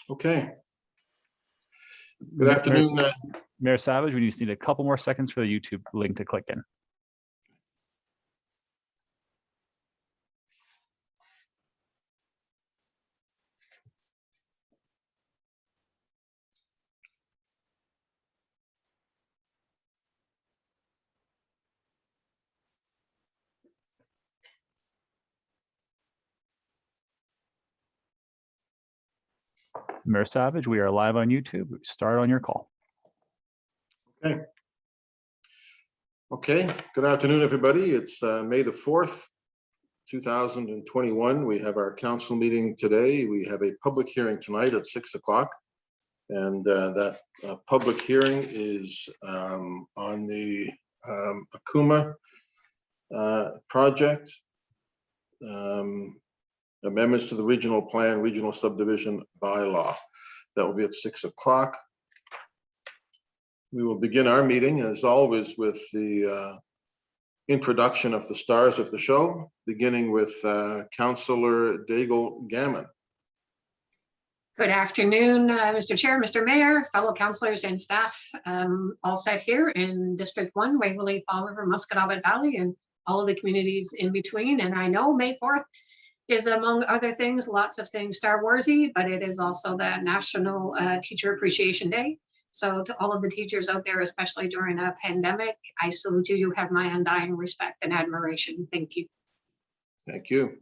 Okay. Good afternoon. Mayor Savage, we just need a couple more seconds for the YouTube link to click in. Mayor Savage, we are live on YouTube. Start on your call. Okay. Okay. Good afternoon, everybody. It's May the 4th, 2021. We have our council meeting today. We have a public hearing tonight at 6 o'clock. And that public hearing is on the Akuma project, amendments to the regional plan, regional subdivision bylaw. That will be at 6 o'clock. We will begin our meeting, as always, with the introduction of the stars of the show, beginning with Councillor Daigle Gammon. Good afternoon, Mr. Chair, Mr. Mayor, fellow councillors and staff, all set here in District 1, Waverley, Fall River, Musquodoboit Valley, and all of the communities in between. And I know May 4th is, among other things, lots of things Star Warsy, but it is also the National Teacher Appreciation Day. So to all of the teachers out there, especially during a pandemic, I salute you. You have my undying respect and admiration. Thank you. Thank you.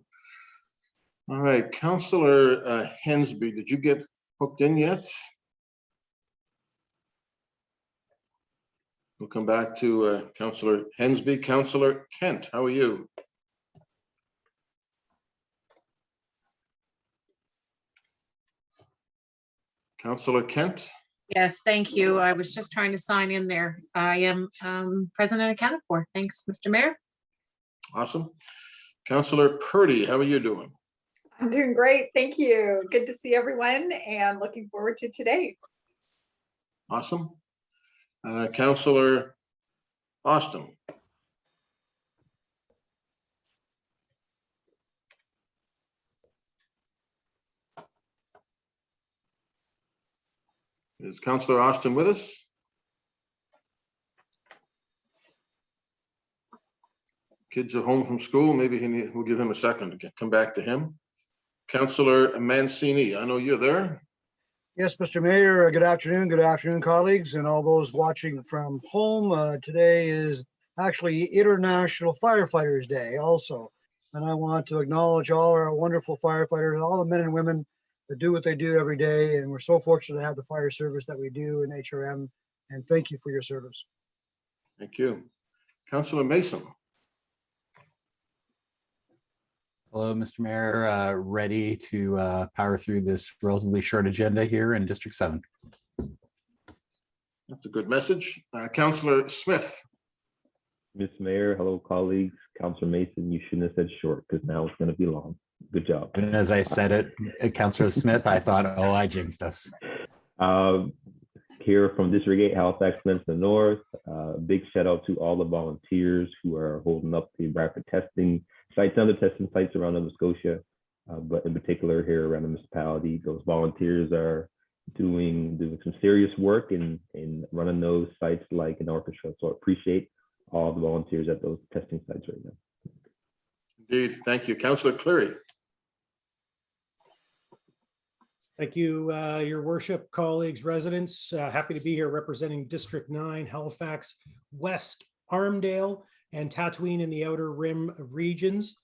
All right, Councillor Hensby, did you get hooked in yet? We'll come back to Councillor Hensby. Councillor Kent, how are you? Councillor Kent? Yes, thank you. I was just trying to sign in there. I am present and accounted for. Thanks, Mr. Mayor. Awesome. Councillor Purdy, how are you doing? I'm doing great. Thank you. Good to see everyone and looking forward to today. Awesome. Councillor Austin. Is Councillor Austin with us? Kids are home from school. Maybe we'll give him a second to come back to him. Councillor Mancini, I know you're there. Yes, Mr. Mayor, good afternoon, colleagues, and all those watching from home. Today is actually International Firefighters Day also. And I want to acknowledge all our wonderful firefighters, all the men and women that do what they do every day. And we're so fortunate to have the fire service that we do in HRM. And thank you for your service. Thank you. Councillor Mason. Hello, Mr. Mayor. Ready to power through this relatively short agenda here in District 7. That's a good message. Councillor Smith. Mr. Mayor, hello, colleagues. Councillor Mason, you shouldn't have said short because now it's going to be long. Good job. And as I said it, Councillor Smith, I thought, oh, I jinxed us. Here from District 8, Halifax, Peninsula North. Big shout out to all the volunteers who are holding up the rapid testing sites, other testing sites around Nova Scotia, but in particular here around the municipality. Those volunteers are doing some serious work in running those sites like an orchestra. So I appreciate all the volunteers at those testing sites right now. Indeed. Thank you. Councillor Cleary. Thank you, Your Worship, colleagues, residents. Happy to be here representing District 9, Halifax, West, Armdale, and Tatooine in the Outer Rim regions.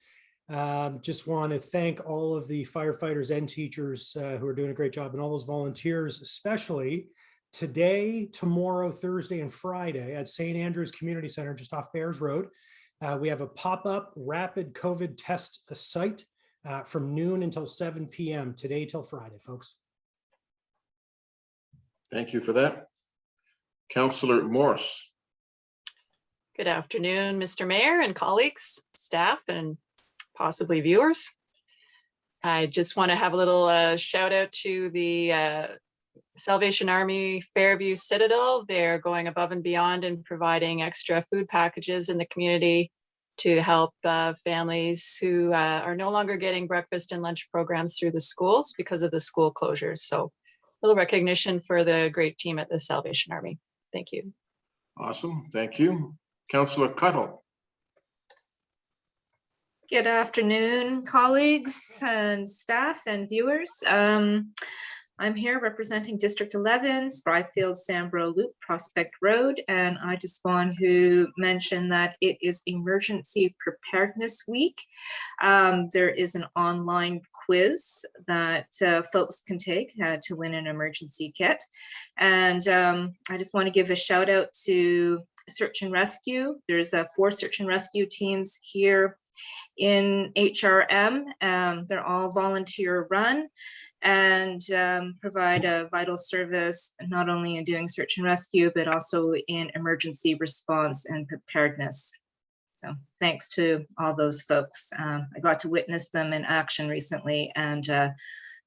Just want to thank all of the firefighters and teachers who are doing a great job, and all those volunteers, especially today, tomorrow, Thursday, and Friday at St. Andrew's Community Center, just off Bears Road. We have a pop-up rapid COVID test site from noon until 7 p.m. today till Friday, folks. Thank you for that. Councillor Morse. Good afternoon, Mr. Mayor and colleagues, staff, and possibly viewers. I just want to have a little shout out to the Salvation Army Fairview Citadel. They're going above and beyond and providing extra food packages in the community to help families who are no longer getting breakfast and lunch programs through the schools because of the school closures. So little recognition for the great team at the Salvation Army. Thank you. Awesome. Thank you. Councillor Cuttle. Good afternoon, colleagues and staff and viewers. I'm here representing District 11, Spryfield, Sambro Loop, Prospect Road, and I just want to mention that it is Emergency Preparedness Week. There is an online quiz that folks can take to win an emergency kit. And I just want to give a shout out to Search and Rescue. There's 4 search and rescue teams here in HRM. They're all volunteer run and provide a vital service, not only in doing search and rescue, but also in emergency response and preparedness. So thanks to all those folks. I got to witness them in action recently, and I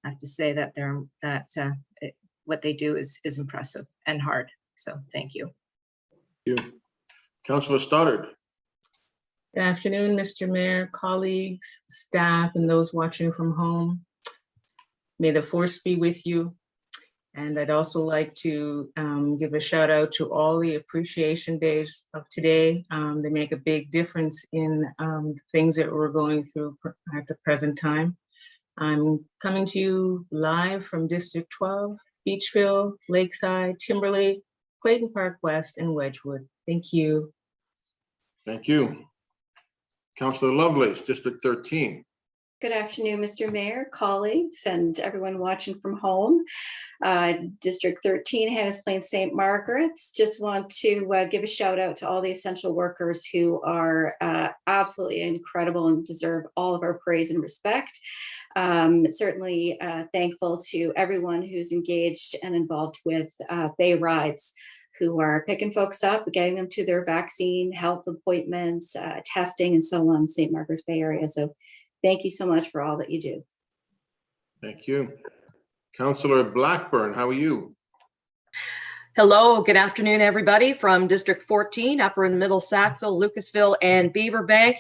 have to say that what they do is impressive and hard. So thank you. Thank you. Councillor Stoddard. Good afternoon, Mr. Mayor, colleagues, staff, and those watching from home. May the force be with you. And I'd also like to give a shout out to all the appreciation days of today. They make a big difference in things that we're going through at the present time. I'm coming to you live from District 12, Beachville, Lakeside, Timberlake, Clayton Park West, and Wedgwood. Thank you. Thank you. Councillor Lovelace, District 13. Good afternoon, Mr. Mayor, colleagues, and everyone watching from home. District 13, Hannah's Plains St. Margaret's. Just want to give a shout out to all the essential workers who are absolutely incredible and deserve all of our praise and respect. Certainly thankful to everyone who's engaged and involved with Bay Rides, who are picking folks up, getting them to their vaccine, health appointments, testing, and so on in St. Margaret's Bay Area. So thank you so much for all that you do. Thank you. Councillor Blackburn, how are you? Hello, good afternoon, everybody from District 14, Upper and Middle Sackville, Lucasville, and Beaverbank.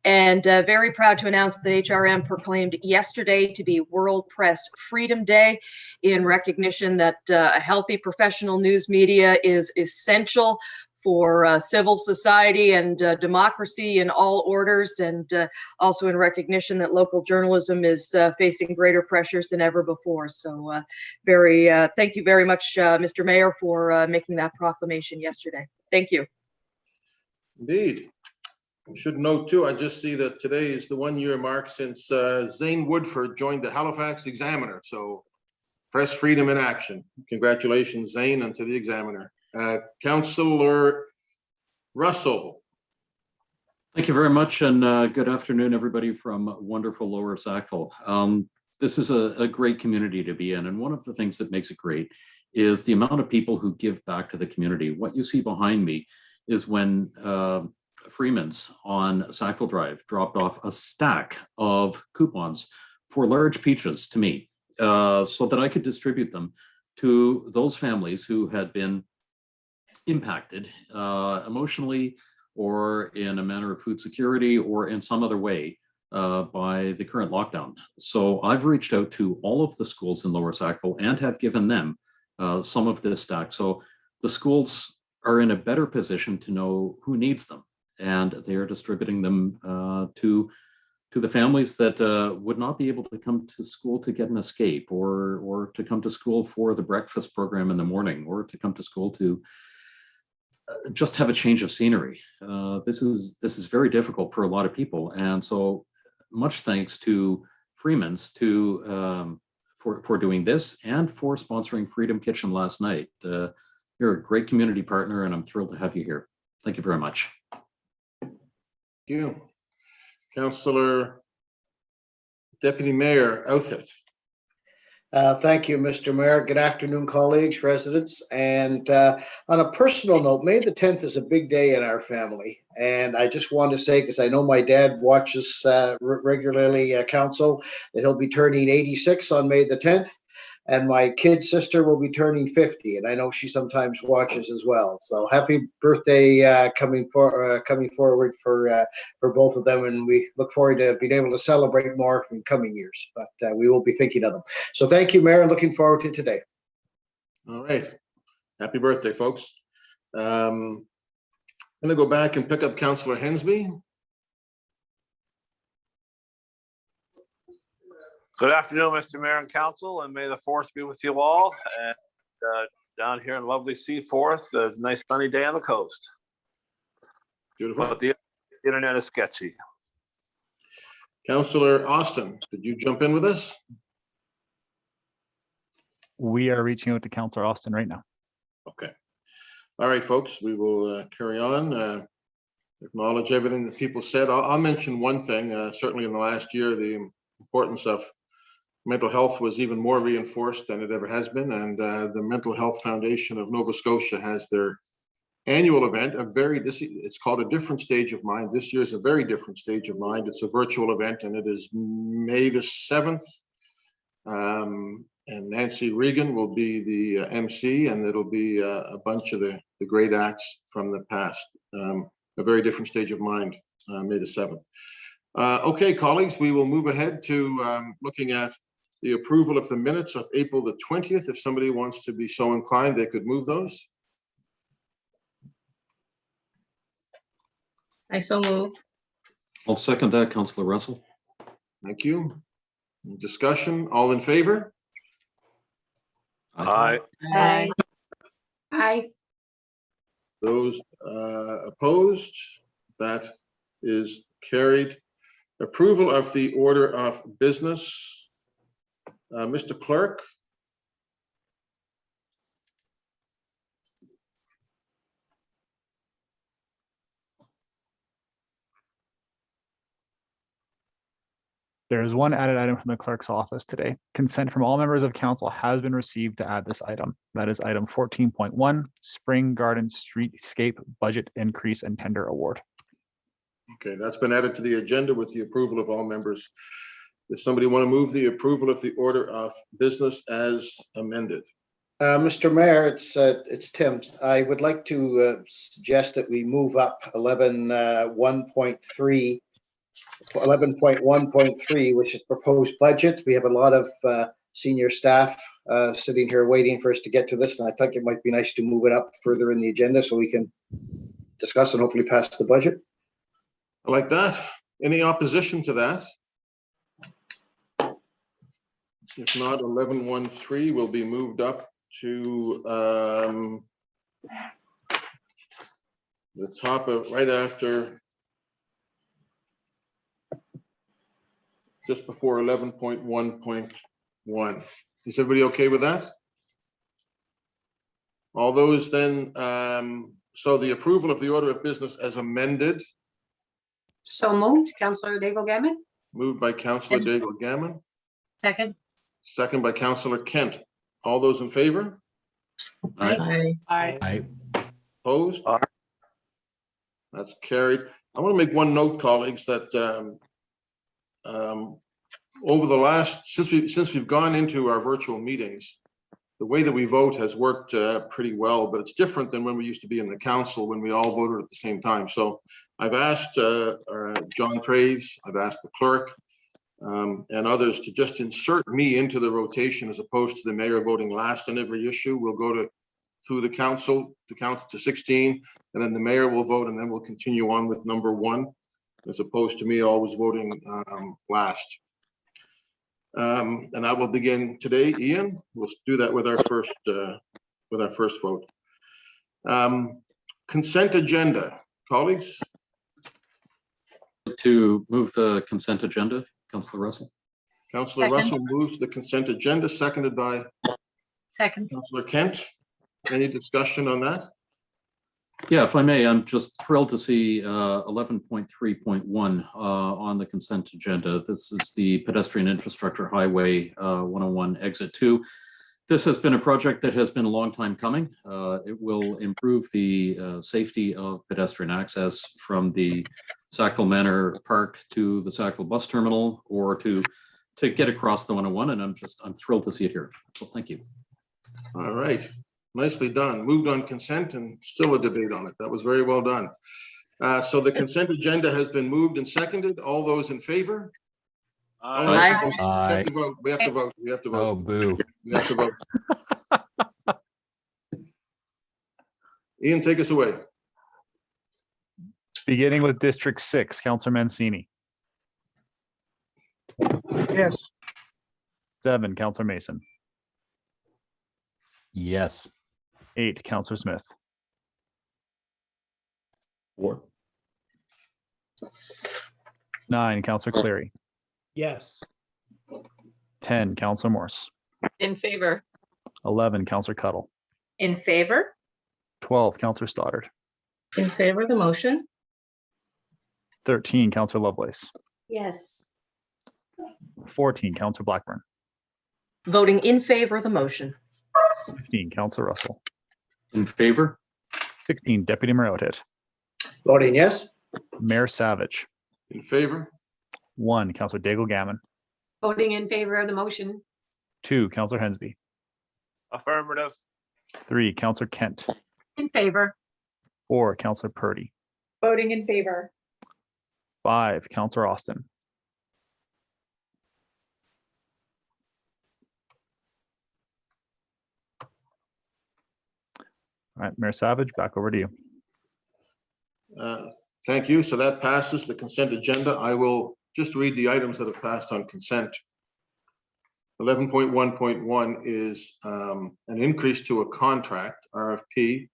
And very proud to announce that HRM proclaimed yesterday to be World Press Freedom Day in recognition that a healthy professional news media is essential for civil society and democracy in all orders, and also in recognition that local journalism is facing greater pressures than ever before. So thank you very much, Mr. Mayor, for making that proclamation yesterday. Thank you. Indeed. I should note too, I just see that today is the 1-year mark since Zane Woodford joined the Halifax Examiner. So press freedom in action. Congratulations, Zane, and to the Examiner. Councillor Russell. Thank you very much, and good afternoon, everybody from wonderful Lower Sackville. This is a great community to be in, and one of the things that makes it great is the amount of people who give back to the community. What you see behind me is when Freeman's on Sackville Drive dropped off a stack of coupons for large peaches to me, so that I could distribute them to those families who had been impacted emotionally or in a manner of food security or in some other way by the current lockdown. So I've reached out to all of the schools in Lower Sackville and have given them some of this stack. So the schools are in a better position to know who needs them, and they are distributing them to the families that would not be able to come to school to get an escape, or to come to school for the breakfast program in the morning, or to come to school to just have a change of scenery. This is very difficult for a lot of people, and so much thanks to Freeman's for doing this and for sponsoring Freedom Kitchen last night. You're a great community partner, and I'm thrilled to have you here. Thank you very much. Thank you. Councillor Deputy Mayor Outfit. Thank you, Mr. Mayor. Good afternoon, colleagues, residents. And on a personal note, May the 10th is a big day in our family. And I just want to say, because I know my dad watches regularly council, that he'll be turning 86 on May the 10th. And my kid sister will be turning 50, and I know she sometimes watches as well. So happy birthday coming forward for both of them, and we look forward to being able to celebrate more in coming years. But we will be thinking of them. So thank you, Mayor. Looking forward to today. All right. Happy birthday, folks. I'm going to go back and pick up Councillor Hensby. Good afternoon, Mr. Mayor and Council, and may the force be with you all. And down here in lovely Seaforth, a nice sunny day on the coast. Beautiful. But the internet is sketchy. Councillor Austin, could you jump in with us? We are reaching out to Councillor Austin right now. Okay. All right, folks, we will carry on. Acknowledge everything that people said. I'll mention one thing. Certainly in the last year, the importance of mental health was even more reinforced than it ever has been. And the Mental Health Foundation of Nova Scotia has their annual event, it's called A Different Stage of Mind. This year is a very different stage of mind. It's a virtual event, and it is May the 7th. And Nancy Regan will be the MC, and it'll be a bunch of the great acts from the past. A very different stage of mind, May the 7th. Okay, colleagues, we will move ahead to looking at the approval of the minutes of April the 20th. If somebody wants to be so inclined, they could move those. I so move. I'll second that, Councillor Russell. Thank you. Discussion, all in favor? Aye. Aye. Aye. Those opposed? That is carried. Approval of the order of business. Mr. Clerk? There is one added item from the clerk's office today. Consent from all members of council has been received to add this item. That is item 14.1, Spring Garden Streetscape Budget Increase and Tender Award. Okay, that's been added to the agenda with the approval of all members. Does somebody want to move the approval of the order of business as amended? Mr. Mayor, it's Tim. I would like to suggest that we move up 11.1.3, which is proposed budget. We have a lot of senior staff sitting here waiting for us to get to this, and I think it might be nice to move it up further in the agenda so we can discuss and hopefully pass the budget. I like that. Any opposition to that? If not, 11.1.3 will be moved up to the top of right after, just before 11.1.1. Is everybody okay with that? All those then, so the approval of the order of business as amended. So moved, Councillor Daigle Gammon. Moved by Councillor Daigle Gammon, Second. second by Councillor Kent. All those in favor? Aye. Aye. Opposed? That's carried. I want to make one note, colleagues, that over the last, since we've gone into our virtual meetings, the way that we vote has worked pretty well, but it's different than when we used to be in the council when we all voted at the same time. So I've asked John Traves, I've asked the clerk and others to just insert me into the rotation as opposed to the mayor voting last on every issue. We'll go through the council to 16, and then the mayor will vote, and then we'll continue on with number 1, as opposed to me always voting last. And I will begin today. Ian, we'll do that with our first vote. Consent agenda, colleagues. To move the consent agenda, Councillor Russell. Councillor Second. Russell moves the consent agenda, seconded by Second. Councillor Kent. Any discussion on that? Yeah, if I may, I'm just thrilled to see 11.3.1 on the consent agenda. This is the pedestrian infrastructure highway 101 exit 2. This has been a project that has been a long time coming. It will improve the safety of pedestrian access from the Sackville Manor Park to the Sackville bus terminal, or to get across the 101, and I'm thrilled to see it here. So thank you. All right. Nicely done. Moved on consent and still a debate on it. That was very well done. So the consent agenda has been moved and seconded. All those in favor? Aye. We have to vote. We have to vote. We have to vote. Oh, boo. We have to vote. Ian, take us away. Beginning with District 6, Counselor Mancini. Yes. 7, Counselor Mason. Yes. 8, Counselor Smith. 4. 9, Counselor Cleary. Yes. 10, Counselor Morse. In favor. 11, Counselor Cuttle. In favor? 12, Counselor Stoddard. In favor of the motion? 13, Counselor Lovelace. Yes. 14, Counselor Blackburn. Voting in favor of the motion. 15, Counselor Russell. In favor? 16, Deputy Mayor Outhitt. Voting yes. Mayor Savage. In favor? 1, Counselor Daigle Gammon. Voting in favor of the motion. 2, Counselor Hensby. Affirmative. 3, Counselor Kent. In favor. 4, Counselor Purdy. Voting in favor. 5, Counselor Austin. All right, Mayor Savage, back over to you. Thank you. So that passes the consent agenda. I will just read the items that have passed on consent. 11.1.1 is an increase to a contract, RFP,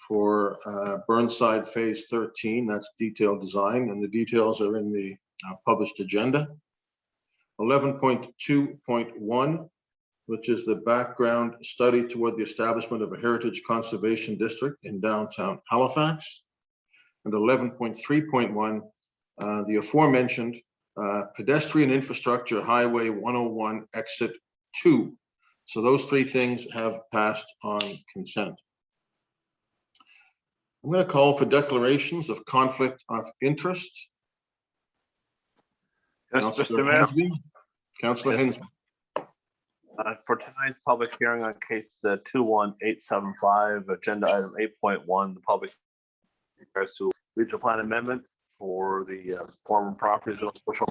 for Burnside Phase 13. That's detailed design, and the details are in the published agenda. 11.2.1, which is the background study toward the establishment of a heritage conservation district in downtown Halifax. And 11.3.1, the aforementioned pedestrian infrastructure highway 101 exit 2. So those three things have passed on consent. I'm going to call for declarations of conflict of interest. Yes, Councillor Mr. Mayor. Hensby. Councillor Hensby. For tonight's public hearing on case 21875, agenda item 8.1, the public regards to regional plan amendment for the former properties of social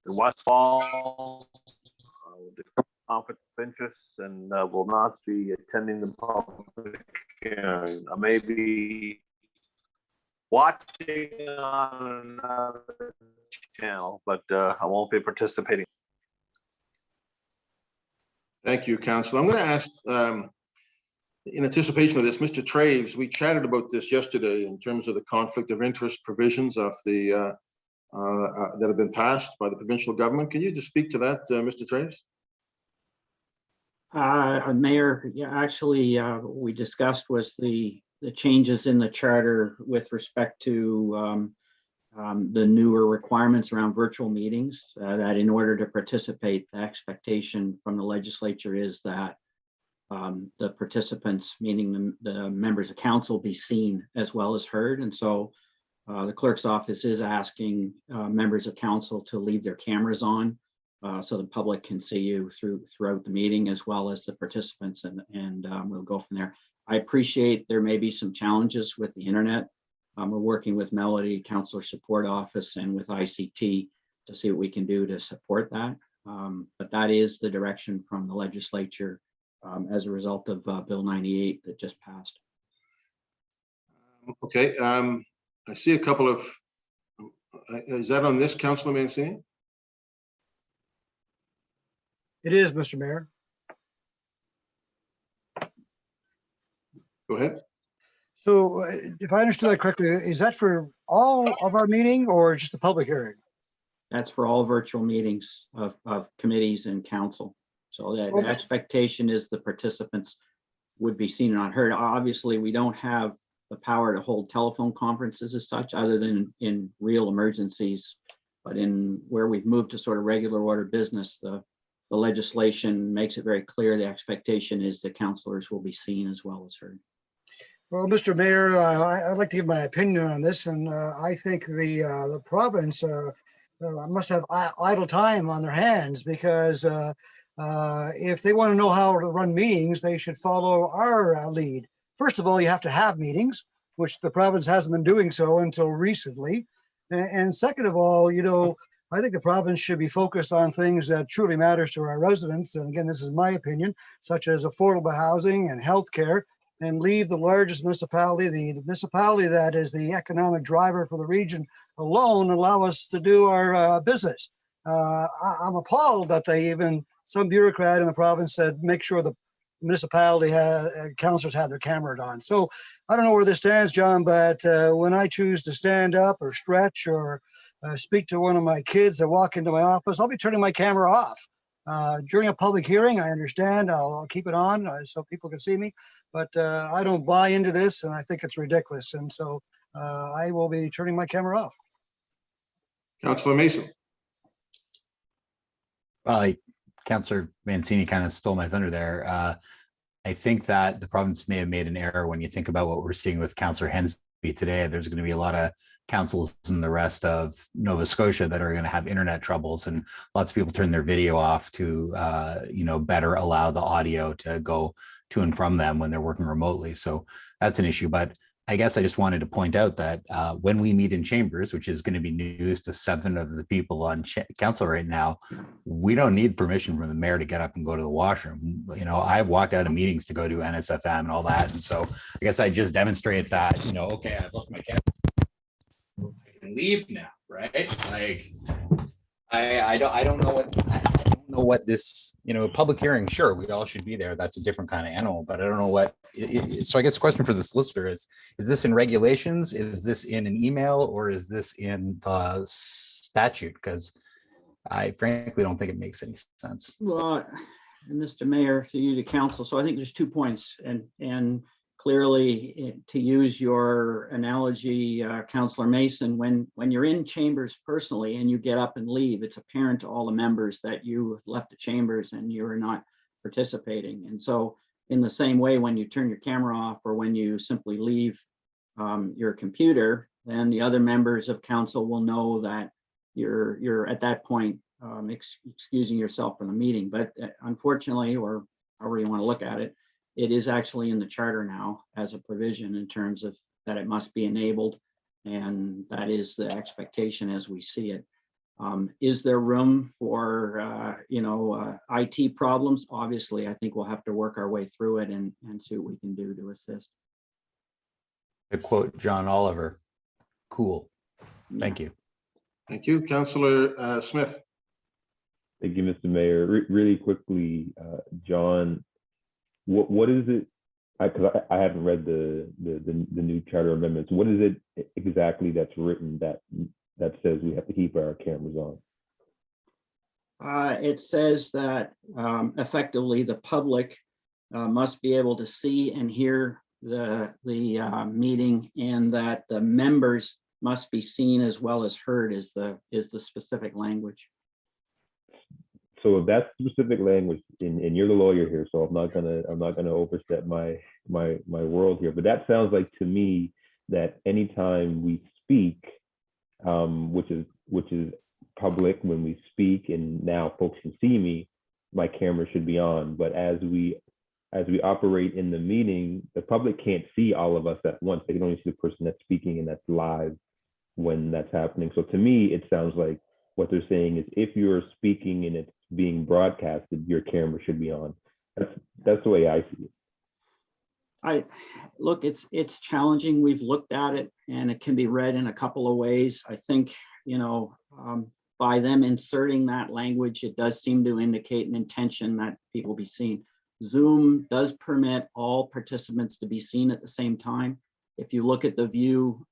in Westfall. The conflict of interest and will not be attending the public hearing. I may be watching on another channel, but I won't be participating. Thank you, Councillor. I'm going to ask, in anticipation of this, Mr. Traves, we chatted about this yesterday in terms of the conflict of interest provisions of the that have been passed by the provincial government. Can you just speak to that, Mr. Traves? Mayor, yeah, actually, we discussed was the changes in the charter with respect to the newer requirements around virtual meetings, that in order to participate, the expectation from the legislature is that the participants, meaning the members of council, be seen as well as heard. And so the clerk's office is asking members of council to leave their cameras on so the public can see you throughout the meeting, as well as the participants, and we'll go from there. I appreciate there may be some challenges with the internet. We're working with Melody Counselor Support Office and with ICT to see what we can do to support that. But that is the direction from the legislature as a result of Bill 98 that just passed. Okay, I see a couple of, is that on this, Councillor Mancini? It is, Mr. Mayor. Go ahead. So if I understood that correctly, is that for all of our meeting or just the public hearing? That's for all virtual meetings of committees and council. So the Okay. expectation is the participants would be seen and not heard. Obviously, we don't have the power to hold telephone conferences as such, other than in real emergencies. But in where we've moved to sort of regular order business, the legislation makes it very clear the expectation is the councilors will be seen as well as heard. Well, Mr. Mayor, I'd like to give my opinion on this, and I think the province must have idle time on their hands, because if they want to know how to run meetings, they should follow our lead. First of all, you have to have meetings, which the province hasn't been doing so until recently. And second of all, you know, I think the province should be focused on things that truly matters to our residents. And again, this is my opinion, such as affordable housing and healthcare. and leave the largest municipality, the municipality that is the economic driver for the region alone, allow us to do our business. I'm appalled that some bureaucrat in the province said, make sure the municipality councillors have their cameras on. So I don't know where this stands, John, but when I choose to stand up or stretch or speak to one of my kids that walk into my office, I'll be turning my camera off. During a public hearing, I understand, I'll keep it on so people can see me, but I don't buy into this, and I think it's ridiculous. And so I will be turning my camera off. Councillor Mason. Well, Councillor Mancini kind of stole my thunder there. I think that the province may have made an error when you think about what we're seeing with Councillor Hensby today. There's going to be a lot of councils in the rest of Nova Scotia that are going to have internet troubles, and lots of people turn their video off to, better allow the audio to go to and from them when they're working remotely. So that's an issue. But I guess I just wanted to point out that when we meet in chambers, which is going to be news to 7 of the people on council right now, we don't need permission from the mayor to get up and go to the washroom. I've walked out of meetings to go to NSFM and all that. And so I guess I just demonstrate that, okay, I've left my camera. I can leave now, right? Like, I don't know what this, public hearing, sure, we all should be there. That's a different kind of animal, but I don't know what. So I guess the question for the solicitor is this in regulations? Is this in an email, or is this in the statute? Because I frankly don't think it makes any sense. Well, Mr. Mayor, to you, to council. So I think there's 2 points, and clearly, to use your analogy, Councillor Mason, when you're in chambers personally and you get up and leave, it's apparent to all the members that you have left the chambers and you're not participating. And so in the same way, when you turn your camera off or when you simply leave your computer, then the other members of council will know that you're at that point excusing yourself from the meeting. But unfortunately, or however you want to look at it, it is actually in the charter now as a provision in terms of that it must be enabled, and that is the expectation as we see it. Is there room for IT problems? Obviously, I think we'll have to work our way through it and see what we can do to assist. To quote John Oliver, cool. Thank you. Thank you. Councillor Smith. Thank you, Mr. Mayor. Really quickly, John, what is it? Because I haven't read the new charter amendments. What is it exactly that's written that says we have to keep our cameras on? It says that effectively the public must be able to see and hear the meeting, and that the members must be seen as well as heard is the specific language. So if that's specific language, and you're the lawyer here, so I'm not gonna overstep my world here, but that sounds like to me that anytime we speak, which is public when we speak, and now folks can see me, my camera should be on. But as we operate in the meeting, the public can't see all of us at once. They can only see the person that's speaking, and that's live when that's happening. So to me, it sounds like what they're saying is if you're speaking and it's being broadcasted, your camera should be on. That's the way I see it. Look, it's challenging. We've looked at it, and it can be read in a couple of ways. I think, by them inserting that language, it does seem to indicate an intention that people be seen. Zoom does permit all participants to be seen at the same time. If you look at the view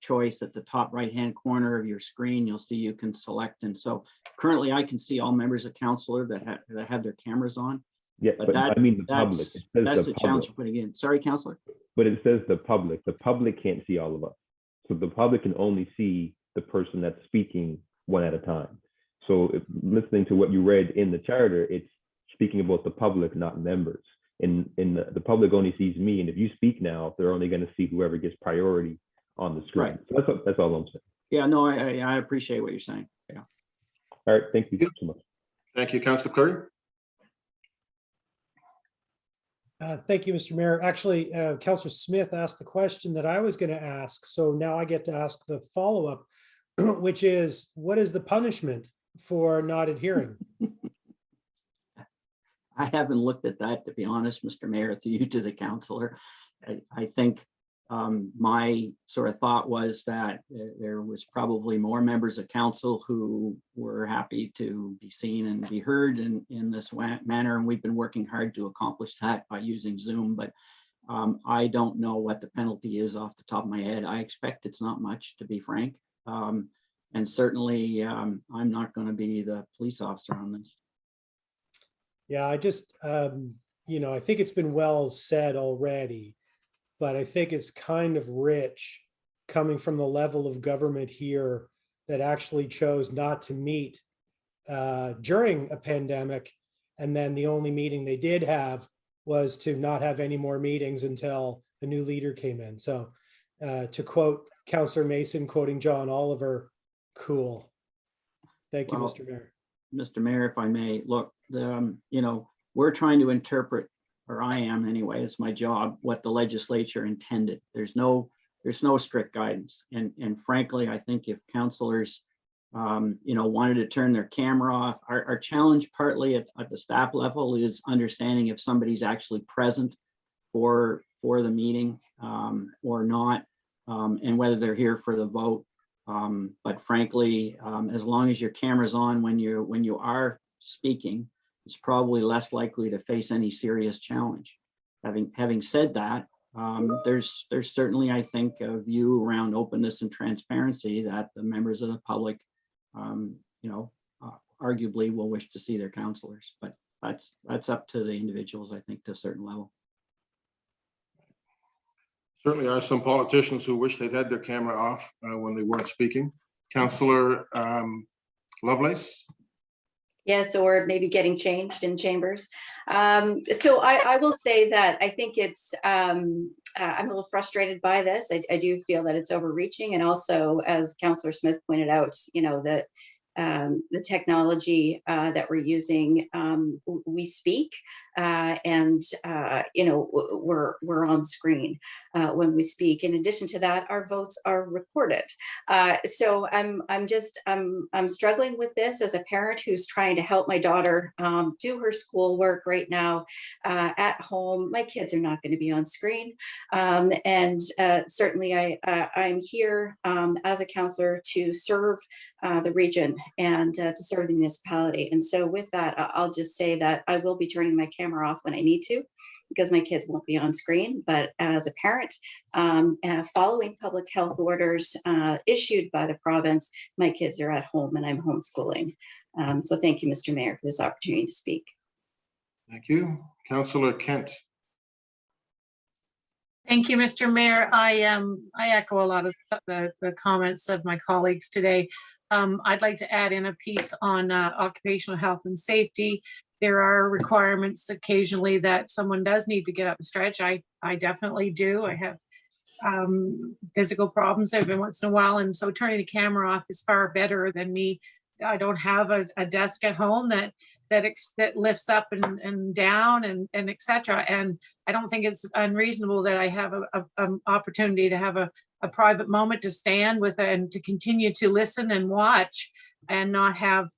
choice at the top right-hand corner of your screen, you'll see you can select. And so currently I can see all members of council that have their cameras on. Yeah, but I mean the public. It says that's the the challenge we're putting in. Sorry, Councillor. But it says the public. The public can't see all of us. So the public can only see the person that's speaking one at a time. So listening to what you read in the charter, it's speaking about the public, not members. And the public only sees me. And if you speak now, they're only going to see whoever gets priority on the screen. Right. So that's all I'm saying. Yeah, no, I appreciate what you're saying. Yeah. All right. Thank you so much. Thank you, Councillor Clary. Thank you, Mr. Mayor. Actually, Councillor Smith asked the question that I was going to ask. So now I get to ask the follow-up, which is, what is the punishment for not adhering? I haven't looked at that, to be honest, Mr. Mayor, through you to the councillor. I think my sort of thought was that there was probably more members of council who were happy to be seen and be heard in this manner. And we've been working hard to accomplish that by using Zoom, but I don't know what the penalty is off the top of my head. I expect it's not much, to be frank. And certainly I'm not going to be the police officer on this. Yeah, I just, you know, I think it's been well said already, but I think it's kind of rich coming from the level of government here that actually chose not to meet during a pandemic. And then the only meeting they did have was to not have any more meetings until the new leader came in. So to quote Councillor Mason, quoting John Oliver, cool. Thank you, Well, Mr. Mayor. Mr. Mayor, if I may, look, you know, we're trying to interpret, or I am anyway, it's my job, what the legislature intended. There's no strict guidance. And frankly, I think if councillors, you know, wanted to turn their camera off, our challenge partly at the staff level is understanding if somebody's actually present for the meeting or not, and whether they're here for the vote. But frankly, as long as your camera's on when you are speaking, it's probably less likely to face any serious challenge. Having said that, there's certainly, I think, a view around openness and transparency that the members of the public, you know, arguably will wish to see their councillors. But that's up to the individuals, I think, to a certain level. Certainly are some politicians who wish they'd had their camera off when they weren't speaking. Councillor Lovelace? Yes, or maybe getting changed in chambers. So I will say that I think it's, I'm a little frustrated by this. I do feel that it's overreaching. And also, as Councillor Smith pointed out, you know, that the technology that we're using, we speak and, you know, we're on screen when we speak. In addition to that, our votes are recorded. So I'm struggling with this as a parent who's trying to help my daughter do her schoolwork right now at home. My kids are not going to be on screen. And certainly I'm here as a counselor to serve the region and to serve the municipality. And so with that, I'll just say that I will be turning my camera off when I need to, because my kids won't be on screen. But as a parent, following public health orders issued by the province, my kids are at home and I'm homeschooling. So thank you, Mr. Mayor, for this opportunity to speak. Thank you. Councillor Kent. Thank you, Mr. Mayor. I echo a lot of the comments of my colleagues today. I'd like to add in a piece on occupational health and safety. There are requirements occasionally that someone does need to get up and stretch. I definitely do. I have physical problems every once in a while, and so turning the camera off is far better than me. I don't have a desk at home that lifts up and down and etc. And I don't think it's unreasonable that I have an opportunity to have a private moment to stand with and to continue to listen and watch and not have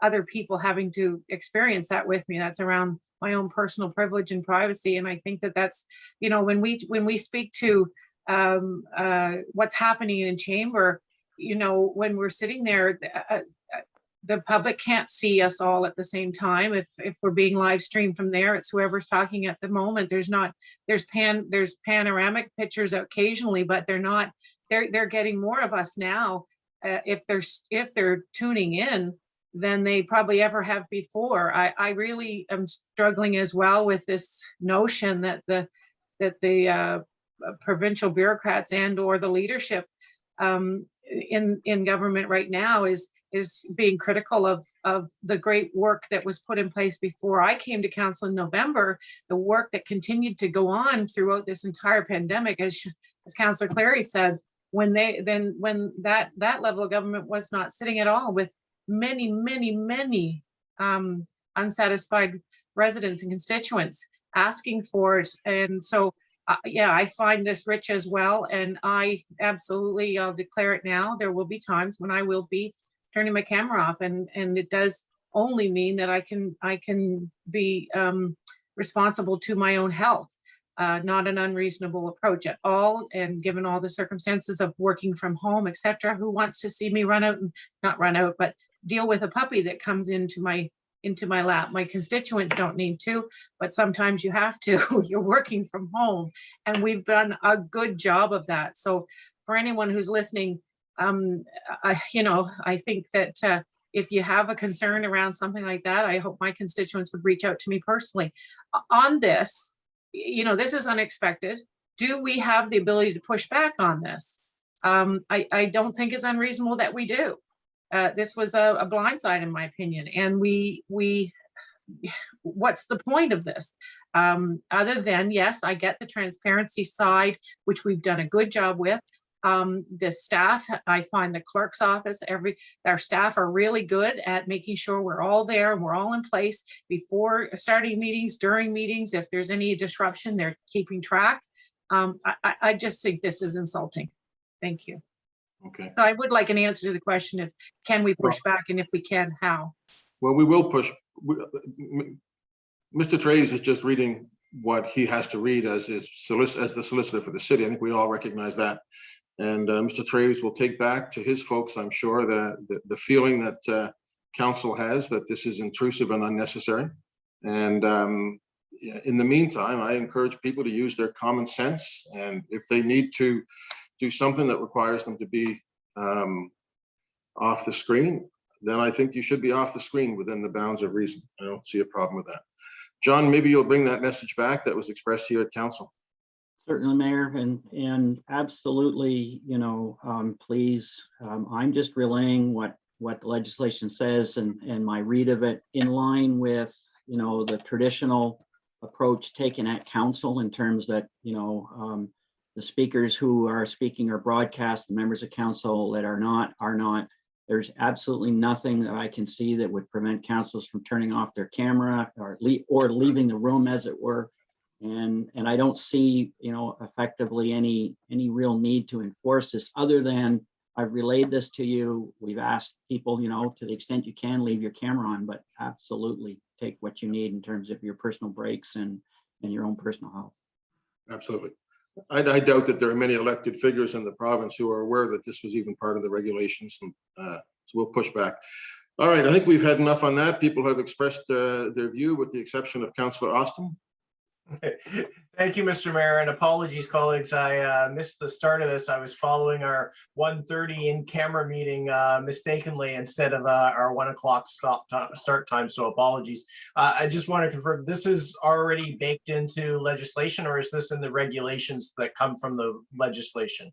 other people having to experience that with me. That's around my own personal privilege and privacy. And I think that that's, you know, when we speak to what's happening in chamber, you know, when we're sitting there, the public can't see us all at the same time. If we're being live streamed from there, it's whoever's talking at the moment. There's panoramic pictures occasionally, but they're getting more of us now. If they're tuning in than they probably ever have before. I really am struggling as well with this notion that the provincial bureaucrats and or the leadership in government right now is being critical of the great work that was put in place before I came to council in November, the work that continued to go on throughout this entire pandemic, as Councillor Clary said, when that level of government was not sitting at all with many unsatisfied residents and constituents asking for it. And so yeah, I find this rich as well. And I'll declare it now. There will be times when I will be turning my camera off, and it does only mean that I can be responsible to my own health. Not an unreasonable approach at all. And given all the circumstances of working from home, etc., who wants to see me not run out, but deal with a puppy that comes into my lap? My constituents don't need to, but sometimes you have to. You're working from home, and we've done a good job of that. So for anyone who's listening, I think that if you have a concern around something like that, I hope my constituents would reach out to me personally on this. This is unexpected. Do we have the ability to push back on this? I don't think it's unreasonable that we do. This was a blindside, in my opinion. And what's the point of this? Other than, yes, I get the transparency side, which we've done a good job with. The staff, I find the clerk's office, our staff are really good at making sure we're all there and we're all in place before starting meetings, during meetings. If there's any disruption, they're keeping track. I just think this is insulting. Thank you. Okay. So I would like an answer to the question of, can we push back, and if we can, how? Well, we will push. Mr. Trey's is just reading what he has to read as the solicitor for the city. I think we all recognize that. And Mr. Traves will take back to his folks, I'm sure, the feeling that council has that this is intrusive and unnecessary. And in the meantime, I encourage people to use their common sense. And if they need to do something that requires them to be off the screen, then I think you should be off the screen within the bounds of reason. I don't see a problem with that. John, maybe you'll bring that message back that was expressed here at council. Certainly, Mayor, and absolutely, please, I'm just relaying what the legislation says and my read of it in line with, the traditional approach taken at council in terms that, the speakers who are speaking are broadcast, the members of council that are not. There's absolutely nothing that I can see that would prevent councilors from turning off their camera or leaving the room, as it were. And I don't see, effectively any real need to enforce this, other than I've relayed this to you. We've asked people, to the extent you can, leave your camera on, but absolutely take what you need in terms of your personal breaks and your own personal health. Absolutely. I doubt that there are many elected figures in the province who are aware that this was even part of the regulations, and so we'll push back. All right, I think we've had enough on that. People have expressed their view, with the exception of Councillor Austin. Thank you, Mr. Mayor, and apologies, colleagues. I missed the start of this. I was following our 1:30 in-camera meeting mistakenly instead of our 1 o'clock start time, so apologies. I just want to confirm, this is already baked into legislation, or is this in the regulations that come from the legislation?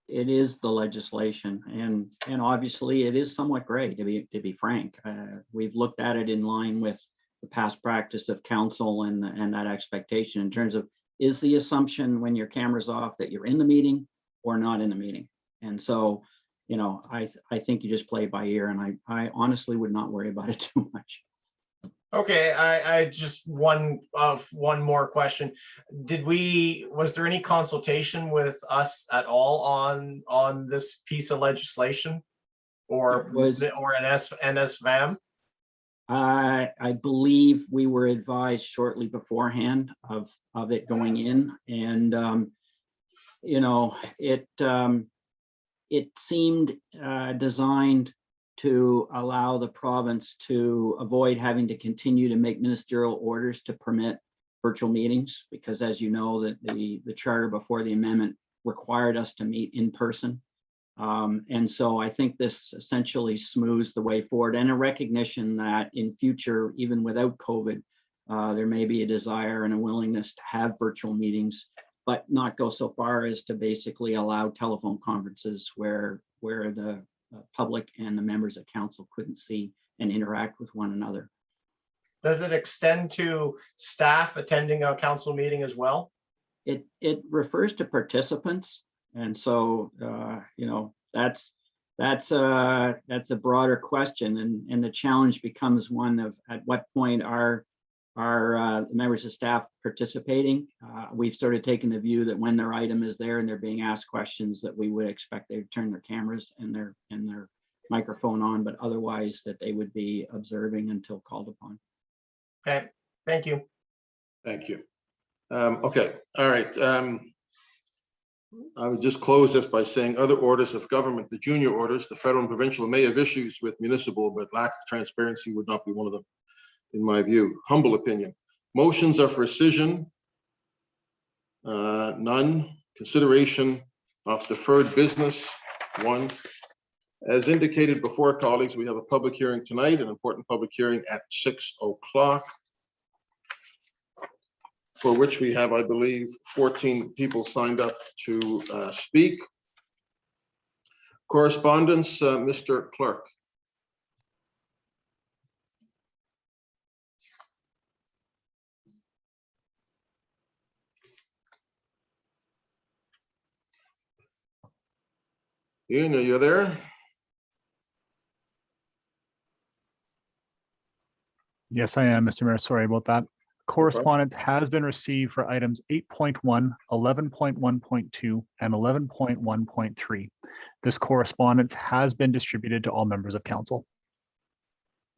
It is the legislation, and obviously it is somewhat gray, to be frank. We've looked at it in line with the past practice of council and that expectation in terms of, is the assumption when your camera's off that you're in the meeting or not in the meeting? And so, I think you just play by ear, and I honestly would not worry about it too much. Okay, I just one more question. Was there any consultation with us at all on this piece of legislation, or NSVAM? I believe we were advised shortly beforehand of it going in, and it seemed designed to allow the province to avoid having to continue to make ministerial orders to permit virtual meetings, because, as you know, that the charter before the amendment required us to meet in person. And so I think this essentially smooths the way forward, and a recognition that in future, even without COVID, there may be a desire and a willingness to have virtual meetings, but not go so far as to basically allow telephone conferences where the public and the members of council couldn't see and interact with one another. Does it extend to staff attending a council meeting as well? It refers to participants. And so, that's a broader question, and the challenge becomes one of, at what point are members of staff participating? We've sort of taken the view that when their item is there and they're being asked questions, that we would expect they turn their cameras and their microphone on, but otherwise that they would be observing until called upon. Okay, thank you. Thank you. Okay, all right. I would just close this by saying other orders of government, the junior orders, the federal and provincial may have issues with municipal, but lack of transparency would not be one of them, in my view. Humble opinion. Motions of rescission, none. Consideration of deferred business, one. As indicated before, colleagues, we have a public hearing tonight, an important public hearing at 6 o'clock, for which we have, I believe, 14 people signed up to speak. Correspondence, Mr. Clerk. Ian, are you there? Yes, I am, Mr. Mayor. Sorry about that. Correspondence has been received for items 8.1, 11.1.2, and 11.1.3. This correspondence has been distributed to all members of council.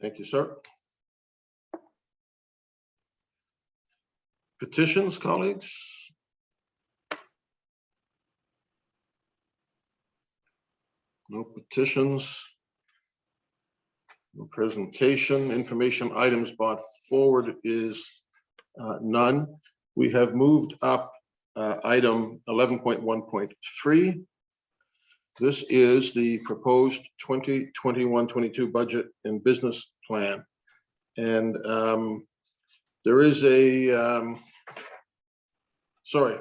Thank you, sir. Petitions, colleagues? No petitions. No presentation. Information items brought forward is none. We have moved up item 11.1.3. This is the proposed 2021-22 budget and business plan. And there is a, sorry,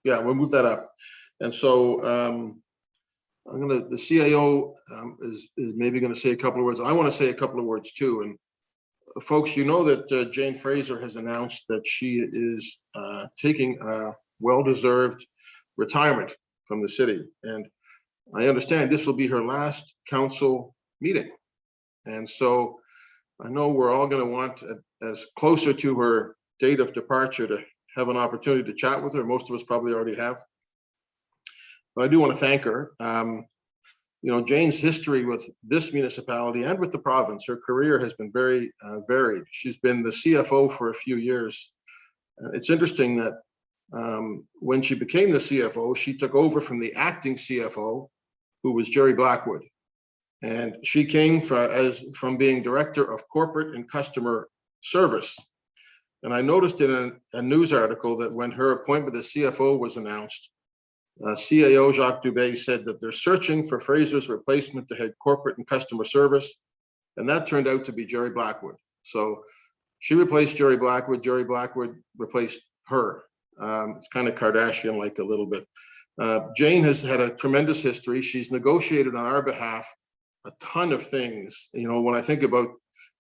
yeah, we'll move that up. And so the CAO is maybe going to say a couple of words. I want to say a couple of words too. And folks, you know that Jane Fraser has announced that she is taking a well-deserved retirement from the city. And I understand this will be her last council meeting. And so I know we're all going to want, as closer to her date of departure, to have an opportunity to chat with her. Most of us probably already have. But I do want to thank her. You know, Jane's history with this municipality and with the province, her career has been very varied. She's been the CFO for a few years. It's interesting that when she became the CFO, she took over from the acting CFO, who was Jerry Blackwood. And she came from being Director of Corporate and Customer Service. And I noticed in a news article that when her appointment as CFO was announced, CAO Jacques Dubé said that they're searching for Fraser's replacement to head corporate and customer service. And that turned out to be Jerry Blackwood. So she replaced Jerry Blackwood. Jerry Blackwood replaced her. It's kind of Kardashian-like a little bit. Jane has had a tremendous history. She's negotiated on our behalf a ton of things. You know, when I think about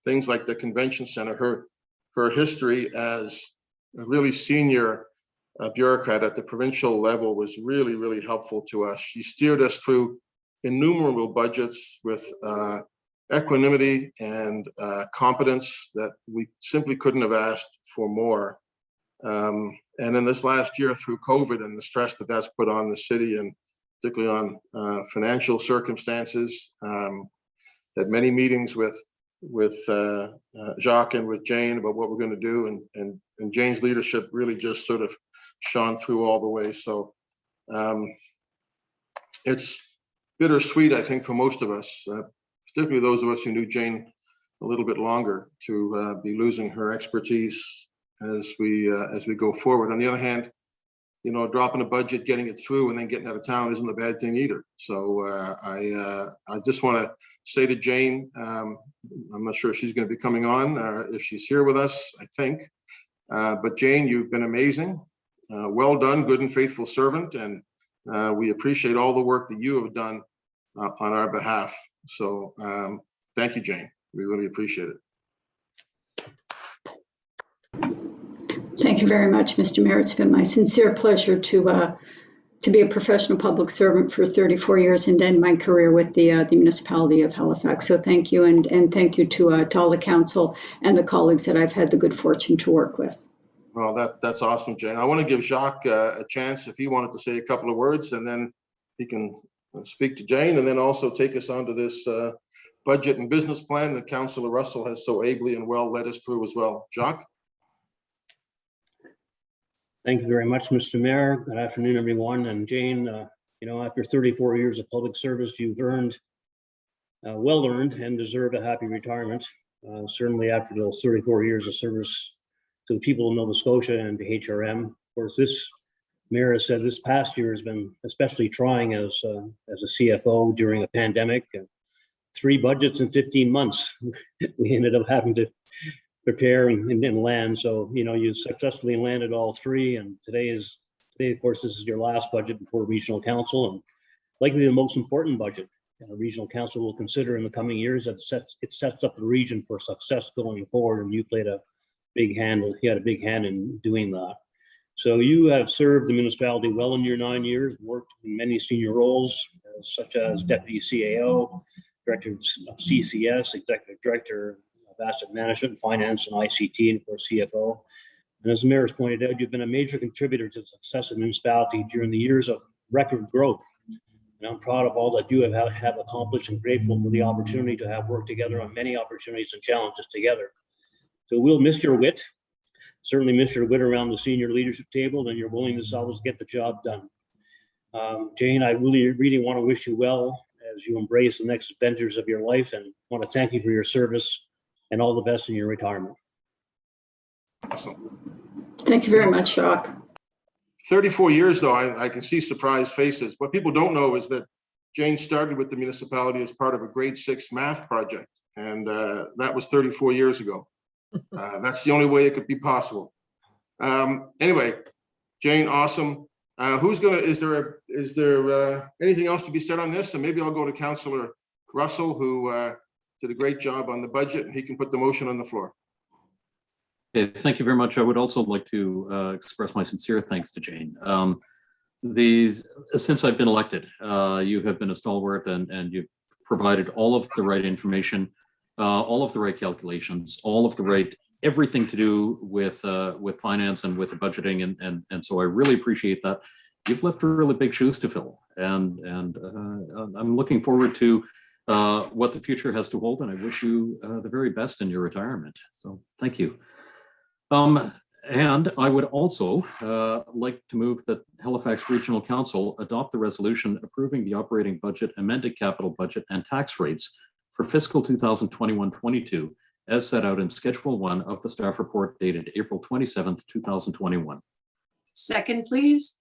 things like the convention center, her history as a really senior bureaucrat at the provincial level was really, really helpful to us. She steered us through innumerable budgets with equanimity and competence that we simply couldn't have asked for more. And in this last year through COVID and the stress that that's put on the city, and particularly on financial circumstances, had many meetings with Jacques and with Jane about what we're going to do, and Jane's leadership really just sort of shone through all the way. So it's bittersweet, I think, for most of us, particularly those of us who knew Jane a little bit longer, to be losing her expertise as we go forward. On the other hand, you know, dropping a budget, getting it through, and then getting out of town isn't a bad thing either. So I just want to say to Jane, I'm not sure if she's going to be coming on, if she's here with us, I think. But Jane, you've been amazing. Well done, good and faithful servant. And we appreciate all the work that you have done on our behalf. So thank you, Jane. We really appreciate it. Thank you very much, Mr. Mayor. It's been my sincere pleasure to be a professional public servant for 34 years and end my career with the municipality of Halifax. So thank you, and thank you to all the council and the colleagues that I've had the good fortune to work with. Well, that's awesome, Jane. I want to give Jacques a chance if he wanted to say a couple of words, and then he can speak to Jane, and then also take us on to this budget and business plan that Councillor Russell has so ably and well led us through as well. Jacques? Thank you very much, Mr. Mayor. Good afternoon, everyone. And Jane, after 34 years of public service, you've well earned and deserve a happy retirement. Certainly after those 34 years of service to the people of Nova Scotia and to HRM. Of course, this mayor has said this past year has been especially trying as a CFO during a pandemic. 3 budgets in 15 months. We ended up having to prepare and land. So, you successfully landed all 3. And today, of course, this is your last budget before regional council, and likely the most important budget regional council will consider in the coming years. That it sets up the region for success going forward. And you played a big hand. You had a big hand in doing that. So you have served the municipality well in your 9 years, worked in many senior roles, such as Deputy CAO, Director of CCS, Executive Director of Asset Management, Finance, and ICT, and of course CFO. And as the mayor has pointed out, you've been a major contributor to the success of the municipality during the years of record growth. And I'm proud of all that you have accomplished and grateful for the opportunity to have worked together on many opportunities and challenges together. So we'll miss your wit, certainly miss your wit around the senior leadership table and your willingness to always get the job done. Jane, I really want to wish you well as you embrace the next ventures of your life, and want to thank you for your service and all the best in your retirement. Awesome. Thank you very much, Jacques. 34 years, though, I can see surprised faces. What people don't know is that Jane started with the municipality as part of a grade 6 math project, and that was 34 years ago. That's the only way it could be possible. Anyway, Jane, awesome. Is there anything else to be said on this? And maybe I'll go to Councillor Russell, who did a great job on the budget, and he can put the motion on the floor. Okay, thank you very much. I would also like to express my sincere thanks to Jane. Since I've been elected, you have been a stalwart, and you've provided all of the right information, all of the right calculations, all of the right everything to do with finance and with the budgeting, and so I really appreciate that. You've left really big shoes to fill, and I'm looking forward to what the future has to hold, and I wish you the very best in your retirement. So thank you. And I would also like to move that Halifax Regional Council adopt the resolution approving the operating budget, amended capital budget, and tax rates for fiscal 2021-22 as set out in Schedule 1 of the staff report dated April 27th, 2021. Second, please.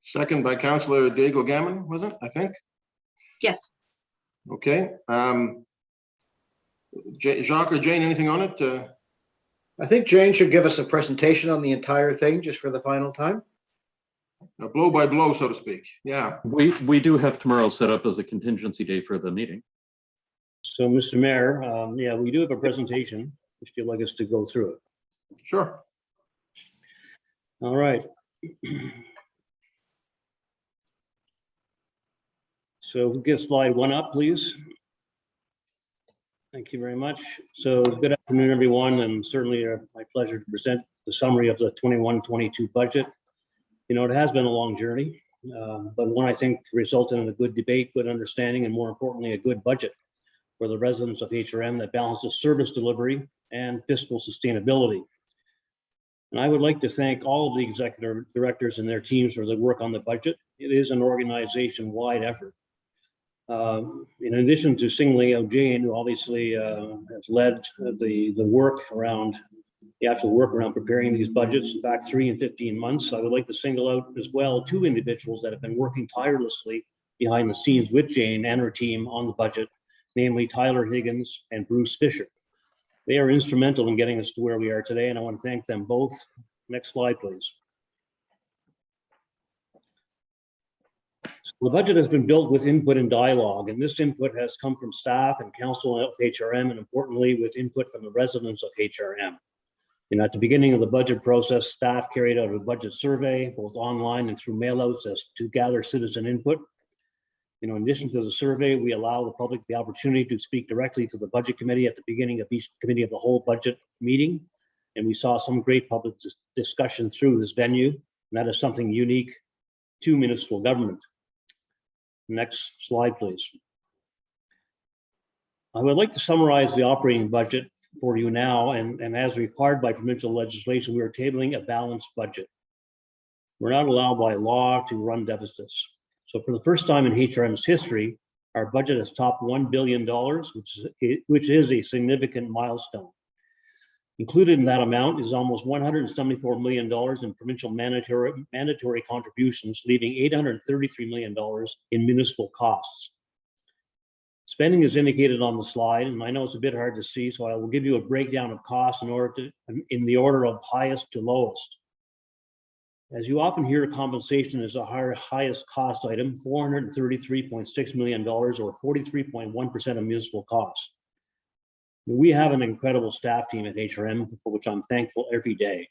Second by Councillor Diego Gammon, was it? I think. Yes. Okay. Jacques or Jane, anything on it? I think Jane should give us a presentation on the entire thing just for the final time. Blow by blow, so to speak. Yeah. We do have tomorrow set up as a contingency day for the meeting. So, Mr. Mayor, yeah, we do have a presentation if you'd like us to go through it. Sure. All right. So we'll get slide 1 up, please. Thank you very much. So good afternoon, everyone, and certainly my pleasure to present the summary of the 21-22 budget. It has been a long journey, but one I think resulted in a good debate, good understanding, and more importantly, a good budget for the residents of HRM that balances service delivery and fiscal sustainability. And I would like to thank all of the executive directors and their teams for the work on the budget. It is an organization-wide effort. In addition to singling out Jane, who obviously has led the work around the actual work around preparing these budgets, in fact, 3 and 15 months, I would like to single out as well 2 individuals that have been working tirelessly behind the scenes with Jane and her team on the budget, namely Tyler Higgins and Bruce Fisher. They are instrumental in getting us to where we are today, and I want to thank them both. Next slide, please. So the budget has been built with input and dialogue, and this input has come from staff and council of HRM, and importantly, with input from the residents of HRM. At the beginning of the budget process, staff carried out a budget survey, both online and through mailouts, as to gather citizen input. In addition to the survey, we allow the public the opportunity to speak directly to the budget committee at the beginning of each committee of the whole budget meeting. And we saw some great public discussion through this venue, and that is something unique to municipal government. Next slide, please. I would like to summarize the operating budget for you now, and as required by provincial legislation, we are tabling a balanced budget. We're not allowed by law to run deficits. So for the first time in HRM's history, our budget has topped $1 billion, which is a significant milestone. Included in that amount is almost $174 million in provincial mandatory contributions, leaving $833 million in municipal costs. Spending is indicated on the slide, and I know it's a bit hard to see, so I will give you a breakdown of costs in the order of highest to lowest. As you often hear, compensation is a highest cost item, $433.6 million, or 43.1% of municipal costs. We have an incredible staff team at HRM, for which I'm thankful every day.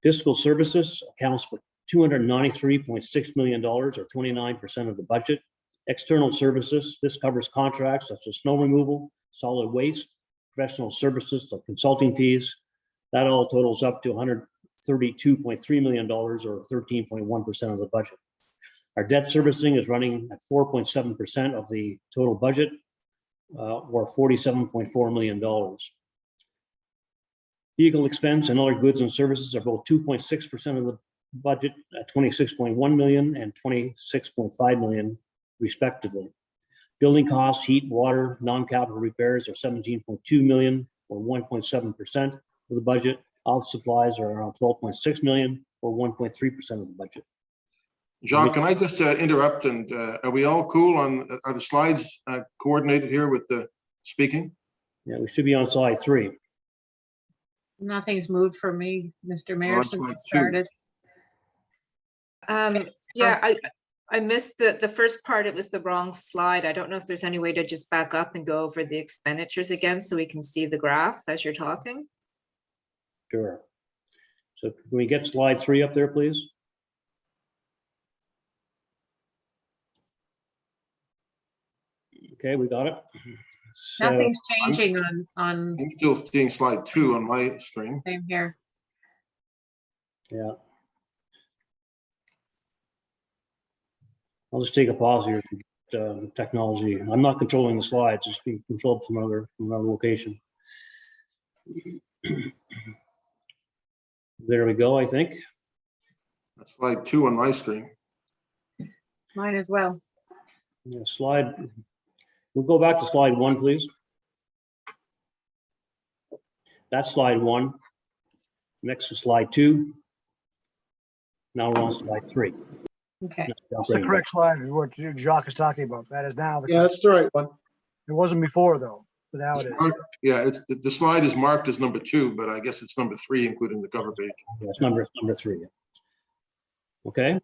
Fiscal services accounts for $293.6 million, or 29% of the budget. External services, this covers contracts such as snow removal, solid waste, professional services like consulting fees. That all totals up to $132.3 million, or 13.1% of the budget. Our debt servicing is running at 4.7% of the total budget, or $47.4 million. Vehicle expense and other goods and services are both 2.6% of the budget at $26.1 million and $26.5 million, respectively. Building costs, heat, water, non-capital repairs are $17.2 million, or 1.7% of the budget. Office supplies are around $12.6 million, or 1.3% of the budget. Jacques, can I just interrupt, and are we all cool on, are the slides coordinated here with the speaking? Yeah, we should be on slide 3. Nothing's moved for me, Mr. Mayor, on since slide it 2. started. Yeah, I missed the first part. It was the wrong slide. I don't know if there's any way to just back up and go over the expenditures again so we can see the graph as you're talking. Sure. So can we get slide 3 up there, please? Okay, we got it. So, Nothing's changing on I'm still seeing slide 2 on my screen. same here. yeah. I'll just take a pause here to get technology. I'm not controlling the slides, it's being controlled from another location. There we go, I think. That's slide 2 on my screen. Mine as well. Yeah, slide. We'll go back to slide 1, please. That's slide 1. Next to slide 2. Now we're on slide 3. Okay. That's the correct slide, is what Jacques is talking about. That is now the. Yeah, that's the right one. It wasn't before, though, but now it is. Yeah, it's the slide is marked as number 2, but I guess it's number 3, including the cover page. Yeah, it's number 3. Okay,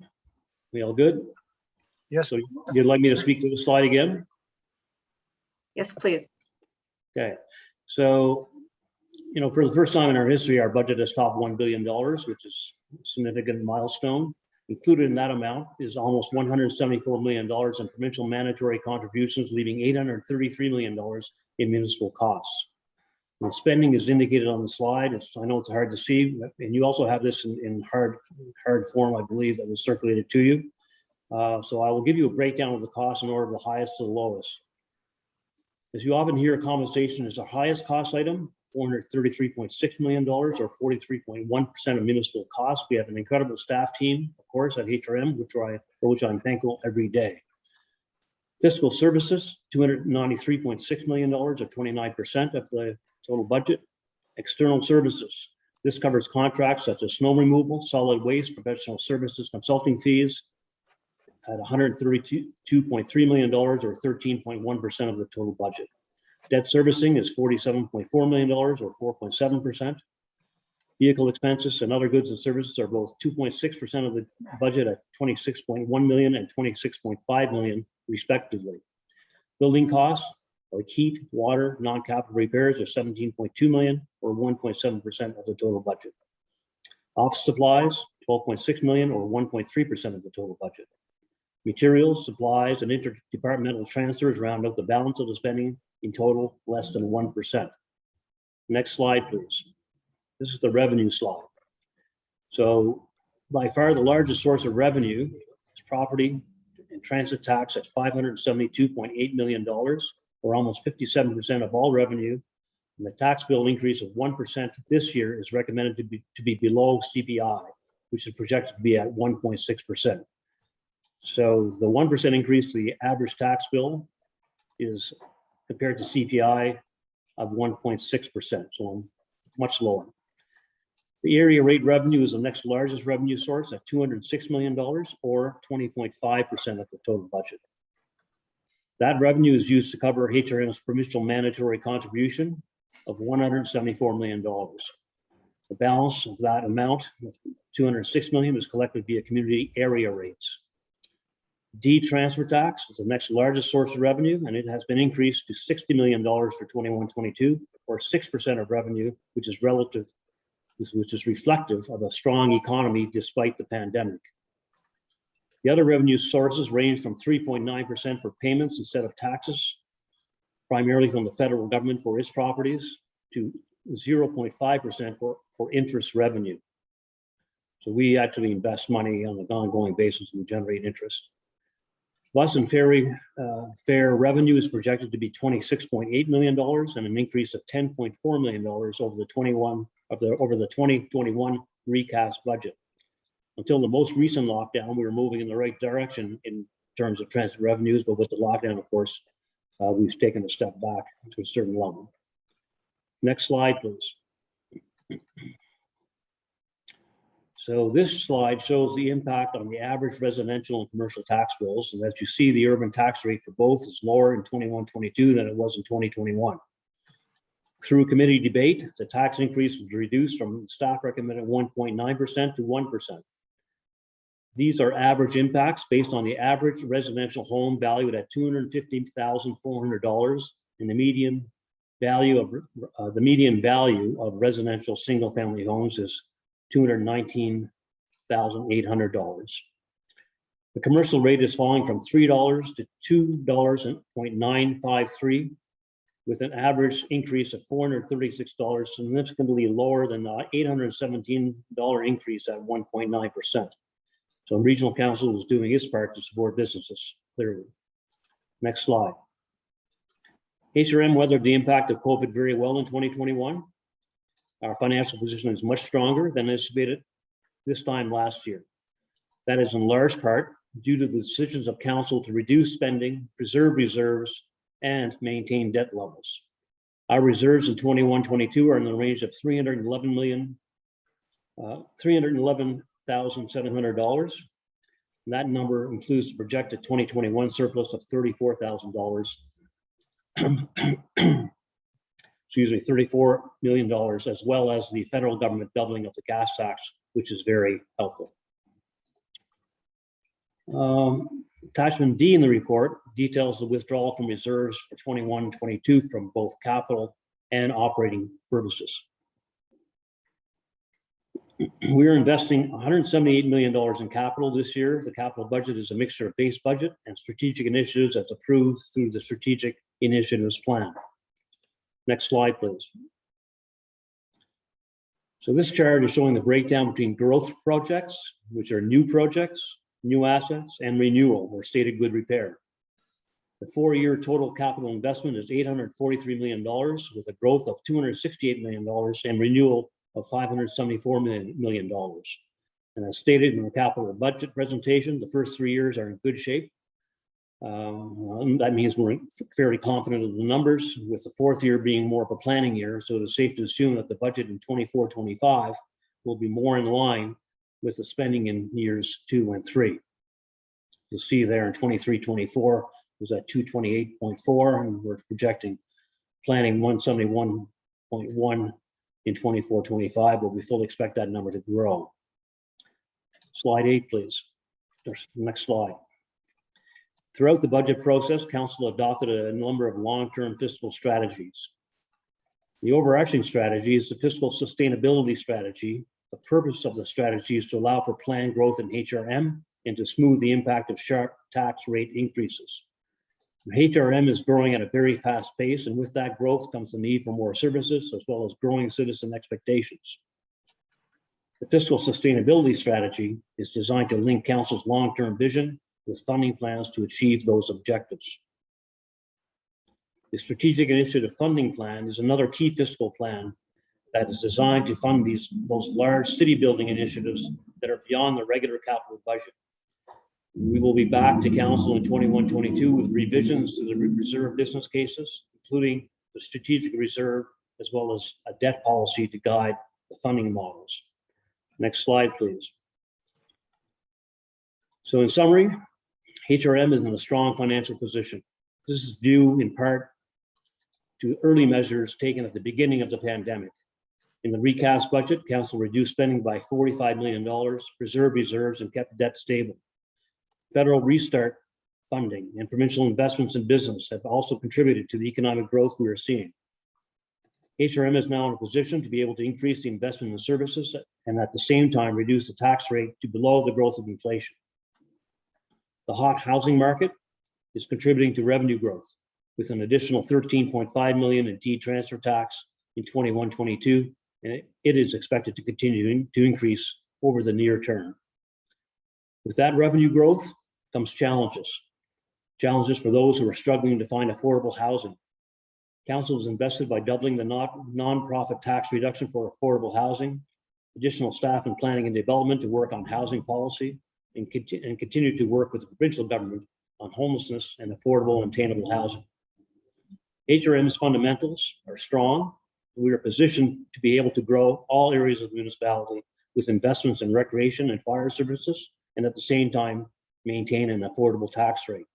we all good? Yes. So you'd like me to speak to the slide again? Yes, please. Okay, so, for the first time in our history, our budget has topped $1 billion, which is a significant milestone. Included in that amount is almost $174 million in provincial mandatory contributions, leaving $833 million in municipal costs. The spending is indicated on the slide. I know it's hard to see, and you also have this in hard form, I believe, that was circulated to you. So I will give you a breakdown of the costs in order of the highest to the lowest. As you often hear, compensation is the highest cost item, $433.6 million, or 43.1% of municipal costs. We have an incredible staff team, of course, at HRM, for which I'm thankful every day. Fiscal services, $293.6 million, or 29% of the total budget. External services, this covers contracts such as snow removal, solid waste, professional services, consulting fees, at $132.3 million, or 13.1% of the total budget. Debt servicing is $47.4 million, or 4.7%. Vehicle expenses and other goods and services are both 2.6% of the budget at $26.1 million and $26.5 million, respectively. Building costs, like heat, water, non-capital repairs, are $17.2 million, or 1.7% of the total budget. Office supplies, $12.6 million, or 1.3% of the total budget. Materials, supplies, and interdepartmental transfers round out the balance of the spending, in total less than 1%. Next slide, please. This is the revenue slide. So by far the largest source of revenue is property and transit tax at $572.8 million, or almost 57% of all revenue. And the tax bill increase of 1% this year is recommended to be below CPI, which is projected to be at 1.6%. So the 1% increase to the average tax bill is compared to CPI of 1.6%, so much lower. The area rate revenue is the next largest revenue source at $206 million, or 20.5% of the total budget. That revenue is used to cover HRM's provincial mandatory contribution of $174 million. The balance of that amount, $206 million, is collected via community area rates. D transfer tax is the next largest source of revenue, and it has been increased to $60 million for 21-22, or 6% of revenue, which is reflective of a strong economy despite the pandemic. The other revenue sources range from 3.9% for payments instead of taxes, primarily from the federal government for its properties, to 0.5% for interest revenue. So we actually invest money on an ongoing basis and generate interest. Bus and ferry fare revenue is projected to be $26.8 million, and an increase of $10.4 million over the 2021 recast budget. Until the most recent lockdown, we were moving in the right direction in terms of transit revenues, but with the lockdown, of course, we've taken a step back to a certain level. Next slide, please. So this slide shows the impact on the average residential and commercial tax bills. And as you see, the urban tax rate for both is lower in 21-22 than it was in 2021. Through committee debate, the tax increase was reduced from staff recommended 1.9% to 1%. These are average impacts based on the average residential home valued at $215,400, and the median value of residential single-family homes is $219,800. The commercial rate is falling from $3 to $2.953, with an average increase of $436, significantly lower than the $817 increase at 1.9%. So regional council is doing its part to support businesses, clearly. Next slide. HRM weathered the impact of COVID very well in 2021. Our financial position is much stronger than anticipated this time last year. That is in large part due to the decisions of council to reduce spending, preserve reserves, and maintain debt levels. Our reserves in 21-22 are in the range of $311,700. That number includes the projected 2021 surplus of $34,000. Excuse me, $34 million, as well as the federal government doubling of the gas tax, which is very helpful. Attachment D in the report details the withdrawal from reserves for 21-22 from both capital and operating purposes. We're investing $178 million in capital this year. The capital budget is a mixture of base budget and strategic initiatives that's approved through the strategic initiatives plan. Next slide, please. So this chart is showing the breakdown between growth projects, which are new projects, new assets, and renewal or stated good repair. The 4-year total capital investment is $843 million, with a growth of $268 million and renewal of $574 million. And as stated in the capital budget presentation, the first 3 years are in good shape. That means we're fairly confident of the numbers, with the 4th year being more of a planning year. So it's safe to assume that the budget in 24-25 will be more in line with the spending in years 2 and 3. You'll see there in 23-24 was at 228.4, and we're projecting planning 171.1 in 24-25, but we fully expect that number to grow. Slide 8, please. Next slide. Throughout the budget process, council adopted a number of long-term fiscal strategies. The overarching strategy is the fiscal sustainability strategy. The purpose of the strategy is to allow for planned growth in HRM and to smooth the impact of sharp tax rate increases. HRM is growing at a very fast pace, and with that growth comes the need for more services as well as growing citizen expectations. The fiscal sustainability strategy is designed to link council's long-term vision with funding plans to achieve those objectives. The Strategic Initiative Funding Plan is another key fiscal plan that is designed to fund those large city building initiatives that are beyond the regular capital budget. We will be back to council in 21-22 with revisions to the reserve business cases, including the strategic reserve, as well as a debt policy to guide the funding models. Next slide, please. So in summary, HRM is in a strong financial position. This is due in part to early measures taken at the beginning of the pandemic. In the recast budget, council reduced spending by $45 million, preserved reserves, and kept debt stable. Federal restart funding and provincial investments in business have also contributed to the economic growth we are seeing. HRM is now in a position to be able to increase the investment in services and at the same time reduce the tax rate to below the growth of inflation. The hot housing market is contributing to revenue growth with an additional $13.5 million in deed transfer tax in 21-22, and it is expected to continue to increase over the near term. With that revenue growth comes challenges. Challenges for those who are struggling to find affordable housing. Council is invested by doubling the non-profit tax reduction for affordable housing, additional staff in planning and development to work on housing policy, and continue to work with the provincial government on homelessness and affordable and attainable housing. HRM's fundamentals are strong. We are positioned to be able to grow all areas of the municipality with investments in recreation and fire services, and at the same time, maintain an affordable tax rate.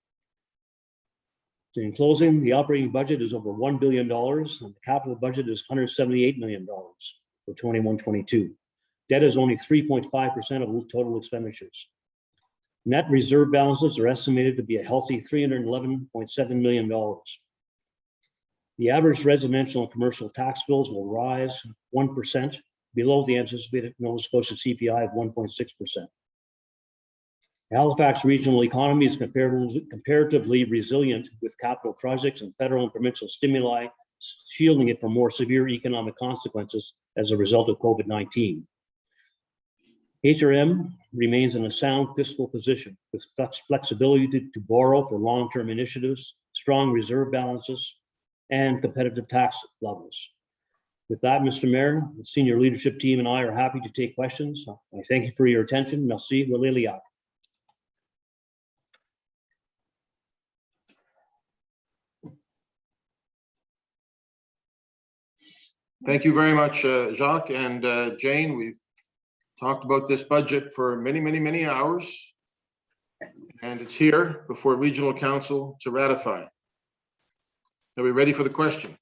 So in closing, the operating budget is over $1 billion, and the capital budget is $178 million for 21-22. Debt is only 3.5% of total expenditures. Net reserve balances are estimated to be a healthy $311.7 million. The average residential and commercial tax bills will rise 1% below the anticipated Nova Scotia CPI of 1.6%. Halifax regional economy is comparatively resilient with capital projects and federal and provincial stimuli, shielding it from more severe economic consequences as a result of COVID-19. HRM remains in a sound fiscal position with flexibility to borrow for long-term initiatives, strong reserve balances, and competitive tax levels. With that, Mr. Mayor, the senior leadership team and I are happy to take questions. I thank you for your attention. Merci, Lilia. Thank you very much, Jacques and Jane. We've talked about this budget for many hours, and it's here before Regional Council to ratify. Are we ready for the question?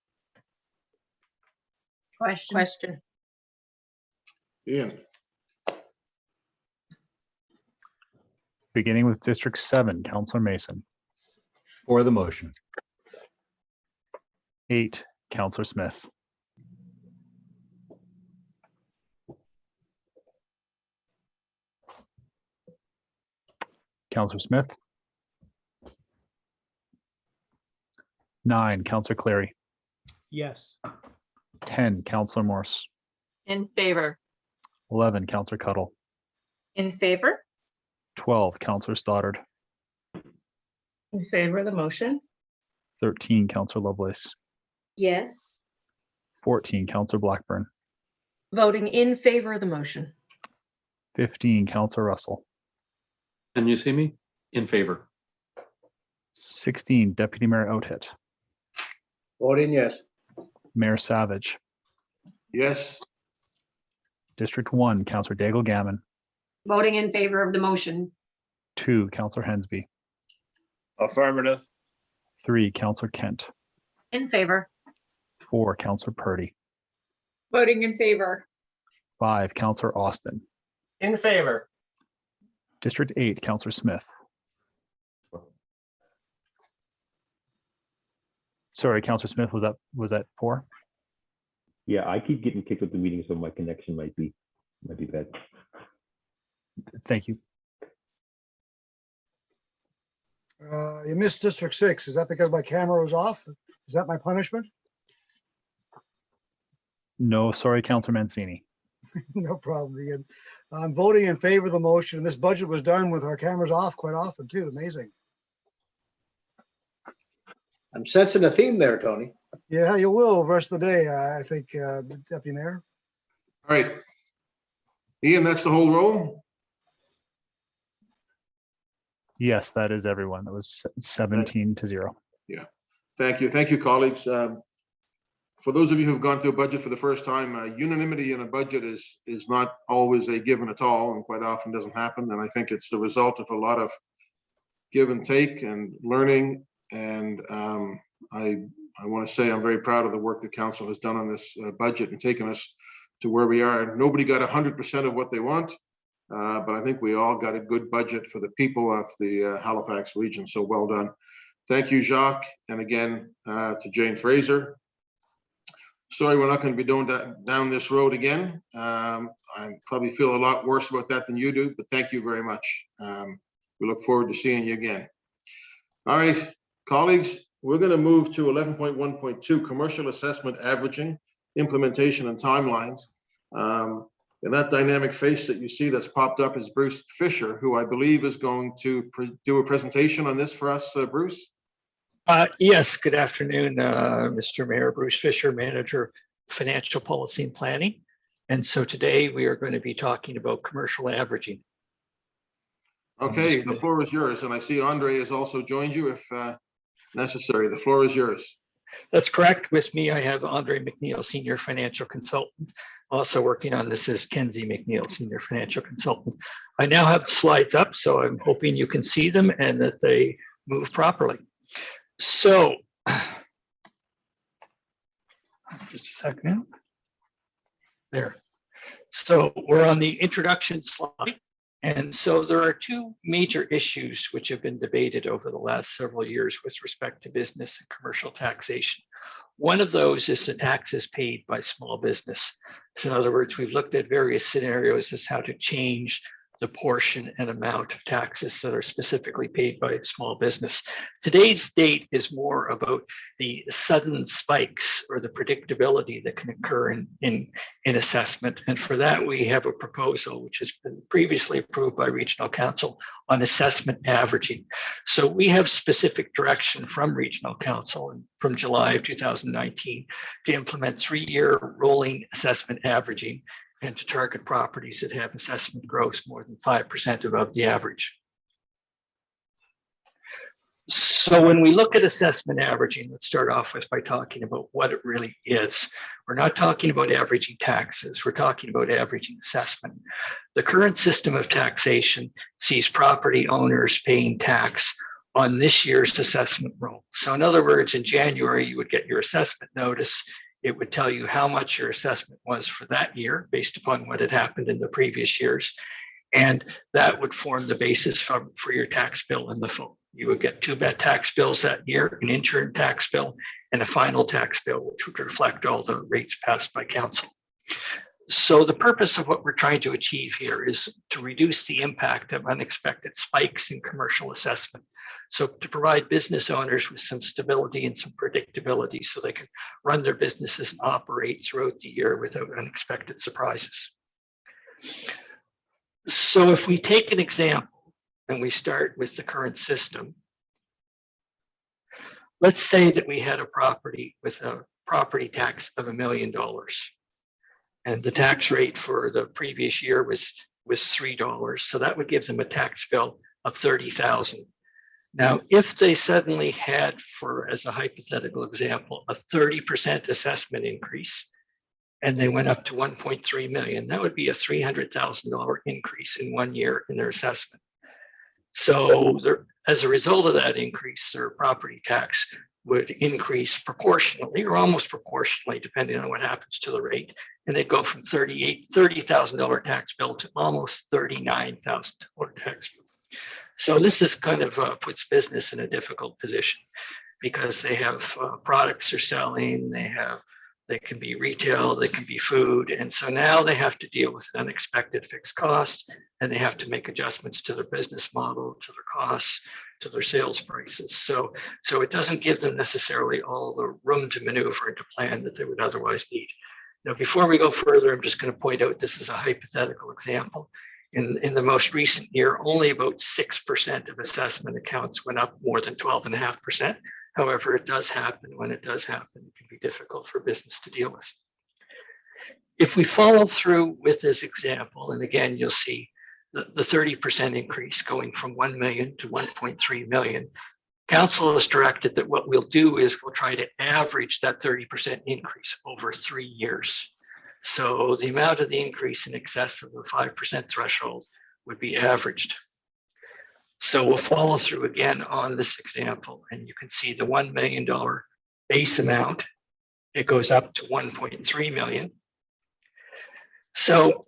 Question. Ian. Beginning with District 7, Councillor Mason. For the motion. 8, Councillor Smith. Councillor Smith. 9, Councillor Clary. Yes. 10, Councillor Morse. In favor. 11, Councillor Cuddle. In favor. 12, Councillor Stoddard. In favor of the motion? 13, Councillor Lovelace. Yes. 14, Councillor Blackburn. Voting in favor of the motion. 15, Councillor Russell. Can you see me? In favor. 16, Deputy Mayor Outhet. Voting yes. Mayor Savage. Yes. District 1, Councillor Daigle Gammon. Voting in favor of the motion. 2, Councillor Hensby. Affirmative. 3, Councillor Kent. In favor. 4, Councillor Purdy. Voting in favor. 5, Councillor Austin. In favor. District 8, Councillor Smith. Sorry, Councillor Smith, was that 4? Yeah, I keep getting kicked out the meeting, so my connection might be bad. Thank you. You missed District 6. Is that because my camera was off? Is that my punishment? No, sorry, Councillor Mancini. No problem, Ian. I'm voting in favor of the motion. This budget was done with our cameras off quite often too. Amazing. I'm sensing a theme there, Tony. Yeah, you will the rest of the day, I think, Deputy Mayor. All right. Ian, that's the whole roll? Yes, that is everyone. That was 17-0. Yeah. Thank you. Thank you, colleagues. For those of you who've gone through a budget for the first time, unanimity in a budget is not always a given at all, and quite often doesn't happen. And I think it's the result of a lot of give and take and learning. And I want to say I'm very proud of the work the council has done on this budget and taken us to where we are. Nobody got 100% of what they want, but I think we all got a good budget for the people of the Halifax region. So well done. Thank you, Jacques. And again, to Jane Fraser. Sorry, we're not going to be going down this road again. I probably feel a lot worse about that than you do, but thank you very much. We look forward to seeing you again. All right, colleagues, we're going to move to 11.1.2, commercial assessment averaging, implementation and timelines. And that dynamic face that you see that's popped up is Bruce Fisher, who I believe is going to do a presentation on this for us, Bruce. Yes, good afternoon, Mr. Mayor. Bruce Fisher, Manager, Financial Policy and Planning. And so today we are going to be talking about commercial averaging. Okay, the floor is yours. And I see Andre has also joined you if necessary. The floor is yours. That's correct. With me, I have Andre McNeil, Senior Financial Consultant. Also working on this is Kenzie McNeil, Senior Financial Consultant. I now have the slides up, so I'm hoping you can see them and that they move properly. So, just a second. There. So we're on the introduction slide. And so there are two major issues which have been debated over the last several years with respect to business and commercial taxation. One of those is the taxes paid by small business. So in other words, we've looked at various scenarios as how to change the portion and amount of taxes that are specifically paid by small business. Today's date is more about the sudden spikes or the predictability that can occur in assessment. And for that, we have a proposal which has been previously approved by Regional Council on assessment averaging. So we have specific direction from Regional Council and from July of 2019 to implement 3-year rolling assessment averaging and to target properties that have assessment growth more than 5% above the average. So when we look at assessment averaging, let's start off with by talking about what it really is. We're not talking about averaging taxes, we're talking about averaging assessment. The current system of taxation sees property owners paying tax on this year's assessment roll. So in other words, in January, you would get your assessment notice. It would tell you how much your assessment was for that year based upon what had happened in the previous years. And that would form the basis for your tax bill in the phone. You would get 2 tax bills that year, an interim tax bill and a final tax bill, which would reflect all the rates passed by council. So the purpose of what we're trying to achieve here is to reduce the impact of unexpected spikes in commercial assessment. So to provide business owners with some stability and some predictability so they can run their businesses and operate throughout the year without unexpected surprises. So if we take an example and we start with the current system, let's say that we had a property with a property tax of $1 million. And the tax rate for the previous year was $3. So that would give them a tax bill of $30,000. Now, if they suddenly had, as a hypothetical example, a 30% assessment increase, and they went up to 1.3 million, that would be a $300,000 increase in 1 year in their assessment. So as a result of that increase, their property tax would increase proportionally or almost proportionally, depending on what happens to the rate. And they'd go from $30,000 tax bill to almost $39,000 tax bill. So this is kind of puts business in a difficult position because they have products they're selling, they can be retail, they can be food. And so now they have to deal with unexpected fixed costs and they have to make adjustments to their business model, to their costs, to their sales prices. So it doesn't give them necessarily all the room to maneuver and to plan that they would otherwise need. Now, before we go further, I'm just going to point out this is a hypothetical example. In the most recent year, only about 6% of assessment accounts went up more than 12.5%. However, it does happen. When it does happen, it can be difficult for business to deal with. If we follow through with this example, and again, you'll see the 30% increase going from 1 million to 1.3 million, council has directed that what we'll do is we'll try to average that 30% increase over 3 years. So the amount of the increase in excess of the 5% threshold would be averaged. So we'll follow through again on this example, and you can see the $1 million base amount, it goes up to 1.3 million. So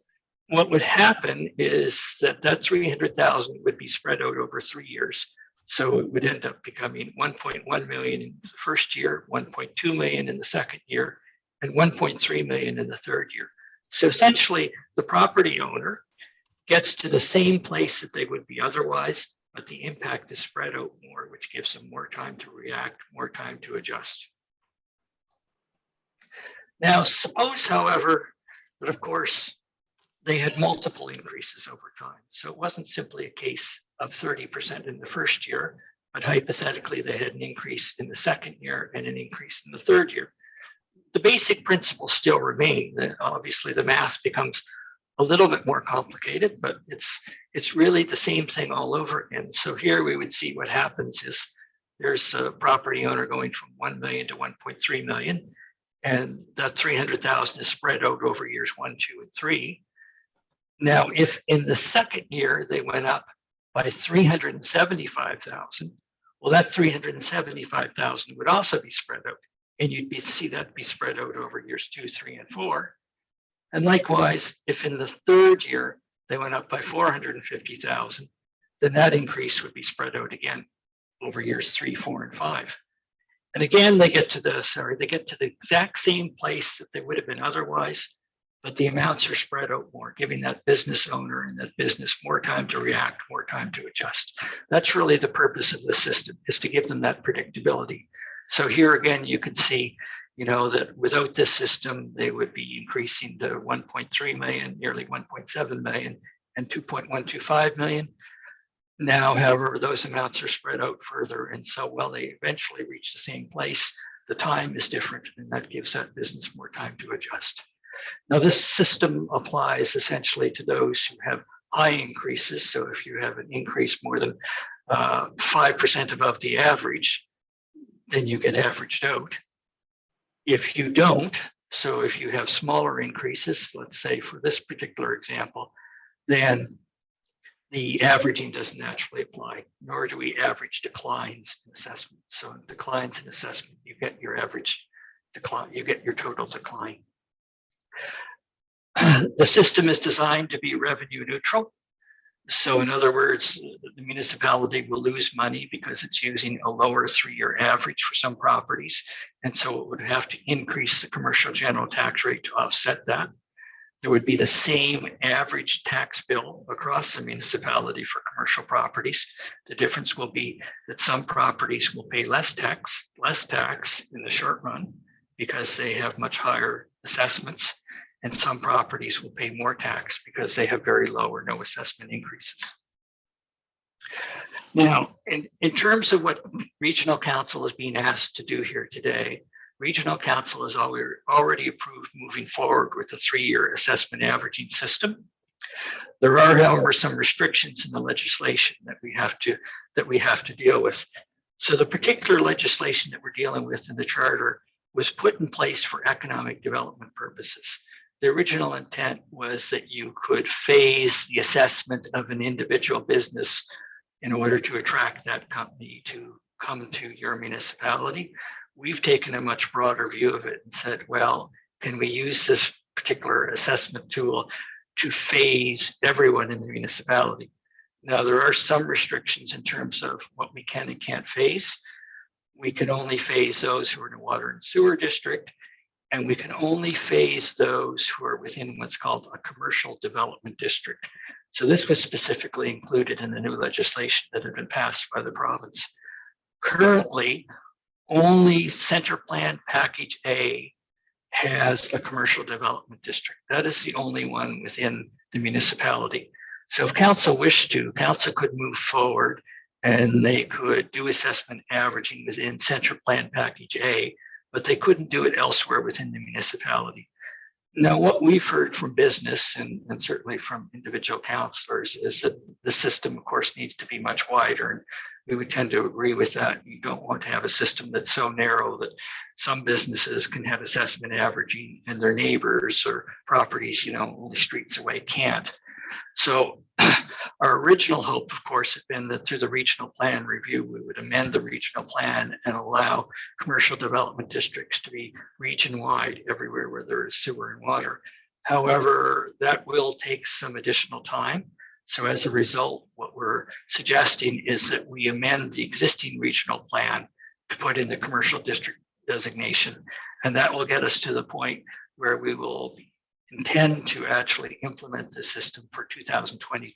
what would happen is that 300,000 would be spread out over 3 years. So it would end up becoming 1.1 million in the first year, 1.2 million in the second year, and 1.3 million in the third year. So essentially, the property owner gets to the same place that they would be otherwise, but the impact is spread out more, which gives them more time to react, more time to adjust. Now, suppose, however, that of course, they had multiple increases over time. So it wasn't simply a case of 30% in the first year, but hypothetically, they had an increase in the second year and an increase in the third year. The basic principles still remain. Obviously, the math becomes a little bit more complicated, but it's really the same thing all over again. So here we would see what happens is there's a property owner going from 1 million to 1.3 million, and that 300,000 is spread out over years 1, 2, and 3. Now, if in the second year they went up by 375,000, well, that 375,000 would also be spread out, and you'd see that be spread out over years 2, 3, and 4. And likewise, if in the third year they went up by 450,000, then that increase would be spread out again over years 3, 4, and 5. And again, they get to the exact same place that they would have been otherwise, but the amounts are spread out more, giving that business owner and that business more time to react, more time to adjust. That's really the purpose of the system, is to give them that predictability. So here again, you can see, that without this system, they would be increasing to 1.3 million, nearly 1.7 million, and 2.125 million. Now, however, those amounts are spread out further, and so while they eventually reach the same place, the time is different, and that gives that business more time to adjust. Now, this system applies essentially to those who have high increases. So if you have an increase more than 5% above the average, then you get averaged out. If you don't, so if you have smaller increases, let's say for this particular example, then the averaging doesn't actually apply, nor do we average declines in assessment. So in declines in assessment, you get your average decline, you get your total decline. The system is designed to be revenue neutral. So in other words, the municipality will lose money because it's using a lower 3-year average for some properties. And so it would have to increase the commercial general tax rate to offset that. There would be the same average tax bill across the municipality for commercial properties. The difference will be that some properties will pay less tax in the short run because they have much higher assessments, and some properties will pay more tax because they have very low or no assessment increases. Now, in terms of what Regional Council is being asked to do here today, Regional Council has already approved moving forward with a 3-year assessment averaging system. There are, however, some restrictions in the legislation that we have to deal with. So the particular legislation that we're dealing with in the charter was put in place for economic development purposes. The original intent was that you could phase the assessment of an individual business in order to attract that company to come to your municipality. We've taken a much broader view of it and said, well, can we use this particular assessment tool to phase everyone in the municipality? Now, there are some restrictions in terms of what we can and can't phase. We can only phase those who are in a water and sewer district, and we can only phase those who are within what's called a commercial development district. So this was specifically included in the new legislation that had been passed by the province. Currently, only Center Plan Package A has a commercial development district. That is the only one within the municipality. So if council wished to, council could move forward and they could do assessment averaging within Central Plan Package A, but they couldn't do it elsewhere within the municipality. Now, what we've heard from business and certainly from individual councillors is that the system, of course, needs to be much wider. And we would tend to agree with that. You don't want to have a system that's so narrow that some businesses can have assessment averaging and their neighbors or properties, only streets away can't. So our original hope, of course, had been that through the regional plan review, we would amend the regional plan and allow commercial development districts to be region-wide everywhere where there is sewer and water. However, that will take some additional time. So as a result, what we're suggesting is that we amend the existing regional plan to put in the commercial district designation. And that will get us to the point where we will intend to actually implement the system for 2022-23.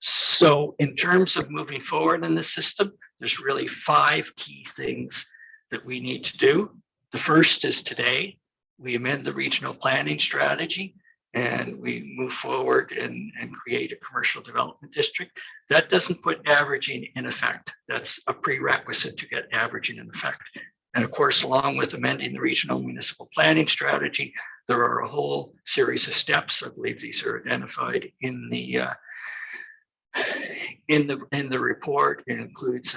So in terms of moving forward in the system, there's really 5 key things that we need to do. The first is today, we amend the regional planning strategy and we move forward and create a commercial development district. That doesn't put averaging in effect. That's a prerequisite to get averaging in effect. And of course, along with amending the regional municipal planning strategy, there are a whole series of steps. I believe these are identified in the report. It includes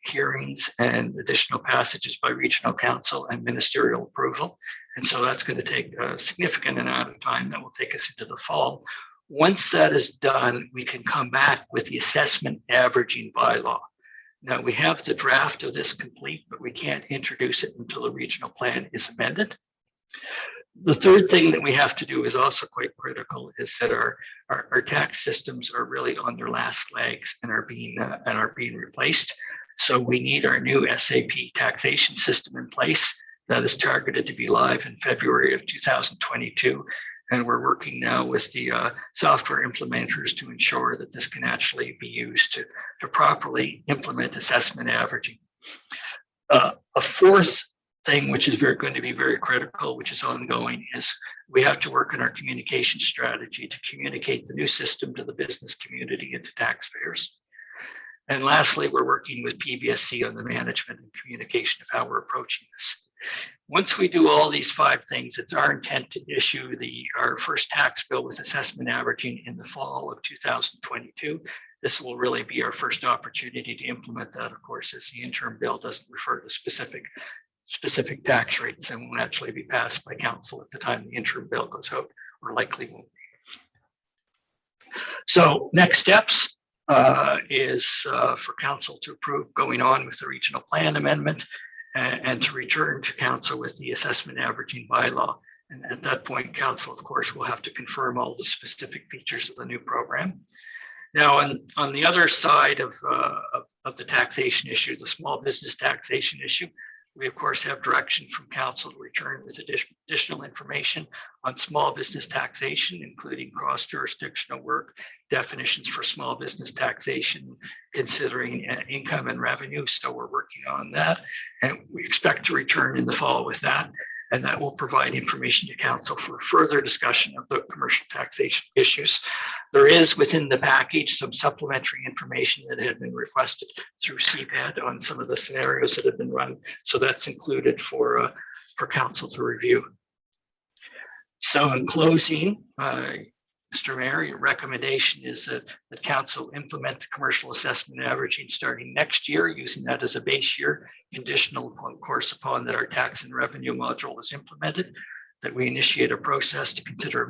hearings and additional passages by regional council and ministerial approval. And so that's going to take a significant amount of time that will take us into the fall. Once that is done, we can come back with the assessment averaging bylaw. Now, we have the draft of this complete, but we can't introduce it until the regional plan is amended. The third thing that we have to do is also quite critical, is that our tax systems are really on their last legs and are being replaced. So we need our new SAP taxation system in place that is targeted to be live in February of 2022. And we're working now with the software implementers to ensure that this can actually be used to properly implement assessment averaging. A fourth thing, which is going to be very critical, which is ongoing, is we have to work on our communication strategy to communicate the new system to the business community and to taxpayers. And lastly, we're working with PBSC on the management and communication of how we're approaching this. Once we do all these 5 things, it's our intent to issue our first tax bill with assessment averaging in the fall of 2022. This will really be our first opportunity to implement that, of course, as the interim bill doesn't refer to specific tax rates and won't actually be passed by council at the time the interim bill goes out, or likely won't be. So next steps is for council to approve going on with the regional plan amendment and to return to council with the assessment averaging bylaw. And at that point, council, of course, will have to confirm all the specific features of the new program. Now, on the other side of the taxation issue, the small business taxation issue, we of course have direction from council to return with additional information on small business taxation, including cross-jurisdictional work, definitions for small business taxation, considering income and revenue. So we're working on that, and we expect to return in the fall with that. And that will provide information to council for further discussion of the commercial taxation issues. There is within the package some supplementary information that had been requested through CPAD on some of the scenarios that have been run. So that's included for council to review. So in closing, Mr. Mayor, your recommendation is that council implement the commercial assessment averaging starting next year, using that as a base year, conditional, of course, upon that our tax and revenue module is implemented, that we initiate a process to consider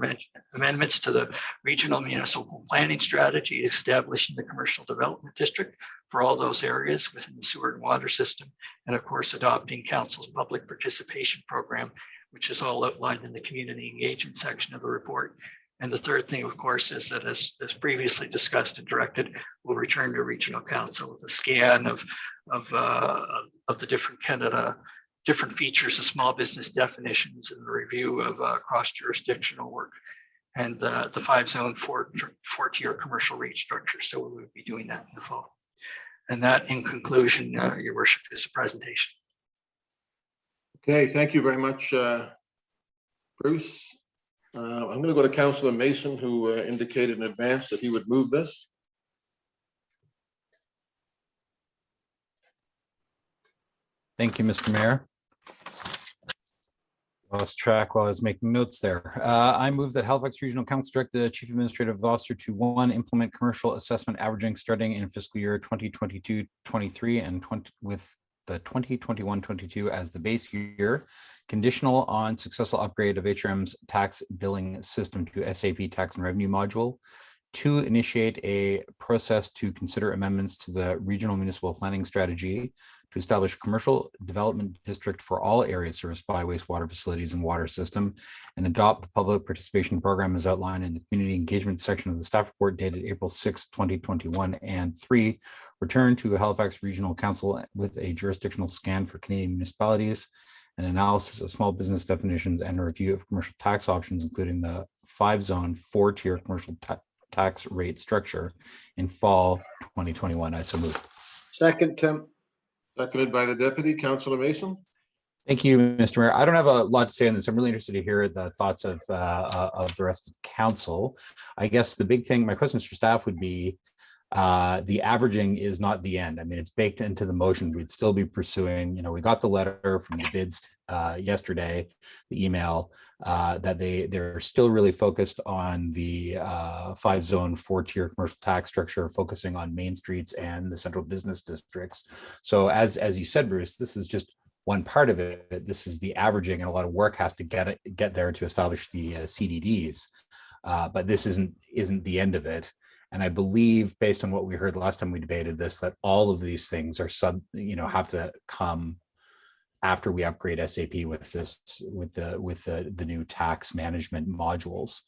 amendments to the regional municipal planning strategy, establishing the commercial development district for all those areas within the sewer and water system, and of course, adopting council's public participation program, which is all outlined in the community engagement section of the report. And the third thing, of course, is that as previously discussed and directed, we'll return to regional council with a scan of the different features of small business definitions and the review of cross-jurisdictional work and the 5-zone 4-tier commercial rate structure. So we will be doing that in the fall. And that, in conclusion, Your Worship, is the presentation. Okay, thank you very much, Bruce. I'm going to go to Councillor Mason, who indicated in advance that he would move this. Thank you, Mr. Mayor. Lost track while I was making notes there. I move that Halifax Regional Council direct the Chief Administrative Officer to 1, implement commercial assessment averaging starting in fiscal year 2022-23 and with the 2021-22 as the base year, conditional on successful upgrade of HRM's tax billing system to SAP tax and revenue module. 2, initiate a process to consider amendments to the regional municipal planning strategy to establish commercial development district for all areas serviced by wastewater facilities and water system, and adopt the public participation program as outlined in the community engagement section of the staff report dated April 6, 2021. And 3, return to Halifax Regional Council with a jurisdictional scan for Canadian municipalities, an analysis of small business definitions, and a review of commercial tax options, including the 5-zone 4-tier commercial tax rate structure in fall 2021. I so move. Second, Tim. Seconded by the Deputy, Councillor Mason. Thank you, Mr. Mayor. I don't have a lot to say on this. I'm really interested to hear the thoughts of the rest of council. I guess the big thing, my questions for staff would be, the averaging is not the end. I mean, it's baked into the motion. We'd still be pursuing, we got the letter from the bids yesterday, the email, that they're still really focused on the 5-zone 4-tier commercial tax structure, focusing on main streets and the central business districts. So as you said, Bruce, this is just one part of it. This is the averaging, and a lot of work has to get there to establish the CDDs. But this isn't the end of it. And I believe, based on what we heard last time we debated this, that all of these things are have to come after we upgrade SAP with the new tax management modules.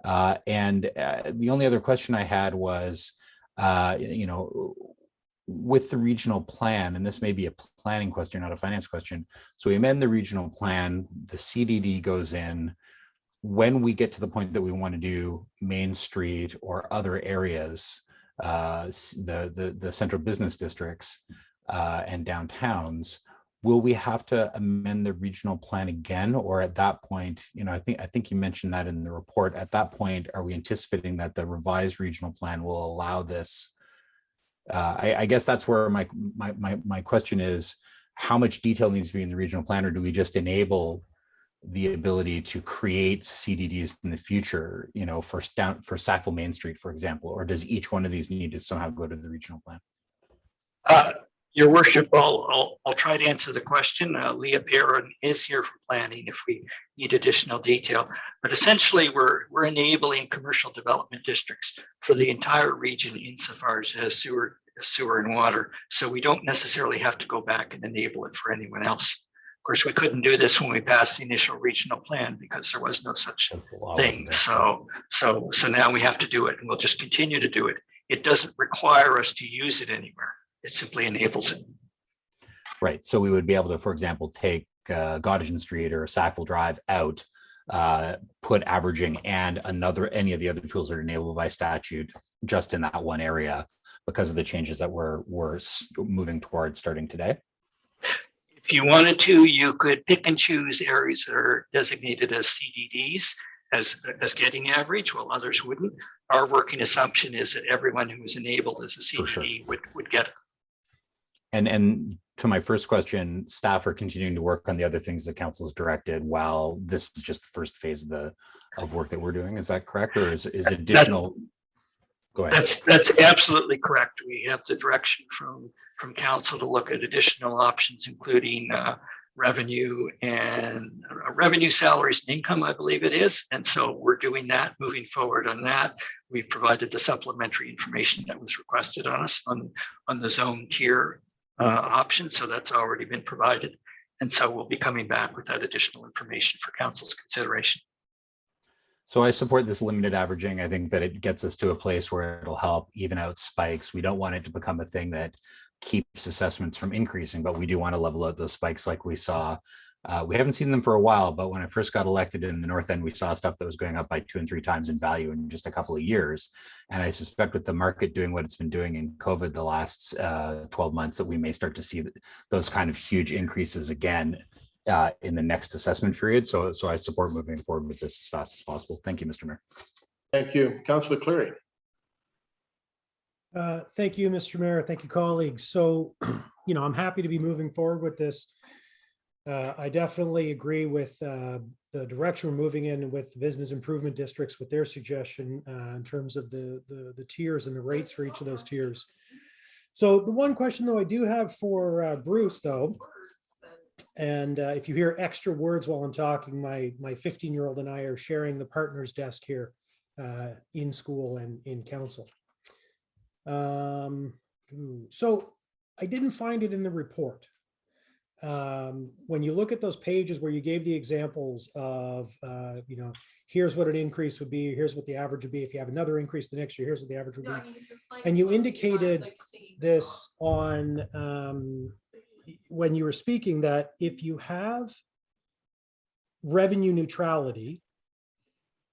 And the only other question I had was, with the regional plan, and this may be a planning question, not a finance question. So we amend the regional plan, the CDD goes in. When we get to the point that we want to do Main Street or other areas, the central business districts and downtowns, will we have to amend the regional plan again? Or at that point, I think you mentioned that in the report. At that point, are we anticipating that the revised regional plan will allow this? I guess that's where my question is: how much detail needs to be in the regional plan, or do we just enable the ability to create CDDs in the future, for Sackville Main Street, for example, or does each one of these need to somehow go to the regional plan? Your worship, I'll try to answer the question. Leah Barron is here for planning if we need additional detail, but essentially we're enabling commercial development districts for the entire region insofar as sewer and water. So we don't necessarily have to go back and enable it for anyone else. Of course, we couldn't do this when we passed the initial regional plan because there was no such thing. So now we have to do it, and we'll just continue to do it. It doesn't require us to use it anywhere. It simply enables it. Right. So we would be able to, for example, take Gottingen Street or Sackville Drive out, put averaging and any of the other tools that are enabled by statute just in that one area because of the changes that we're moving towards starting today. If you wanted to, you could pick and choose areas that are designated as CDDs as getting average, while others wouldn't. Our working assumption is that everyone who is enabled as a CDD would get it. And to my first question, staff are continuing to work on the other things that council's directed while this is just the first phase of work that we're doing. Is that correct? Or is additional? Go ahead. That's absolutely correct. We have the direction from council to look at additional options, including revenue and revenue, salaries, and income, I believe it is. And so we're doing that, moving forward on that. We've provided the supplementary information that was requested on us on the zone tier option. So that's already been provided. And so we'll be coming back with that additional information for council's consideration. So I support this limited averaging. I think that it gets us to a place where it'll help even out spikes. We don't want it to become a thing that keeps assessments from increasing, but we do want to level out those spikes like we saw. We haven't seen them for a while, but when I first got elected in the North End, we saw stuff that was going up by 2 and 3 times in value in just a couple of years. And I suspect with the market doing what it's been doing in COVID the last 12 months, that we may start to see those kind of huge increases again in the next assessment period. So I support moving forward with this as fast as possible. Thank you, Mr. Mayor. Thank you. Councillor Cleary. Thank you, Mr. Mayor. Thank you, colleagues. So, I'm happy to be moving forward with this. I definitely agree with the direction we're moving in with business improvement districts with their suggestion in terms of the tiers and the rates for each of those tiers. So the one question though I do have for Bruce though, and if you hear extra words while I'm talking, my 15-year-old and I are sharing the partner's desk here in school and in council. So I didn't find it in the report. When you look at those pages where you gave the examples of, here's what an increase would be, here's what the average would be. If you have another increase the next year, here's what the average would be. And you indicated this on when you were speaking that if you have revenue neutrality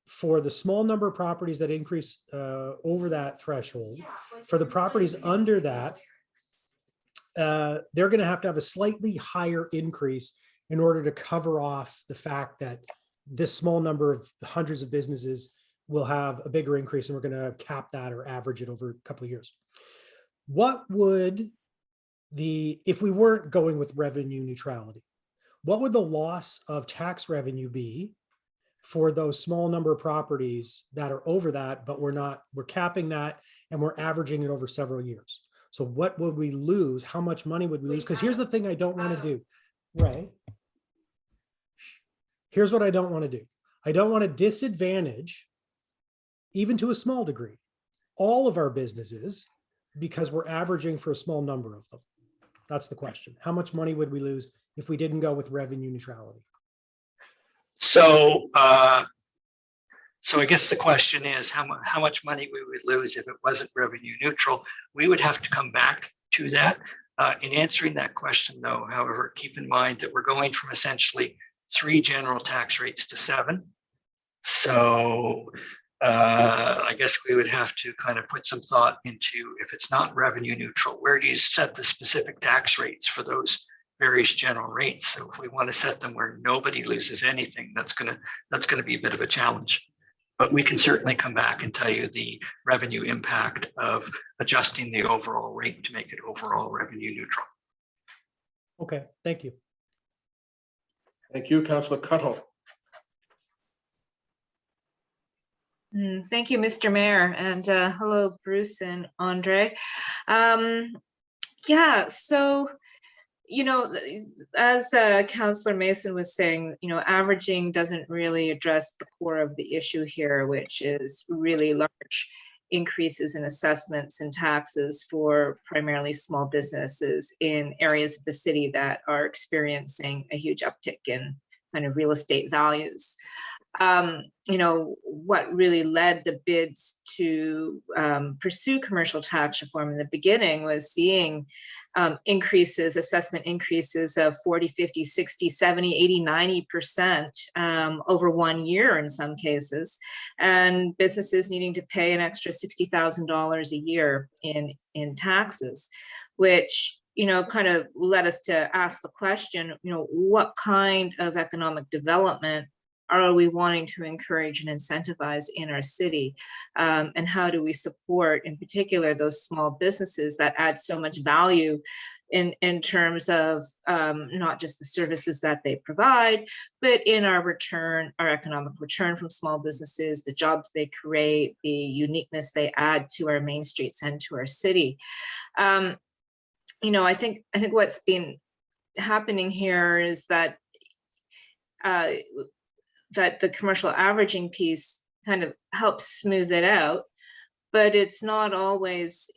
for the small number of properties that increase over that threshold, for the properties under that, they're going to have a slightly higher increase in order to cover off the fact that this small number of hundreds of businesses will have a bigger increase, and we're going to cap that or average it over a couple of years. What would if we weren't going with revenue neutrality, what would the loss of tax revenue be for those small number of properties that are over that, but we're capping that and we're averaging it over several years? So what would we lose? How much money would we lose? Because here's the thing I don't want to do, right? Here's what I don't want to do. I don't want to disadvantage, even to a small degree, all of our businesses because we're averaging for a small number of them. That's the question. How much money would we lose if we didn't go with revenue neutrality? So, so I guess the question is how much money we would lose if it wasn't revenue neutral. We would have to come back to that. In answering that question, though, however, keep in mind that we're going from essentially 3 general tax rates to 7. So I guess we would have to kind of put some thought into, if it's not revenue neutral, where do you set the specific tax rates for those various general rates? So if we want to set them where nobody loses anything, that's gonna be a bit of a challenge. But we can certainly come back and tell you the revenue impact of adjusting the overall rate to make it overall revenue neutral. Okay, thank you. Thank you, Councillor Cuttle. Thank you, Mr. Mayor, and hello, Bruce and Andre. Yeah, so, as Councillor Mason was saying, averaging doesn't really address the core of the issue here, which is really large increases in assessments and taxes for primarily small businesses in areas of the city that are experiencing a huge uptick in kind of real estate values. What really led the bids to pursue commercial tax reform in the beginning was seeing assessment increases of 40, 50, 60, 70, 80, 90% over 1 year in some cases, and businesses needing to pay an extra $60,000 a year in taxes, which kind of led us to ask the question, what kind of economic development are we wanting to encourage and incentivize in our city? And how do we support, in particular, those small businesses that add so much value in terms of not just the services that they provide, but in our economic return from small businesses, the jobs they create, the uniqueness they add to our main streets and to our city. I think what's been happening here is that the commercial averaging piece kind of helps smooth it out, but it's not always,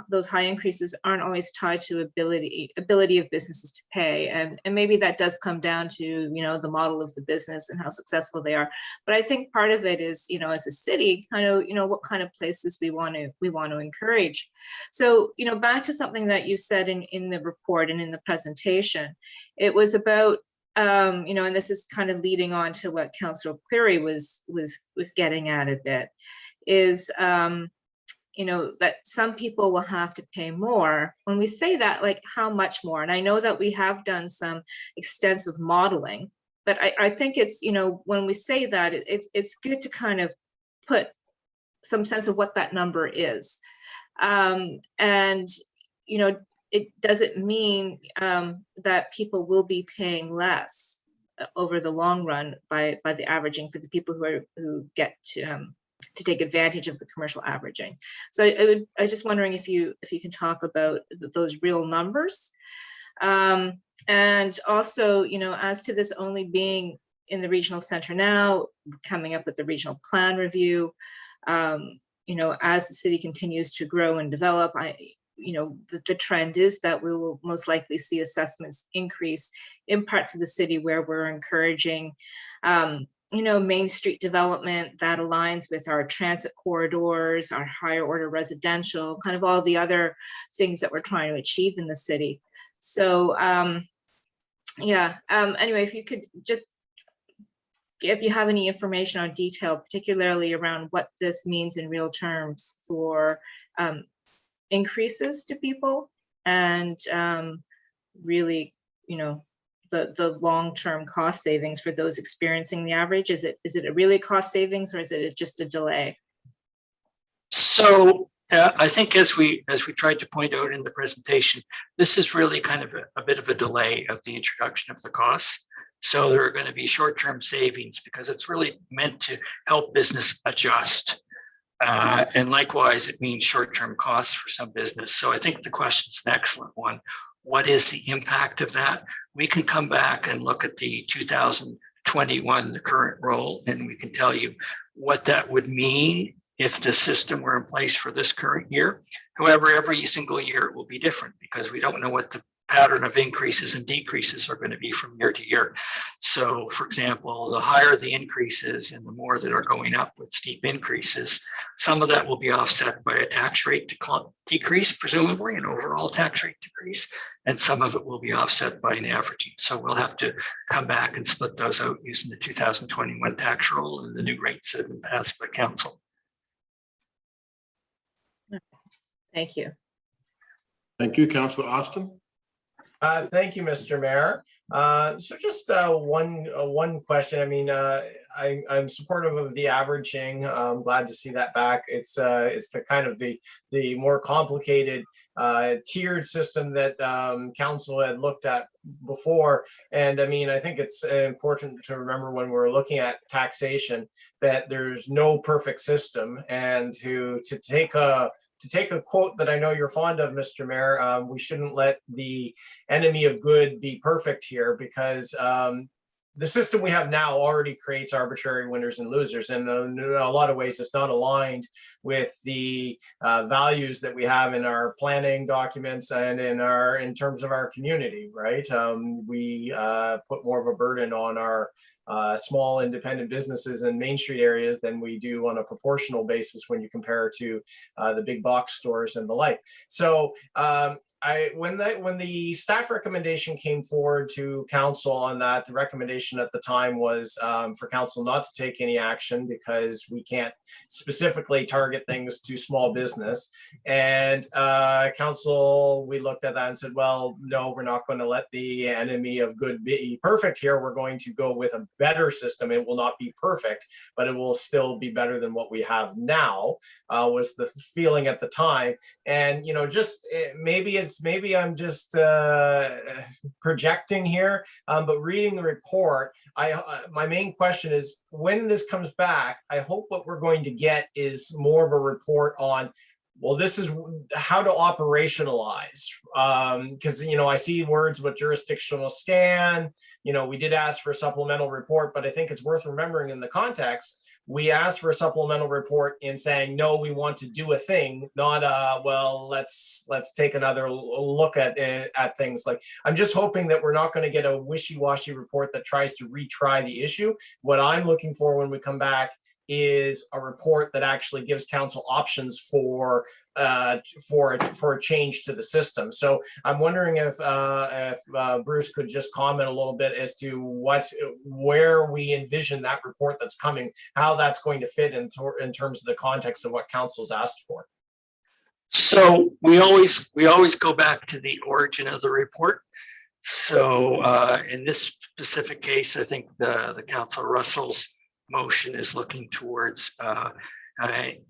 those high increases aren't always tied to ability of businesses to pay, and maybe that does come down to the model of the business and how successful they are. But I think part of it is, as a city, kind of what kind of places we want to encourage. So back to something that you said in the report and in the presentation, it was about and this is kind of leading on to what Councillor Cleary was getting at a bit, is that some people will have to pay more. When we say that, like how much more? And I know that we have done some extensive modeling, but I think it's, when we say that, it's good to kind of put some sense of what that number is. And, it doesn't mean that people will be paying less over the long run by the averaging for the people who get to take advantage of the commercial averaging. So I just wondering if you can talk about those real numbers. And also, as to this only being in the regional center now, coming up with the regional plan review, as the city continues to grow and develop, the trend is that we will most likely see assessments increase in parts of the city where we're encouraging, Main Street development that aligns with our transit corridors, our higher order residential, kind of all the other things that we're trying to achieve in the city. So, anyway, if you could just, if you have any information on detail, particularly around what this means in real terms for increases to people and really, the long-term cost savings for those experiencing the average. Is it a really cost savings, or is it just a delay? So I think as we tried to point out in the presentation, this is really kind of a bit of a delay of the introduction of the costs. So there are going to be short-term savings because it's really meant to help business adjust. And likewise, it means short-term costs for some business. So I think the question's an excellent one. What is the impact of that? We can come back and look at the 2021, the current roll, and we can tell you what that would mean if the system were in place for this current year. However, every single year it will be different because we don't know what the pattern of increases and decreases are going to be from year to year. So, for example, the higher the increases and the more that are going up with steep increases, some of that will be offset by a tax rate decrease, presumably an overall tax rate decrease, and some of it will be offset by an averaging. So we'll have to come back and split those out using the 2021 tax roll and the new rates that have been passed by council. Thank you. Thank you, Councillor Austin. Thank you, Mr. Mayor. So just one question. I mean, I'm supportive of the averaging. I'm glad to see that back. It's the kind of the more complicated tiered system that council had looked at before. And I mean, I think it's important to remember when we're looking at taxation that there's no perfect system, and to take a quote that I know you're fond of, Mr. Mayor, we shouldn't let the enemy of good be perfect here, because the system we have now already creates arbitrary winners and losers. And in a lot of ways, it's not aligned with the values that we have in our planning documents and in terms of our community, right? We put more of a burden on our small independent businesses in Main Street areas than we do on a proportional basis when you compare to the big box stores and the like. So when the staff recommendation came forward to council on that, the recommendation at the time was for council not to take any action because we can't specifically target things to small business. And council, we looked at that and said, well, no, we're not going to let the enemy of good be perfect here. We're going to go with a better system. It will not be perfect, but it will still be better than what we have now, was the feeling at the time. And, you know, just maybe I'm just projecting here, but reading the report, my main question is, when this comes back, I hope what we're going to get is more of a report on, well, this is how to operationalize, because, you know, I see words with jurisdictional scan. You know, we did ask for a supplemental report, but I think it's worth remembering in the context, we asked for a supplemental report in saying, no, we want to do a thing, not well, let's take another look at things. Like, I'm just hoping that we're not going to get a wishy-washy report that tries to retry the issue. What I'm looking for when we come back is a report that actually gives council options for a change to the system. So I'm wondering if Bruce could just comment a little bit as to where we envision that report that's coming, how that's going to fit in terms of the context of what council's asked for. So we always go back to the origin of the report. So in this specific case, I think the Council Russell's motion is looking towards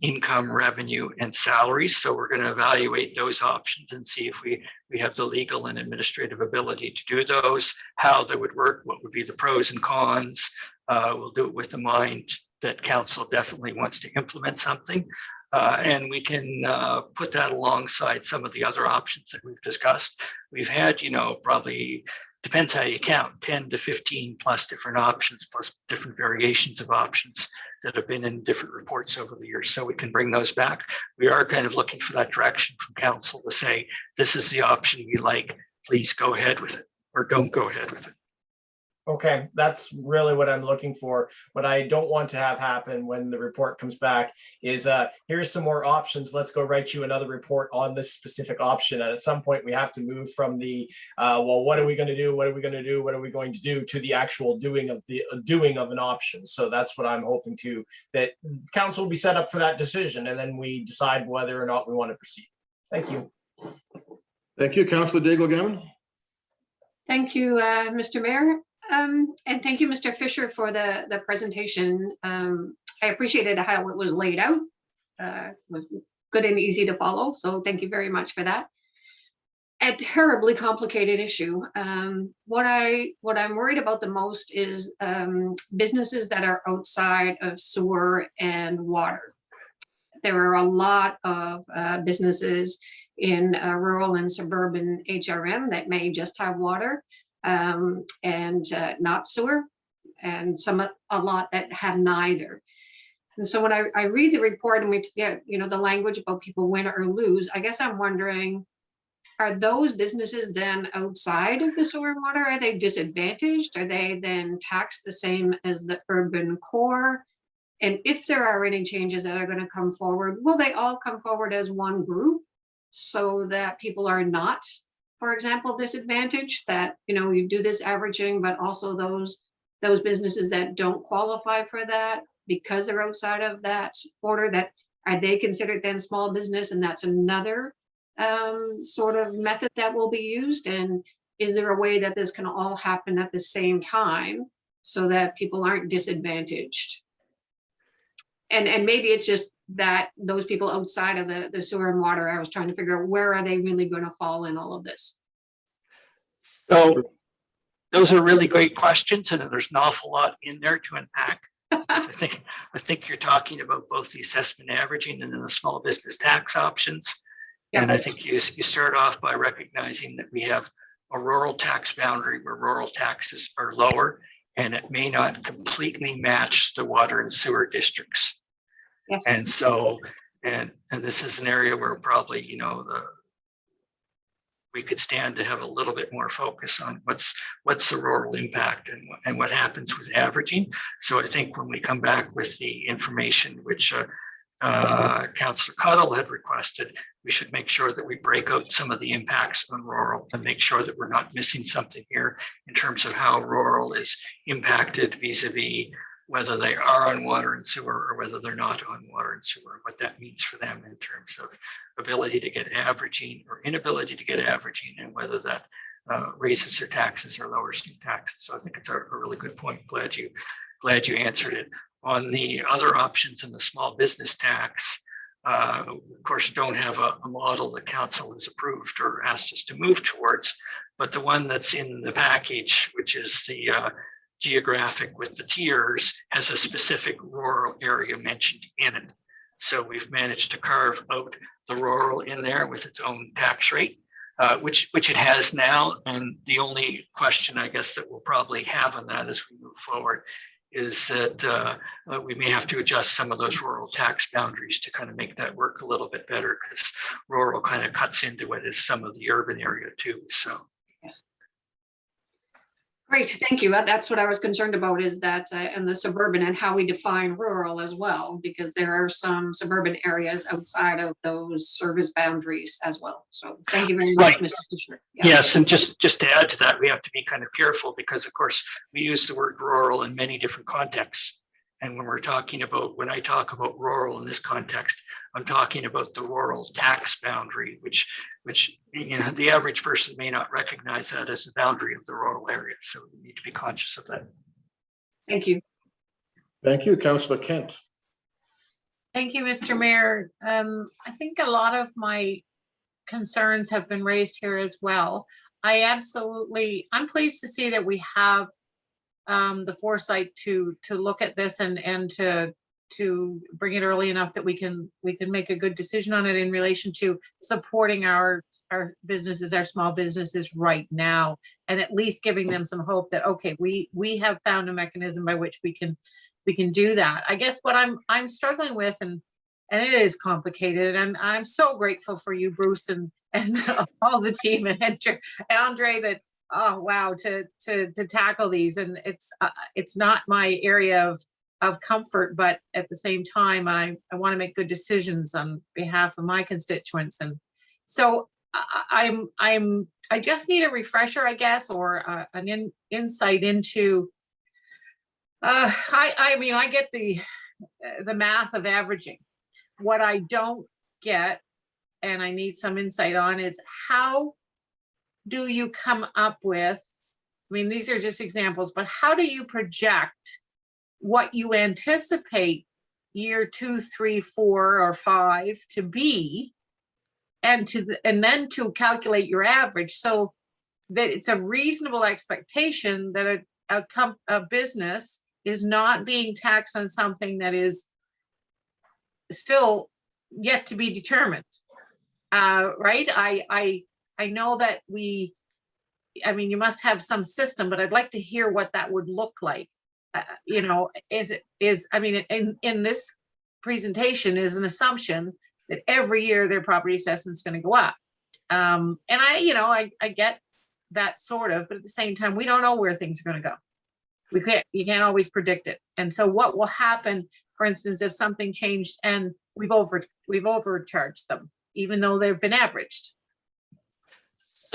income, revenue, and salaries. So we're going to evaluate those options and see if we have the legal and administrative ability to do those, how they would work, what would be the pros and cons. We'll do it with the mind that council definitely wants to implement something. And we can put that alongside some of the other options that we've discussed. We've had, probably, depends how you count, 10 to 15 plus different options, plus different variations of options that have been in different reports over the years. So we can bring those back. We are kind of looking for that direction from council to say, this is the option we like, please go ahead with it, or don't go ahead with it. Okay, that's really what I'm looking for. What I don't want to have happen when the report comes back is here's some more options. Let's go write you another report on this specific option. And at some point we have to move from the well, what are we going to do? What are we going to do? What are we going to do to the actual doing of an option. So that's what I'm hoping to, that council will be set up for that decision, and then we decide whether or not we want to proceed. Thank you. Thank you, Councillor Daigle Gammon. Thank you, Mr. Mayor. And thank you, Mr. Fisher, for the presentation. I appreciated how it was laid out. It was good and easy to follow. So thank you very much for that. A terribly complicated issue. What I'm worried about the most is businesses that are outside of sewer and water. There are a lot of businesses in rural and suburban HRM that may just have water and not sewer, and a lot that have neither. And so when I read the report and we get, the language about people win or lose, I guess I'm wondering, are those businesses then outside of the sewer and water? Are they disadvantaged? Are they then taxed the same as the urban core? And if there are any changes that are going to come forward, will they all come forward as one group so that people are not, for example, disadvantaged, that, you do this averaging, but also those businesses that don't qualify for that because they're outside of that order, that are they considered then small business? And that's another sort of method that will be used. And is there a way that this can all happen at the same time so that people aren't disadvantaged? And maybe it's just that those people outside of the sewer and water, I was trying to figure out, where are they really going to fall in all of this? So those are really great questions, and there's an awful lot in there to unpack. I think you're talking about both the assessment averaging and then the small business tax options. And I think you start off by recognizing that we have a rural tax boundary where rural taxes are lower, and it may not completely match the water and sewer districts. Yes. And so, and this is an area where probably, we could stand to have a little bit more focus on what's the rural impact and what happens with averaging. So I think when we come back with the information which Councillor Cuddle had requested, we should make sure that we break out some of the impacts on rural and make sure that we're not missing something here in terms of how rural is impacted vis-a-vis whether they are on water and sewer or whether they're not on water and sewer, what that means for them in terms of ability to get averaging or inability to get averaging, and whether that raises their taxes or lowers their taxes. So I think it's a really good point. Glad you answered it. On the other options in the small business tax, of course, don't have a model that council has approved or asked us to move towards, but the one that's in the package, which is the geographic with the tiers, has a specific rural area mentioned in it. So we've managed to carve out the rural in there with its own tax rate, which it has now. And the only question I guess that we'll probably have on that as we move forward is that we may have to adjust some of those rural tax boundaries to kind of make that work a little bit better, because rural kind of cuts into what is some of the urban area too. So yes. Great, thank you. That's what I was concerned about, is that and the suburban and how we define rural as well, because there are some suburban areas outside of those service boundaries as well. So thank you very much, Mr. Fisher. Yeah. Yes, and just to add to that, we have to be kind of careful because, of course, we use the word rural in many different contexts. And when when I talk about rural in this context, I'm talking about the rural tax boundary, which the average person may not recognize that as the boundary of the rural area. So we need to be conscious of that. Thank you. Thank you, Councillor Kent. Thank you, Mr. Mayor. I think a lot of my concerns have been raised here as well. I'm pleased to see that we have the foresight to look at this and to bring it early enough that we can make a good decision on it in relation to supporting our businesses, our small businesses right now, and at least giving them some hope that, okay, we have found a mechanism by which we can do that. I guess what I'm struggling with, and it is complicated, and I'm so grateful for you, Bruce, and all the team, and Andre, that, oh wow, to tackle these. And it's not my area of comfort, but at the same time, I want to make good decisions on behalf of my constituents. And so I just need a refresher, I guess, or an insight into, I get the math of averaging. What I don't get, and I need some insight on, is how do you come up with, these are just examples, but how do you project what you anticipate year 2, 3, 4, or 5 to be, and then to calculate your average so that it's a reasonable expectation that a business is not being taxed on something that is still yet to be determined, right? I know that you must have some system, but I'd like to hear what that would look like. In this presentation is an assumption that every year their property assessment is going to go up. And I get that sort of, but at the same time, we don't know where things are going to go. You can't always predict it. And so what will happen, for instance, if something changed and we've overcharged them, even though they've been averaged?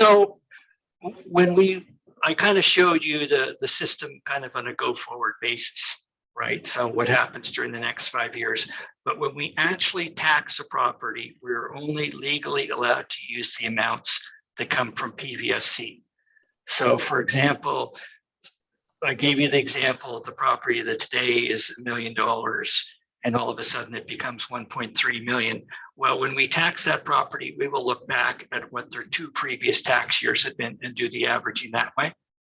So I kind of showed you the system kind of on a go forward basis, right? So what happens during the next 5 years. But when we actually tax a property, we're only legally allowed to use the amounts that come from PVSC. So for example, I gave you the example of the property that today is $1 million, and all of a sudden it becomes 1.3 million. Well, when we tax that property, we will look back at what their 2 previous tax years have been and do the averaging that way.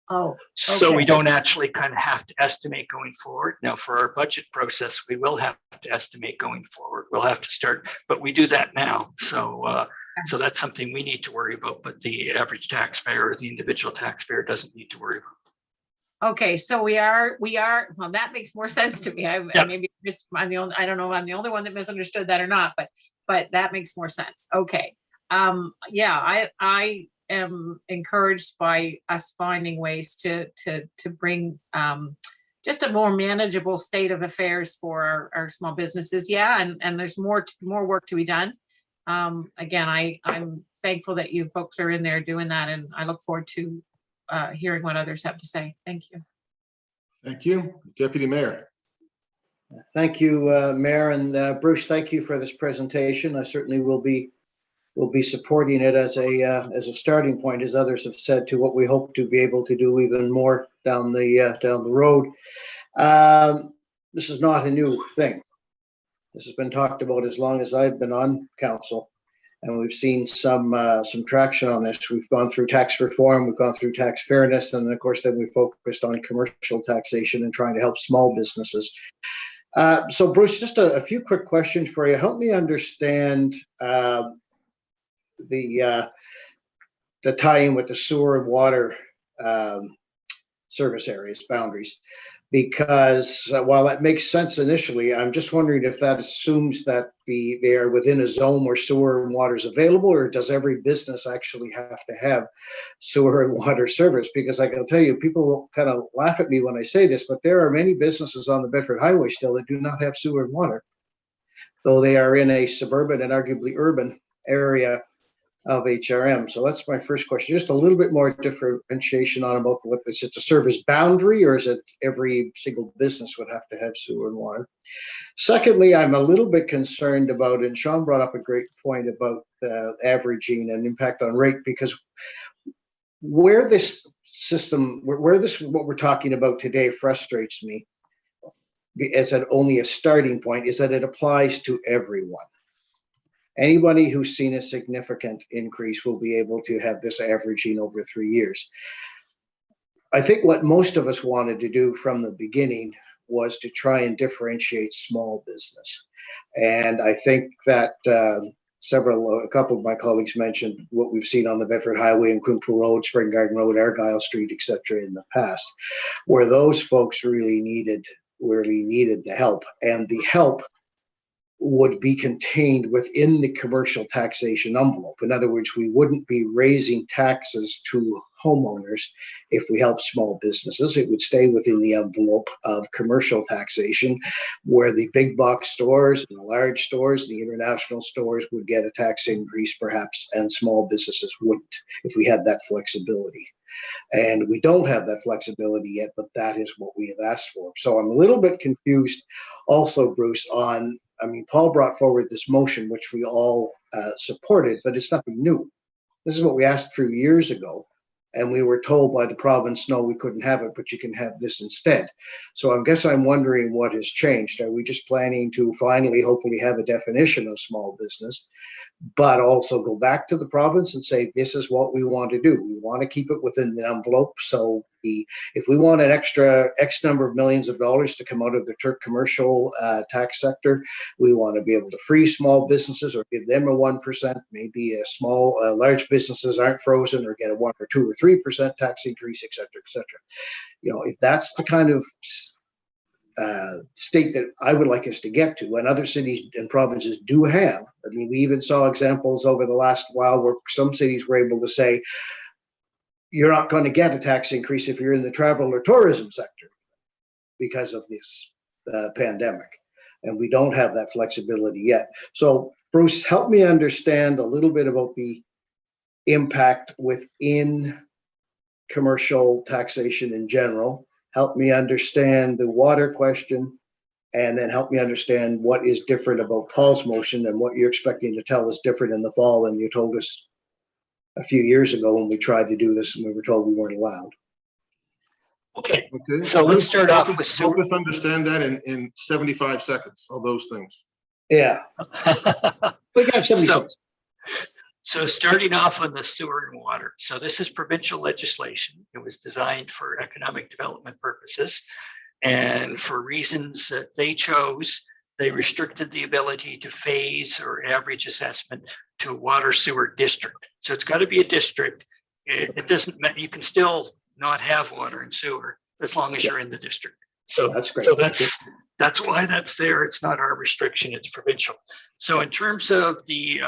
Oh, okay. So we don't actually kind of have to estimate going forward. Now, for our budget process, we will have to estimate going forward. We'll have to start, but we do that now. So that's something we need to worry about, but the average taxpayer or the individual taxpayer doesn't need to worry about. Okay, so we are, well, that makes more sense to me. I'm the only, I don't know if I'm the only one that misunderstood that or not, but that makes more sense. Okay. I am encouraged by us finding ways to bring just a more manageable state of affairs for our small businesses. Yeah, and there's more work to be done. Again, I'm thankful that you folks are in there doing that, and I look forward to hearing what others have to say. Thank you. Thank you. Deputy Mayor. Thank you, Mayor, and Bruce, thank you for this presentation. I certainly will be supporting it as a starting point, as others have said, to what we hope to be able to do even more down the road. This is not a new thing. This has been talked about as long as I've been on council, and we've seen some traction on this. We've gone through tax reform, we've gone through tax fairness, and of course then we focused on commercial taxation and trying to help small businesses. So Bruce, just a few quick questions for you. Help me understand the tie-in with the sewer and water service areas boundaries, because while that makes sense initially, I'm just wondering if that assumes that they are within a zone where sewer and water is available, or does every business actually have to have sewer and water service? Because I can tell you, people will kind of laugh at me when I say this, but there are many businesses on the Bedford Highway still that do not have sewer and water, though they are in a suburban and arguably urban area of HRM. So that's my first question. Just a little bit more differentiation on about what is it, a service boundary, or is it every single business would have to have sewer and water? Secondly, I'm a little bit concerned about, and Sean brought up a great point about averaging and impact on rate, because where this system, where this, what we're talking about today frustrates me as only a starting point, is that it applies to everyone. Anybody who's seen a significant increase will be able to have this averaging over 3 years. I think what most of us wanted to do from the beginning was to try and differentiate small business. And I think that a couple of my colleagues mentioned what we've seen on the Bedford Highway and Quinpool Road, Spring Garden Road, Argyle Street, etc. in the past, where those folks really needed the help. And the help would be contained within the commercial taxation envelope. In other words, we wouldn't be raising taxes to homeowners if we help small businesses. It would stay within the envelope of commercial taxation, where the big box stores and the large stores, the international stores would get a tax increase perhaps, and small businesses wouldn't, if we had that flexibility. And we don't have that flexibility yet, but that is what we have asked for. So I'm a little bit confused also, Bruce, on, I mean, Paul brought forward this motion, which we all supported, but it's nothing new. This is what we asked 3 years ago, and we were told by the province, no, we couldn't have it, but you can have this instead. So I guess I'm wondering what has changed. Are we just planning to finally, hopefully, have a definition of small business, but also go back to the province and say, this is what we want to do. We want to keep it within the envelope. So if we want an extra X number of millions of dollars to come out of the commercial tax sector, we want to be able to free small businesses or give them a 1%. Maybe large businesses aren't frozen or get a 1 or 2 or 3% tax increase, et cetera, et cetera. You know, if that's the kind of state that I would like us to get to, and other cities and provinces do have. I mean, we even saw examples over the last while where some cities were able to say, you're not going to get a tax increase if you're in the travel or tourism sector because of this pandemic. And we don't have that flexibility yet. So Bruce, help me understand a little bit about the impact within commercial taxation in general. Help me understand the water question, and then help me understand what is different about Paul's motion and what you're expecting to tell us different in the fall than you told us a few years ago when we tried to do this and we were told we weren't allowed. Okay. So let's start off with help us understand that in 75 seconds, all those things. Yeah. We got 70 seconds. So starting off on the sewer and water. So this is provincial legislation. It was designed for economic development purposes. And for reasons that they chose, they restricted the ability to phase or average assessment to a water sewer district. So it's got to be a district. It doesn't matter. You can still not have water and sewer as long as you're in the district. So that's great. So that's why that's there. It's not our restriction, it's provincial. So in terms of the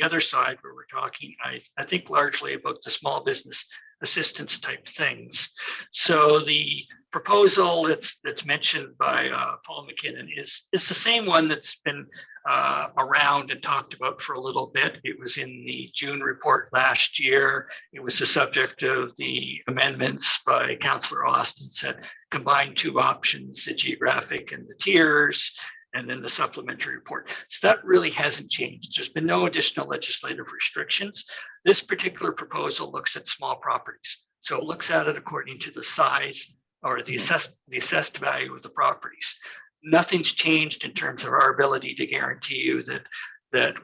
other side where we're talking, I think largely about the small business assistance type things. So the proposal that's mentioned by Paul McKinnon is the same one that's been around and talked about for a little bit. It was in the June report last year. It was the subject of the amendments by Councillor Austin, said combine two options, the geographic and the tiers, and then the supplementary report. So that really hasn't changed. There's been no additional legislative restrictions. This particular proposal looks at small properties. So it looks at it according to the size or the assessed value of the properties. Nothing's changed in terms of our ability to guarantee you that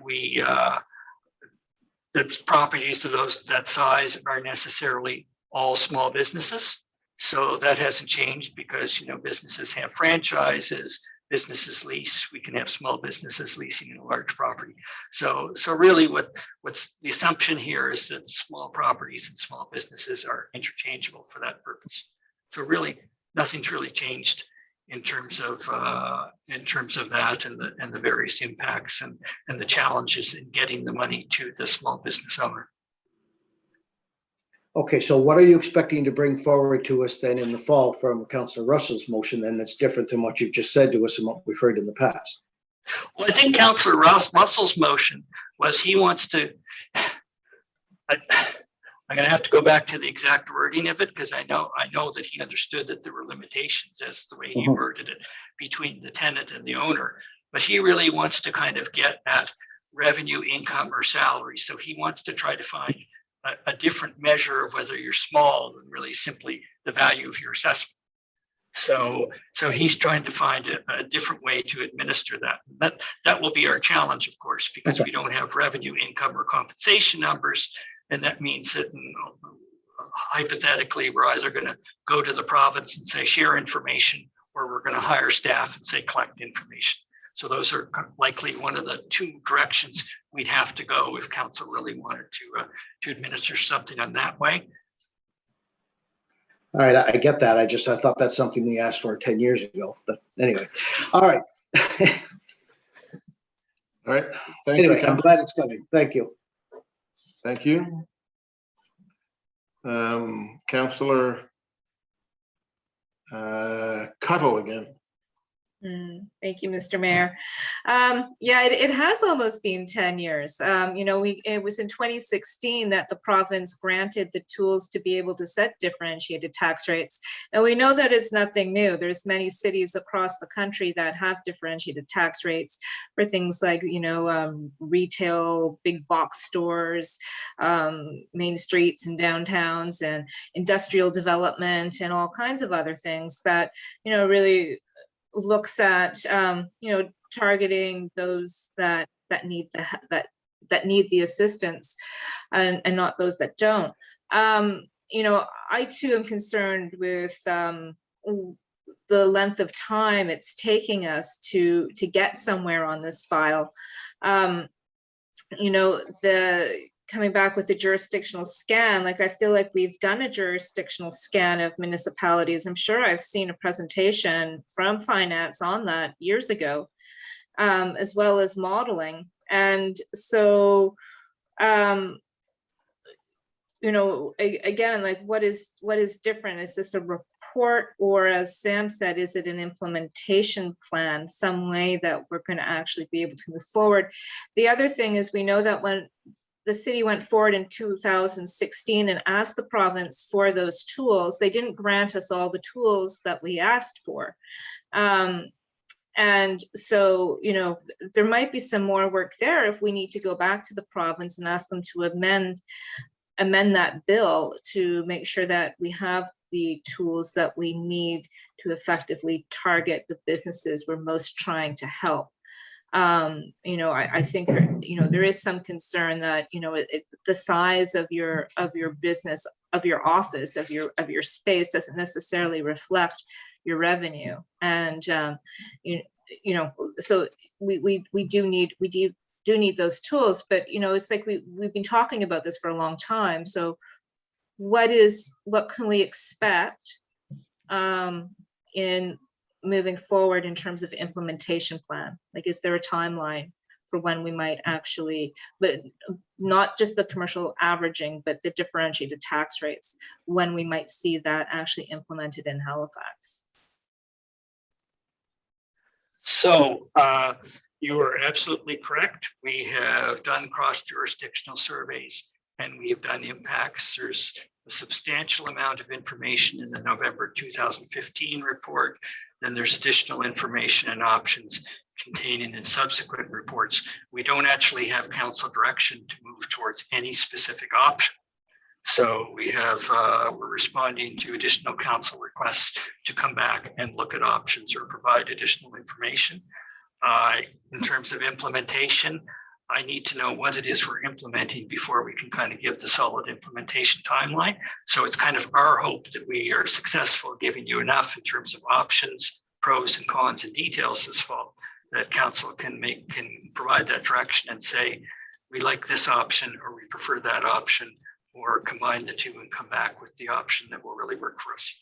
properties of that size are necessarily all small businesses. So that hasn't changed because, you know, businesses have franchises, businesses lease. We can have small businesses leasing in a large property. So really what's the assumption here is that small properties and small businesses are interchangeable for that purpose. So really nothing's really changed in terms of that and the various impacts and the challenges in getting the money to the small business owner. Okay, so what are you expecting to bring forward to us then in the fall from Councillor Russell's motion then that's different than what you've just said to us and what we've heard in the past? Well, I think Councillor Russell's motion was he wants to, I'm going to have to go back to the exact wording of it because I know that he understood that there were limitations as the way he worded it between the tenant and the owner. But he really wants to kind of get at revenue, income, or salary. So he wants to try to find a different measure of whether you're small than really simply the value of your assessment. So he's trying to find a different way to administer that. That will be our challenge, of course, because we don't have revenue, income, or compensation numbers. And that means that hypothetically, we're either going to go to the province and say, share information, or we're going to hire staff and say, collect information. So those are likely one of the two directions we'd have to go if council really wanted to administer something on that way. All right, I get that. I thought that's something we asked for 10 years ago, but anyway. All right. All right. Thank Anyway, you. I'm glad it's coming. Thank you. Thank you. Councillor Cuttle again. Thank you, Mr. Mayor. Yeah, it has almost been 10 years. It was in 2016 that the province granted the tools to be able to set differentiated tax rates. And we know that it's nothing new. There's many cities across the country that have differentiated tax rates for things like, retail, big box stores, main streets and downtowns, and industrial development, and all kinds of other things that, really looks at targeting those that need the assistance and not those that don't. I too am concerned with the length of time it's taking us to get somewhere on this file. Coming back with the jurisdictional scan, I feel like we've done a jurisdictional scan of municipalities. I'm sure I've seen a presentation from finance on that years ago, as well as modeling. And so, again, what is different? Is this a report, or, as Sam said, is it an implementation plan, some way that we're going to actually be able to move forward? The other thing is, we know that when the city went forward in 2016 and asked the province for those tools, they didn't grant us all the tools that we asked for. And so, there might be some more work there if we need to go back to the province and ask them to amend that bill to make sure that we have the tools that we need to effectively target the businesses we're most trying to help. I think there is some concern that the size of your business, of your office, of your space doesn't necessarily reflect your revenue, and so we do need those tools. But it's like we've been talking about this for a long time. So what can we expect in moving forward in terms of implementation plan? Is there a timeline for when we might actually, but not just the commercial averaging, but the differentiated tax rates, when we might see that actually implemented in Halifax? So you are absolutely correct. We have done cross-jurisdictional surveys and we have done impacts. There's a substantial amount of information in the November 2015 report. Then there's additional information and options contained in subsequent reports. We don't actually have council direction to move towards any specific option. So we're responding to additional council requests to come back and look at options or provide additional information. In terms of implementation, I need to know what it is we're implementing before we can kind of give the solid implementation timeline. So it's kind of our hope that we are successful giving you enough in terms of options, pros and cons and details this fall, that council can provide that direction and say, we like this option, or we prefer that option, or combine the two and come back with the option that will really work for us.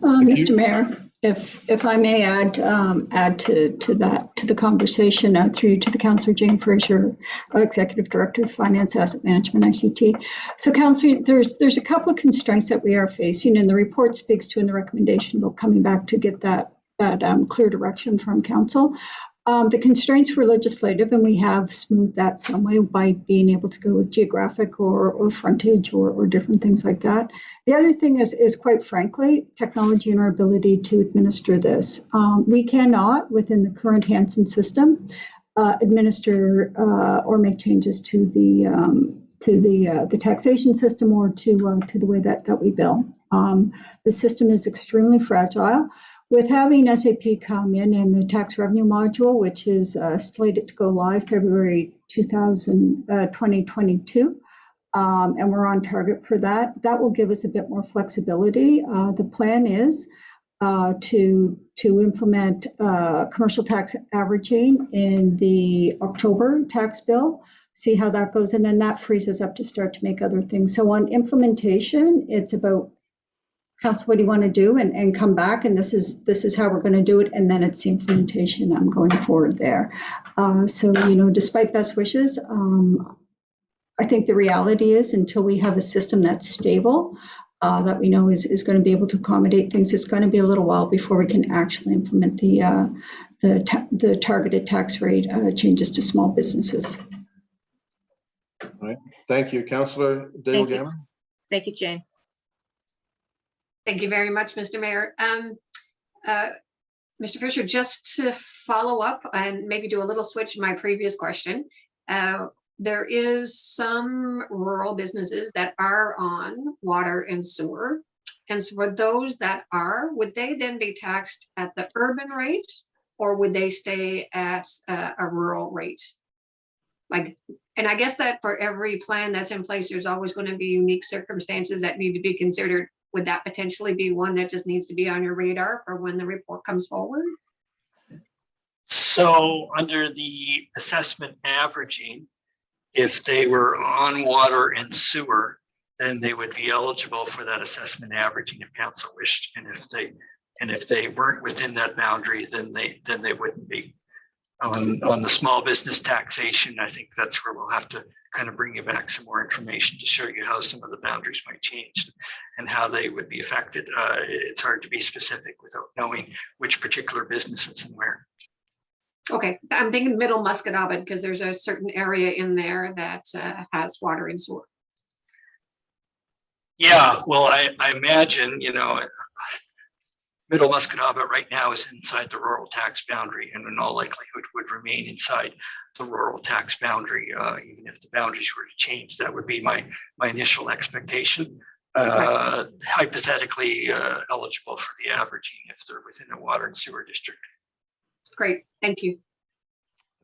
Mr. Mayor, if I may add to the conversation through you to the Councillor Jane Fraser, Executive Director of Finance, Asset Management, ICT. So, Councillor, there's a couple of constraints that we are facing, and the report speaks to in the recommendation about coming back to get that clear direction from Council. The constraints were legislative, and we have smoothed that some way by being able to go with geographic or frontage or different things like that. The other thing is quite frankly, technology and our ability to administer this. We cannot, within the current Hansen system, administer or make changes to the taxation system or to the way that we bill. The system is extremely fragile. With having SAP come in and the tax revenue module, which is slated to go live February 2022, and we're on target for that, that will give us a bit more flexibility. The plan is to implement commercial tax averaging in the October tax bill, see how that goes, and then that frees us up to start to make other things. So on implementation, it's about council, what do you want to do, and come back, and this is how we're going to do it, and then it's the implementation going forward there. So, despite best wishes, I think the reality is until we have a system that's stable, that we know is going to be able to accommodate things, it's going to be a little while before we can actually implement the targeted tax rate changes to small businesses. All right. Thank you, Councillor Dale Gammon. Thank you, Jane. Thank you very much, Mr. Mayor. Mr. Fisher, just to follow up and maybe do a little switch to my previous question. There is some rural businesses that are on water and sewer. And so for those that are, would they then be taxed at the urban rate or would they stay at a rural rate? And I guess that for every plan that's in place, there's always going to be unique circumstances that need to be considered. Would that potentially be one that just needs to be on your radar for when the report comes forward? So under the assessment averaging, if they were on water and sewer, then they would be eligible for that assessment averaging if council wished. And if they weren't within that boundary, then they wouldn't be. On the small business taxation, I think that's where we'll have to kind of bring you back some more information to show you how some of the boundaries might change and how they would be affected. It's hard to be specific without knowing which particular businesses and where. Okay, I'm thinking Middle Musquodoboit because there's a certain area in there that has water and sewer. Yeah, well, I imagine, Middle Musquodoboit right now is inside the rural tax boundary and in all likelihood would remain inside the rural tax boundary, even if the boundaries were to change. That would be my initial expectation. Hypothetically eligible for the averaging if they're within a water and sewer district. Great, thank you.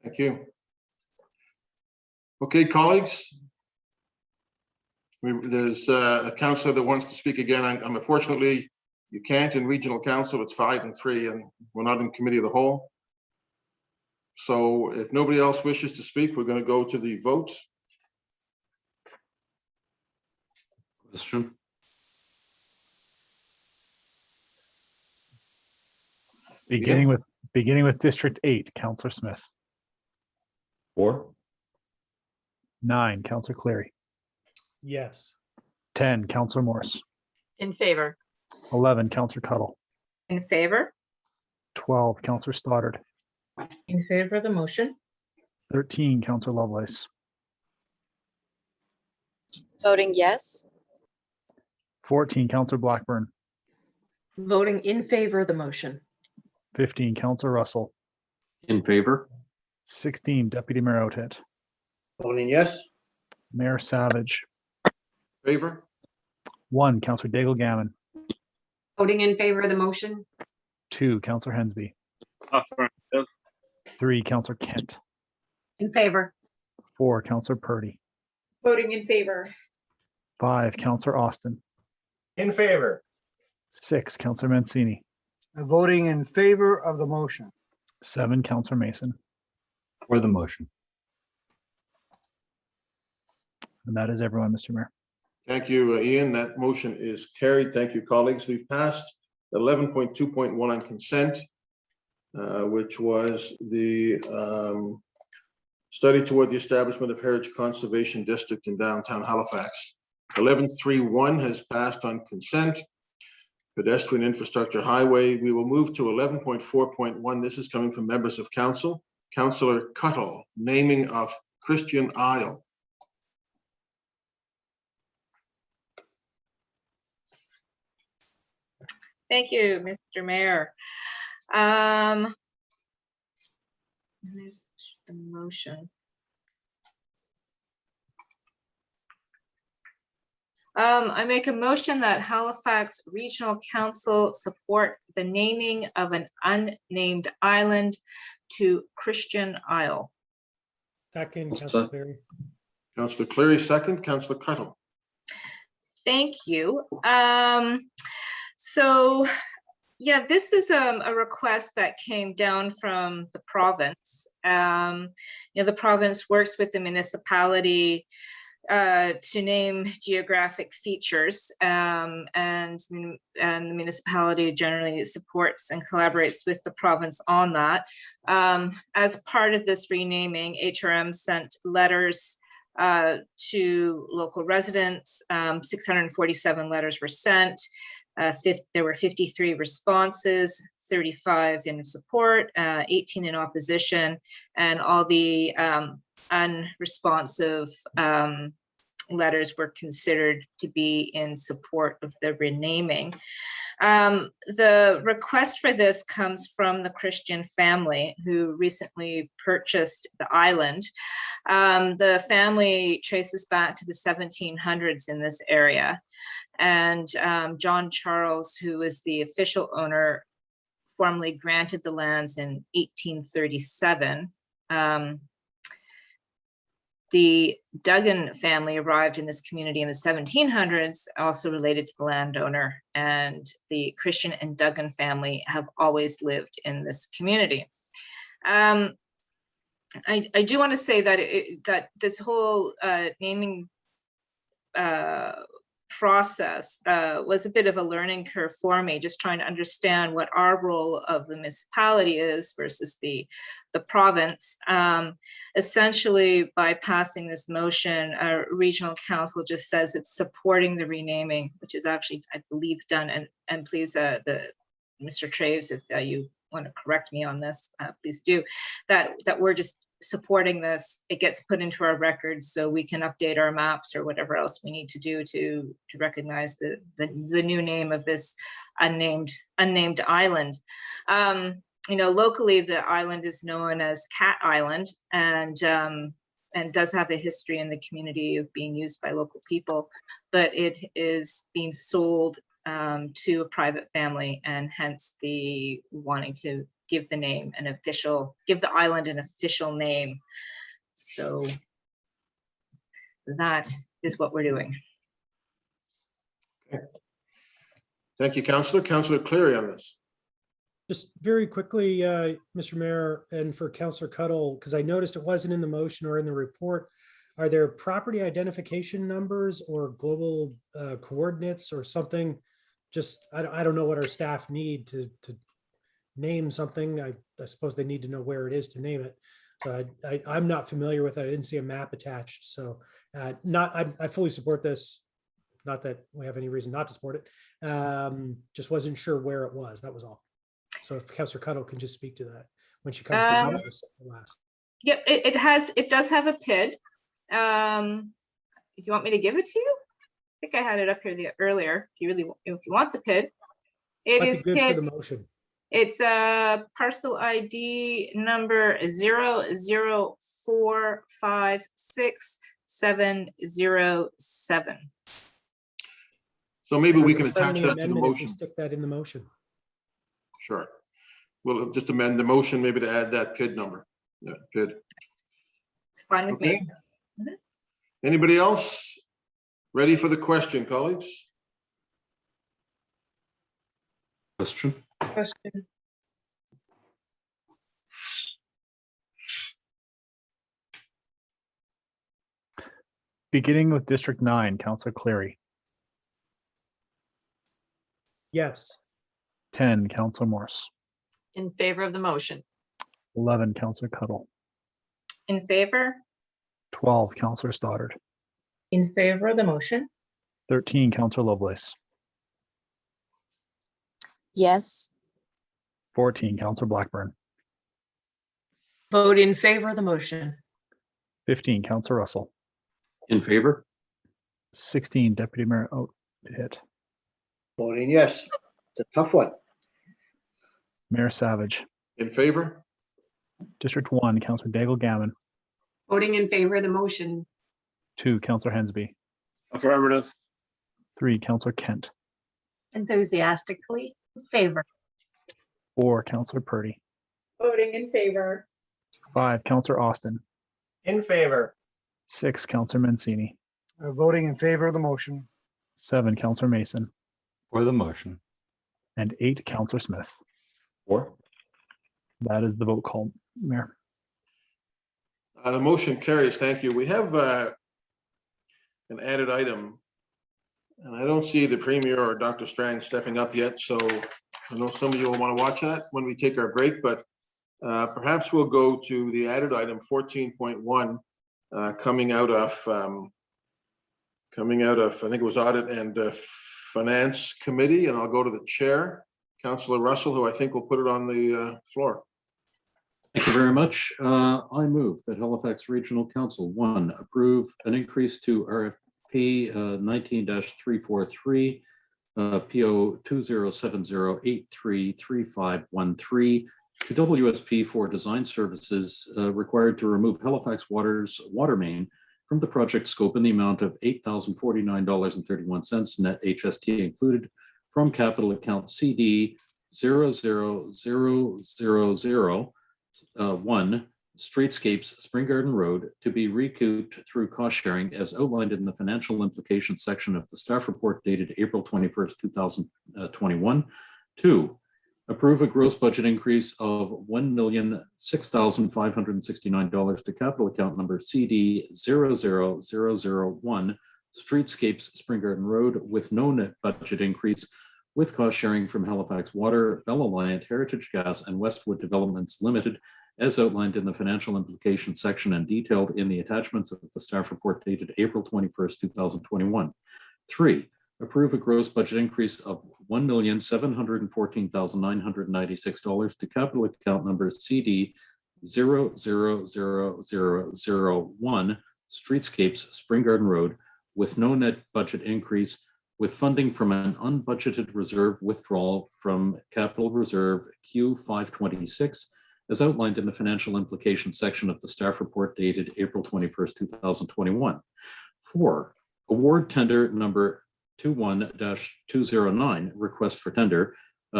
Thank you. Okay, colleagues. There's a councillor that wants to speak again. I'm unfortunately, you can't in regional council. It's 5 and 3, and we're not in committee of the whole. So if nobody else wishes to speak, we're going to go to the vote. Question. Beginning with District 8, Councillor Smith. 4. 9, Councillor Cleary. Yes. 10, Councillor Morse. In favor. 11, Councillor Tuttle. In favor? 12, Councillor Stoddard. In favor of the motion? 13, Councillor Lovelace. Voting yes. 14, Councillor Blackburn. Voting in favor of the motion. 15, Councillor Russell. In favor. 16, Deputy Mayor Outhet. Voting yes. Mayor Savage. Favor. 1, Councillor Daigle Gammon. Voting in favor of the motion. 2, Councillor Hensby. 3, Councillor Kent. In favor. 4, Councillor Purdy. Voting in favor. 5, Councillor Austin. In favor. 6, Councillor Mancini. Voting in favor of the motion. 7, Councillor Mason. For the motion. And that is everyone, Mr. Mayor. Thank you, Ian. That motion is carried. Thank you, colleagues. We've passed 11.2.1 on consent, which was the study toward the establishment of Heritage Conservation District in downtown Halifax. 11.3.1 has passed on consent. Pedestrian infrastructure highway. We will move to 11.4.1. This is coming from members of council. Councillor Cuttle, naming of Christian Isle. Thank you, Mr. Mayor. There's the motion. I make a motion that Halifax Regional Council support the naming of an unnamed island to Christian Isle. Second, Councillor Cleary. Councillor Cleary, second. Councillor Cuttle. Thank you. So, yeah, this is a request that came down from the province. The province works with the municipality to name geographic features, and the municipality generally supports and collaborates with the province on that. As part of this renaming, HRM sent letters to local residents. 647 letters were sent. There were 53 responses, 35 in support, 18 in opposition, and all the unresponsive letters were considered to be in support of the renaming. The request for this comes from the Christian family who recently purchased the island. The family traces back to the 1700s in this area. And John Charles, who was the official owner, formally granted the lands in 1837. The Duggan family arrived in this community in the 1700s, also related to the landowner, and the Christian and Duggan family have always lived in this community. I do want to say that that this whole naming process was a bit of a learning curve for me, just trying to understand what our role of the municipality is versus the province. Essentially, by passing this motion, regional council just says it's supporting the renaming, which is actually, I believe, done. And please, Mr. Traves, if you want to correct me on this, please do. That we're just supporting this. It gets put into our records so we can update our maps or whatever else we need to do to recognize the new name of this unnamed island. Locally, the island is known as Cat Island, and does have a history in the community of being used by local people, but it is being sold to a private family, and hence the wanting to give the island an official name. So that is what we're doing. Thank you, Councillor. Councillor Cleary on this. Just very quickly, Mr. Mayor, and for Councillor Cuttle, because I noticed it wasn't in the motion or in the report, are there property identification numbers or global coordinates or something? Just, I don't know what our staff need to name something. I suppose they need to know where it is to name it. So I'm not familiar with it. I didn't see a map attached. So I fully support this. Not that we have any reason not to support it. Just wasn't sure where it was. That was all. So if Councillor Cuttle can just speak to that when she comes to the last. Yep, it does have a PID. Do you want me to give it to you? I think I had it up here earlier. If you want the PID, it is good PID. for the motion. It's a parcel ID number 004567707. So maybe we There's can a attach friendly that to the amendment if we motion. Stick that in the motion. Sure. We'll just amend the motion, maybe to add that PID number. Yeah, PID. It's fine with Okay. me. Anybody else ready for the question, colleagues? Question? Question. Beginning with District 9, Councillor Cleary. Yes. 10, Councillor Morse. In favor of the motion. 11, Councillor Cuttle. In favor? 12, Councillor Stoddard. In favor of the motion. 13, Councillor Lovelace. Yes. 14, Councillor Blackburn. Vote in favor of the motion. 15, Counselor Russell. In favor? 16, Deputy Mayor Oathead. Voting yes. It's a tough one. Mayor Savage. In favor? District 1, Counselor Daigle Gammon. Voting in favor of the motion. 2, Counselor Hensby. Affirmative. 3, Counselor Kent. Enthusiastically in favor. 4, Counselor Purdy. Voting in favor. 5, Counselor Austin. In favor. 6, Counselor Mancini. Voting in favor of the motion. 7, Counselor Mason. For the motion. And 8, Counselor Smith. Or That is the vote called, Mayor. The motion carries. Thank you. We have an added item. And I don't see the Premier or Dr. Strang stepping up yet, so I know some of you will want to watch that when we take our break, but perhaps we'll go to the added item 14.1 coming out of, I think it was Audit and Finance Committee, and I'll go to the chair, Councillor Russell, who I think will put it on the floor. Thank you very much. I move that Halifax Regional Council, 1, approve an increase to RFP 19-343, PO 2070833513 to WSP for design services required to remove Halifax Water's water main from the project scope in the amount of $8,049.31 net HST included from capital account CD 00001 Streetscapes Spring Garden Road to be recouped through cost sharing as outlined in the financial implications section of the staff report dated April 21st, 2021. 2, approve a gross budget increase of $1,006,569 to capital account number CD 00001 Streetscapes Spring Garden Road with no net budget increase with cost sharing from Halifax Water, Bell Alliant, Heritage Gas, and Westwood Developments Limited, as outlined in the financial implications section and detailed in the attachments of the staff report dated April 21st, 2021. 3, approve a gross budget increase of $1,714,996 to capital account number CD 00001 Streetscapes Spring Garden Road with no net budget increase with funding from an unbudgeted reserve withdrawal from Capital Reserve Q526 as outlined in the financial implications section of the staff report dated April 21st, 2021. 4, award tender number 21-209, request for tender,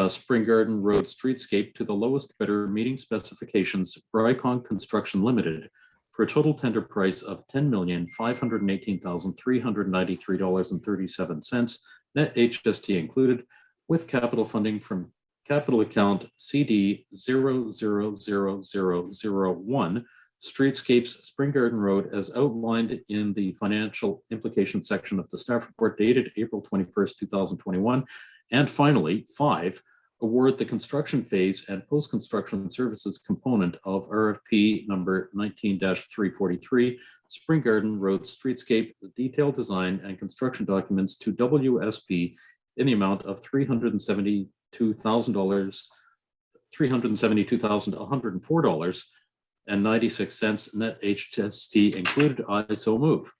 Spring Garden Road Streetscape to the lowest bidder meeting specifications, Brycon Construction Limited, for a total tender price of $10,518,393.37, net HST included, with capital funding from capital account CD 00001 Streetscapes Spring Garden Road as outlined in the financial implications section of the staff report dated April 21st, 2021. And finally, 5, award the construction phase and post-construction services component of RFP number 19-343 Spring Garden Road Streetscape, detailed design and construction documents to WSP in the amount of $372,104.96 net HST included. I so move.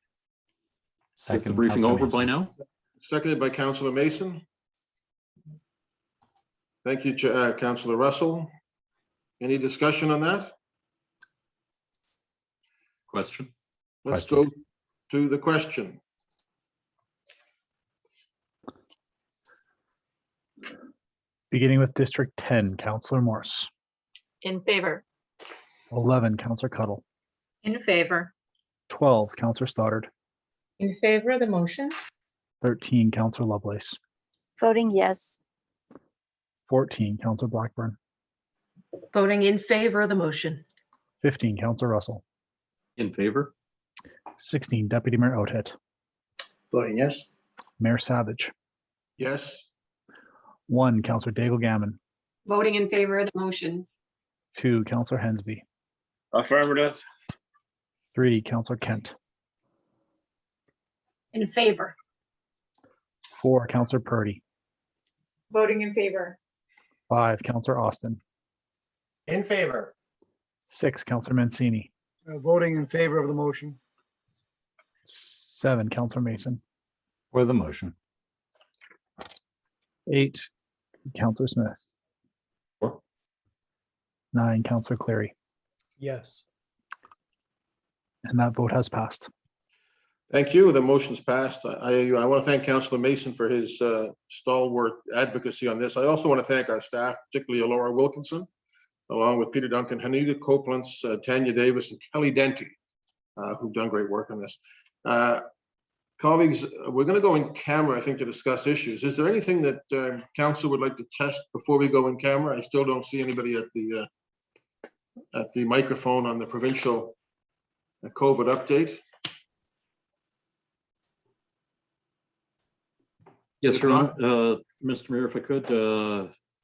Is the briefing over by now? Seconded by Councillor Mason. Thank you, Councillor Russell. Any discussion on that? Question. Let's go to the question. Beginning with District 10, Councillor Morse. In favor. 11, Councillor Cuttle. In favor. 12, Councillor Stoddard. In favor of the motion. 13, Councillor Lovelace. Voting yes. 14, Councillor Blackburn. Voting in favor of the motion. 15, Councillor Russell. In favor. 16, Deputy Mayor Oathead. Voting yes. Mayor Savage. Yes. 1, Councillor Daigle Gammon. Voting in favor of the motion. 2, Councillor Hensby. Affirmative. 3, Councillor Kent. In favor. 4, Councillor Purdy. Voting in favor. 5, Councillor Austin. In favor. 6, Counselor Mancini. Voting in favor of the motion. 7, Counselor Mason. For the motion. 8, Counselor Smith. For. 9, Counselor Cleary. Yes. And that vote has passed. Thank you. The motion's passed. I want to thank Councillor Mason for his stalwart advocacy on this. I also want to thank our staff, particularly Laura Wilkinson, along with Peter Duncan, Hanita Copeland, Tanya Davis, and Kelly Denty, who've done great work on this. Colleagues, we're going to go in camera, I think, to discuss issues. Is there anything that council would like to test before we go in camera? I still don't see anybody at the microphone on the provincial COVID update. Yes, If Your not- Honor, Mr. Mayor, if I could,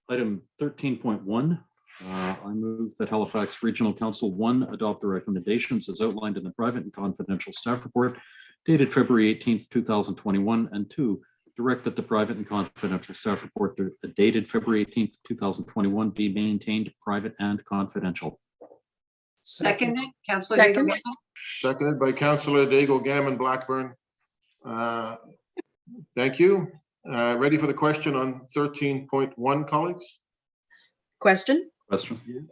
item 13.1, I move that Halifax Regional Council 1 adopt the recommendations as outlined in the private and confidential staff report dated February 18th, 2021, and 2, direct that the private and confidential staff report dated February 18th, 2021 be maintained private and confidential. Second, Councillor Second. Gammon. Seconded by Councillor Daigle Gammon Blackburn. Thank you. Ready for the question on 13.1, colleagues? Question? Question?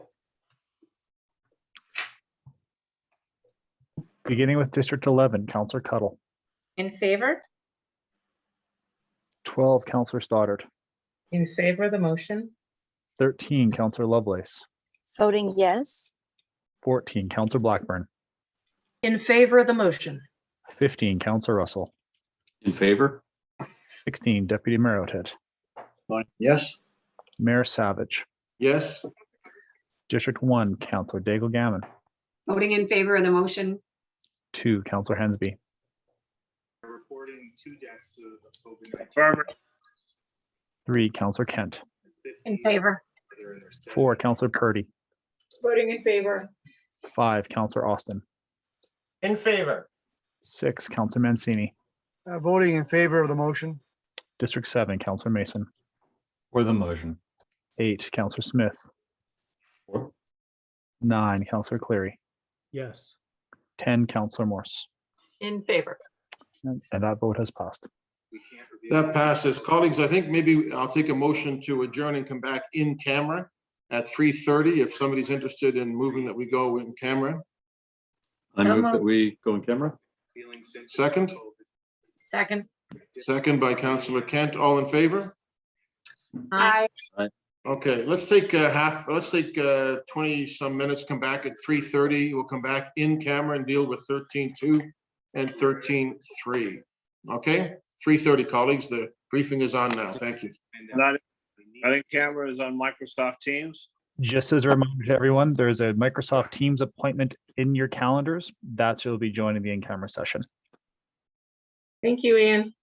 Beginning with District 11, Counselor Cuttle. In favor? 12, Counselor Stoddard. In favor of the motion. 13, Counselor Lovelace. Voting yes. 14, Counselor Blackburn. In favor of the motion. 15, Counselor Russell. In favor? 16, Deputy Mayor Outhead. Yes. Mayor Savage. Yes. District 1, Counselor Daigle Gammon. Voting in favor of the motion. 2, Counselor Hensby. Reporting 2 deaths of COVID-19. Affirmative. 3, Counselor Kent. In favor. 4, Counselor Purdy. Voting in favor. 5, Counselor Austin. In favor. 6, Counselor Mancini. Voting in favor of the motion. District 7, Counselor Mason. For the motion. 8, Counselor Smith. For. 9, Counselor Cleary. Yes. 10, Counselor Morse. In favor. And that vote has passed. That passes. Colleagues, I think maybe I'll take a motion to adjourn and come back in camera at 3:30 if somebody's interested in moving that we go in camera. I So move that moved. we go in camera. Second? Second. Second by Councillor Kent. All in favor? Aye. Okay, let's take 20 some minutes, come back at 3:30. We'll come back in camera and deal with 13.2 and 13.3. Okay, 3:30, colleagues. The briefing is on now. Thank you. And I think camera is on Microsoft Teams. Just as a reminder to everyone, there's a Microsoft Teams appointment in your calendars. That's who will be joining the in-camera session. Thank you, Ian.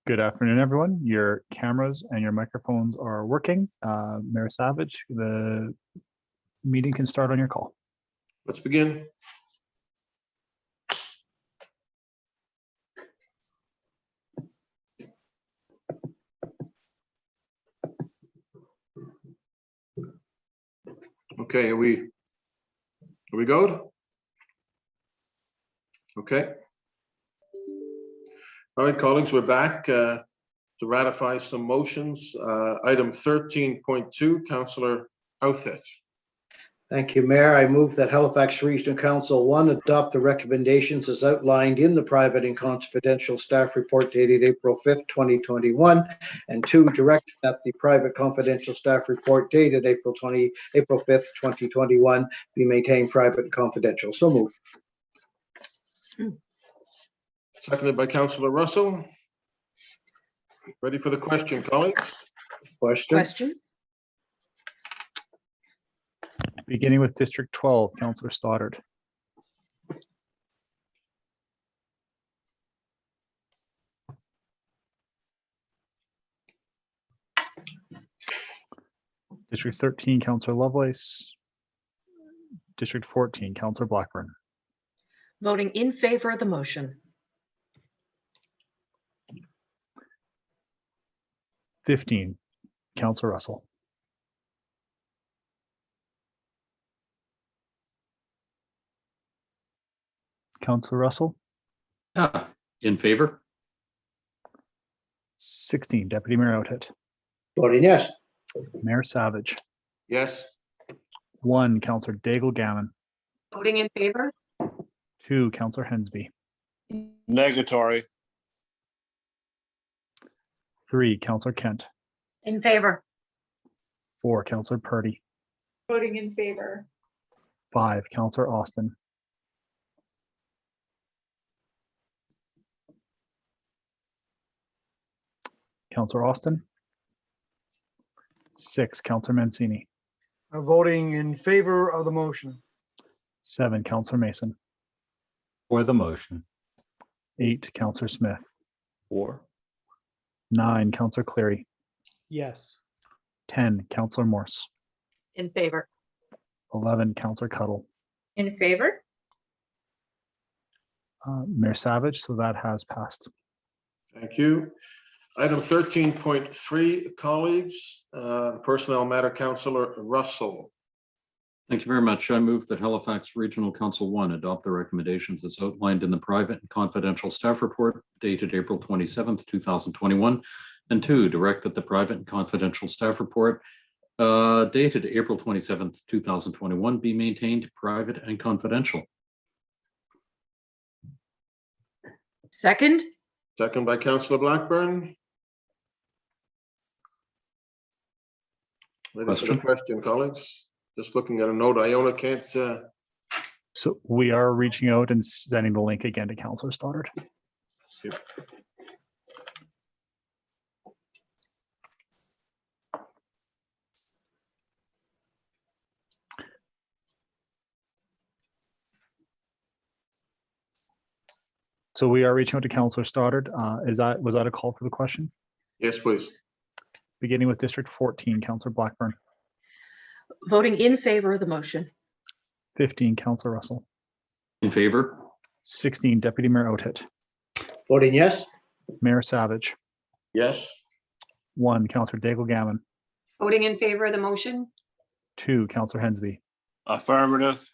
Good afternoon, everyone. Your cameras and your microphones are working. Mayor Savage, the meeting can start on your call. Let's begin. Okay, are we good? Okay. All right, colleagues, we're back to ratify some motions. Item 13.2, Councillor Outfit. Thank you, Mayor. I move that Halifax Regional Council 1 adopt the recommendations as outlined in the private and confidential staff report dated April 5th, 2021, and 2, direct that the private confidential staff report dated April 5th, 2021 be maintained private and confidential. So moved. Seconded by Councillor Russell. Ready for the question, colleagues? Question? Beginning with District 12, Councillor Stoddard. District 13, Councillor Lovelace. District 14, Councillor Blackburn. Voting in favor of the motion. 15, Councillor Russell. Councillor Russell. In favor? 16, Deputy Mayor Outfit. Voting yes. Mayor Savage. Yes. 1, Councillor Daigle Gammon. Voting in favor? 2, Councillor Hensby. Negatory. 3, Councillor Kent. In favor. 4, Councillor Purdy. Voting in favor. 5, Councillor Austin. Councillor Austin. 6, Councillor Mancini. Voting in favor of the motion. 7, Councillor Mason. For the motion. 8, Councillor Smith. 4. 9, Councillor Cleary. Yes. 10, Councillor Morse. In favor. 11, Councillor Cuttle. In favor? Mayor Savage, so that has passed. Thank you. Item 13.3, colleagues, personnel matter, Councillor Russell. Thank you very much. I move that Halifax Regional Council 1 adopt the recommendations as outlined in the private and confidential staff report dated April 27th, 2021, and 2, direct that the private and confidential staff report dated April 27th, 2021 be maintained private and confidential. Second? Second by Councillor Blackburn. Ready for the question, colleagues? Just looking at a note, Iona can't. So we are reaching out and sending the link again to Councillor Stoddard. Yep. So we are reaching out to Councillor Stoddard. Was that a call for the question? Yes, please. Beginning with District 14, Councillor Blackburn. Voting in favor of the motion. 15, Councillor Russell. In favor? 16, Deputy Mayor Outfit. Voting yes. Mayor Savage. Yes. 1, Councillor Daigle Gammon. Voting in favor of the motion? 2, Councillor Hensby. Affirmative.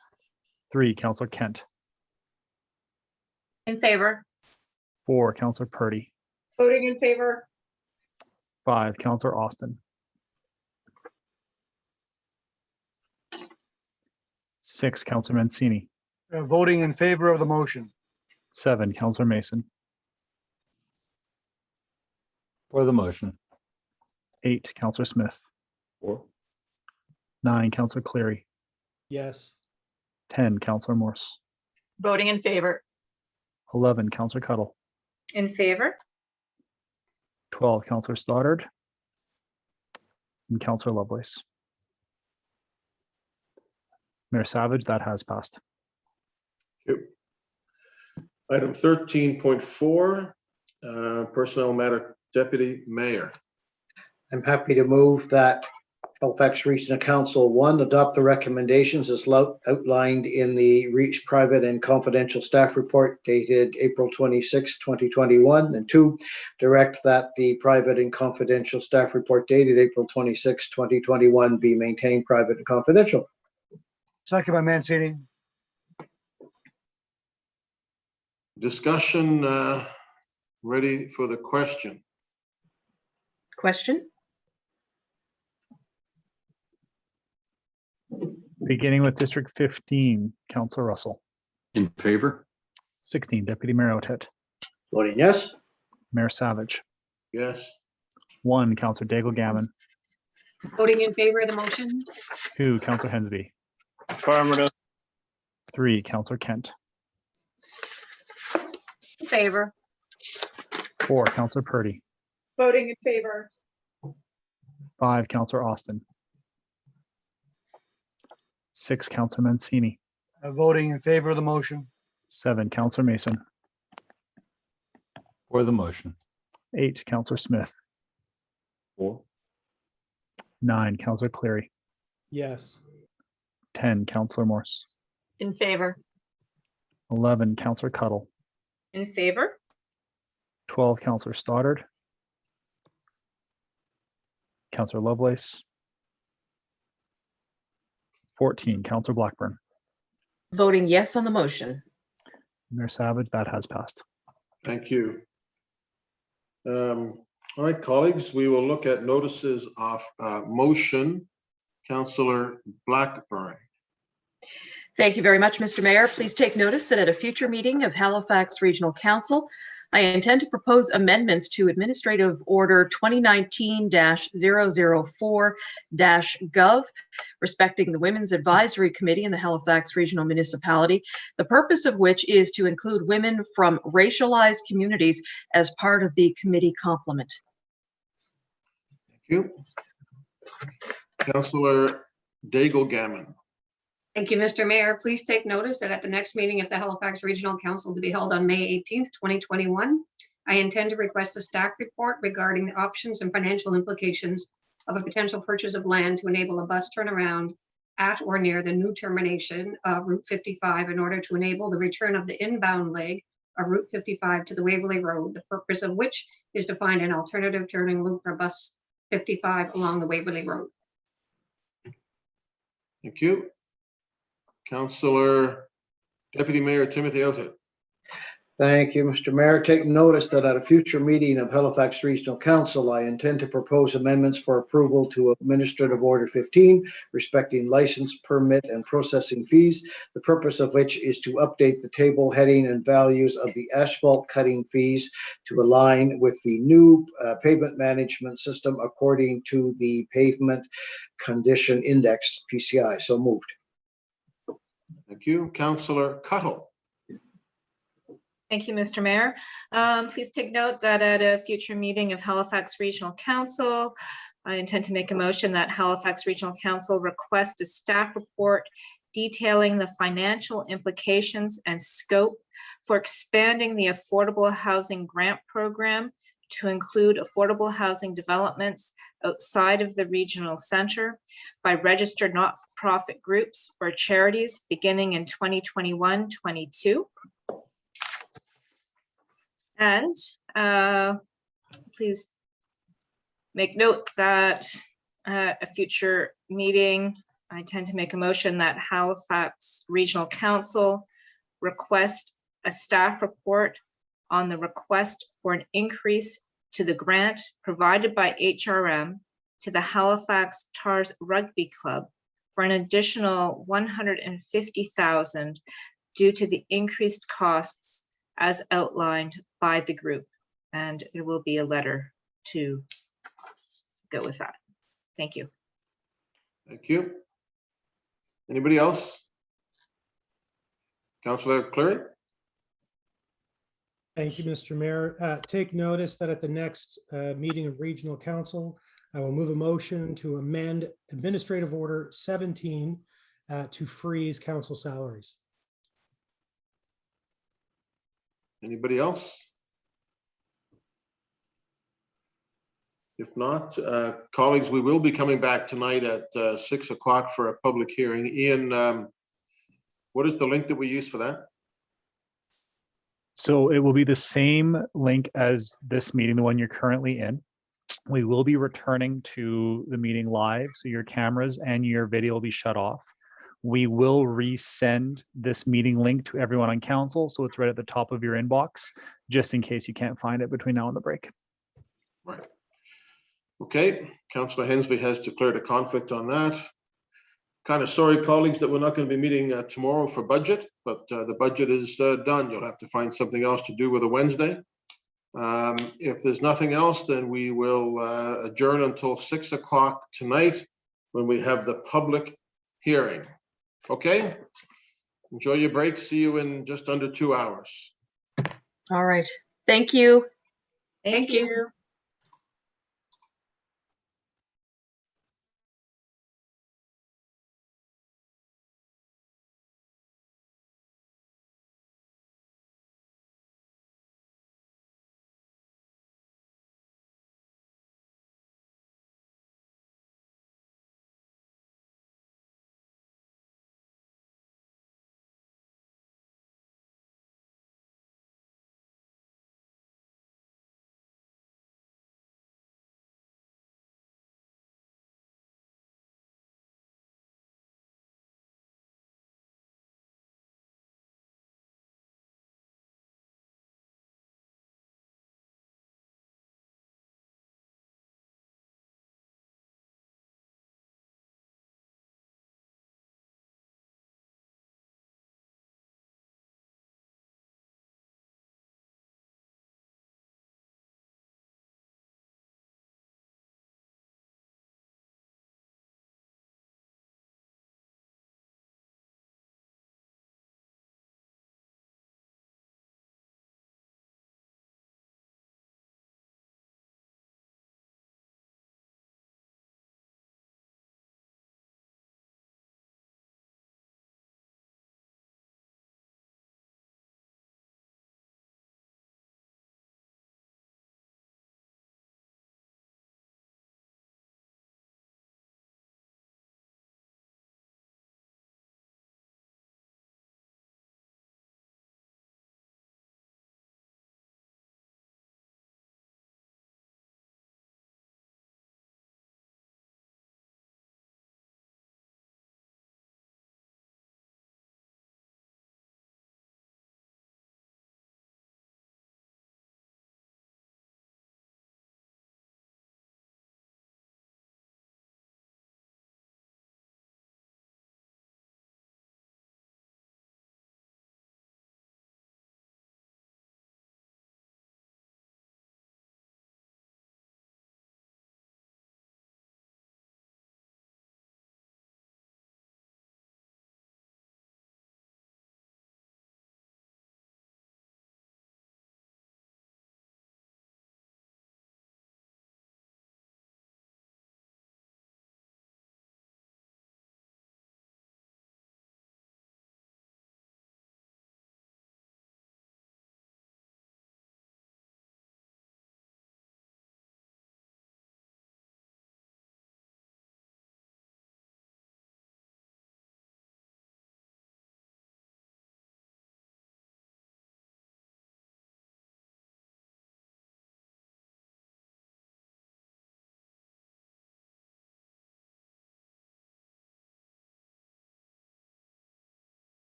3, Councillor Kent. In favor. 4, Councillor Purdy. Voting in favor. 5, Councillor Austin. 6, Councillor Mancini. Voting in favor of the motion. 7, Councillor Mason. For the motion. 8, Councillor Smith. 4. 9, Councillor Cleary. Yes. 10, Councillor Morse. Voting in favor. 11, Councillor Cuttle. In favor? 12, Councillor Stoddard. And Councillor Lovelace. Mayor Savage, that has passed. Thank you. Item 13.4, personnel matter, Deputy Mayor. I'm happy to move that Halifax Regional Council, 1, adopt the recommendations as outlined in the Reach Private and Confidential Staff Report dated April 26, 2021, and 2, direct that the Private and Confidential Staff Report dated April 26, 2021 be maintained private and confidential. Second by Mancini. Discussion, ready for the question. Question? Beginning with District 15, Councillor Russell. In favor? 16, Deputy Mayor Outhet. Voting yes. Mayor Savage. Yes. 1, Councillor Daigle Gammon. Voting in favor of the motion. 2, Councillor Hensby. Affirmative. 3, Councillor Kent. In favor. 4, Councillor Purdy. Voting in favor. 5, Councillor Austin. 6, Councillor Mancini. Voting in favor of the motion. 7, Councillor Mason. For the motion. 8, Councillor Smith. 4. 9, Councillor Cleary. Yes. 10, Councillor Morse. In favor. 11, Councillor Cuttle. In favor? 12, Councillor Stoddard. Councillor Lovelace. 14, Councillor Blackburn. Voting yes on the motion. Mayor Savage, that has passed. Thank you. All right, colleagues, we will look at notices of motion. Councillor Blackburn. Thank you very much, Mr. Mayor. Please take notice that at a future meeting of Halifax Regional Council, I intend to propose amendments to Administrative Order 2019-004-Gov respecting the Women's Advisory Committee in the Halifax Regional Municipality, the purpose of which is to include women from racialized communities as part of the committee complement. Thank you. Councillor Daigle Gammon. Thank you, Mr. Mayor. Please take notice that at the next meeting of the Halifax Regional Council to be held on May 18th, 2021, I intend to request a staff report regarding the options and financial implications of a potential purchase of land to enable a bus turnaround at or near the new termination of Route 55 in order to enable the return of the inbound leg of Route 55 to the Waverley Road, the purpose of which is to find an alternative turning loop for bus 55 along the Waverley Road. Thank you. Councillor Deputy Mayor Timothy Outhet. Thank you, Mr. Mayor. Take notice that at a future meeting of Halifax Regional Council, I intend to propose amendments for approval to Administrative Order 15 respecting license, permit, and processing fees, the purpose of which is to update the table heading and values of the asphalt cutting fees to align with the new pavement management system according to the Pavement Condition Index, PCI. So moved. Thank you. Councillor Cuttle. Thank you, Mr. Mayor. Please take note that at a future meeting of Halifax Regional Council, I intend to make a motion that Halifax Regional Council request a staff report detailing the financial implications and scope for expanding the Affordable Housing Grant Program to include affordable housing developments outside of the regional center by registered not-for-profit groups or charities beginning in 2021-22. And please make note that a future meeting, I intend to make a motion that Halifax Regional Council request a staff report on the request for an increase to the grant provided by HRM to the Halifax Tars Rugby Club for an additional $150,000 due to the increased costs as outlined by the group. And there will be a letter to go with that. Thank you. Thank you. Anybody else? Councillor Cleary. Thank you, Mr. Mayor. Take notice that at the next meeting of Regional Council, I will move a motion to amend Administrative Order 17 to freeze council salaries. Anybody else? If not, colleagues, we will be coming back tonight at 6 o'clock for a public hearing. Ian, what is the link that we use for that? So it will be the same link as this meeting, the one you're currently in. We will be returning to the meeting live, so your cameras and your video will be shut off. We will resend this meeting link to everyone on council, so it's right at the top of your inbox, just in case you can't find it between now and the break. Right. Okay, Councillor Hensby has declared a conflict on that. Kind of sorry, colleagues, that we're not going to be meeting tomorrow for budget, but the budget is done. You'll have to find something else to do with a Wednesday. If there's nothing else, then we will adjourn until 6 o'clock tonight when we have the public hearing. Okay? Enjoy your break. See you in just under 2 hours. All right. Thank you. Thank you.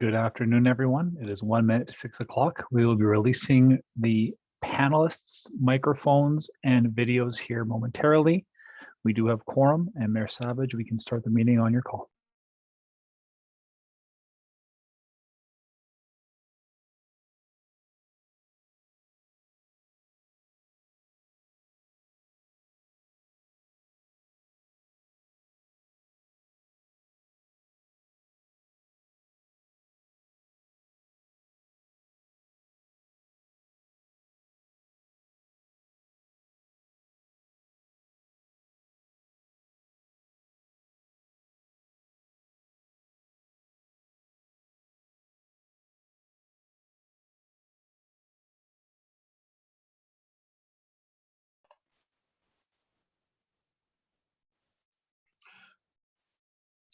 Good afternoon, everyone. It is 1 minute to 6 o'clock. We will be releasing the panelists' microphones and videos here momentarily. We do have quorum, and Mayor Savage, we can start the meeting on your call.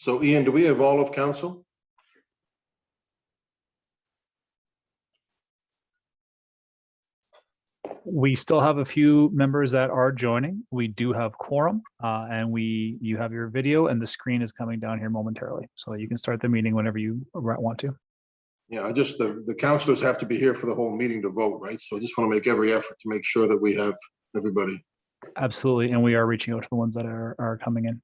So Ian, do we have all of council? We still have a few members that are joining. We do have quorum, and you have your video, and the screen is coming down here momentarily. So you can start the meeting whenever you want to. Yeah, the councilors have to be here for the whole meeting to vote, right? So I just want to make every effort to make sure that we have everybody. Absolutely, and we are reaching out to the ones that are coming in.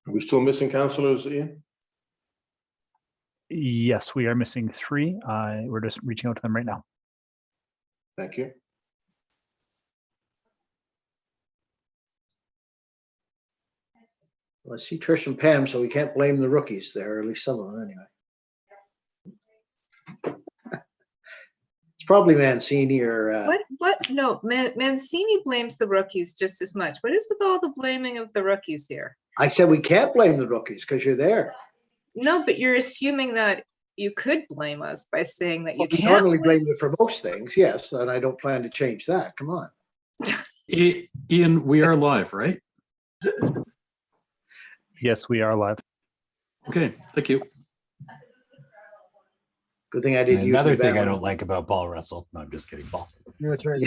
Are we still missing councilors, Ian? Yes, we are missing 3. We're just reaching out to them right now. Thank you. Well, I see Trish and Pam, so we can't blame the rookies there, or at least some of them anyway. It's probably Mancini or. What? No, Mancini blames the rookies just as much. What is with all the blaming of the rookies here? I said we can't blame the rookies because you're there. No, but you're assuming that you could blame us by saying that you Well, we can't. normally blame you for most things, yes, and I don't plan to change that. Come on. Ian, we are live, right? Yes, we are live. Okay, thank you. Good thing I didn't use Another the thing I bad don't one. like about Paul Russell. No, I'm just kidding, Paul. Yeah, that's right.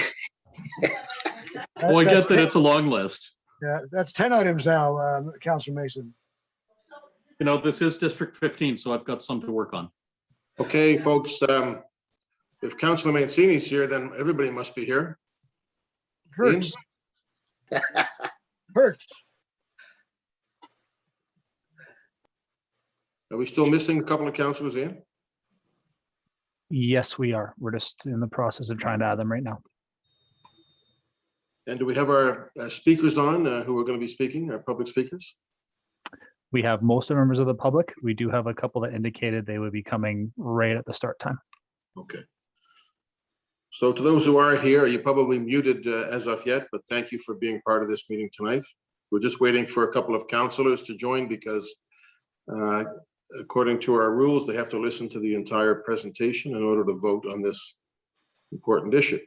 Well, I That's get that 10 it's a long list. Yeah, that's 10 items now, Councillor Mason. You know, this is District 15, so I've got some to work on. Okay, folks, if Councilor Mancini's here, then everybody must be here. Hurts. Hurts. Are we still missing a couple of councilors, Ian? Yes, we are. We're just in the process of trying to add them right now. And do we have our speakers on who are going to be speaking, our public speakers? We have most of the members of the public. We do have a couple that indicated they would be coming right at the start time. Okay. So to those who are here, you're probably muted as of yet, but thank you for being part of this meeting tonight. We're just waiting for a couple of councilors to join because according to our rules, they have to listen to the entire presentation in order to vote on this important issue.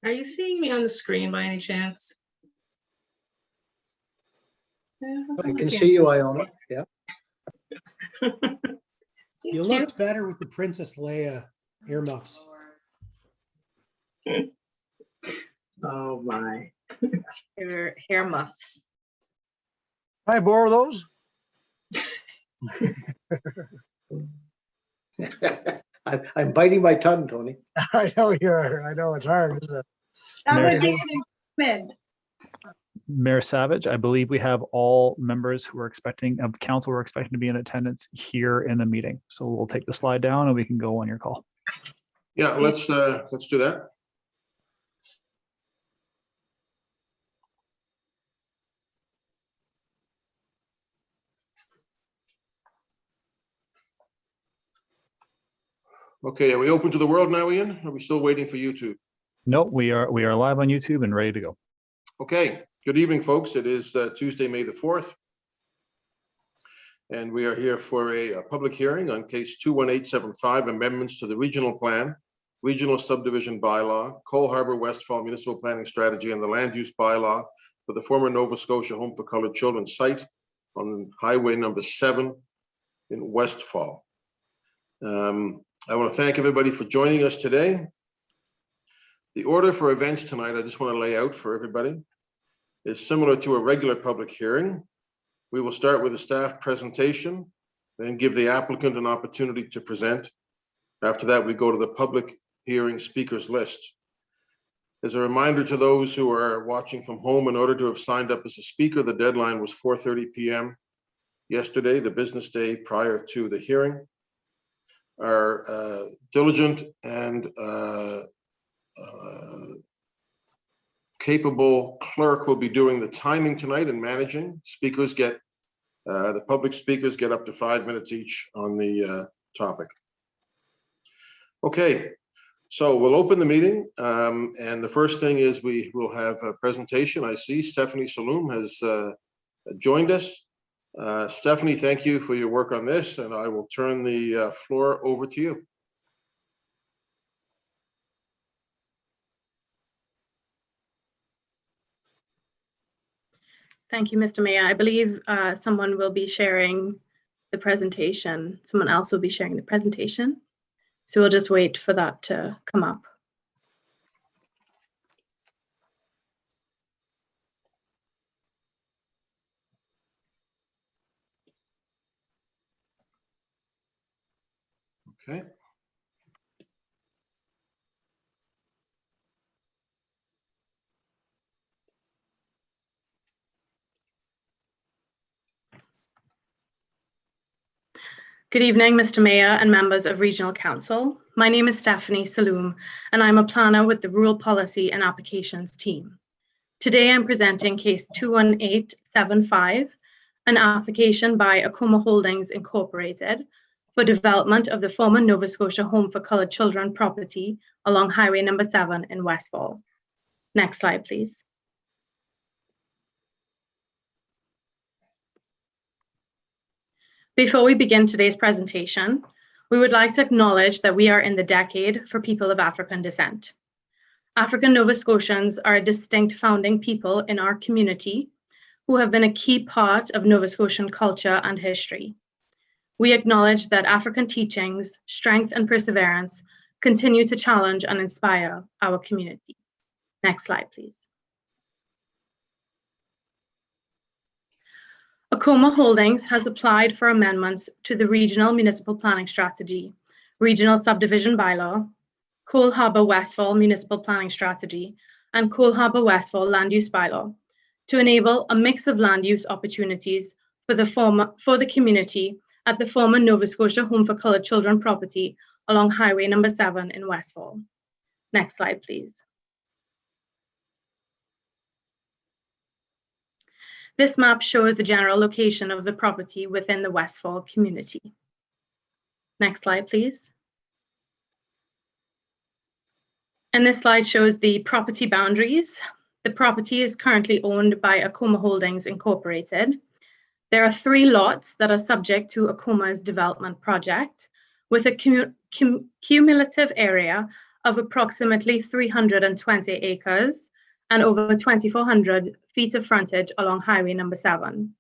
Are you seeing me on the screen by any chance? I can see you, Iona. Yeah. You looked better with the Princess Leia earmuffs. Oh my. Hair muffs. Can I borrow those? I'm biting my tongue, Tony. I know you are. I know it's hard, isn't it? That Mary- would be an improvement. Mayor Savage, I believe we have all members who are expecting, of council who are expecting to be in attendance here in the meeting. So we'll take the slide down and we can go on your call. Yeah, let's do that. Okay, are we open to the world now, Ian? Are we still waiting for YouTube? No, we are live on YouTube and ready to go. Okay, good evening, folks. It is Tuesday, May the 4th. And we are here for a public hearing on case 21875, amendments to the regional plan, regional subdivision bylaw, Cole Harbour Westfall municipal planning strategy, and the land use bylaw for the former Nova Scotia Home for Colored Children site on Highway number 7 in Westfall. I want to thank everybody for joining us today. The order for events tonight, I just want to lay out for everybody, is similar to a regular public hearing. We will start with a staff presentation, then give the applicant an opportunity to present. After that, we go to the public hearing speakers list. As a reminder to those who are watching from home, in order to have signed up as a speaker, the deadline was 4:30 p.m. yesterday, the business day prior to the hearing. Our diligent and capable clerk will be doing the timing tonight and managing. Speakers get, the public speakers get up to 5 minutes each on the topic. Okay, so we'll open the meeting. And the first thing is we will have a presentation. I see Stephanie Saloom has joined us. Stephanie, thank you for your work on this, and I will turn the floor over to you. Thank you, Mr. Mayor. I believe someone will be sharing the presentation. Someone else will be sharing the presentation. So we'll just wait for that to come up. Okay. Good evening, Mr. Mayor and members of Regional Council. My name is Stephanie Saloom, and I'm a planner with the Rural Policy and Applications team. Today, I'm presenting case 21875, an application by Akuma Holdings Incorporated for development of the former Nova Scotia Home for Colored Children property along Highway number 7 in Westfall. Next slide, please. Before we begin today's presentation, we would like to acknowledge that we are in the decade for people of African descent. African Nova Scotians are a distinct founding people in our community who have been a key part of Nova Scotian culture and history. We acknowledge that African teachings, strength, and perseverance continue to challenge and inspire our community. Next slide, please. Akuma Holdings has applied for amendments to the Regional Municipal Planning Strategy, Regional Subdivision Bylaw, Cole Harbour Westfall Municipal Planning Strategy, and Cole Harbour Westfall Land Use Bylaw to enable a mix of land use opportunities for the community at the former Nova Scotia Home for Colored Children property along Highway number 7 in Westfall. Next slide, please. This map shows the general location of the property within the Westfall community. Next slide, please. And this slide shows the property boundaries. The property is currently owned by Akuma Holdings Incorporated. There are 3 lots that are subject to Akuma's development project with a cumulative area of approximately 320 acres and over 2,400 feet of frontage along Highway number 7.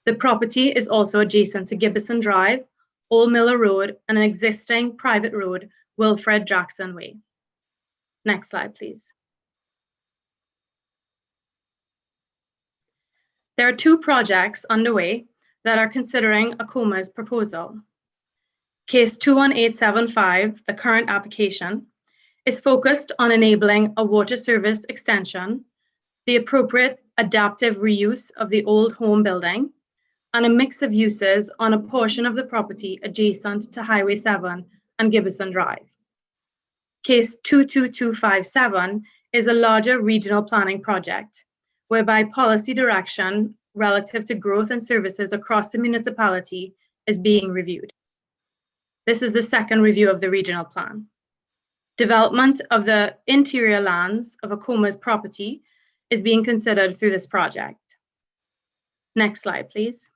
The property is also adjacent to Gibbison Drive, Old Miller Road, and an existing private road, Wilfred Jackson Way. Next slide, please. There are 2 projects underway that are considering Akuma's proposal. Case 21875, the current application, is focused on enabling a water service extension, the appropriate adaptive reuse of the old home building, and a mix of uses on a portion of the property adjacent to Highway 7 and Gibbison Drive. Case 22257 is a larger regional planning project, whereby policy direction relative to growth and services across the municipality is being reviewed. This is the second review of the regional plan. Development of the interior lands of Akuma's property is being considered through this project. Next slide, please.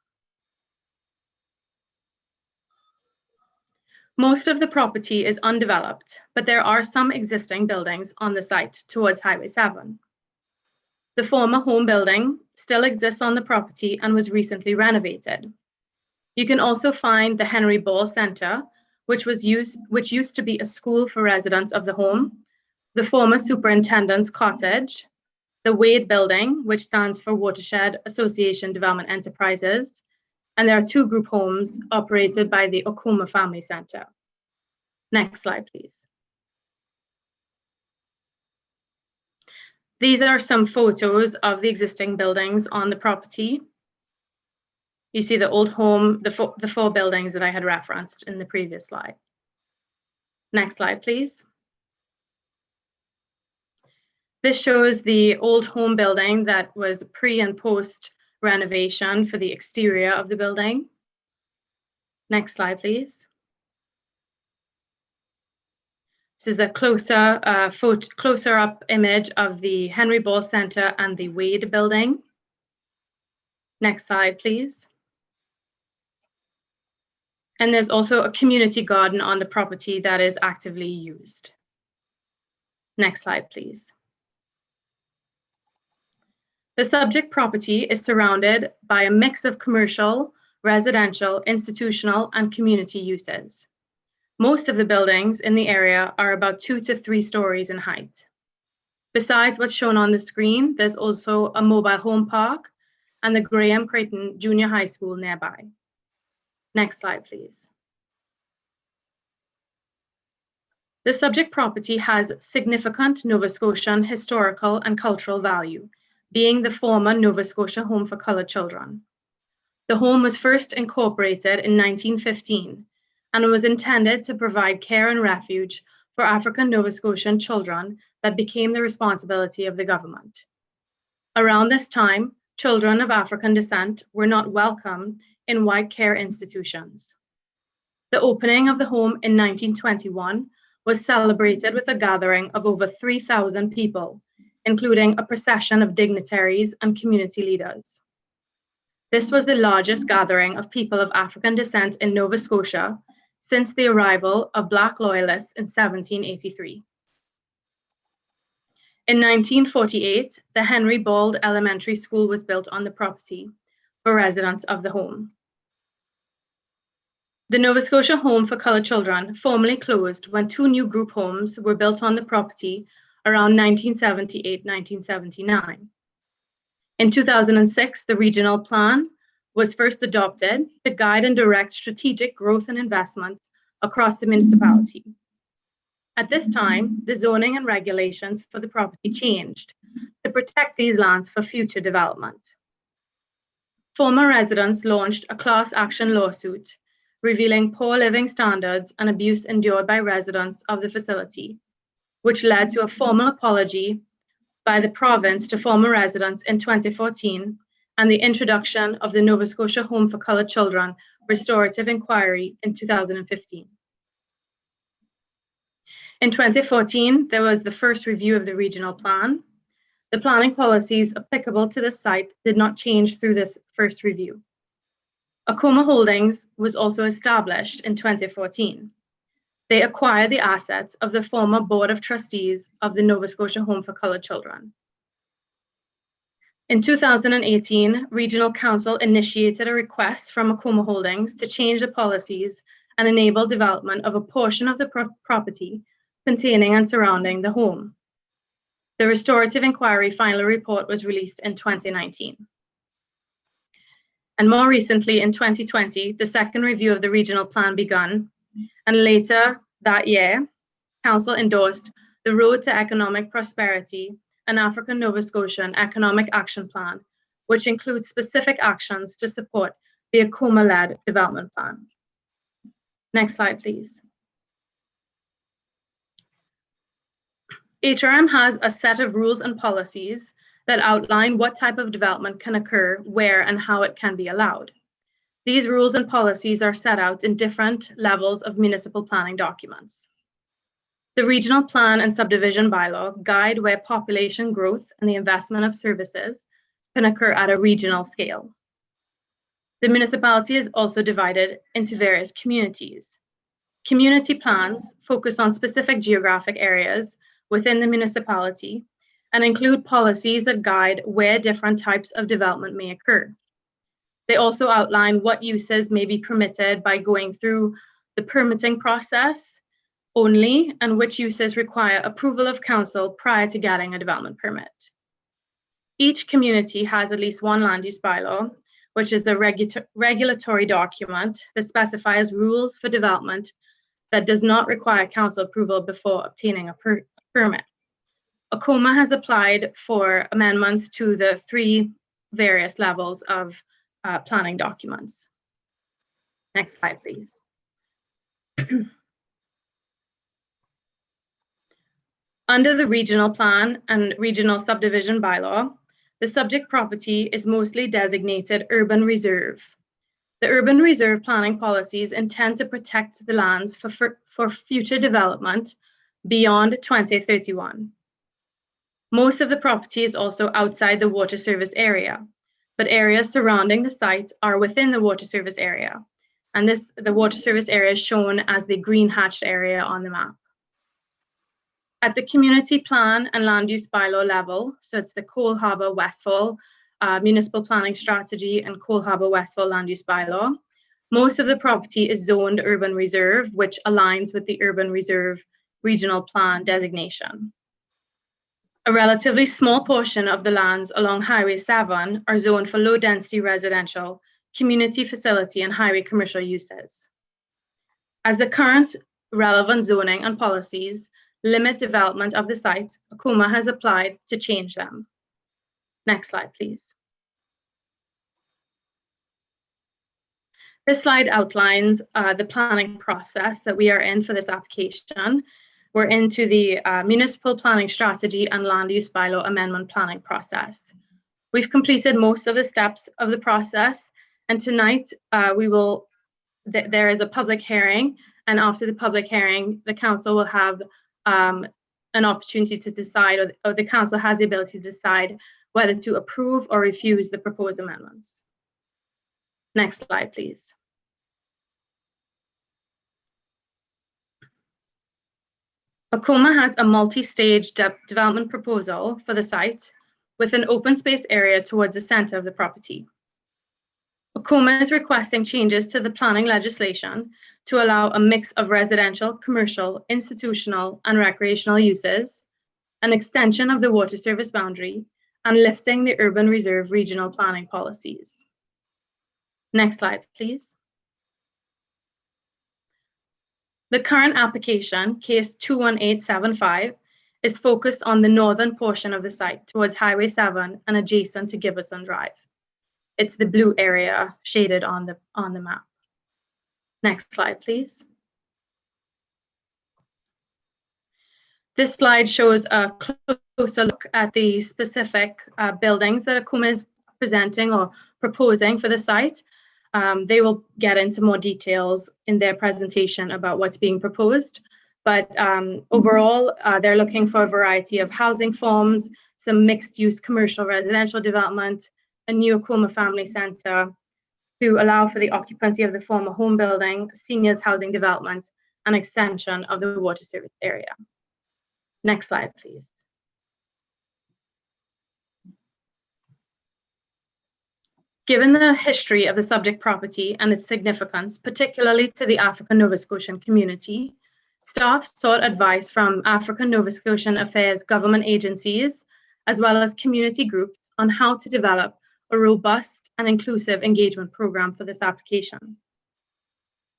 Most of the property is undeveloped, but there are some existing buildings on the site towards Highway 7. The former home building still exists on the property and was recently renovated. You can also find the Henry Ball Center, which used to be a school for residents of the home, the former superintendent's cottage, the Wade Building, which stands for Watershed Association Development Enterprises, and there are 2 group homes operated by the Okuma Family Center. Next slide, please. These are some photos of the existing buildings on the property. You see the old home, the 4 buildings that I had referenced in the previous slide. Next slide, please. This shows the old home building that was pre and post renovation for the exterior of the building. Next slide, please. This is a closer up image of the Henry Ball Center and the Wade Building. Next slide, please. And there's also a community garden on the property that is actively used. Next slide, please. The subject property is surrounded by a mix of commercial, residential, institutional, and community uses. Most of the buildings in the area are about 2 to 3 stories in height. Besides what's shown on the screen, there's also a mobile home park and the Graham Creighton Junior High School nearby. Next slide, please. The subject property has significant Nova Scotian historical and cultural value, being the former Nova Scotia Home for Colored Children. The home was first incorporated in 1915 and was intended to provide care and refuge for African Nova Scotian children that became the responsibility of the government. Around this time, children of African descent were not welcome in white care institutions. The opening of the home in 1921 was celebrated with a gathering of over 3,000 people, including a procession of dignitaries and community leaders. This was the largest gathering of people of African descent in Nova Scotia since the arrival of Black Loyalists in 1783. In 1948, the Henry Ball Elementary School was built on the property for residents of the home. The Nova Scotia Home for Colored Children formally closed when 2 new group homes were built on the property around 1978-1979. In 2006, the regional plan was first adopted to guide and direct strategic growth and investment across the municipality. At this time, the zoning and regulations for the property changed to protect these lands for future development. Former residents launched a class action lawsuit revealing poor living standards and abuse endured by residents of the facility, which led to a formal apology by the province to former residents in 2014 and the introduction of the Nova Scotia Home for Colored Children Restorative Inquiry in 2015. In 2014, there was the first review of the regional plan. The planning policies applicable to the site did not change through this first review. Okuma Holdings was also established in 2014. they acquire the assets of the former Board of Trustees of the Nova Scotia Home for Colored Children. In 2018, Regional Council initiated a request from Akuma Holdings to change the policies and enable development of a portion of the property containing and surrounding the home. The restorative inquiry final report was released in 2019. And more recently, in 2020, the second review of the regional plan begun, and later that year, Council endorsed the Road to Economic Prosperity, an African Nova Scotian Economic Action Plan, which includes specific actions to support the Akuma-led development plan. Next slide, please. HRM has a set of rules and policies that outline what type of development can occur, where, and how it can be allowed. These rules and policies are set out in different levels of municipal planning documents. The Regional Plan and Subdivision Bylaw guide where population growth and the investment of services can occur at a regional scale. The municipality is also divided into various communities. Community plans focus on specific geographic areas within the municipality and include policies that guide where different types of development may occur. They also outline what uses may be permitted by going through the permitting process only and which uses require approval of council prior to getting a development permit. Each community has at least one land use bylaw, which is a regulatory document that specifies rules for development that does not require council approval before obtaining a permit. Akuma has applied for amendments to the three various levels of planning documents. Next slide, please. Under the regional plan and regional subdivision bylaw, the subject property is mostly designated urban reserve. The urban reserve planning policies intend to protect the lands for future development beyond 2031. Most of the property is also outside the water service area, but areas surrounding the site are within the water service area. And the water service area is shown as the green hatched area on the map. At the community plan and land use bylaw level, so it's the Cole Harbour Westfall municipal planning strategy and Cole Harbour Westfall land use bylaw, most of the property is zoned urban reserve, which aligns with the urban reserve regional plan designation. A relatively small portion of the lands along Highway 7 are zoned for low density residential, community facility, and highway commercial uses. As the current relevant zoning and policies limit development of the site, Akuma has applied to change them. Next slide, please. This slide outlines the planning process that we are in for this application. We're into the municipal planning strategy and land use bylaw amendment planning process. We've completed most of the steps of the process, and tonight there is a public hearing, and after the public hearing, the council will have an opportunity to decide, or the council has the ability to decide whether to approve or refuse the proposed amendments. Next slide, please. Akuma has a multi-stage development proposal for the site with an open space area towards the center of the property. Akuma is requesting changes to the planning legislation to allow a mix of residential, commercial, institutional, and recreational uses, an extension of the water service boundary, and lifting the urban reserve regional planning policies. Next slide, please. The current application, case 21875, is focused on the northern portion of the site towards Highway 7 and adjacent to Gibbison Drive. It's the blue area shaded on the map. Next slide, please. This slide shows a closer look at the specific buildings that Akuma is presenting or proposing for the site. They will get into more details in their presentation about what's being proposed. But overall, they're looking for a variety of housing forms, some mixed-use commercial residential development, a new Akuma Family Center to allow for the occupancy of the former home building, seniors housing development, and extension of the water service area. Next slide, please. Given the history of the subject property and its significance, particularly to the African Nova Scotian community, staff sought advice from African Nova Scotian Affairs government agencies, as well as community groups, on how to develop a robust and inclusive engagement program for this application.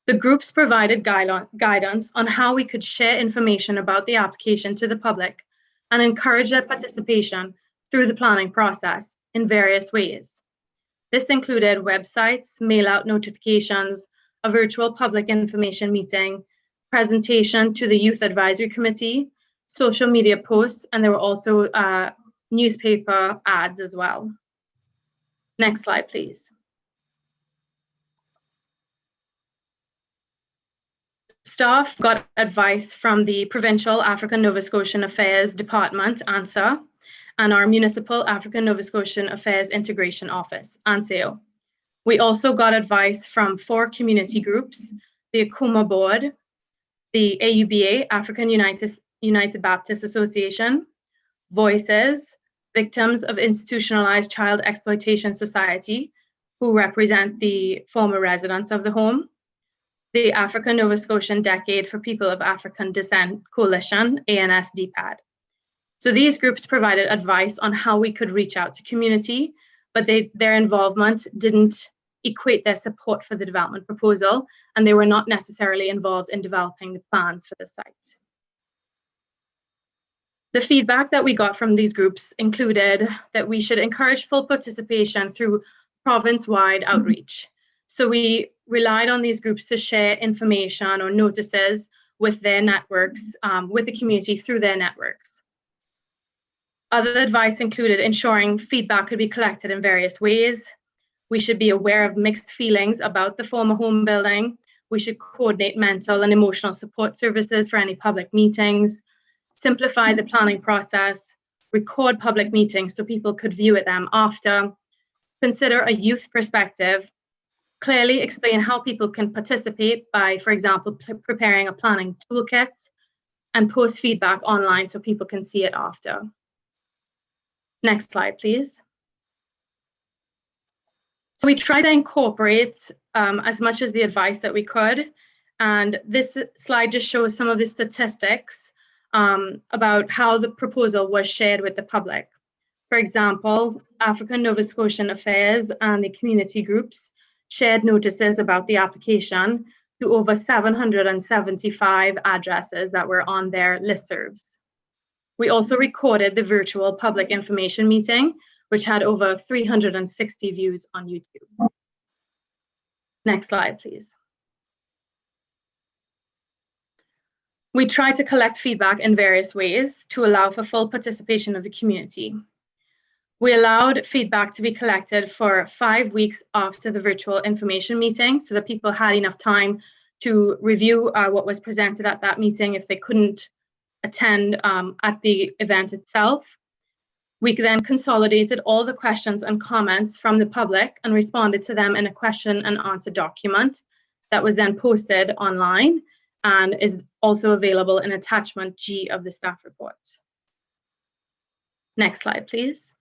The groups provided guidance on how we could share information about the application to the public and encourage their participation through the planning process in various ways. This included websites, mail-out notifications, a virtual public information meeting, presentation to the Youth Advisory Committee, social media posts, and there were also newspaper ads as well. Next slide, please. Staff got advice from the Provincial African Nova Scotian Affairs Department, ANSA, and our Municipal African Nova Scotian Affairs Integration Office, ANSEO. We also got advice from 4 community groups, the Akuma Board, the AUBA, African United Baptist Association, Voices, Victims of Institutionalized Child Exploitation Society, who represent the former residents of the home, the African Nova Scotian Decade for People of African Descent Coalition, ANS-DPAD. So these groups provided advice on how we could reach out to community, but their involvement didn't equate their support for the development proposal, and they were not necessarily involved in developing the plans for the site. The feedback that we got from these groups included that we should encourage full participation through province-wide outreach. So we relied on these groups to share information or notices with their networks, with the community through their networks. Other advice included ensuring feedback could be collected in various ways. We should be aware of mixed feelings about the former home building. We should coordinate mental and emotional support services for any public meetings, simplify the planning process, record public meetings so people could view them after, consider a youth perspective, clearly explain how people can participate by, for example, preparing a planning toolkit, and post feedback online so people can see it after. Next slide, please. So we tried to incorporate as much as the advice that we could, and this slide just shows some of the statistics about how the proposal was shared with the public. For example, African Nova Scotian Affairs and the community groups shared notices about the application to over 775 addresses that were on their listservs. We also recorded the virtual public information meeting, which had over 360 views on YouTube. Next slide, please. We tried to collect feedback in various ways to allow for full participation of the community. We allowed feedback to be collected for 5 weeks after the virtual information meeting so that people had enough time to review what was presented at that meeting if they couldn't attend at the event itself. We then consolidated all the questions and comments from the public and responded to them in a question and answer document that was then posted online and is also available in attachment G of the staff report. Next slide, please.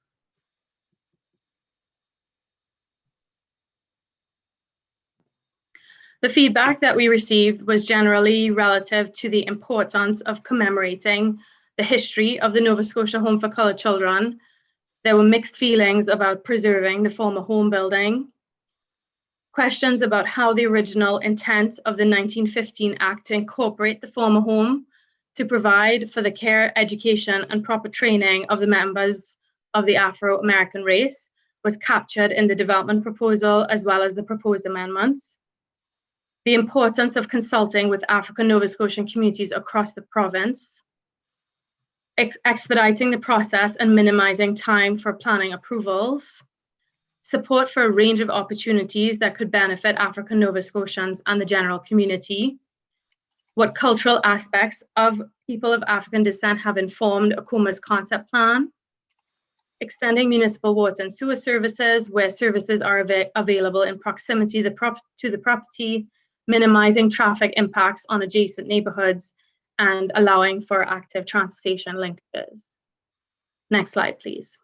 The feedback that we received was generally relative to the importance of commemorating the history of the Nova Scotia Home for Coloured Children. There were mixed feelings about preserving the former home building, questions about how the original intent of the 1915 Act to incorporate the former home to provide for the care, education, and proper training of the members of the Afro-American race was captured in the development proposal as well as the proposed amendments. The importance of consulting with African Nova Scotian communities across the province, expediting the process and minimizing time for planning approvals, support for a range of opportunities that could benefit African Nova Scotians and the general community, what cultural aspects of people of African descent have informed Akuma's concept plan, extending municipal water and sewer services where services are available in proximity to the property, minimizing traffic impacts on adjacent neighborhoods, and allowing for active transportation linkages. Next slide, please.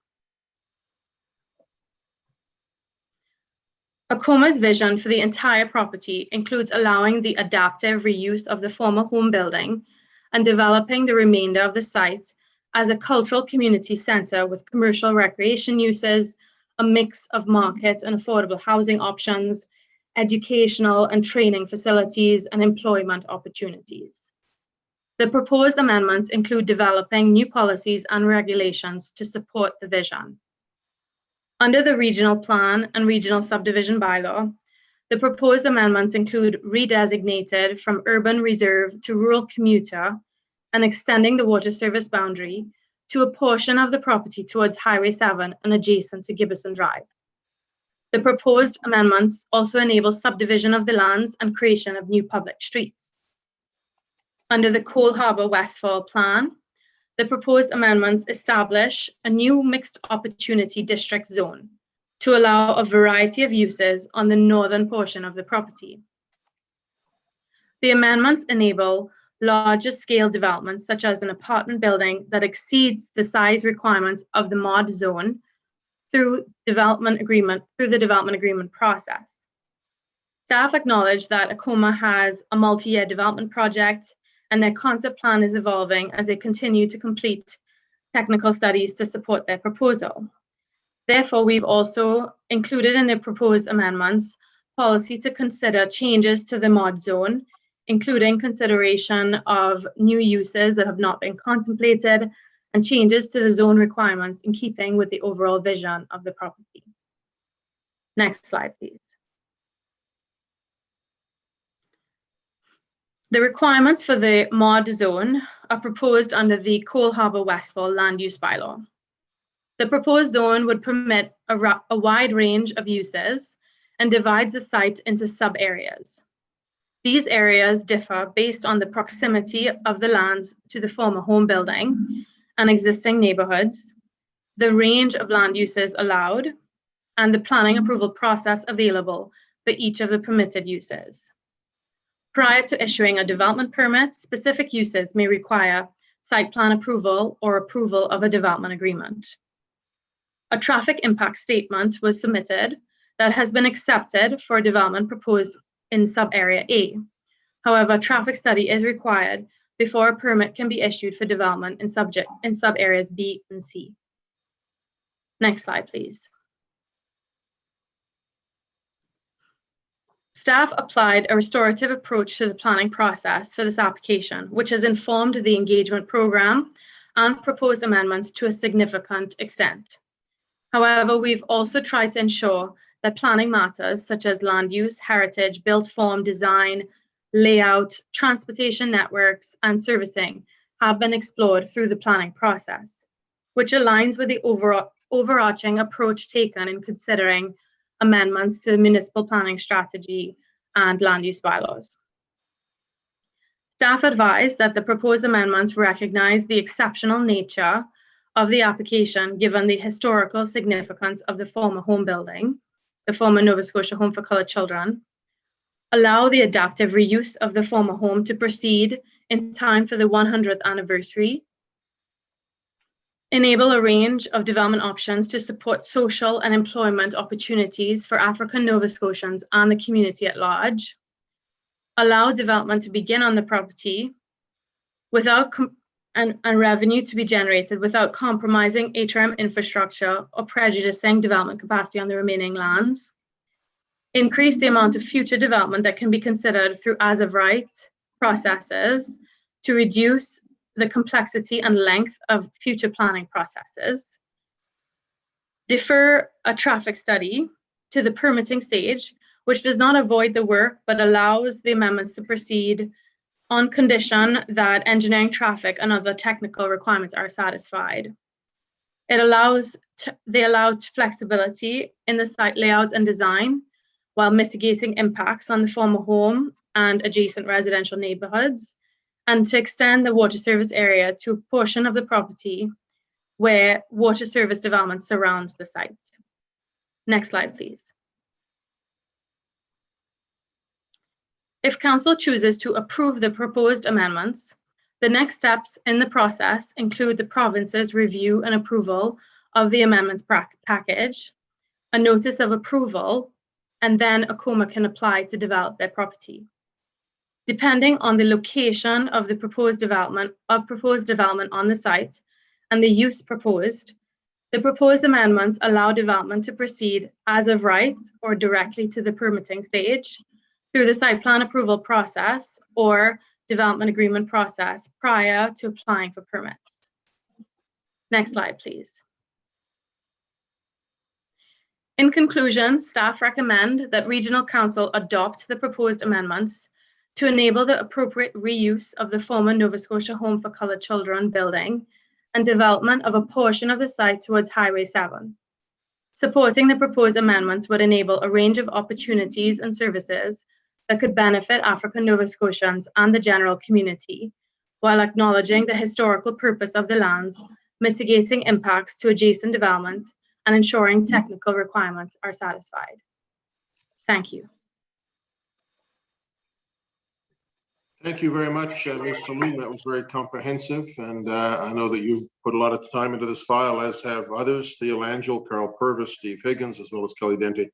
ACOMA's vision for the entire property includes allowing the adaptive reuse of the former home building and developing the remainder of the site as a cultural community center with commercial recreation uses, a mix of market and affordable housing options, educational and training facilities, and employment opportunities. The proposed amendments include developing new policies and regulations to support the vision. Under the regional plan and regional subdivision bylaw, the proposed amendments include redesignated from urban reserve to rural commuter and extending the water service boundary to a portion of the property towards Highway 7 and adjacent to Gibbison Drive. The proposed amendments also enable subdivision of the lands and creation of new public streets. Under the Cole Harbour Westfall plan, the proposed amendments establish a new mixed opportunity district zone to allow a variety of uses on the northern portion of the property. The amendments enable larger scale developments such as an apartment building that exceeds the size requirements of the mod zone through the development agreement process. Staff acknowledge that ACOMA has a multi-year development project and their concept plan is evolving as they continue to complete technical studies to support their proposal. Therefore, we've also included in the proposed amendments policy to consider changes to the mod zone, including consideration of new uses that have not been contemplated and changes to the zone requirements in keeping with the overall vision of the property. Next slide, please. The requirements for the mod zone are proposed under the Cole Harbour Westfall land use bylaw. The proposed zone would permit a wide range of uses and divides the site into sub-areas. These areas differ based on the proximity of the lands to the former home building and existing neighborhoods, the range of land uses allowed, and the planning approval process available for each of the permitted uses. Prior to issuing a development permit, specific uses may require site plan approval or approval of a development agreement. A traffic impact statement was submitted that has been accepted for development proposed in sub-area A. However, a traffic study is required before a permit can be issued for development in sub-areas B and C. Next slide, please. Staff applied a restorative approach to the planning process for this application, which has informed the engagement program and proposed amendments to a significant extent. However, we've also tried to ensure that planning matters such as land use, heritage, built form, design, layout, transportation networks, and servicing have been explored through the planning process, which aligns with the overarching approach taken in considering amendments to the municipal planning strategy and land use bylaws. Staff advised that the proposed amendments recognize the exceptional nature of the application given the historical significance of the former home building, the former Nova Scotia Home for Coloured Children, allow the adaptive reuse of the former home to proceed in time for the 100th anniversary, enable a range of development options to support social and employment opportunities for African Nova Scotians and the community at large, allow development to begin on the property without and revenue to be generated without compromising HRM infrastructure or prejudicing development capacity on the remaining lands, increase the amount of future development that can be considered through as-of-right processes to reduce the complexity and length of future planning processes, defer a traffic study to the permitting stage, which does not avoid the work but allows the amendments to proceed on condition that engineering, traffic, and other technical requirements are satisfied. They allow flexibility in the site layouts and design while mitigating impacts on the former home and adjacent residential neighborhoods, and to extend the water service area to a portion of the property where water service development surrounds the site. Next slide, please. If council chooses to approve the proposed amendments, the next steps in the process include the province's review and approval of the amendments package, a notice of approval, and then ACOMA can apply to develop their property. Depending on the location of the proposed development on the site and the use proposed, the proposed amendments allow development to proceed as of right or directly to the permitting stage through the site plan approval process or development agreement process prior to applying for permits. Next slide, please. In conclusion, staff recommend that Regional Council adopt the proposed amendments to enable the appropriate reuse of the former Nova Scotia Home for Coloured Children building and development of a portion of the site towards Highway 7. Supporting the proposed amendments would enable a range of opportunities and services that could benefit African Nova Scotians and the general community, while acknowledging the historical purpose of the lands, mitigating impacts to adjacent developments, and ensuring technical requirements are satisfied. Thank you. Thank you very much, Ms. Salim. That was very comprehensive, and I know that you've put a lot of time into this file, as have others, Theo Langell, Carol Purvis, Steve Higgins, as well as Kelly Dente.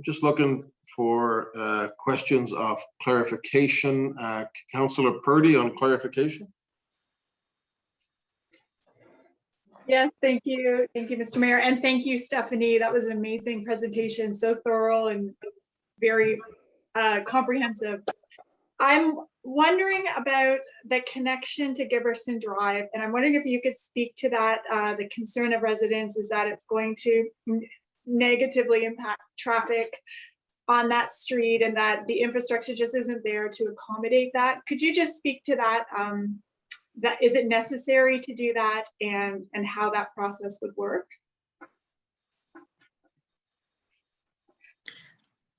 Just looking for questions of clarification. Councillor Purdy on clarification. Yes, thank you. Thank you, Mr. Mayor. And thank you, Stephanie. That was an amazing presentation, so thorough and very comprehensive. I'm wondering about the connection to Giberson Drive, and I'm wondering if you could speak to that. The concern of residents is that it's going to negatively impact traffic on that street and that the infrastructure just isn't there to accommodate that. Could you just speak to that? That is it necessary to do that, and how that process would work?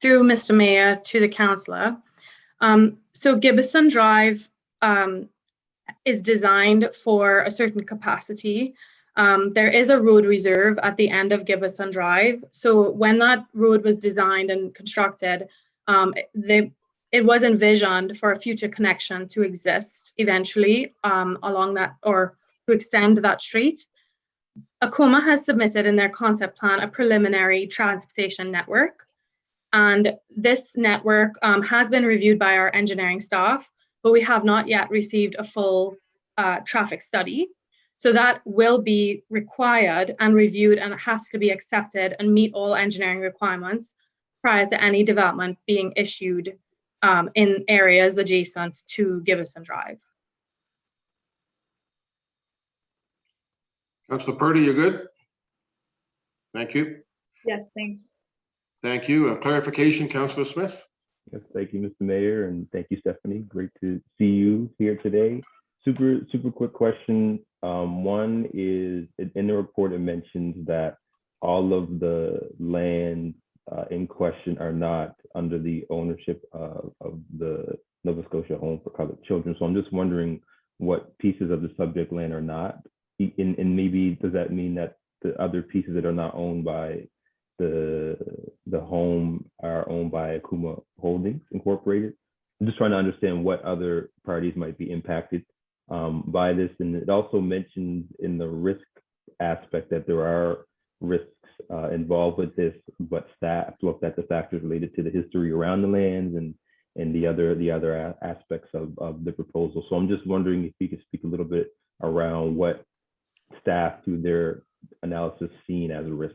Through Mr. Mayor to the councillor. So Giberson Drive is designed for a certain capacity. There is a road reserve at the end of Giberson Drive. So when that road was designed and constructed, it was envisioned for a future connection to exist eventually along that, or to extend that street. ACOMA has submitted in their concept plan a preliminary transportation network. And this network has been reviewed by our engineering staff, but we have not yet received a full traffic study. So that will be required and reviewed, and it has to be accepted and meet all engineering requirements prior to any development being issued in areas adjacent to Giberson Drive. Councillor Purdy, you're good? Thank you. Yes, thanks. Thank you. Clarification, Councillor Smith. Yes, thank you, Mr. Mayor, and thank you, Stephanie. Great to see you here today. Super quick question. One is, in the report, it mentions that all of the land in question are not under the ownership of the Nova Scotia Home for Coloured Children. So I'm just wondering what pieces of the subject land are not, and maybe does that mean that the other pieces that are not owned by the home are owned by ACOMA Holdings Incorporated? I'm just trying to understand what other parties might be impacted by this. And it also mentions in the risk aspect that there are risks involved with this, but staff looked at the factors related to the history around the lands and the other aspects of the proposal. So I'm just wondering if you could speak a little bit around what staff through their analysis seen as a risk.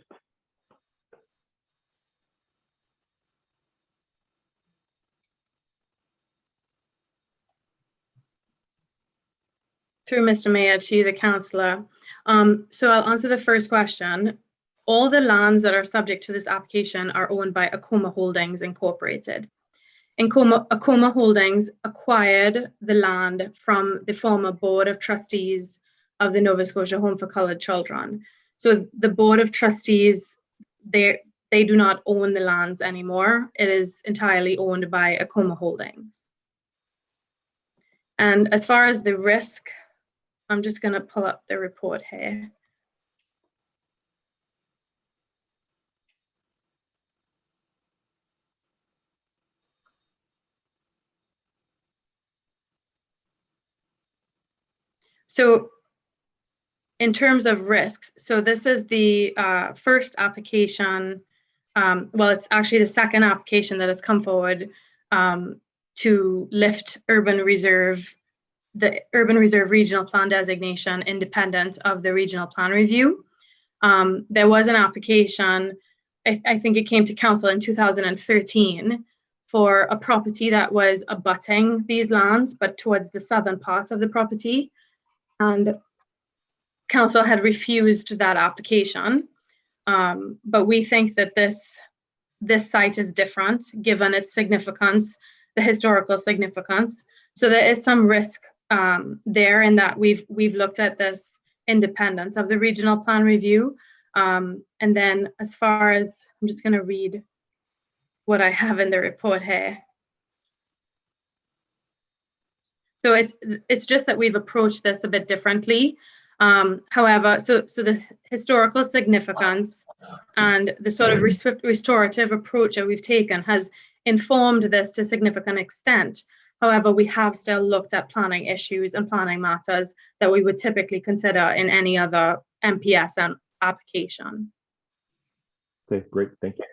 Through Mr. Mayor to the councillor. So I'll answer the first question. All the lands that are subject to this application are owned by ACOMA Holdings Incorporated. ACOMA Holdings acquired the land from the former Board of Trustees of the Nova Scotia Home for Coloured Children. So the Board of Trustees, they do not own the lands anymore. It is entirely owned by ACOMA Holdings. And as far as the risk, I'm just going to pull up the report here. So in terms of risks, so this is the first application. Well, it's actually the second application that has come forward to lift the Urban Reserve Regional Plan designation independent of the regional plan review. There was an application, I think it came to council in 2013 for a property that was abutting these lands, but towards the southern part of the property. And council had refused that application. But we think that this site is different given its significance, the historical significance. So there is some risk there in that we've looked at this independent of the regional plan review. And then as far as, I'm just going to read what I have in the report here. So it's just that we've approached this a bit differently. However, so the historical significance and the sort of restorative approach that we've taken has informed this to a significant extent. However, we have still looked at planning issues and planning matters that we would typically consider in any other MPSN application. Okay, great. Thank you.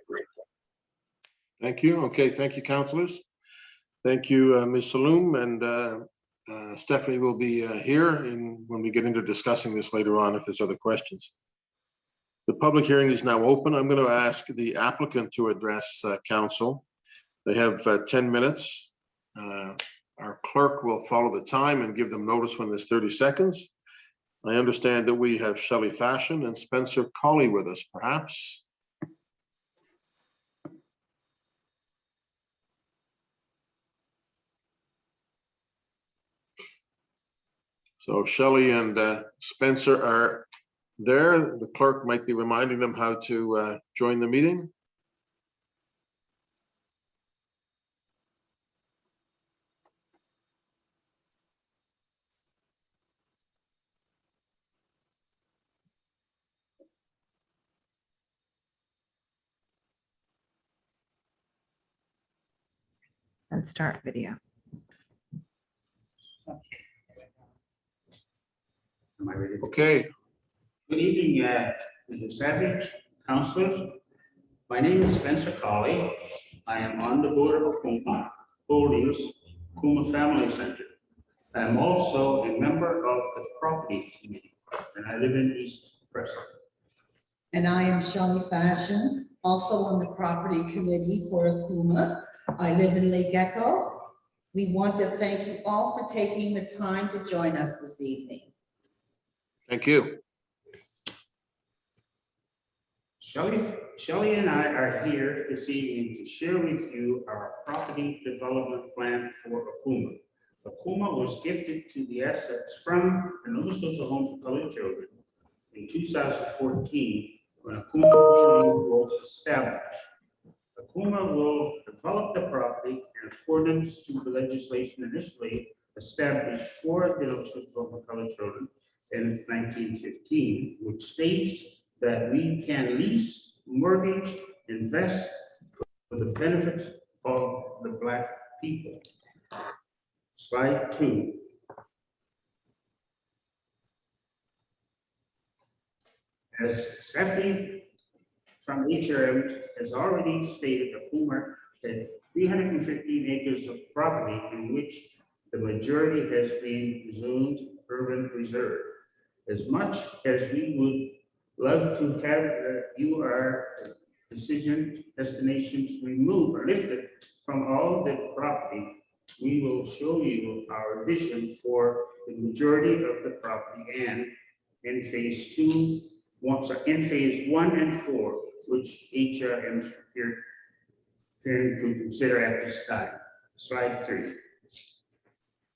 Thank you. Okay, thank you, councilors. Thank you, Ms. Saloom, and Stephanie will be here when we get into discussing this later on if there's other questions. The public hearing is now open. I'm going to ask the applicant to address council. They have 10 minutes. Our clerk will follow the time and give them notice when there's 30 seconds. I understand that we have Shelley Fashion and Spencer Colley with us, perhaps. So if Shelley and Spencer are there, the clerk might be reminding them how to join the meeting. And start video. Am I ready? Okay. Good evening, Mr. Savage, councilors. My name is Spencer Colley. I am on the board of Okuma Holdings, Okuma Family Center. I am also a member of the property committee, and I live in East Preston. And I am Shelley Fashion, also on the property committee for Okuma. I live in Lake Echo. We want to thank you all for taking the time to join us this evening. Thank you. Shelley and I are here this evening to share with you our property development plan for Okuma. Okuma was gifted to the assets from the Nova Scotia Home for Colored Children in 2014 when Okuma Holdings was established. Okuma will develop the property in accordance to the legislation initially established for the Nova Scotia Home for Colored Children in 1915, which states that we can lease, mortgage, invest for the benefit of the Black people. Slide 2. As Stephanie from HRM has already stated, Okuma had 315 acres of property in which the majority has been zoned urban reserve. As much as we would love to have UR decision destinations removed or lifted from all the property, we will show you our vision for the majority of the property and in phase 2, in phase 1 and 4, which HRM is here to consider at this time. Slide 3.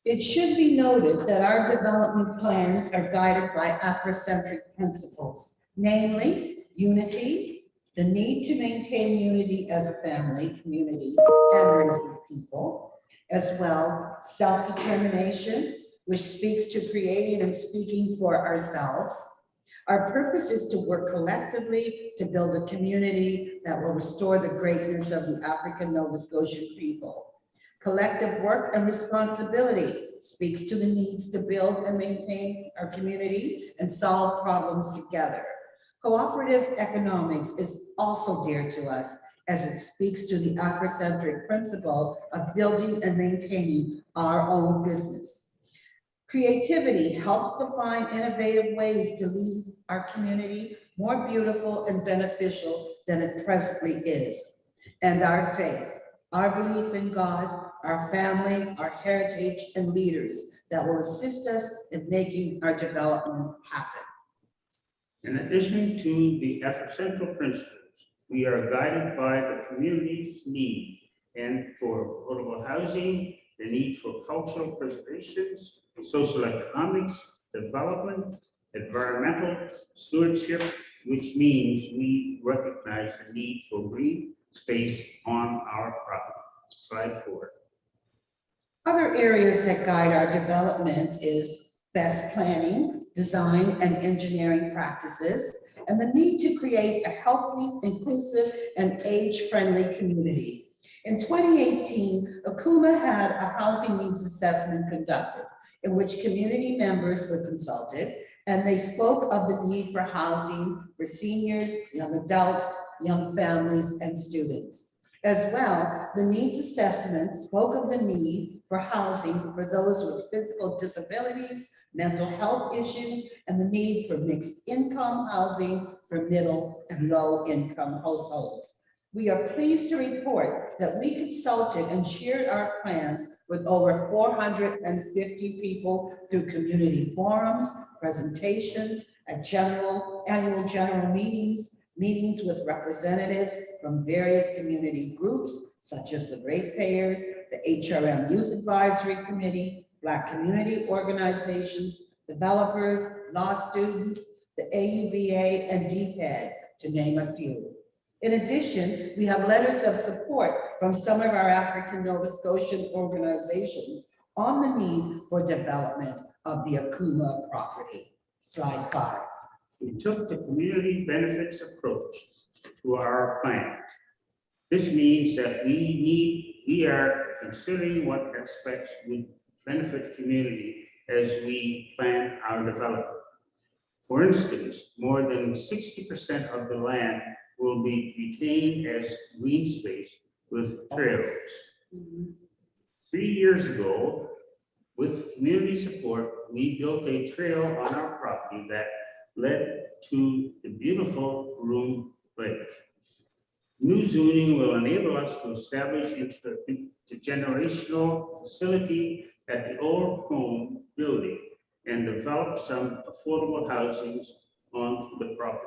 It should be noted that our development plans are guided by Afrocentric principles, namely unity, the need to maintain unity as a family, community, and race of people, as well self-determination, which speaks to creating and speaking for ourselves. Our purpose is to work collectively to build a community that will restore the greatness of the African Nova Scotian people. Collective work and responsibility speaks to the needs to build and maintain our community and solve problems together. Cooperative economics is also dear to us as it speaks to the Afrocentric principle of building and maintaining our own business. Creativity helps to find innovative ways to leave our community more beautiful and beneficial than it presently is. And our faith, our belief in God, our family, our heritage, and leaders that will assist us in making our development happen. In addition to the Afrocentral principles, we are guided by the community's need and for affordable housing, the need for cultural preservation, social economics, development, environmental stewardship, which means we recognize the need for green space on our property. Slide 4. Other areas that guide our development is best planning, design, and engineering practices, and the need to create a healthy, inclusive, and age-friendly community. In 2018, Akuma had a housing needs assessment conducted in which community members were consulted, and they spoke of the need for housing for seniors, young adults, young families, and students. As well, the needs assessment spoke of the need for housing for those with physical disabilities, mental health issues, and the need for mixed income housing for middle and low income households. We are pleased to report that we consulted and shared our plans with over 450 people through community forums, presentations, at annual general meetings, meetings with representatives from various community groups, such as the ratepayers, the HRM Youth Advisory Committee, Black community organizations, developers, law students, the AUBA, and DPED, to name a few. In addition, we have letters of support from some of our African Nova Scotian organizations on the need for development of the Akuma property. Slide 5. We took the community benefits approach to our plan. This means that we are considering what aspects would benefit community as we plan our development. For instance, more than 60% of the land will be retained as green space with trails. 3 years ago, with community support, we built a trail on our property that led to the beautiful Groom Lake. New zoning will enable us to establish intergenerational facility at the old home building and develop some affordable housing on the property.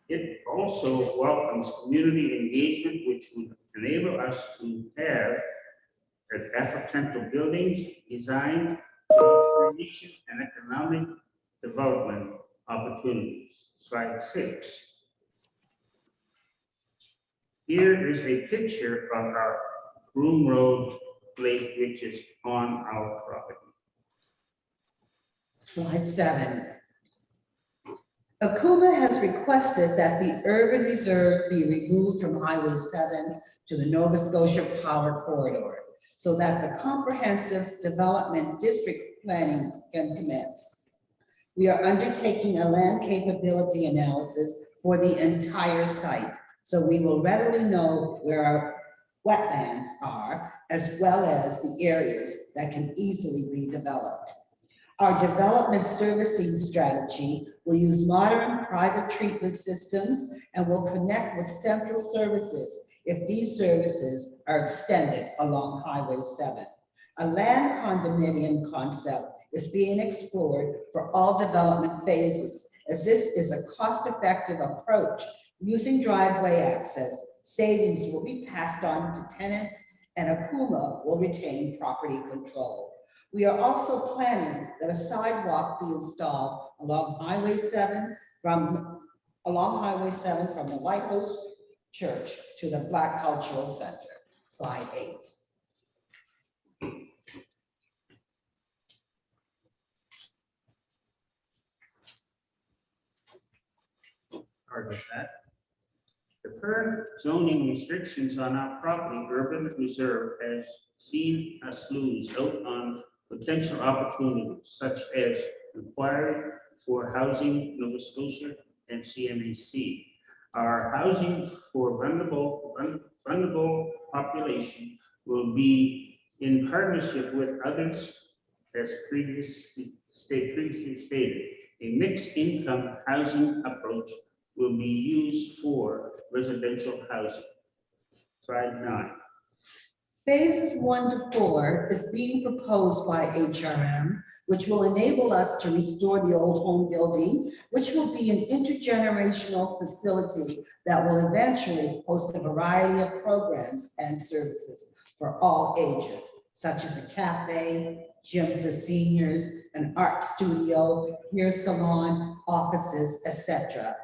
It also welcomes community engagement, which would enable us to have Afrocentral buildings designed to creation and economic development opportunities. Slide 6. Here is a picture of our Groom Road Lake, which is on our property. Slide 7. Akuma has requested that the urban reserve be removed from Highway 7 to the Nova Scotia Power Corridor so that the comprehensive development district planning can commence. We are undertaking a land capability analysis for the entire site, so we will readily know where our wetlands are, as well as the areas that can easily be developed. Our development servicing strategy will use modern private treatment systems and will connect with central services if these services are extended along Highway 7. A land condominium concept is being explored for all development phases, as this is a cost-effective approach. Using driveway access, savings will be passed on to tenants and Akuma will retain property control. We are also planning that a sidewalk be installed along Highway 7 from the Lighthouse Church to the Black Cultural Center. Slide 8. Sorry about that. The current zoning restrictions on our property, urban reserve, has seen us lose out on potential opportunities such as inquiry for Housing Nova Scotia and CMAC. Our housing for vulnerable population will be in partnership with others, as previously stated. A mixed income housing approach will be used for residential housing. Slide 9. Phases 1 to 4 is being proposed by HRM, which will enable us to restore the old home building, which will be an intergenerational facility that will eventually host a variety of programs and services for all ages, such as a cafe, gym for seniors, an art studio, hair salon, offices, etc.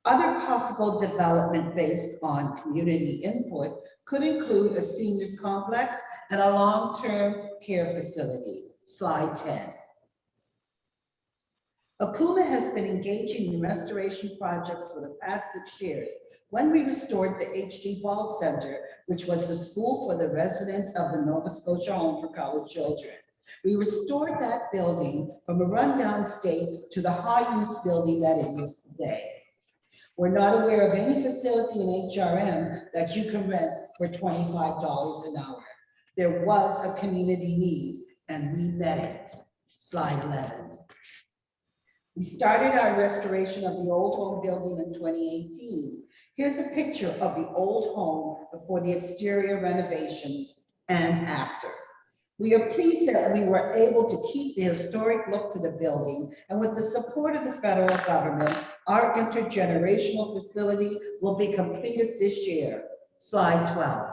Other possible development based on community input could include a seniors complex and a long-term care facility. Slide 10. Akuma has been engaging in restoration projects for the past 6 years. When we restored the H.D. Ball Center, which was the school for the residents of the Nova Scotia Home for Colored Children. We restored that building from a rundown state to the high-use building that it is today. We're not aware of any facility in HRM that you can rent for $25 an hour. There was a community need and we met it. Slide 11. We started our restoration of the old home building in 2018. Here's a picture of the old home before the exterior renovations and after. We are pleased that we were able to keep the historic look to the building, and with the support of the federal government, our intergenerational facility will be completed this year. Slide 12.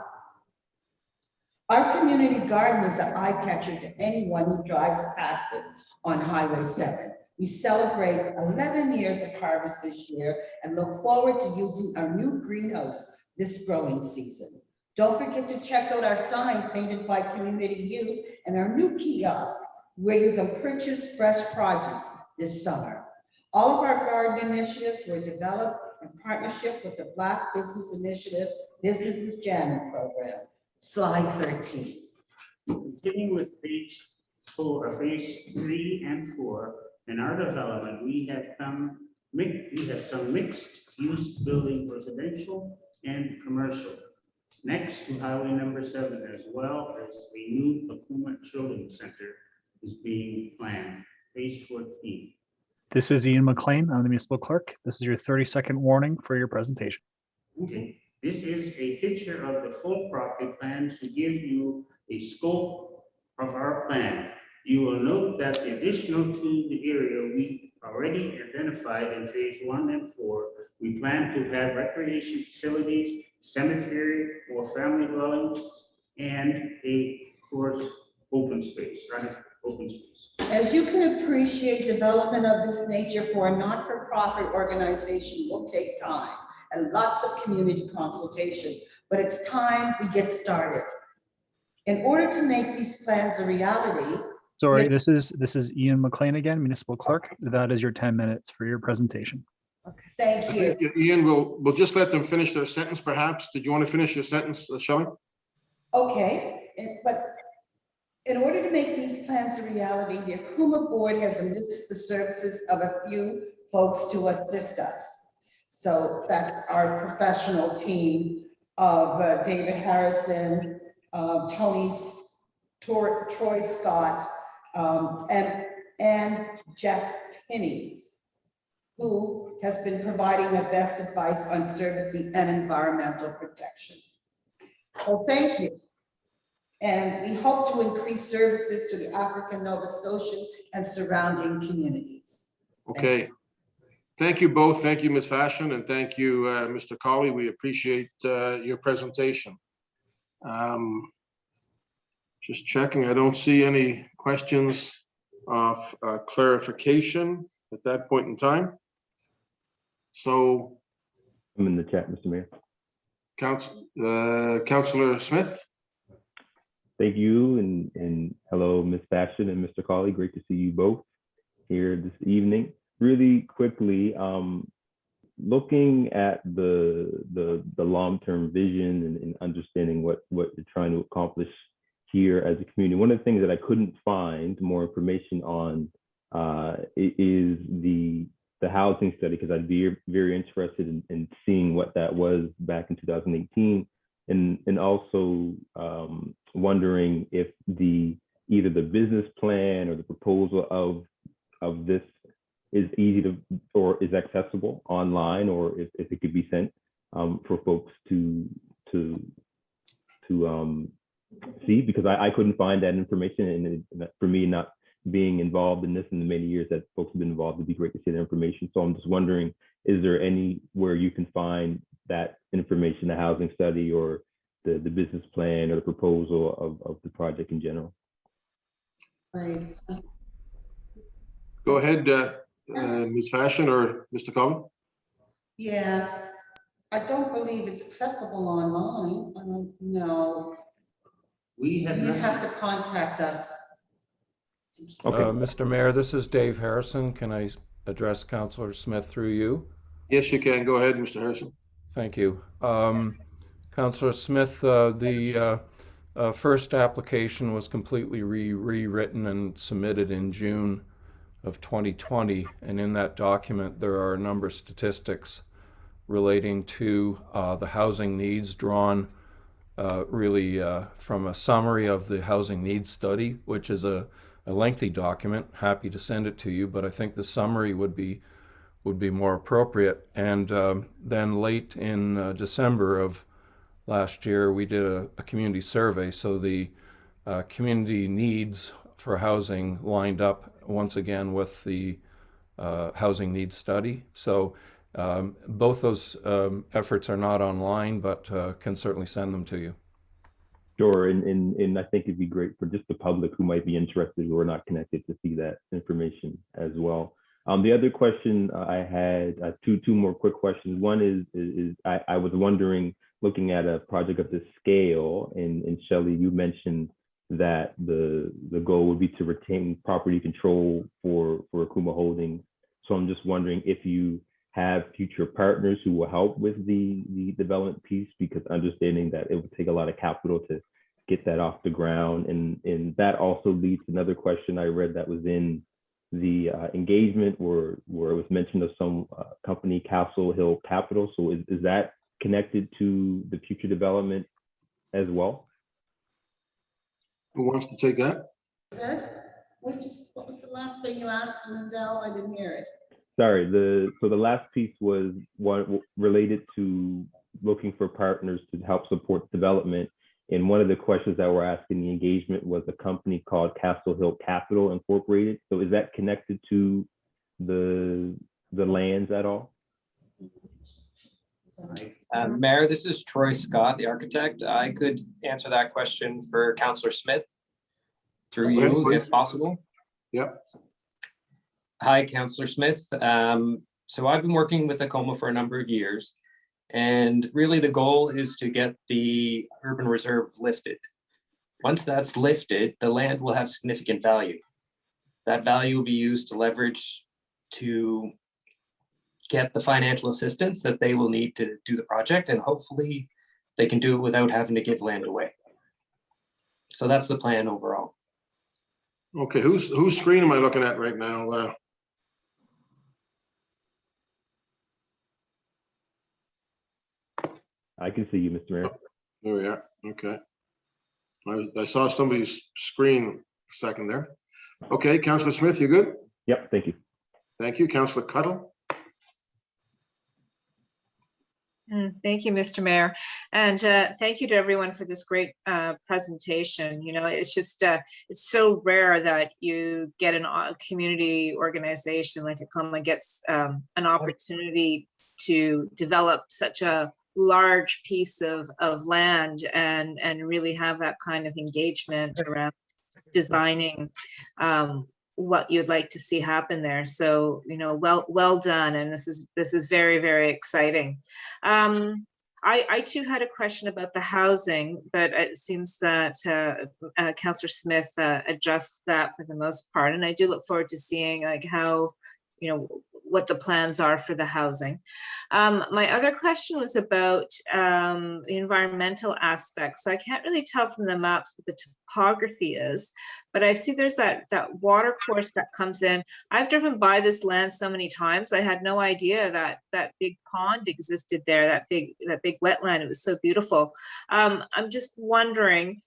Our community garden is an eye catcher to anyone who drives past it on Highway 7. We celebrate 11 years of harvest this year and look forward to using our new greenhouse this growing season. Don't forget to check out our sign painted by community youth and our new kiosk where you can purchase fresh produce this summer. All of our garden initiatives were developed in partnership with the Black Business Initiative Businesses Jamming Program. Slide 13. Continuing with phase 3 and 4 in our development, we have some mixed use building, residential and commercial, next to highway number 7, as well as a new Akuma Children's Center is being planned. Page 14. This is Ian McLean. I'm the municipal clerk. This is your 30-second warning for your presentation. Okay, this is a picture of the full property plan to give you a scope of our plan. You will note that the additional to the area we already identified in phase 1 and 4, we plan to have recreation facilities, cemetery or family dwellings, and of course, open space, right? Open space. As you can appreciate, development of this nature for a not-for-profit organization will take time and lots of community consultation, but it's time we get started. In order to make these plans a reality. Sorry, this is Ian McLean again, municipal clerk. That is your 10 minutes for your presentation. Thank you. Ian, we'll just let them finish their sentence, perhaps. Did you want to finish your sentence, Shelley? Okay, but in order to make these plans a reality, the Akuma board has enlisted the services of a few folks to assist us. So that's our professional team of David Harrison, Troy Scott, and Jeff Pinney, who has been providing the best advice on servicing and environmental protection. So thank you. And we hope to increase services to the African Nova Scotian and surrounding communities. Okay. Thank you both. Thank you, Ms. Fashion, and thank you, Mr. Colley. We appreciate your presentation. Just checking, I don't see any questions of clarification at that point in time. So I'm in the chat, Mr. Mayor. Councillor Smith. Thank you, and hello, Ms. Fashion and Mr. Colley. Great to see you both here this evening. Really quickly, looking at the long-term vision and understanding what you're trying to accomplish here as a community. One of the things that I couldn't find more information on is the housing study, because I'd be very interested in seeing what that was back in 2018, and also wondering if either the business plan or the proposal of this is easy to, or is accessible online, or if it could be sent for folks to see, because I couldn't find that information, and for me, not being involved in this in the many years that folks have been involved, it'd be great to see that information. So I'm just wondering, is there anywhere you can find that information, the housing study or the business plan or the proposal of the project in general? Right. Go ahead, Ms. Fashion or Mr. Cullen. Yeah, I don't believe it's accessible online. No. We have. You'd have to contact us. Mr. Mayor, this is Dave Harrison. Can I address Councillor Smith through you? Yes, you can. Go ahead, Mr. Harrison. Thank you. Councillor Smith, the first application was completely rewritten and submitted in June of 2020. And in that document, there are a number of statistics relating to the housing needs drawn really from a summary of the housing needs study, which is a lengthy document. Happy to send it to you, but I think the summary would be more appropriate. And then late in December of last year, we did a community survey. So the community needs for housing lined up once again with the housing needs study. So both those efforts are not online, but can certainly send them to you. Sure, and I think it'd be great for just the public who might be interested, who are not connected, to see that information as well. The other question I had, two more quick questions. One is I was wondering, looking at a project of this scale, and Shelley, you mentioned that the goal would be to retain property control for Akuma Holdings. So I'm just wondering if you have future partners who will help with the development piece, because understanding that it would take a lot of capital to get that off the ground. And that also leads to another question I read that was in the engagement where it was mentioned of some company, Castle Hill Capital. So is that connected to the future development as well? Who wants to take that? What was the last thing you asked, Lindell? I didn't hear it. Sorry, so the last piece was one related to looking for partners to help support development. And one of the questions that we're asking the engagement was a company called Castle Hill Capital Incorporated. So is that connected to the lands at all? Mayor, this is Troy Scott, the architect. I could answer that question for Councillor Smith through you, if possible. Yep. Hi, Councillor Smith. So I've been working with Akuma for a number of years, and really the goal is to get the urban reserve lifted. Once that's lifted, the land will have significant value. That value will be used to leverage to get the financial assistance that they will need to do the project, and hopefully they can do it without having to give land away. So that's the plan overall. Okay, whose screen am I looking at right now? I can see you, Mr. Mayor. There we are. Okay. I saw somebody's screen a second there. Okay, Councillor Smith, you good? Yep, thank you. Thank you. Councillor Cuttle. Thank you, Mr. Mayor. And thank you to everyone for this great presentation. You know, it's just, it's so rare that you get a community organization like Akuma gets an opportunity to develop such a large piece of land and really have that kind of engagement around designing what you'd like to see happen there. So, you know, well done. And this is very, very exciting. I too had a question about the housing, but it seems that Councillor Smith addressed that for the most part. And I do look forward to seeing like how, you know, what the plans are for the housing. My other question was about the environmental aspects. So I can't really tell from the maps what the topography is, but I see there's that water course that comes in. I've driven by this land so many times. I had no idea that that big pond existed there, that big wetland. It was so beautiful. I'm just wondering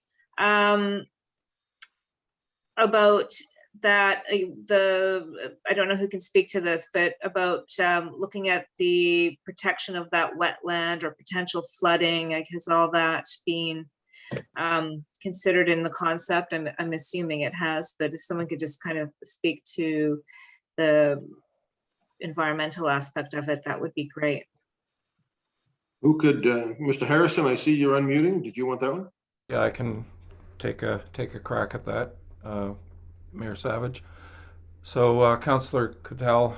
about that, I don't know who can speak to this, but about looking at the protection of that wetland or potential flooding, like has all that been considered in the concept? I'm assuming it has, but if someone could just kind of speak to the environmental aspect of it, that would be great. Who could, Mr. Harrison, I see you're unmuting. Did you want that one? Yeah, I can take a crack at that, Mayor Savage. So, Councillor Cadell,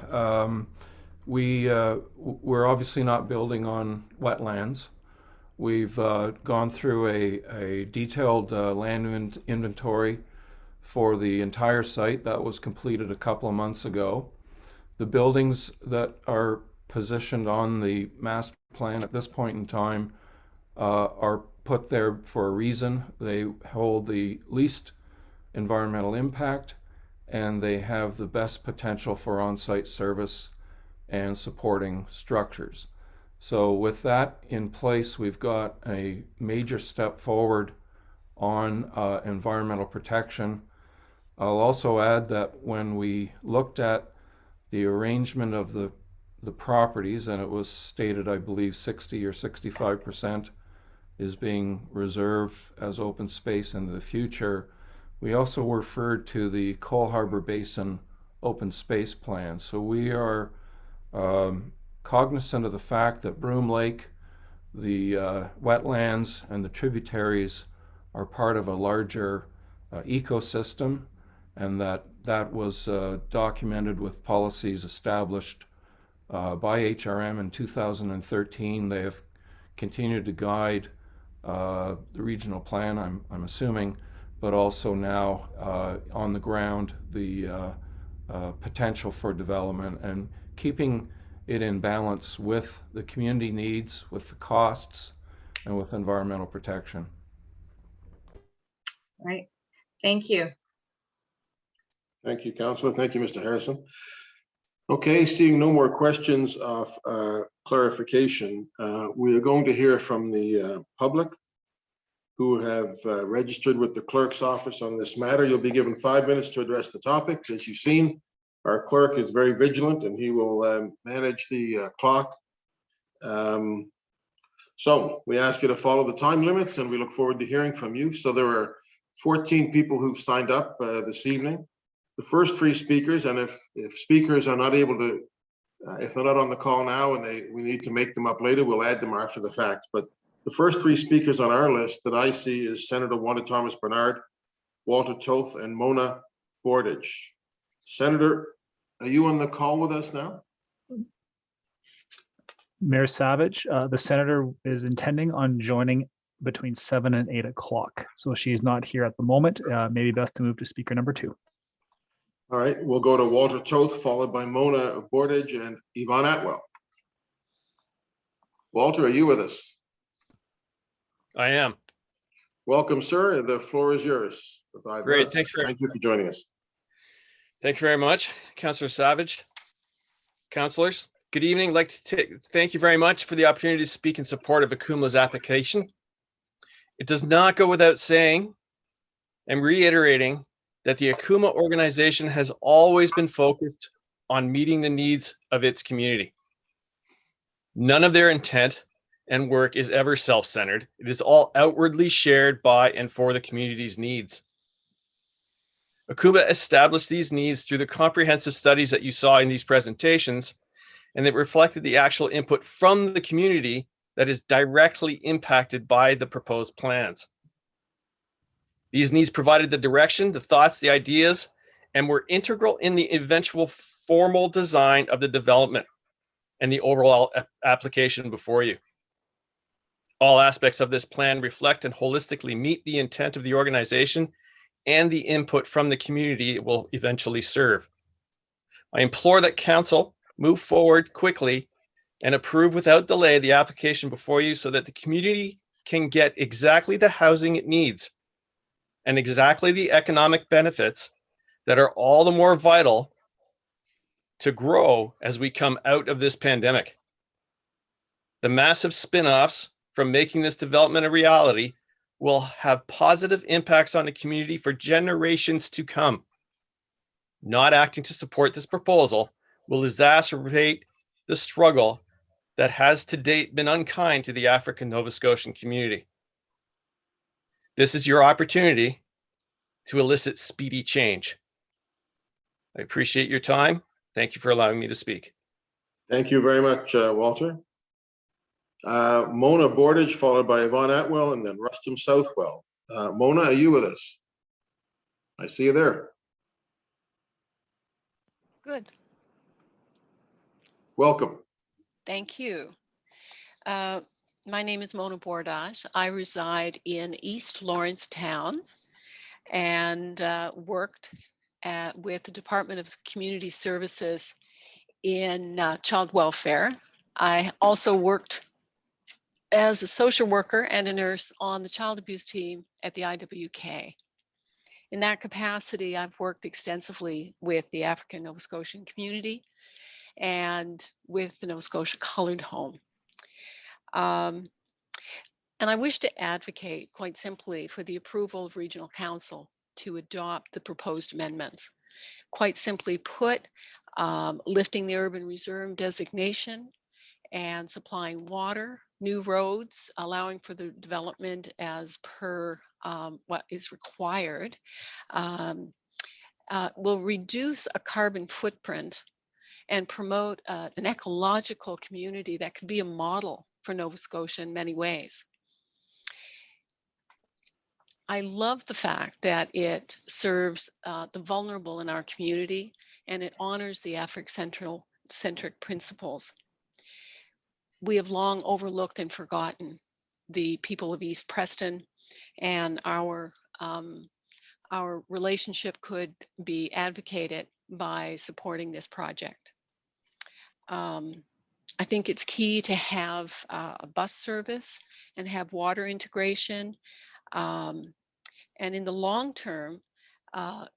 we're obviously not building on wetlands. We've gone through a detailed land inventory for the entire site that was completed a couple of months ago. The buildings that are positioned on the master plan at this point in time are put there for a reason. They hold the least environmental impact, and they have the best potential for on-site service and supporting structures. So with that in place, we've got a major step forward on environmental protection. I'll also add that when we looked at the arrangement of the properties, and it was stated, I believe, 60 or 65% is being reserved as open space in the future. We also referred to the Cole Harbour Basin open space plan. So we are cognizant of the fact that Broom Lake, the wetlands and the tributaries are part of a larger ecosystem, and that was documented with policies established by HRM in 2013. They have continued to guide the regional plan, I'm assuming, but also now on the ground, the potential for development and keeping it in balance with the community needs, with the costs, and with environmental protection. Right. Thank you. Thank you, Councillor. Thank you, Mr. Harrison. Okay, seeing no more questions of clarification, we are going to hear from the public who have registered with the clerk's office on this matter. You'll be given 5 minutes to address the topics. As you've seen, our clerk is very vigilant and he will manage the clock. So we ask you to follow the time limits and we look forward to hearing from you. So there are 14 people who've signed up this evening. The first 3 speakers, and if speakers are not able to, if they're not on the call now and we need to make them up later, we'll add them after the fact. But the first 3 speakers on our list that I see is Senator Wanda Thomas Bernard, Walter Toth, and Mona Bordage. Senator, are you on the call with us now? Mayor Savage, the senator is intending on joining between 7 and 8 o'clock. So she's not here at the moment. Maybe best to move to speaker number 2. All right, we'll go to Walter Toth, followed by Mona Bordage and Yvonne Atwell. Walter, are you with us? I am. Welcome, sir. The floor is yours. Great. Thank you for joining us. Thank you very much, Councillor Savage. Councillors, good evening. I'd like to thank you very much for the opportunity to speak in support of Akuma's application. It does not go without saying and reiterating that the Akuma organization has always been focused on meeting the needs of its community. None of their intent and work is ever self-centered. It is all outwardly shared by and for the community's needs. Akuma established these needs through the comprehensive studies that you saw in these presentations, and it reflected the actual input from the community that is directly impacted by the proposed plans. These needs provided the direction, the thoughts, the ideas, and were integral in the eventual formal design of the development and the overall application before you. All aspects of this plan reflect and holistically meet the intent of the organization and the input from the community it will eventually serve. I implore that Council move forward quickly and approve without delay the application before you so that the community can get exactly the housing it needs and exactly the economic benefits that are all the more vital to grow as we come out of this pandemic. The massive spin-offs from making this development a reality will have positive impacts on the community for generations to come. Not acting to support this proposal will exacerbate the struggle that has to date been unkind to the African Nova Scotian community. This is your opportunity to elicit speedy change. I appreciate your time. Thank you for allowing me to speak. Thank you very much, Walter. Mona Bordage, followed by Yvonne Atwell, and then Rustum Southwell. Mona, are you with us? I see you there. Good. Welcome. Thank you. My name is Mona Bordage. I reside in East Lawrencetown and worked with the Department of Community Services in child welfare. I also worked as a social worker and a nurse on the child abuse team at the IWK. In that capacity, I've worked extensively with the African Nova Scotian community and with the Nova Scotia Colored Home. And I wish to advocate quite simply for the approval of Regional Council to adopt the proposed amendments. Quite simply put, lifting the urban reserve designation and supplying water, new roads, allowing for the development as per what is required, will reduce a carbon footprint and promote an ecological community that could be a model for Nova Scotia in many ways. I love the fact that it serves the vulnerable in our community and it honors the African-centric principles. We have long overlooked and forgotten the people of East Preston, and our relationship could be advocated by supporting this project. I think it's key to have a bus service and have water integration. And in the long term,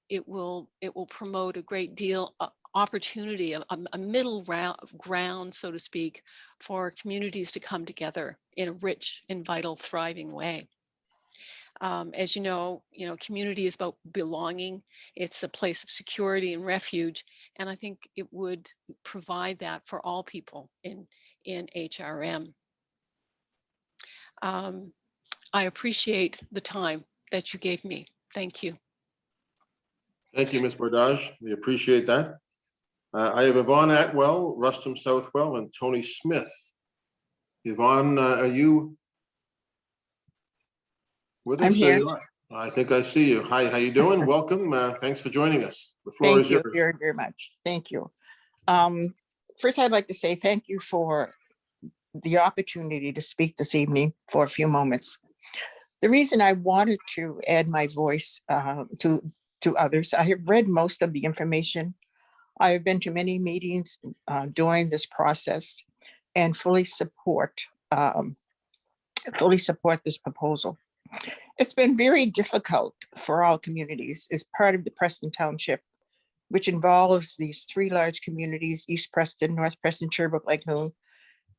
it will promote a great deal of opportunity, a middle ground, so to speak, for communities to come together in a rich and vital, thriving way. As you know, community is about belonging. It's a place of security and refuge, and I think it would provide that for all people in HRM. I appreciate the time that you gave me. Thank you. Thank you, Ms. Bordage. We appreciate that. I have Yvonne Atwell, Rustum Southwell, and Tony Smith. Yvonne, are you with us? I'm here. There you are. I think I see you. Hi, how you doing? Welcome. Thanks for joining us. The floor is yours. Thank you very, very much. Thank you. First, I'd like to say thank you for the opportunity to speak this evening for a few moments. The reason I wanted to add my voice to others, I have read most of the information. I have been to many meetings during this process and fully support this proposal. It's been very difficult for all communities as part of the Preston Township, which involves these three large communities, East Preston, North Preston, Sherbrooke, Lakeloon,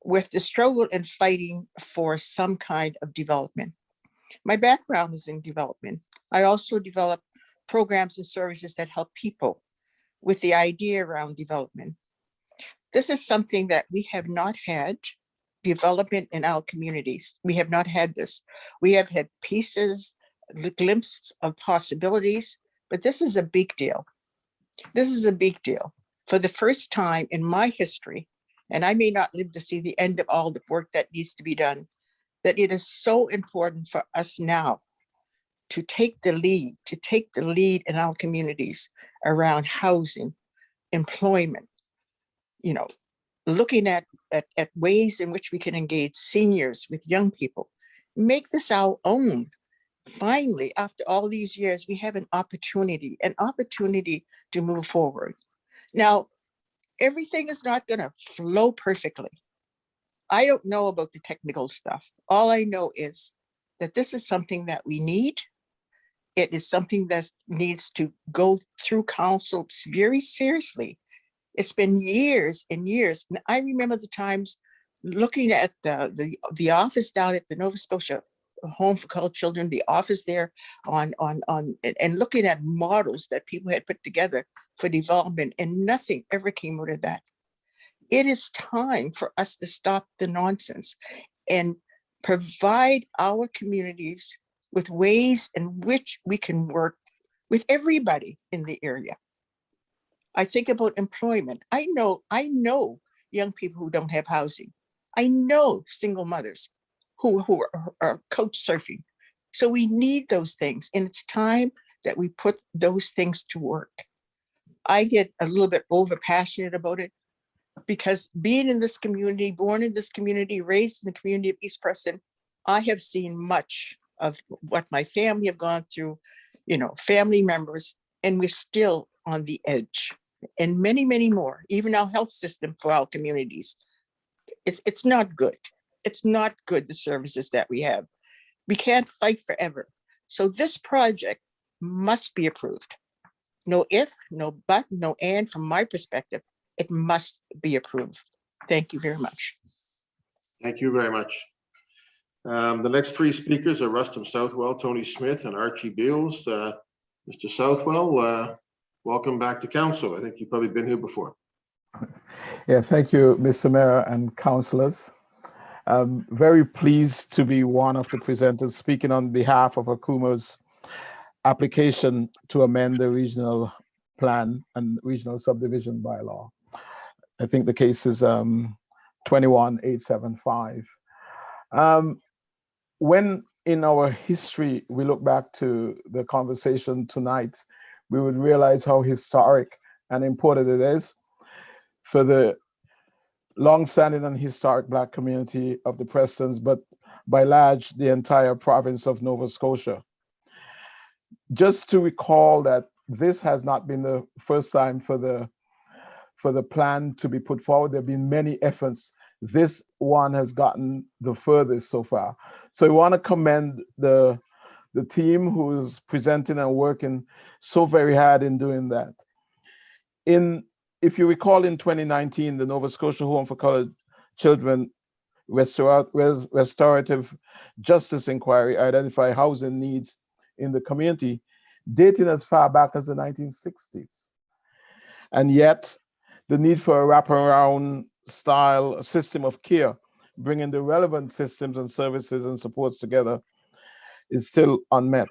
with the struggle and fighting for some kind of development. My background is in development. I also develop programs and services that help people with the idea around development. This is something that we have not had, development in our communities. We have not had this. We have had pieces, glimpses of possibilities, but this is a big deal. This is a big deal. For the first time in my history, and I may not live to see the end of all the work that needs to be done, that it is so important for us now to take the lead in our communities around housing, employment, looking at ways in which we can engage seniors with young people, make this our own. Finally, after all these years, we have an opportunity to move forward. Now, everything is not going to flow perfectly. I don't know about the technical stuff. All I know is that this is something that we need. It is something that needs to go through council very seriously. It's been years and years. And I remember the times looking at the office down at the Nova Scotia Home for Colored Children, the office there and looking at models that people had put together for development, and nothing ever came out of that. It is time for us to stop the nonsense and provide our communities with ways in which we can work with everybody in the area. I think about employment. I know young people who don't have housing. I know single mothers who are couch surfing. So we need those things, and it's time that we put those things to work. I get a little bit over passionate about it because being in this community, born in this community, raised in the community of East Preston, I have seen much of what my family have gone through, family members, and we're still on the edge. And many, many more, even our health system for our communities. It's not good. It's not good, the services that we have. We can't fight forever. So this project must be approved. No if, no but, no and. From my perspective, it must be approved. Thank you very much. Thank you very much. The next three speakers are Rustam Southwell, Tony Smith, and Archie Beals. Mr. Southwell, welcome back to council. I think you've probably been here before. Yeah, thank you, Mr. Mayor and councillors. I'm very pleased to be one of the presenters speaking on behalf of ACUMA's application to amend the regional plan and regional subdivision bylaw. I think the case is 21875. When in our history we look back to the conversation tonight, we would realize how historic and important it is for the long-standing and historic Black community of the Prestons, but by large, the entire province of Nova Scotia. Just to recall that this has not been the first time for the plan to be put forward. There have been many efforts. This one has gotten the furthest so far. So we want to commend the team who's presenting and working so very hard in doing that. If you recall, in 2019, the Nova Scotia Home for Colored Children Restorative Justice Inquiry identified housing needs in the community dating as far back as the 1960s. And yet, the need for a wraparound style system of care, bringing the relevant systems and services and supports together, is still unmet.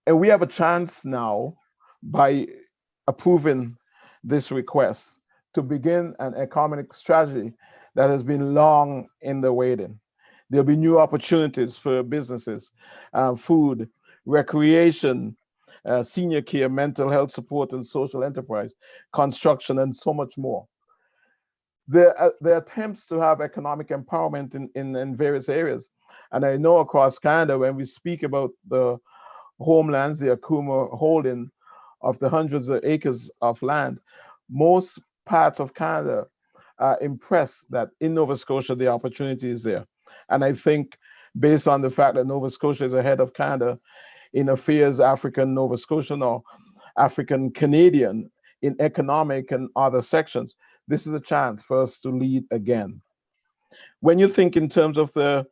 And we have a chance now, by approving this request, to begin an economic strategy that has been long in the waiting. There'll be new opportunities for businesses, food, recreation, senior care, mental health support and social enterprise, construction, and so much more. The attempts to have economic empowerment in various areas. And I know across Canada, when we speak about the homelands, the ACUMA holding of the hundreds of acres of land, most parts of Canada are impressed that in Nova Scotia, the opportunity is there. And I think based on the fact that Nova Scotia is ahead of Canada in affairs African Nova Scotian or African Canadian in economic and other sections, this is a chance for us to lead again. When you think in terms of the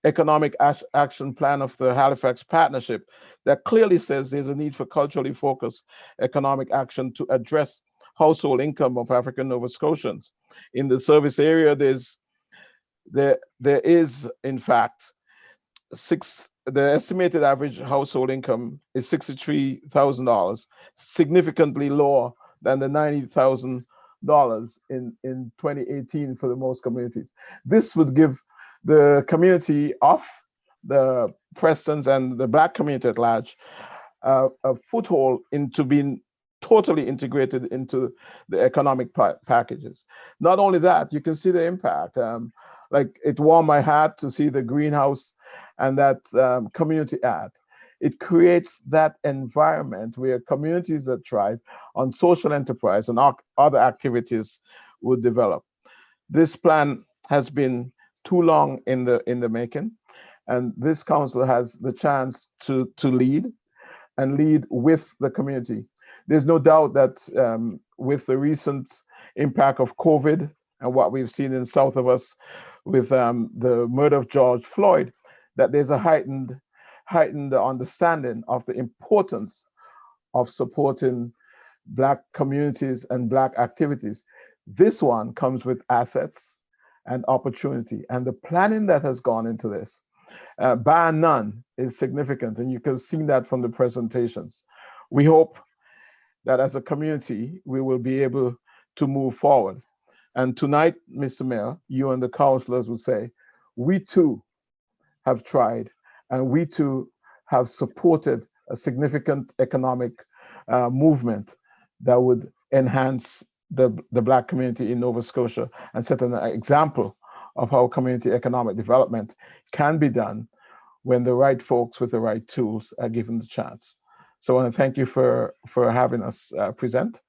economic action plan of the Halifax Partnership, that clearly says there's a need for culturally focused economic action to address household income of African Nova Scotians. In the service area, there is in fact the estimated average household income is $63,000, significantly lower than the $90,000 in 2018 for the most communities. This would give the community of the Prestons and the Black community at large a foothold into being totally integrated into the economic packages. Not only that, you can see the impact. Like, it warmed my heart to see the greenhouse and that community ad. it creates that environment where communities that thrive on social enterprise and other activities would develop. This plan has been too long in the making, and this council has the chance to lead and lead with the community. There's no doubt that with the recent impact of COVID and what we've seen in south of us with the murder of George Floyd, that there's a heightened understanding of the importance of supporting Black communities and Black activities. This one comes with assets and opportunity, and the planning that has gone into this, bar none, is significant, and you can have seen that from the presentations. We hope that as a community, we will be able to move forward. And tonight, Mr. Mayor, you and the councilors will say, we too have tried, and we too have supported a significant economic movement that would enhance the Black community in Nova Scotia and set an example of how community economic development can be done when the right folks with the right tools are given the chance. So I want to thank you for having us present,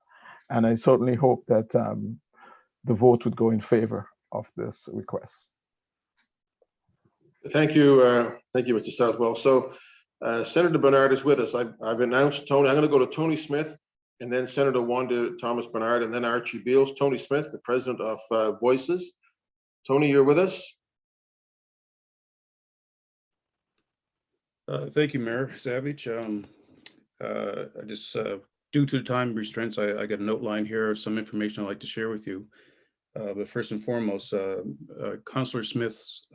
and I certainly hope that the vote would go in favor of this request. Thank you, Mr. Southwell. So Senator Bernard is with us. I've announced Tony. I'm going to go to Tony Smith, and then Senator Wanda Thomas Bernard, and then Archie Beals. Tony Smith, the president of Voices. Tony, you're with us. Thank you, Mayor Savage. I just, due to the time restraints, I got a note line here of some information I'd like to share with you. But first and foremost, Councillor Smith's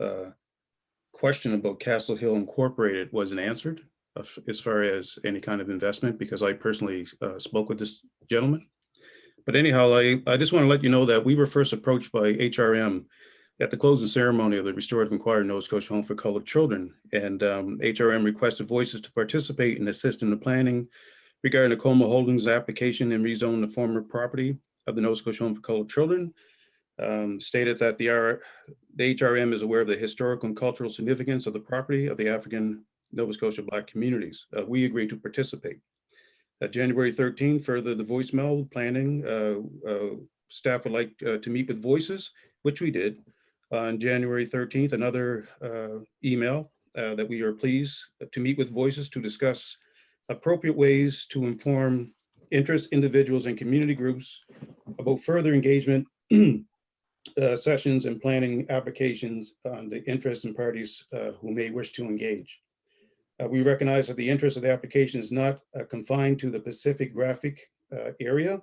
question about Castle Hill Incorporated wasn't answered as far as any kind of investment, because I personally spoke with this gentleman. But anyhow, I just want to let you know that we were first approached by HRM at the closing ceremony of the Restorative Inquiry Nova Scotia Home for Colored Children. And HRM requested Voices to participate and assist in the planning regarding the Coma Holdings application and rezone the former property of the Nova Scotia Home for Colored Children. Stated that the HRM is aware of the historical and cultural significance of the property of the African Nova Scotia Black communities. We agreed to participate. January 13, further the voicemail planning, staff would like to meet with Voices, which we did. On January 13th, another email that we are pleased to meet with Voices to discuss appropriate ways to inform interest individuals and community groups about further engagement sessions and planning applications on the interest in parties who may wish to engage. We recognize that the interest of the application is not confined to the Pacific graphic area.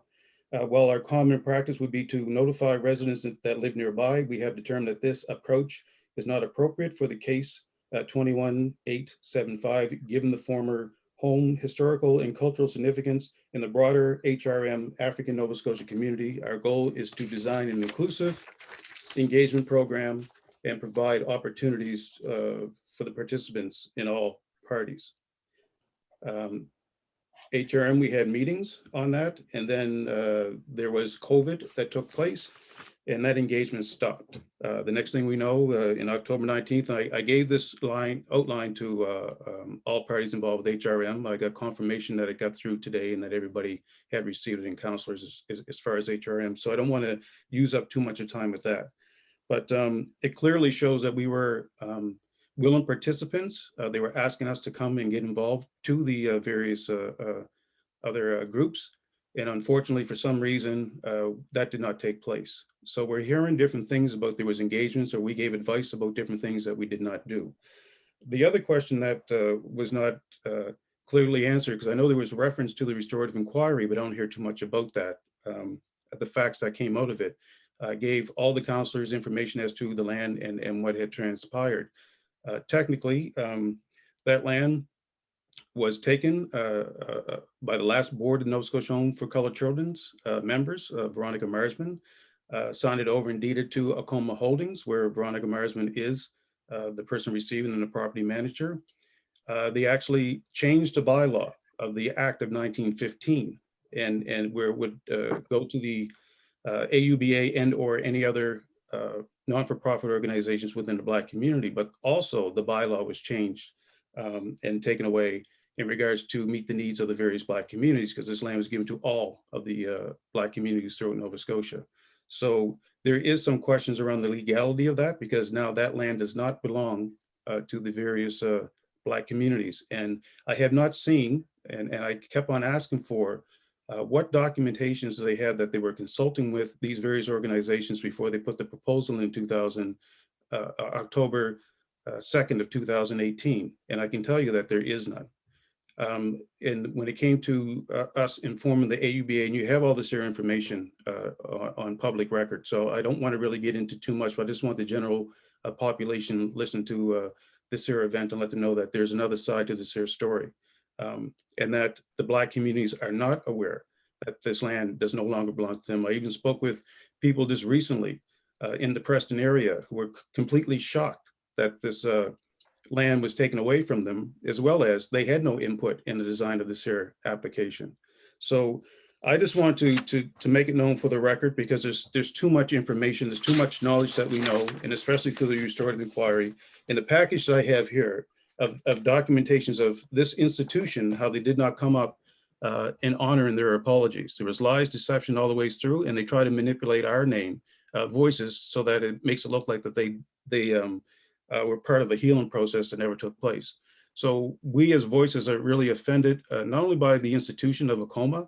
While our common practice would be to notify residents that live nearby, we have determined that this approach is not appropriate for the case 21875, given the former home historical and cultural significance in the broader HRM African Nova Scotia community. Our goal is to design an inclusive engagement program and provide opportunities for the participants in all parties. HRM, we had meetings on that, and then there was COVID that took place, and that engagement stopped. The next thing we know, in October 19th, I gave this outline to all parties involved with HRM. I got confirmation that it got through today and that everybody had received it in councilors as far as HRM. So I don't want to use up too much of time with that. But it clearly shows that we were willing participants. They were asking us to come and get involved to the various other groups. And unfortunately, for some reason, that did not take place. So we're hearing different things about there was engagements, or we gave advice about different things that we did not do. The other question that was not clearly answered, because I know there was reference to the restorative inquiry, but I don't hear too much about that. The facts that came out of it gave all the councilors information as to the land and what had transpired. Technically, that land was taken by the last board of Nova Scotia Home for Colored Children's members, Veronica Marsman, signed it over and deeded to Acoma Holdings, where Veronica Marsman is the person receiving and the property manager. They actually changed the bylaw of the Act of 1915, and where it would go to the AUBA and or any other non-for-profit organizations within the Black community, but also the bylaw was changed and taken away in regards to meet the needs of the various Black communities, because this land was given to all of the Black communities throughout Nova Scotia. So there is some questions around the legality of that, because now that land does not belong to the various Black communities. And I have not seen, and I kept on asking for, what documentations do they have that they were consulting with these various organizations before they put the proposal in October 2nd of 2018. And I can tell you that there is none. And when it came to us informing the AUBA, and you have all this here information on public record, so I don't want to really get into too much, but I just want the general population listen to this here event and let them know that there's another side to this here story, and that the Black communities are not aware that this land does no longer belong to them. I even spoke with people just recently in the Preston area who were completely shocked that this land was taken away from them, as well as they had no input in the design of this here application. So I just want to make it known for the record, because there's too much information, there's too much knowledge that we know, and especially through the restorative inquiry. In the package that I have here of documentations of this institution, how they did not come up in honor in their apologies. There was lies, deception all the way through, and they try to manipulate our name, voices, so that it makes it look like that they were part of a healing process that never took place. So we as voices are really offended, not only by the institution of ACOMA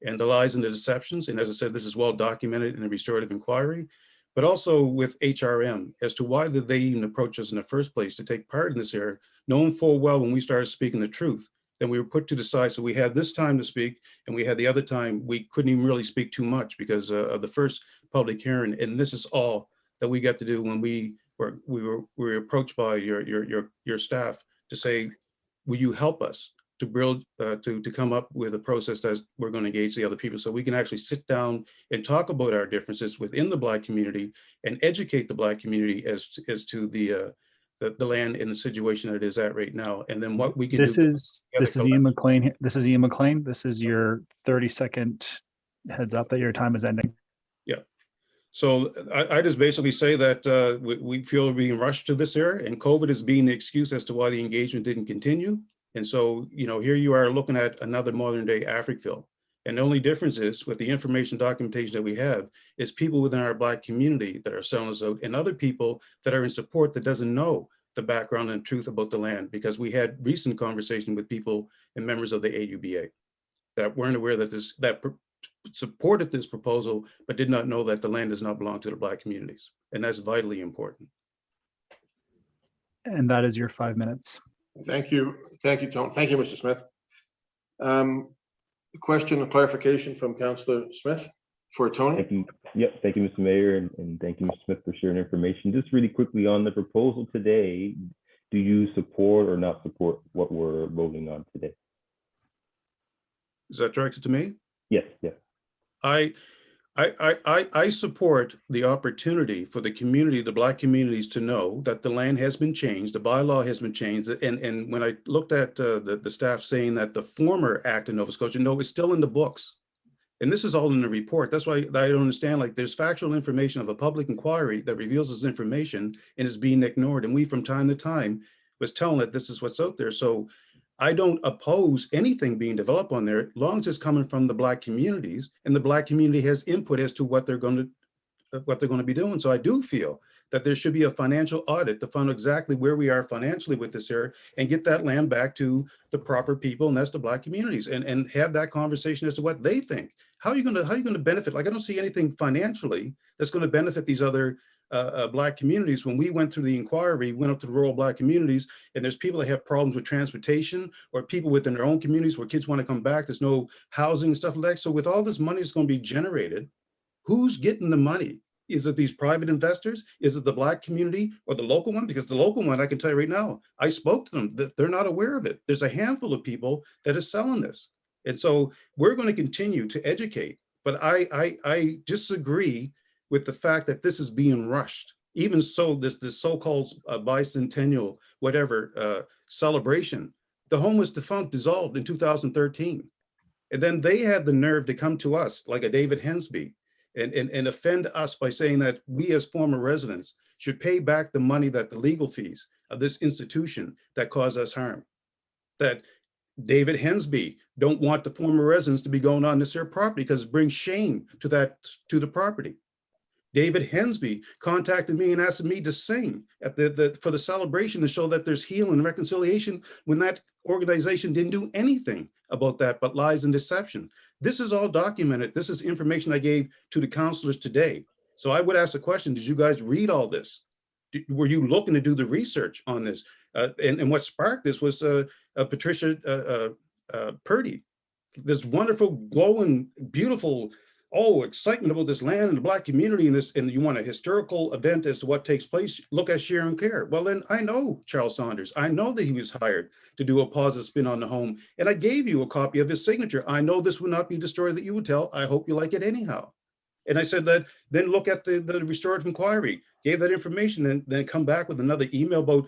and the lies and the deceptions, and as I said, this is well documented in the restorative inquiry, but also with HRM as to why did they even approach us in the first place to take part in this area, knowing full well when we started speaking the truth, then we were put to the side. So we had this time to speak, and we had the other time we couldn't even really speak too much because of the first public hearing. And this is all that we got to do when we were approached by your staff to say, will you help us to build to come up with a process that we're going to engage the other people, so we can actually sit down and talk about our differences within the Black community and educate the Black community as to the land and the situation that it is at right now, and then what we can This do. is Ian McLean. This is Ian McLean. This is your 30-second heads up that your time is ending. Yeah. So I just basically say that we feel we're being rushed to this area, and COVID is being the excuse as to why the engagement didn't continue. And so, you know, here you are looking at another modern day Africville. And the only difference is with the information documentation that we have is people within our Black community that are selling us out, and other people that are in support that doesn't know the background and truth about the land, because we had recent conversation with people and members of the AUBA that weren't aware that supported this proposal, but did not know that the land does not belong to the Black communities. And that's vitally important. And that is your 5 minutes. Thank you. Thank you, Tony. Thank you, Mr. Smith. Question or clarification from Councillor Smith for Tony? Thank you. Yep. Thank you, Mr. Mayor, and thank you, Mr. Smith, for sharing information. Just really quickly on the proposal today, do you support or not support what we're voting on today? Is that directed to me? Yes. Yes. I support the opportunity for the community, the Black communities, to know that the land has been changed, the bylaw has been changed. And when I looked at the staff saying that the former act in Nova Scotia, no, it's still in the books. And this is all in the report. That's why I don't understand, like there's factual information of a public inquiry that reveals this information and is being ignored. And we from time to time was telling that this is what's out there. So I don't oppose anything being developed on there, as long as it's coming from the Black communities and the Black community has input as to what they're going to be doing. So I do feel that there should be a financial audit to find exactly where we are financially with this area and get that land back to the proper people, and that's the Black communities, and have that conversation as to what they think. How are you going to benefit? Like, I don't see anything financially that's going to benefit these other Black communities. When we went through the inquiry, went up to the rural Black communities, and there's people that have problems with transportation, or people within their own communities where kids want to come back, there's no housing and stuff like that. So with all this money that's going to be generated, who's getting the money? Is it these private investors? Is it the Black community or the local one? Because the local one, I can tell you right now, I spoke to them, that they're not aware of it. There's a handful of people that are selling this. And so we're going to continue to educate, but I disagree with the fact that this is being rushed. Even so, this so-called bicentennial, whatever, celebration, the home was dissolved in 2013. And then they had the nerve to come to us like a David Hensby and offend us by saying that we as former residents should pay back the money, that the legal fees of this institution that caused us harm. That David Hensby don't want the former residents to be going on this their property because it brings shame to the property. David Hensby contacted me and asked me to sing at for the celebration to show that there's healing and reconciliation when that organization didn't do anything about that but lies and deception. This is all documented. This is information I gave to the councilors today. So I would ask the question, did you guys read all this? Were you looking to do the research on this? And what sparked this was Patricia Purdy, this wonderful, glowing, beautiful, excitement about this land and the Black community and you want a historical event as to what takes place, look at Share and Care. Well, then I know Charles Saunders. I know that he was hired to do a positive spin on the home. And I gave you a copy of his signature. I know this would not be the story that you would tell. I hope you like it anyhow. And I said that, then look at the restorative inquiry, gave that information, and then come back with another email about,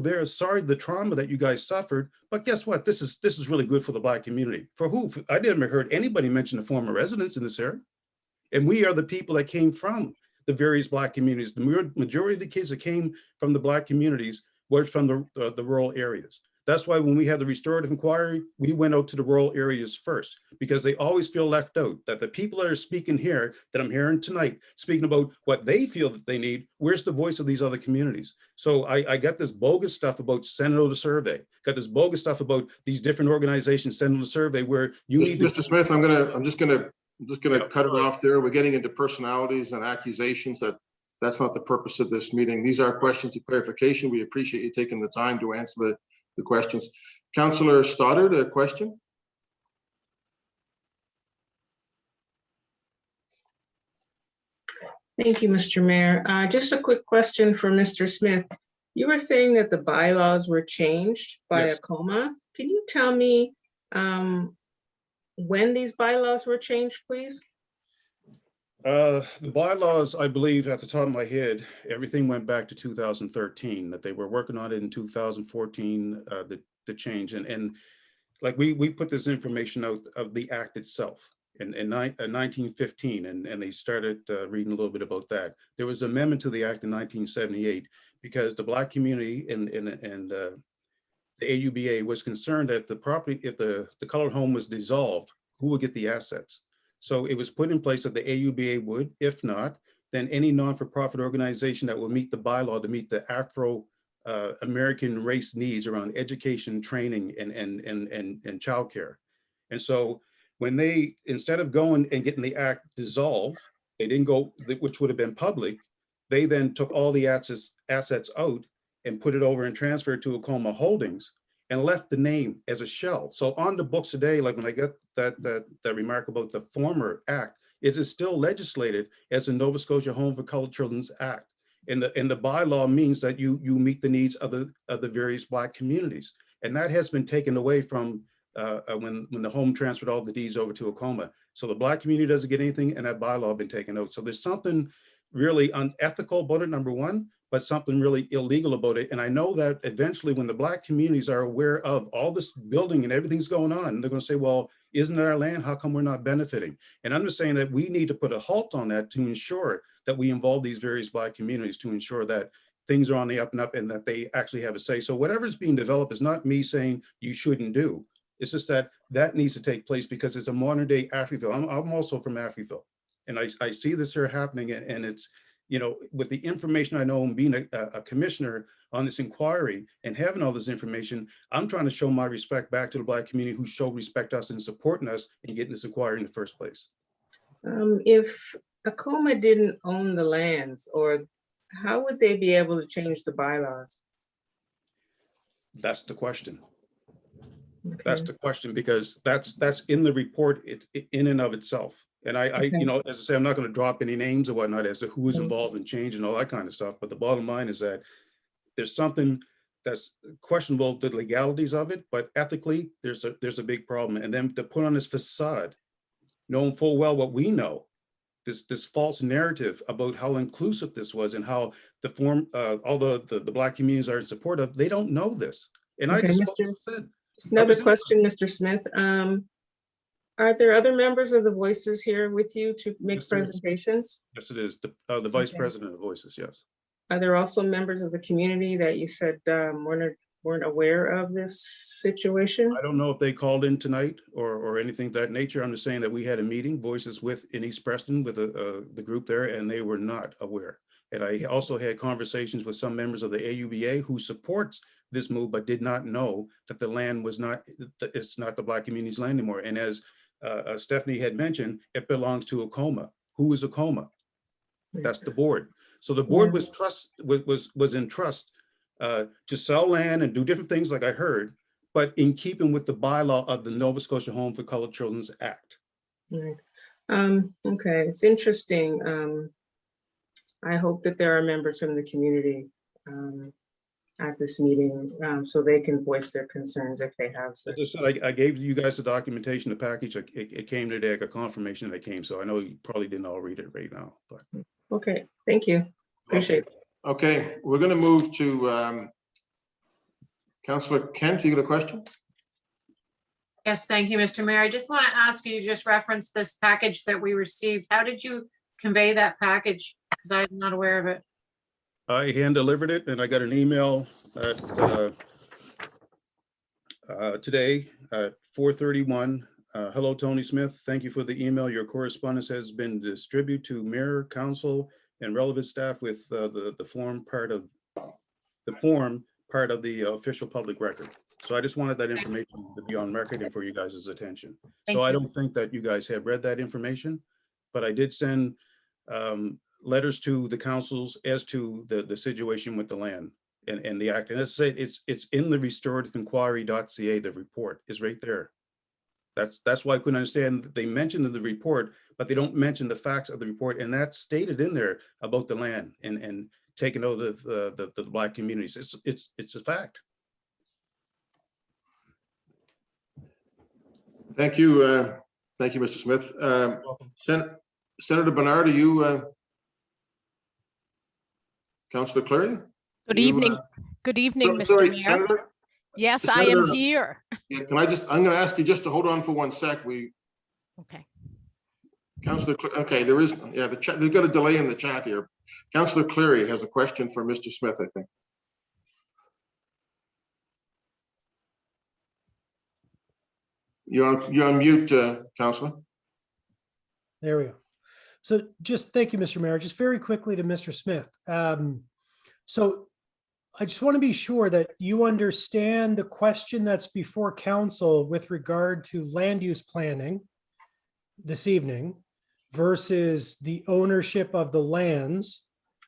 they're sorry the trauma that you guys suffered. But guess what? This is really good for the Black community. For who? I never heard anybody mention the former residents in this area. And we are the people that came from the various Black communities. The majority of the kids that came from the Black communities were from the rural areas. That's why when we had the restorative inquiry, we went out to the rural areas first, because they always feel left out, that the people that are speaking here, that I'm hearing tonight, speaking about what they feel that they need, where's the voice of these other communities? So I got this bogus stuff about sending out a survey, got this bogus stuff about these different organizations sending a survey where you need to— Mr. Smith, I'm just gonna cut it off there. We're getting into personalities and accusations. That's not the purpose of this meeting. These are questions of clarification. We appreciate you taking the time to answer the questions. Councillor Stoddard, a question? Thank you, Mr. Mayor. Just a quick question for Mr. Smith. You were saying that the bylaws were changed by Yes. ACOMA. Can you tell me when these bylaws were changed, please? The bylaws, I believe, at the top of my head, everything went back to 2013, that they were working on it in 2014, the change. And like we put this information out of the act itself in 1915, and they started reading a little bit about that. There was an amendment to the act in 1978 because the Black community and the AUBA was concerned that the property, if the colored home was dissolved, who would get the assets? So it was put in place that the AUBA would. If not, then any non-for-profit organization that will meet the bylaw to meet the Afro-American race needs around education, training, and childcare. And so when they, instead of going and getting the act dissolved, they didn't go, which would have been public, they then took all the assets out and put it over and transferred to ACOMA Holdings and left the name as a shell. So on the books today, like when I get that remark about the former act, it is still legislated as the Nova Scotia Home for Colored Children's Act. And the bylaw means that you meet the needs of the various Black communities. And that has been taken away from when the home transferred all the deeds over to ACOMA. So the Black community doesn't get anything, and that bylaw been taken out. So there's something really unethical about it, number one, but something really illegal about it. And I know that eventually when the Black communities are aware of all this building and everything's going on, they're gonna say, well, isn't it our land? How come we're not benefiting? And I'm just saying that we need to put a halt on that to ensure that we involve these various Black communities to ensure that things are on the up and up and that they actually have a say. So whatever's being developed is not me saying you shouldn't do. It's just that needs to take place because it's a modern day Afriville. I'm also from Afriville. And I see this here happening, and it's, you know, with the information I know and being a commissioner on this inquiry and having all this information, I'm trying to show my respect back to the Black community who showed respect us and supporting us in getting this inquiry in the first place. If ACOMA didn't own the lands, or how would they be able to change the bylaws? That's the question. Okay. That's the question, because that's in the report in and of itself. And I you know, as I say, I'm not going to drop any names or whatnot as to who is involved in change and all that kind of stuff. But the bottom line is that there's something that's questionable, the legalities of it, but ethically, there's a big problem. And then to put on this facade, knowing full well what we know, this false narrative about how inclusive this was and how all the Black communities are in support of, they don't know this. And Okay, I just said. Another question, Mr. Smith. Are there other members of the Voices here with you to make Yes, there is. presentations? Yes, it is. The vice Okay. president of Voices, yes. Are there also members of the community that you said were weren't aware of this situation? I don't know if they called in tonight or anything of that nature. I'm just saying that we had a meeting, Voices with in East Preston with the group there, and they were not aware. And I also had conversations with some members of the AUBA who supports this move, but did not know that the land was not, it's not the Black community's land anymore. And as Stephanie had mentioned, it belongs to Acoma. Who is Acoma? That's the board. So the board was in trust to sell land and do different things like I heard, but in keeping with the bylaw of the Nova Scotia Home for Colored Children's Act. Right. Okay, it's interesting. I hope that there are members from the community at this meeting so they can voice their concerns if they have. I just said I gave you guys the documentation, the package. It came today, a confirmation that it came. So I know you probably didn't all read it right now, but. Okay, thank you. Appreciate it. Okay, we're going to move to Councillor Kent. You got a question? Yes, thank you, Mr. Mayor. I just want to ask you, just reference this package that we received. How did you convey that package? Because I'm not aware of it. I hand delivered it and I got an email at today at 4:31. Hello, Tony Smith. Thank you for the email. Your correspondence has been distributed to mayor, council, and relevant staff with the form part of the official public record. So I just wanted that information to be on record and for you guys' attention. So I don't think that you guys have read that information, but I did send letters to the councils as to the situation with the land and the act. And as I say, it's in the restorativeинquiry.ca. The report is right there. That's why I couldn't understand. They mentioned in the report, but they don't mention the facts of the report, and that's stated in there about the land and taking out of the Black communities. It's a fact. Thank you, Mr. Smith. Senator Bernard, are you? Councillor Clary? Good evening. Good evening, Mr. Sorry, Mayor. Senator? Yes, I am Senator, here. Yeah, I'm going to ask you just to hold on for 1 sec. Okay. Councillor, okay, there is, yeah, the chat, they've got a delay in the chat here. Councillor Cleary has a question for Mr. Smith, I think. You're on mute, Councillor. There we go. So just thank you, Mr. Mayor. Just very quickly to Mr. Smith. So I just want to be sure that you understand the question that's before council with regard to land use planning this evening versus the ownership of the lands,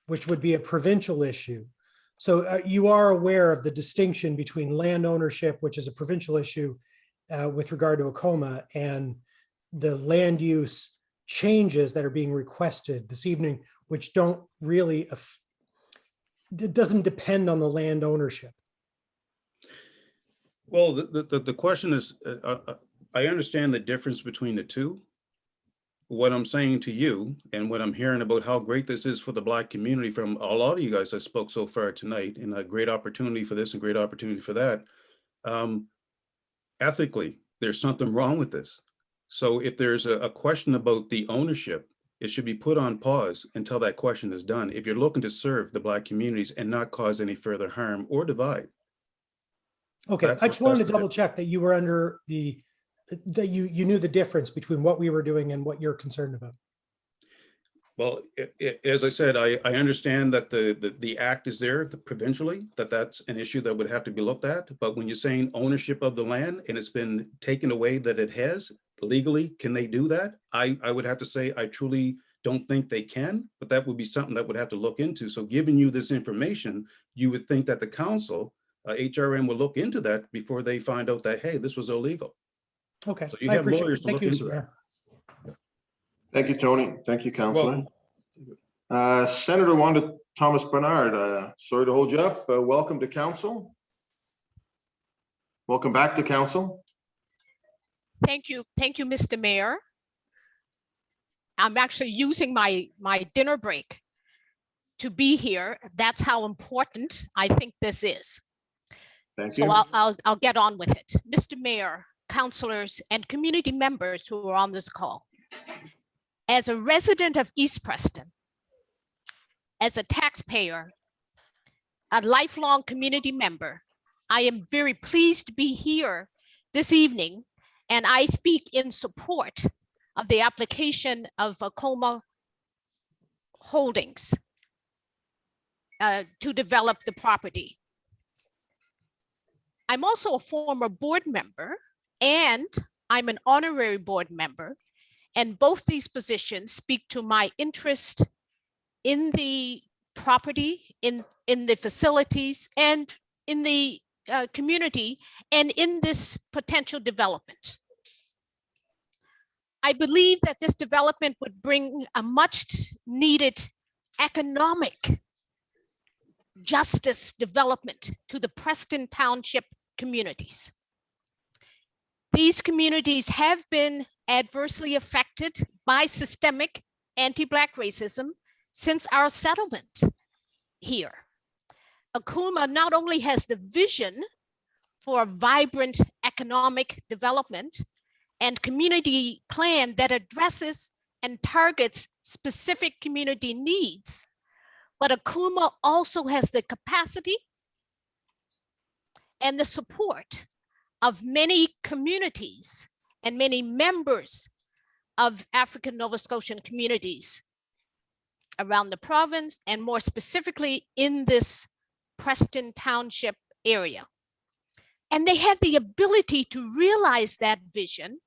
which would be a provincial issue. So you are aware of the distinction between land ownership, which is a provincial issue with regard to Acoma, and the land use changes that are being requested this evening, which don't really, it doesn't depend on the land ownership. Well, the question is, I understand the difference between the two. What I'm saying to you and what I'm hearing about how great this is for the Black community from a lot of you guys that spoke so far tonight, and a great opportunity for this and great opportunity for that. Ethically, there's something wrong with this. So if there's a question about the ownership, it should be put on pause until that question is done. If you're looking to serve the Black communities and not cause any further harm or divide. Okay, I just wanted to double check that you were under that you knew the difference between what we were doing and what you're concerned about. Well, as I said, I understand that the act is there provincially, that's an issue that would have to be looked at. But when you're saying ownership of the land and it's been taken away that it has, legally, can they do that? I would have to say, I truly don't think they can, but that would be something that would have to look into. So giving you this information, you would think that the council, HRM will look into that before they find out that, hey, this was illegal. Okay, so you I have appreciate lawyers it. to Thank look you, into sir. that. Thank you, Tony. Thank you, Councillor. Senator Wanda Thomas Bernard, sorry to hold you up. Welcome to council. Welcome back to council. Thank you, Mr. Mayor. I'm actually using my dinner break to be here. That's how important I think this is. Thank you. So I'll get on with it. Mr. Mayor, councilors, and community members who are on this call. As a resident of East Preston, as a taxpayer, a lifelong community member, I am very pleased to be here this evening, and I speak in support of the application of Acoma Holdings to develop the property. I'm also a former board member, and I'm an honorary board member, and both these positions speak to my interest in the property, in the facilities, and in the community, and in this potential development. I believe that this development would bring a much needed economic justice development to the Preston Township communities. These communities have been adversely affected by systemic anti-Black racism since our settlement here. Acoma not only has the vision for a vibrant economic development and community plan that addresses and targets specific community needs, but Acoma also has the capacity and the support of many communities and many members of African Nova Scotian communities around the province, and more specifically in this Preston Township area. And they have the ability to realize that vision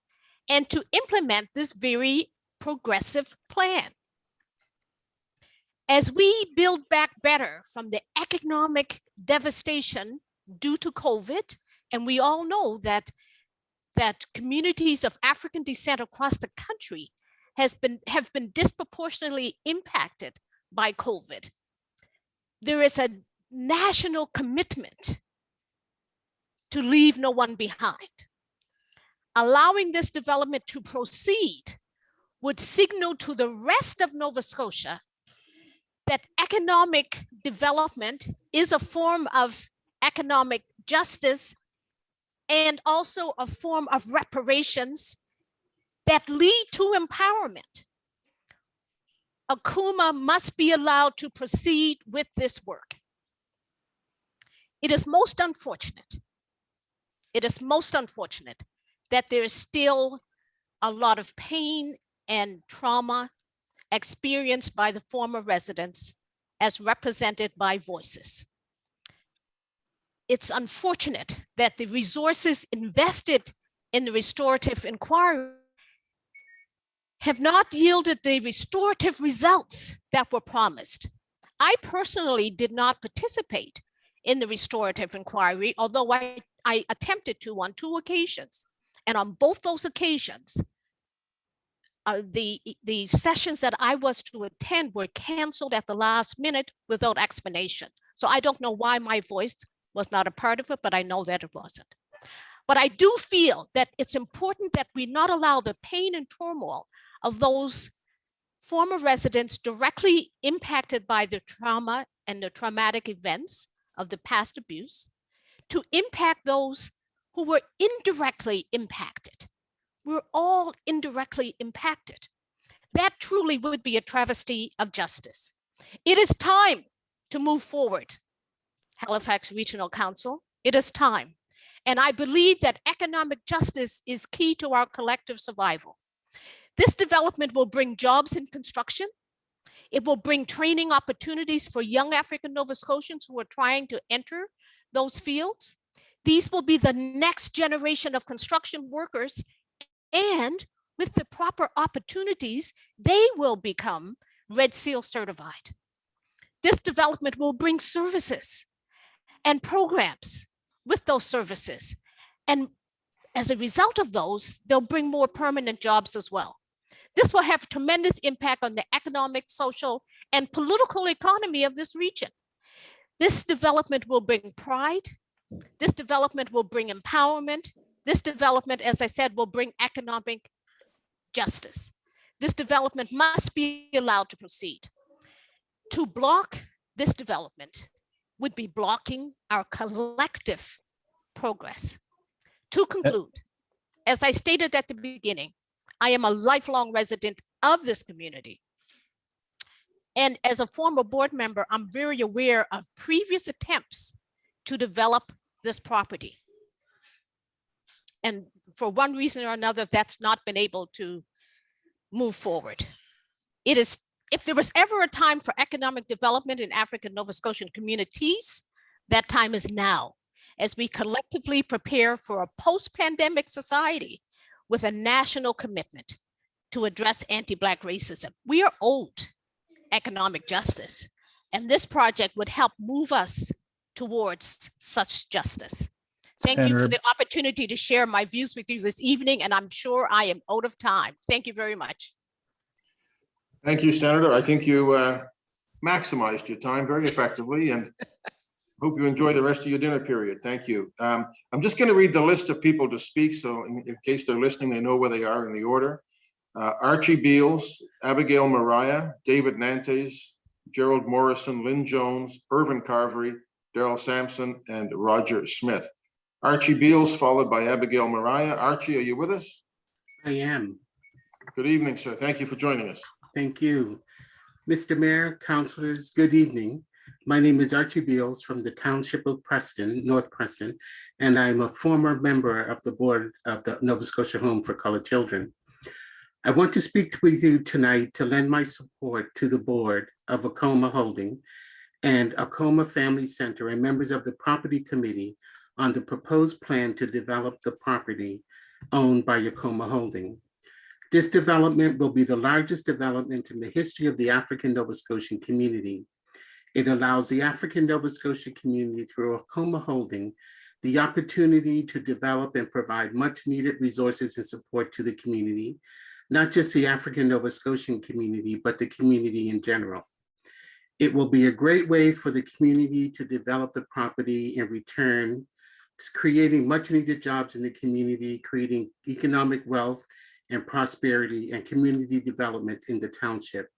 and to implement this very progressive plan. As we build back better from the economic devastation due to COVID, and we all know that communities of African descent across the country have been disproportionately impacted by COVID. There is a national commitment to leave no one behind. Allowing this development to proceed would signal to the rest of Nova Scotia that economic development is a form of economic justice and also a form of reparations that lead to empowerment. Acoma must be allowed to proceed with this work. It is most unfortunate. It is most unfortunate that there is still a lot of pain and trauma experienced by the former residents as represented by voices. It's unfortunate that the resources invested in the restorative inquiry have not yielded the restorative results that were promised. I personally did not participate in the restorative inquiry, although I attempted to on 2 occasions. And on both those occasions, the sessions that I was to attend were canceled at the last minute without explanation. So I don't know why my voice was not a part of it, but I know that it wasn't. But I do feel that it's important that we not allow the pain and turmoil of those former residents directly impacted by the trauma and the traumatic events of the past abuse to impact those who were indirectly impacted. We're all indirectly impacted. That truly would be a travesty of justice. It is time to move forward, Halifax Regional Council. It is time. And I believe that economic justice is key to our collective survival. This development will bring jobs in construction. It will bring training opportunities for young African Nova Scotians who are trying to enter those fields. These will be the next generation of construction workers, and with the proper opportunities, they will become Red Seal certified. This development will bring services and programs with those services. And as a result of those, they'll bring more permanent jobs as well. This will have tremendous impact on the economic, social, and political economy of this region. This development will bring pride. This development will bring empowerment. This development, as I said, will bring economic justice. This development must be allowed to proceed. To block this development would be blocking our collective progress. To conclude, as I stated at the beginning, I am a lifelong resident of this community. And as a former board member, I'm very aware of previous attempts to develop this property. And for one reason or another, that's not been able to move forward. It is, if there was ever a time for economic development in African Nova Scotian communities, that time is now, as we collectively prepare for a post-pandemic society with a national commitment to address anti-Black racism. We are owed economic justice, and this project would help move us towards such justice. Thank you for Senator- the opportunity to share my views with you this evening, and I'm sure I am out of time. Thank you very much. Thank you, Senator. I think you maximized your time very effectively, and hope you enjoy the rest of your dinner period. Thank you. I'm just going to read the list of people to speak, so in case they're listening, they know where they are in the order. Archie Beals, Abigail Mariah, David Nantes, Gerald Morrison, Lynn Jones, Irvin Carvery, Daryl Sampson, and Roger Smith. Archie Beals, followed by Abigail Mariah. Archie, are you with us? I am. Good evening, sir. Thank you for joining us. Thank you. Mr. Mayor, councilors, good evening. My name is Archie Beals from the Township of Preston, North Preston, and I'm a former member of the board of the Nova Scotia Home for Colored Children. I want to speak with you tonight to lend my support to the board of Acoma Holding and Acoma Family Center and members of the property committee on the proposed plan to develop the property owned by Acoma Holding. This development will be the largest development in the history of the African Nova Scotian community. It allows the African Nova Scotia community through Acoma Holding the opportunity to develop and provide much needed resources and support to the community, not just the African Nova Scotian community, but the community in general. It will be a great way for the community to develop the property in return, creating much needed jobs in the community, creating economic wealth and prosperity and community development in the township.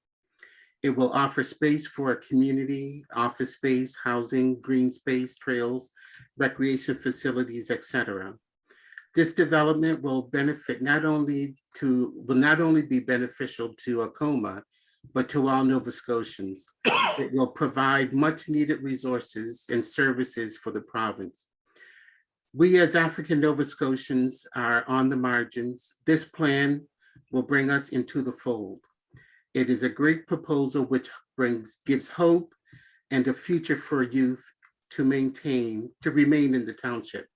It will offer space for a community, office space, housing, green space, trails, recreation facilities, etc. This development will benefit not only be beneficial to Acoma, but to all Nova Scotians. It will provide much needed resources and services for the province. We as African Nova Scotians are on the margins. This plan will bring us into the fold. It is a great proposal which gives hope and a future for youth to remain in the township.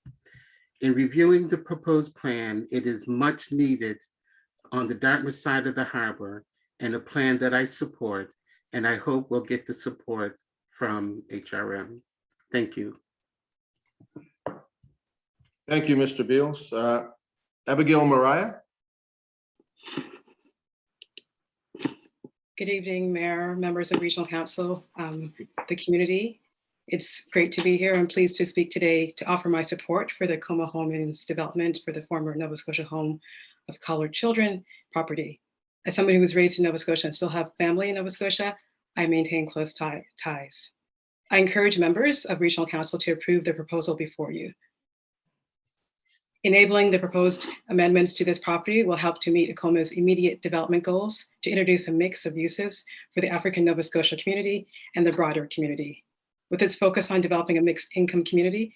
In reviewing the proposed plan, it is much needed on the Dartmouth side of the harbor and a plan that I support, and I hope we'll get the support from HRM. Thank you. Thank you, Mr. Beals. Abigail Mariah. Good evening, Mayor, members of Regional Council, the community. It's great to be here. I'm pleased to speak today to offer my support for the Acoma Holdings development for the former Nova Scotia Home of Colored Children property. As somebody who was raised in Nova Scotia and still have family in Nova Scotia, I maintain close ties. I encourage members of Regional Council to approve the proposal before you. Enabling the proposed amendments to this property will help to meet Acoma's immediate development goals to introduce a mix of uses for the African Nova Scotia community and the broader community. With its focus on developing a mixed income community,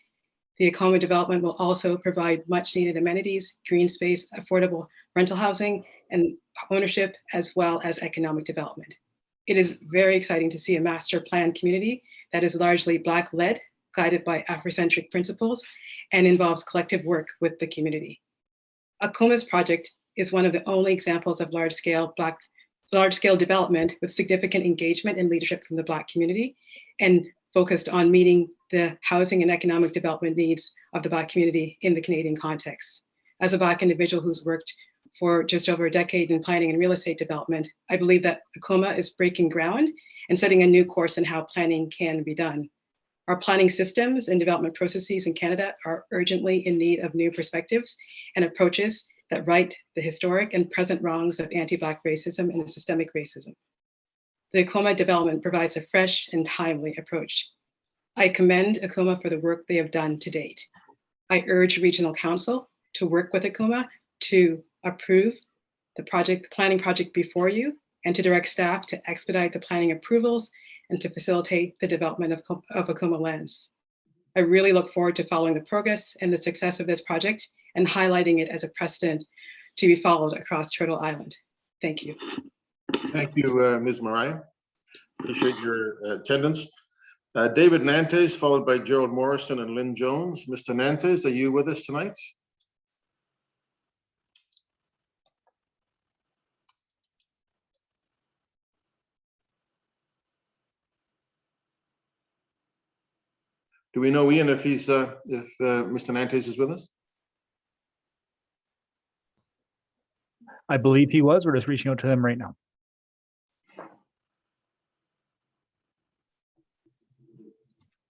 the Acoma development will also provide much needed amenities, green space, affordable rental housing, and ownership, as well as economic development. It is very exciting to see a master plan community that is largely Black-led, guided by Afrocentric principles, and involves collective work with the community. Acoma's project is one of the only examples of large-scale development with significant engagement and leadership from the Black community and focused on meeting the housing and economic development needs of the Black community in the Canadian context. As a Black individual who's worked for just over a decade in planning and real estate development, I believe that Acoma is breaking ground and setting a new course in how planning can be done. Our planning systems and development processes in Canada are urgently in need of new perspectives and approaches that right the historic and present wrongs of anti-Black racism and systemic racism. The Acoma development provides a fresh and timely approach. I commend Acoma for the work they have done to date. I urge Regional Council to work with Acoma to approve the planning project before you and to direct staff to expedite the planning approvals and to facilitate the development of Acoma lands. I really look forward to following the progress and the success of this project and highlighting it as a precedent to be followed across Turtle Island. Thank you. Thank you, Ms. Mariah. Appreciate your attendance. David Nantes, followed by Gerald Morrison and Lynn Jones. Mr. Nantes, are you with us tonight? Do we know, Ian, if Mr. Nantes is with us? I believe he was. We're just reaching out to him right now.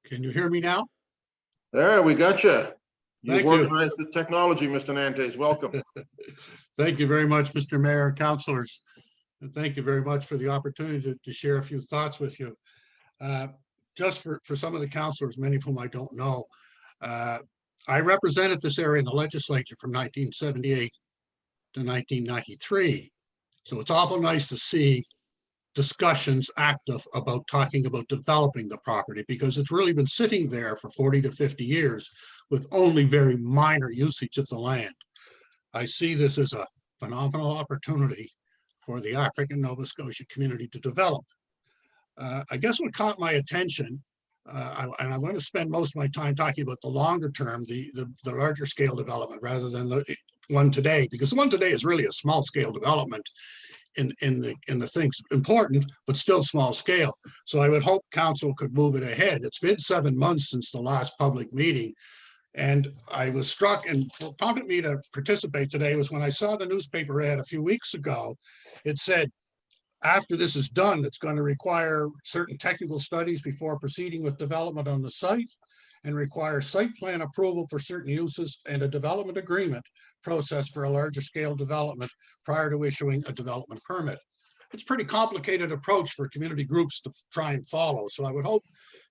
Can you hear me now? There, we got you. You've Thank you. organized the technology, Mr. Nantes. Welcome. Thank you very much, Mr. Mayor and councilors. And thank you very much for the opportunity to share a few thoughts with you. Just for some of the councilors, many of whom I don't know, I represented this area in the legislature from 1978 to 1993. So it's awful nice to see discussions active about talking about developing the property, because it's really been sitting there for 40 to 50 years with only very minor usage of the land. I see this as a phenomenal opportunity for the African Nova Scotia community to develop. I guess what caught my attention, and I'm going to spend most of my time talking about the longer term, the larger scale development rather than the one today, because the one today is really a small scale development in the things important, but still small scale. So I would hope council could move it ahead. It's been 7 months since the last public meeting. And I was struck, and what prompted me to participate today was when I saw the newspaper ad a few weeks ago. It said, after this is done, it's going to require certain technical studies before proceeding with development on the site, and require site plan approval for certain uses and a development agreement process for a larger scale development prior to issuing a development permit. It's a pretty complicated approach for community groups to try and follow. So I would hope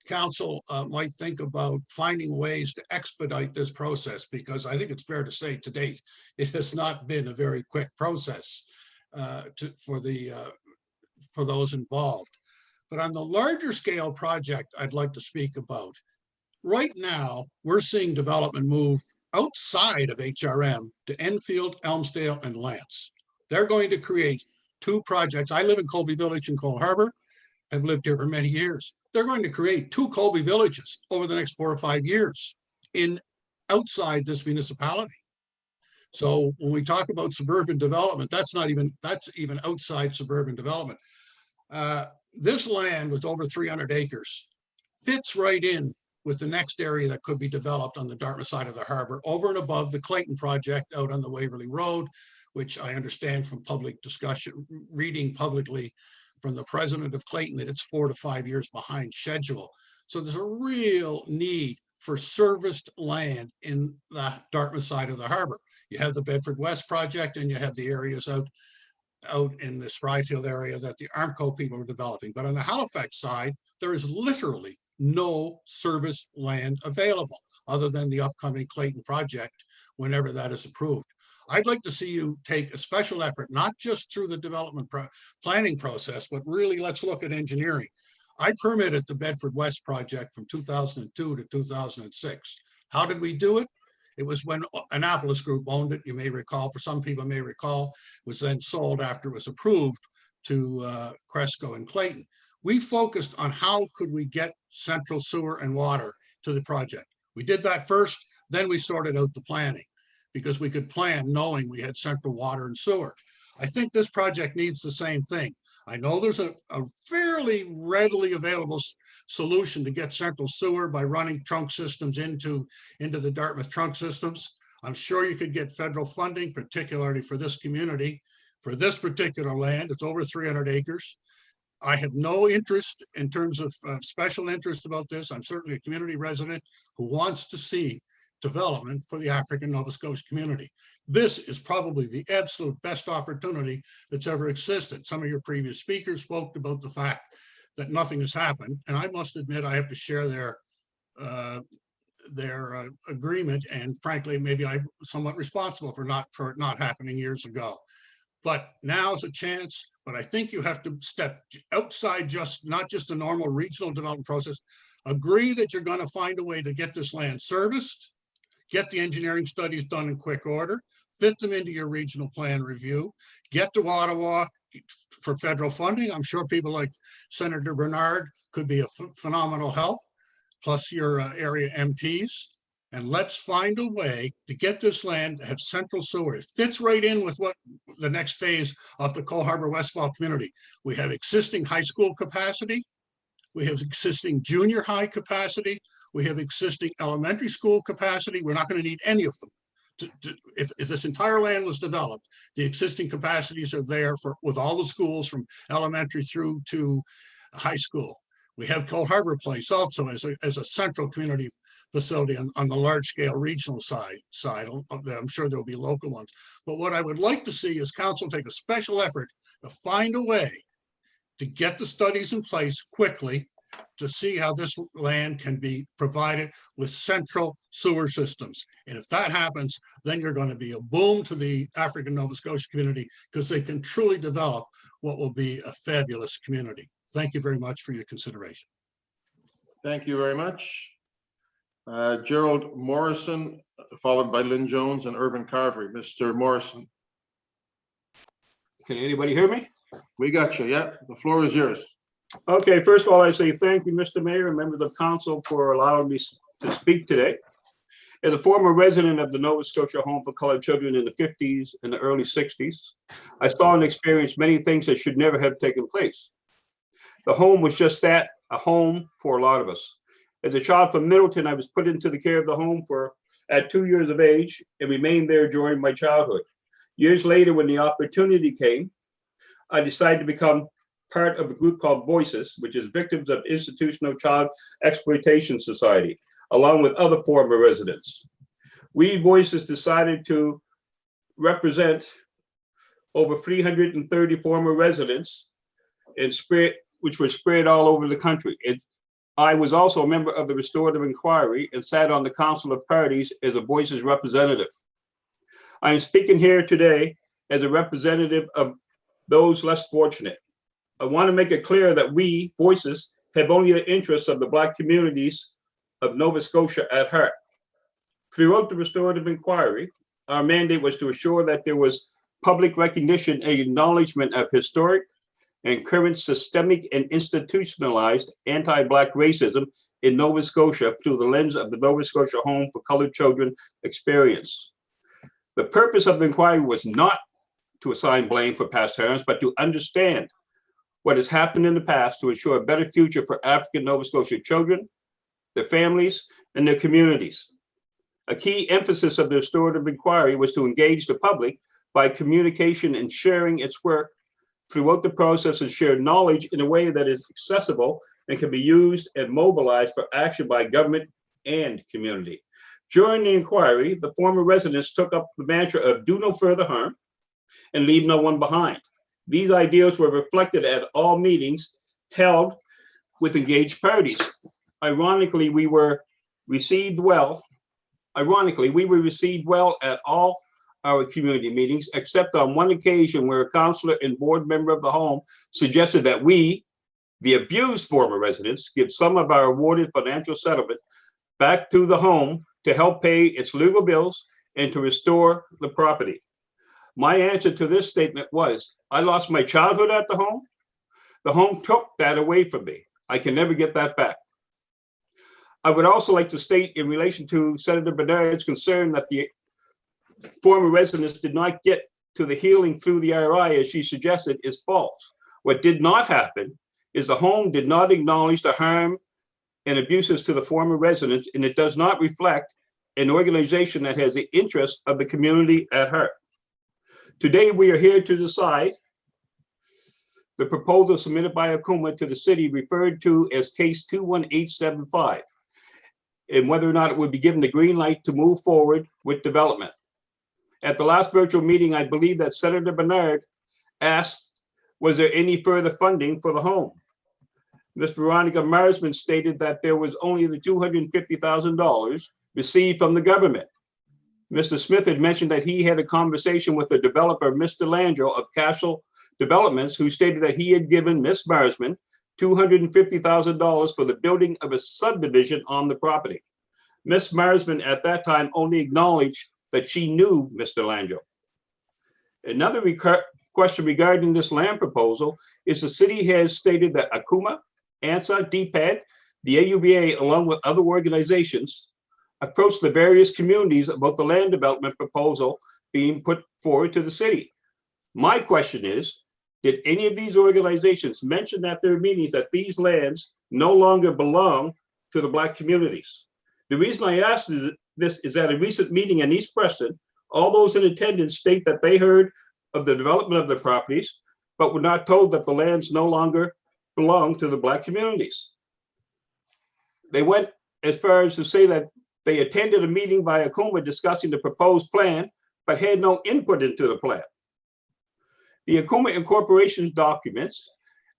council might think about finding ways to expedite this process, because I think it's fair to say to date, it has not been a very quick process for those involved. But on the larger scale project I'd like to speak about, right now, we're seeing development move outside of HRM to Enfield, Elmsdale, and Lance. They're going to create 2 projects. I live in Colby Village in Cole Harbor. I've lived here for many years. They're going to create 2 Colby villages over the next 4 or 5 years outside this municipality. So when we talk about suburban development, that's even outside suburban development. This land with over 300 acres fits right in with the next area that could be developed on the Dartmouth side of the harbor, over and above the Clayton project out on the Waverly Road, which I understand from public discussion, reading publicly from the president of Clayton, that it's 4 to 5 years behind schedule. So there's a real need for serviced land in the Dartmouth side of the harbor. You have the Bedford West project, and you have the areas out in the Spryfield area that the Armco people are developing. But on the Halifax side, there is literally no service land available other than the upcoming Clayton project, whenever that is approved. I'd like to see you take a special effort, not just through the development planning process, but really let's look at engineering. I permitted the Bedford West project from 2002 to 2006. How did we do it? It was when Annapolis Group owned it, you may recall, for some people may recall, was then sold after it was approved to Cresco and Clayton. We focused on how could we get central sewer and water to the project. We did that first, then we sorted out the planning, because we could plan knowing we had central water and sewer. I think this project needs the same thing. I know there's a fairly readily available solution to get central sewer by running trunk systems into the Dartmouth trunk systems. I'm sure you could get federal funding, particularly for this community. For this particular land, it's over 300 acres. I have no interest in terms of special interest about this. I'm certainly a community resident who wants to see development for the African Nova Scotia community. This is probably the absolute best opportunity that's ever existed. Some of your previous speakers spoke about the fact that nothing has happened, and I must admit I have to share their agreement, and frankly, maybe I'm somewhat responsible for it not happening years ago. but now's a chance. But I think you have to step outside not just a normal regional development process. Agree that you're going to find a way to get this land serviced, get the engineering studies done in quick order, fit them into your regional plan review, get to Ottawa for federal funding. I'm sure people like Senator Bernard could be a phenomenal help, plus your area MPs. And let's find a way to get this land to have central sewer. It fits right in with what the next phase of the Cole Harbour Westfall community. We have existing high school capacity. We have existing junior high capacity. We have existing elementary school capacity. We're not going to need any of them. If this entire land was developed, the existing capacities are there with all the schools from elementary through to high school. We have Cole Harbour Place also as a central community facility on the large scale regional side. I'm sure there'll be local ones. But what I would like to see is council take a special effort to find a way to get the studies in place quickly to see how this land can be provided with central sewer systems. And if that happens, then you're going to be a boom to the African Nova Scotia community because they can truly develop what will be a fabulous community. Thank you very much for your consideration. Thank you very much. Gerald Morrison, followed by Lynn Jones and Irvin Carvery. Mr. Morrison. Can anybody hear me? We got you. Yeah, the floor is yours. Okay, first of all, I say thank you, Mr. Mayor and members of council for allowing me to speak today. As a former resident of the Nova Scotia Home for Colored Children in the 50s and the early 60s, I saw and experienced many things that should never have taken place. The home was just that, a home for a lot of us. As a child from Middleton, I was put into the care of the home at 2 years of age and remained there during my childhood. Years later, when the opportunity came, I decided to become part of a group called Voices, which is Victims of Institutional Child Exploitation Society, along with other former residents. We Voices decided to represent over 330 former residents which were spread all over the country. I was also a member of the Restorative Inquiry and sat on the Council of Parties as a Voices representative. I am speaking here today as a representative of those less fortunate. I want to make it clear that we, Voices, have only the interests of the Black communities of Nova Scotia at heart. Throughout the Restorative Inquiry, our mandate was to assure that there was public recognition and acknowledgement of historic and current systemic and institutionalized anti-Black racism in Nova Scotia through the lens of the Nova Scotia Home for Colored Children experience. The purpose of the inquiry was not to assign blame for past harms, but to understand what has happened in the past to ensure a better future for African Nova Scotia children, their families, and their communities. A key emphasis of the Restorative Inquiry was to engage the public by communication and sharing its work throughout the process and share knowledge in a way that is accessible and can be used and mobilized for action by government and community. During the inquiry, the former residents took up the mantra of do no further harm and leave no one behind. These ideas were reflected at all meetings held with engaged parties. Ironically, we were received well at all our community meetings, except on one occasion where a councillor and board member of the home suggested that we, the abused former residents, give some of our awarded financial settlement back to the home to help pay its legal bills and to restore the property. My answer to this statement was, I lost my childhood at the home. The home took that away from me. I can never get that back. I would also like to state in relation to Senator Bernard's concern that the former residents did not get to the healing through the RI as she suggested is false. What did not happen is the home did not acknowledge the harm and abuses to the former residents, and it does not reflect an organization that has the interest of the community at heart. Today, we are here to decide the proposal submitted by Akuma to the city referred to as case 21875, and whether or not it would be given the green light to move forward with development. At the last virtual meeting, I believe that Senator Bernard asked, was there any further funding for the home? Ms. Veronica Marsman stated that there was only the $250,000 received from the government. Mr. Smith had mentioned that he had a conversation with the developer, Mr. Landro of Castle Developments, who stated that he had given Ms. Marsman $250,000 for the building of a subdivision on the property. Ms. Marsman at that time only acknowledged that she knew Mr. Landro. Another question regarding this land proposal is the city has stated that Akuma, ANSA, DPAD, the AUBA, along with other organizations, approached the various communities about the land development proposal being put forward to the city. My question is, did any of these organizations mention at their meetings that these lands no longer belong to the Black communities? The reason I asked this is at a recent meeting in East Preston, all those in attendance state that they heard of the development of the properties, but were not told that the lands no longer belong to the Black communities. They went as far as to say that they attended a meeting by Akuma discussing the proposed plan, but had no input into the plan. The Akuma Incorporation's documents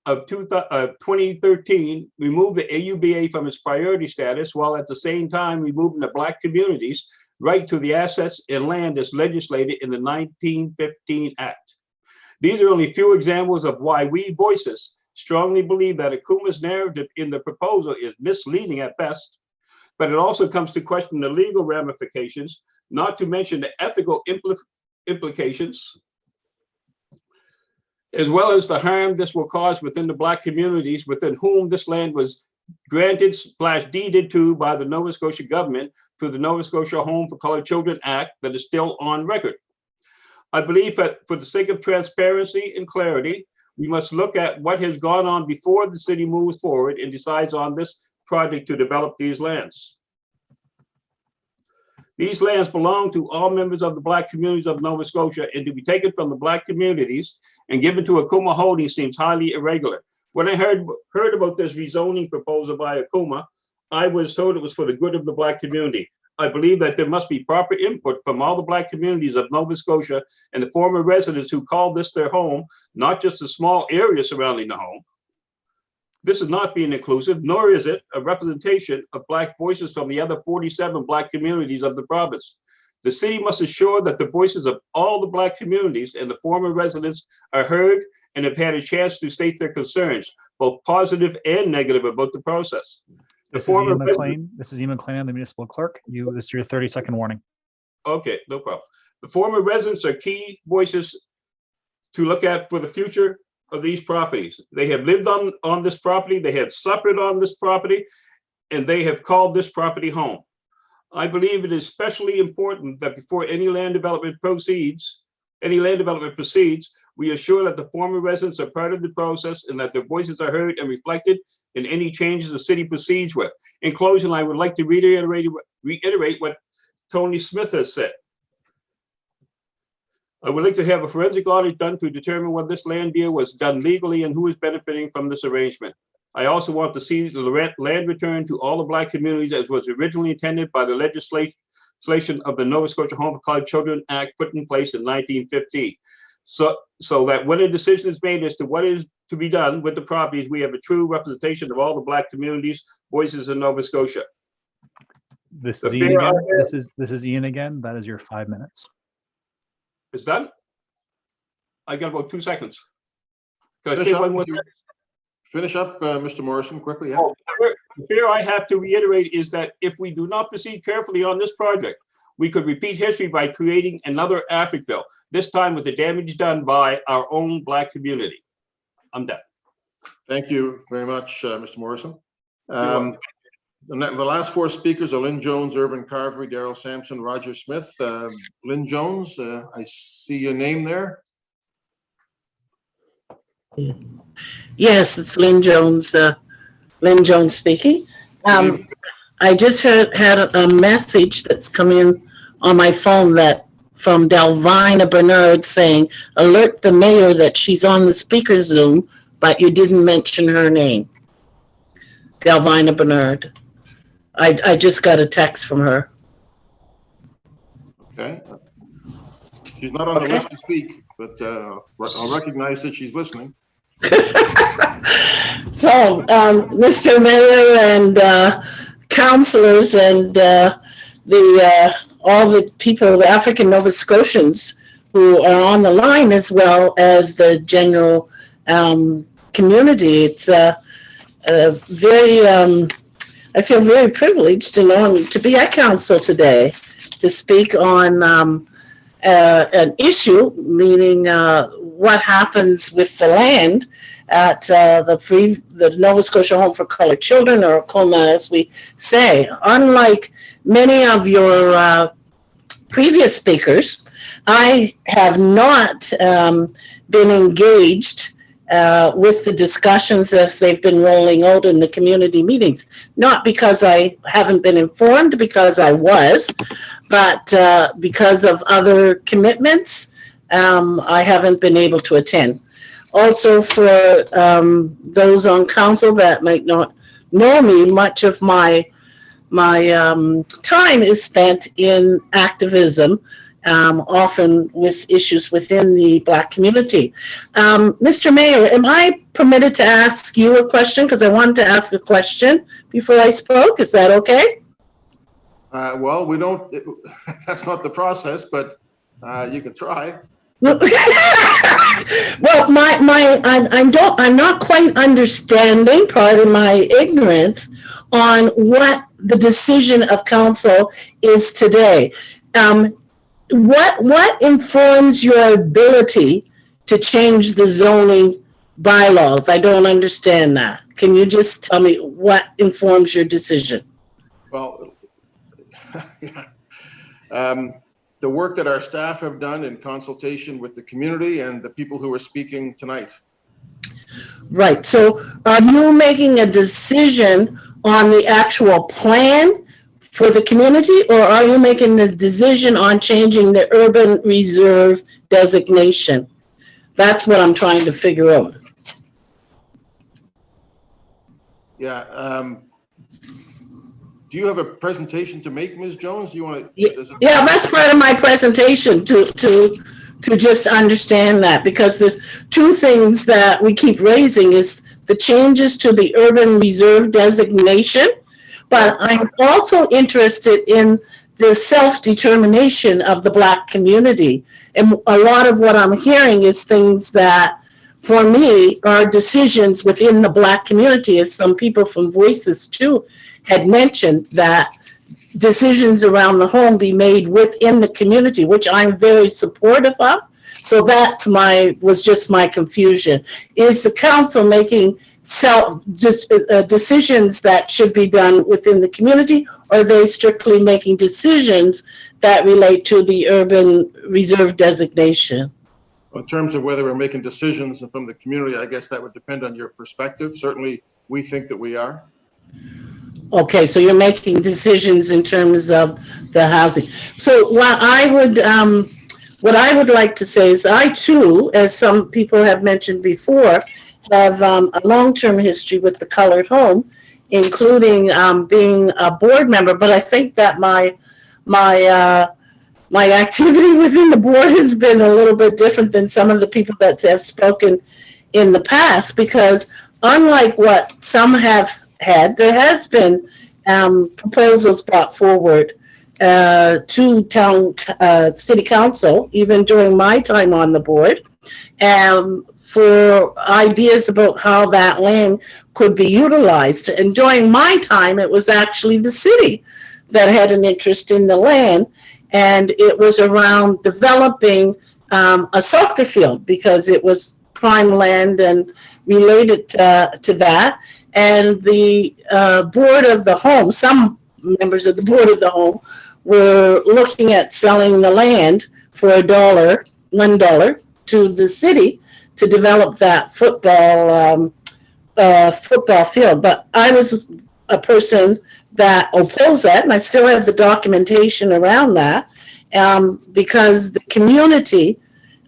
of 2013 removed the AUBA from its priority status, while at the same time removing the Black communities' right to the assets and land as legislated in the 1915 Act. These are only few examples of why we Voices strongly believe that Akuma's narrative in the proposal is misleading at best, but it also comes to question the legal ramifications, not to mention the ethical implications, as well as the harm this will cause within the Black communities within whom this land was granted/deeded to by the Nova Scotia government through the Nova Scotia Home for Colored Children Act that is still on record. I believe that for the sake of transparency and clarity, we must look at what has gone on before the city moves forward and decides on this project to develop these lands. These lands belong to all members of the Black communities of Nova Scotia, and to be taken from the Black communities and given to Akuma Holdings seems highly irregular. When I heard about this rezoning proposal by Akuma, I was told it was for the good of the Black community. I believe that there must be proper input from all the Black communities of Nova Scotia and the former residents who called this their home, not just the small area surrounding the home. This is not being inclusive, nor is it a representation of Black voices from the other 47 Black communities of the province. The city must ensure that the voices of all the Black communities and the former residents are heard and have had a chance to state their concerns, both positive and negative, about the process. This is Ian McLean. This is Ian McLean, the municipal clerk. This is your 30-second warning. Okay, no problem. The former residents are key voices to look at for the future of these properties. They have lived on this property, they have suffered on this property, and they have called this property home. I believe it is especially important that before any land development proceeds, we assure that the former residents are part of the process and that their voices are heard and reflected in any changes the city proceeds with. In closing, I would like to reiterate what Tony Smith has said. I would like to have a forensic audit done to determine whether this land deal was done legally and who is benefiting from this arrangement. I also want to see the land returned to all the Black communities as was originally intended by the legislation of the Nova Scotia Home for Colored Children Act put in place in 1915. So that when a decision is made as to what is to be done with the properties, we have a true representation of all the Black communities, voices in Nova Scotia. This is Ian again. This is Ian again. That is your 5 minutes. It's done? I got about 2 seconds. Can I say one more thing? Finish up, Mr. Morrison, quickly. Yeah. Oh, the fear I have to reiterate is that if we do not proceed carefully on this project, we could repeat history by creating another Africville, this time with the damage done by our own Black community. I'm done. Thank you very much, Mr. Morrison. The last 4 speakers are Lynn Jones, Irvin Carvery, Daryl Sampson, Roger Smith. Lynn Jones, I see your name there. Yes, it's Lynn Jones. Lynn Jones speaking. I just had a message that's come in on my phone from Delvina Bernard saying, alert the mayor that she's on the speaker Zoom, but you didn't mention her name. Delvina Bernard. I just got a text from her. Okay. She's not on the list to speak, but I'll recognize that she's listening. So, Mr. Mayor and councilors and the all the people, the African Nova Scotians who are on the line, as well as the general community. It's very, I feel very privileged to be at council today to speak on an issue, meaning what happens with the land at the Nova Scotia Home for Colored Children, or ACOMA as we say. Unlike many of your previous speakers, I have not been engaged with the discussions as they've been rolling out in the community meetings. Not because I haven't been informed, because I was, but because of other commitments, I haven't been able to attend. Also, for those on council that might not know me, much of my time is spent in activism, often with issues within the Black community. Mr. Mayor, am I permitted to ask you a question? Because I wanted to ask a question before I spoke. Is that okay? Well, we don't, that's not the process, but you can try. Well, I'm not quite understanding, pardon my ignorance, on what the decision of council is today. What informs your ability to change the zoning bylaws? I don't understand that. Can you just tell me what informs your decision? Well, the work that our staff have done in consultation with the community and the people who are speaking tonight. Right. So are you making a decision on the actual plan for the community, or are you making the decision on changing the urban reserve designation? That's what I'm trying to figure out. Yeah. Do you have a presentation to make, Ms. Jones? Do you want to? Yeah, that's part of my presentation to just understand that, because there's two things that we keep raising is the changes to the urban reserve designation, but I'm also interested in the self-determination of the Black community. And a lot of what I'm hearing is things that, for me, are decisions within the Black community, as some people from Voices too had mentioned, that decisions around the home be made within the community, which I'm very supportive of. So that's was just my confusion. Is the council making decisions that should be done within the community, or are they strictly making decisions that relate to the urban reserve designation? In terms of whether we're making decisions from the community, I guess that would depend on your perspective. Certainly, we think that we are. Okay, so you're making decisions in terms of the housing. So what I would like to say is, I too, as some people have mentioned before, have a long-term history with the Colored Home, including being a board member. But I think that my activity within the board has been a little bit different than some of the people that have spoken in the past, because unlike what some have had, there has been proposals brought forward to city council, even during my time on the board, for ideas about how that land could be utilized. And during my time, it was actually the city that had an interest in the land, and it was around developing a soccer field, because it was prime land and related to that. And the board of the home, some members of the board of the home, were looking at selling the land for $1 to the city to develop that football field. But I was a person that opposed that, and I still have the documentation around that, because the community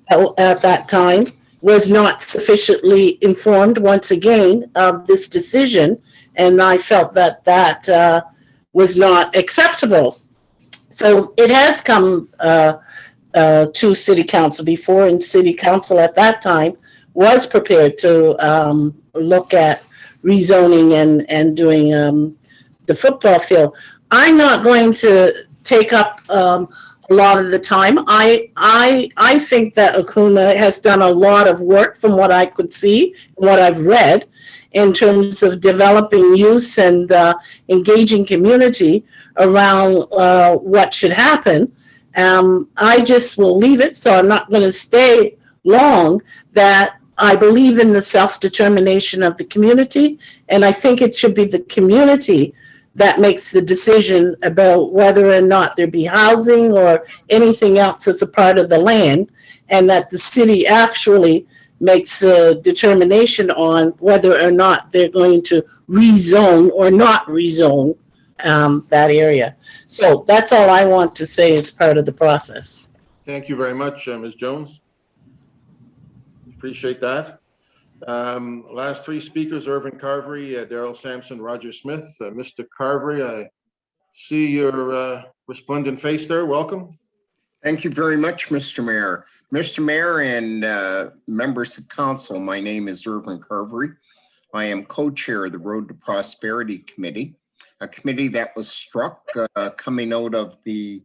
at that time was not sufficiently informed, once again, of this decision, and I felt that that was not acceptable. So it has come to City Council before, and City Council at that time was prepared to look at rezoning and doing the football field. I'm not going to take up a lot of the time. I think that Okuma has done a lot of work from what I could see, what I've read, in terms of developing use and engaging community around what should happen. I just will leave it, so I'm not going to stay long, that I believe in the self-determination of the community, and I think it should be the community that makes the decision about whether or not there be housing or anything else that's a part of the land, and that the city actually makes the determination on whether or not they're going to rezone or not rezone that area. So that's all I want to say as part of the process. Thank you very much, Ms. Jones. Appreciate that. Last three speakers, Irvin Carvery, Daryl Sampson, Roger Smith. Mr. Carvery, I see your resplendent face there. Welcome. Thank you very much, Mr. Mayor. Mr. Mayor and members of council, my name is Irvin Carvery. I am co-chair of the Road to Prosperity Committee, a committee that was struck coming out of the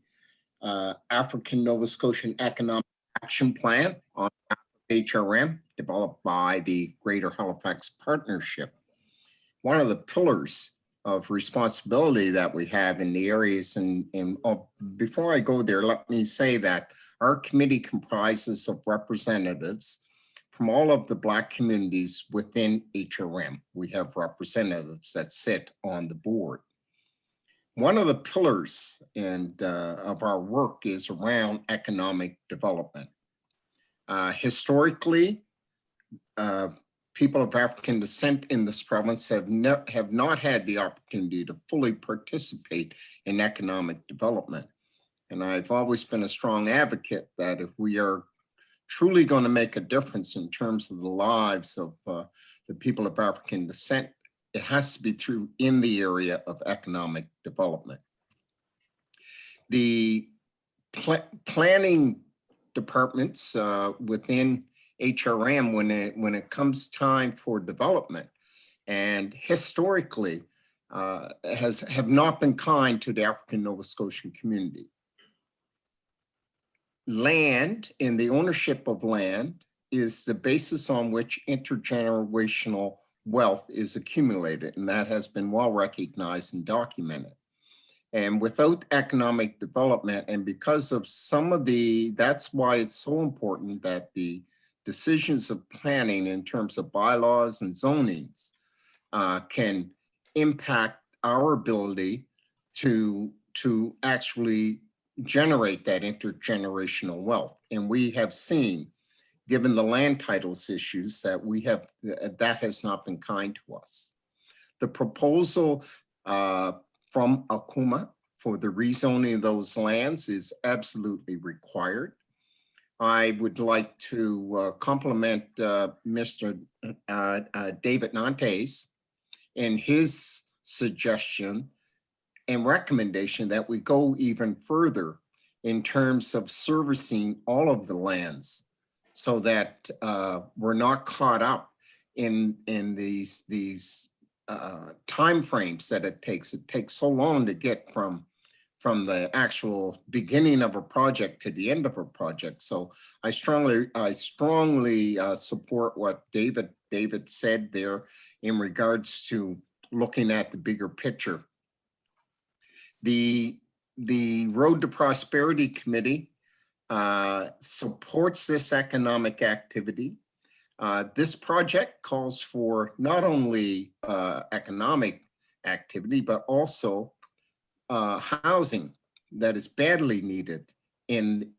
African Nova Scotian Economic Action Plan on HRM, developed by the Greater Halifax Partnership. One of the pillars of responsibility that we have in the areas, and before I go there, let me say that our committee comprises of representatives from all of the Black communities within HRM. We have representatives that sit on the board. One of the pillars of our work is around economic development. Historically, people of African descent in this province have not had the opportunity to fully participate in economic development. And I've always been a strong advocate that if we are truly going to make a difference in terms of the lives of the people of African descent, it has to be through in the area of economic development. The planning departments within HRM, when it comes time for development, and historically have not been kind to the African Nova Scotian community. Land and the ownership of land is the basis on which intergenerational wealth is accumulated, and that has been well recognized and documented. And without economic development, and because of that's why it's so important that the decisions of planning in terms of bylaws and zonings can impact our ability to actually generate that intergenerational wealth. And we have seen, given the land titles issues, that has not been kind to us. The proposal from Okuma for the rezoning of those lands is absolutely required. I would like to compliment Mr. David Nantes in his suggestion and recommendation that we go even further in terms of servicing all of the lands, so that we're not caught up in these timeframes that it takes. It takes so long to get from the actual beginning of a project to the end of a project. So I strongly support what David said there in regards to looking at the bigger picture. The Road to Prosperity Committee supports this economic activity. This project calls for not only economic activity, but also housing that is badly needed in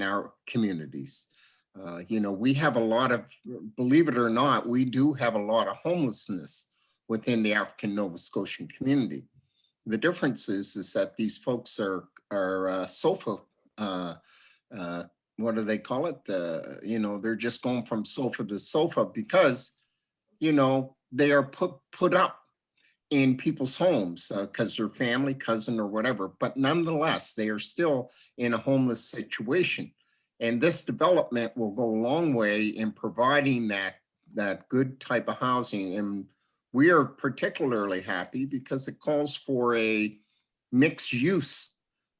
our communities. We have a lot of, believe it or not, we do have a lot of homelessness within the African Nova Scotian community. The difference is that these folks are sofa, what do they call it? They're just going from sofa to sofa because, they are put up in people's homes because they're family, cousin, or whatever, but nonetheless, they are still in a homeless situation. And this development will go a long way in providing that good type of housing. And we are particularly happy because it calls for a mixed use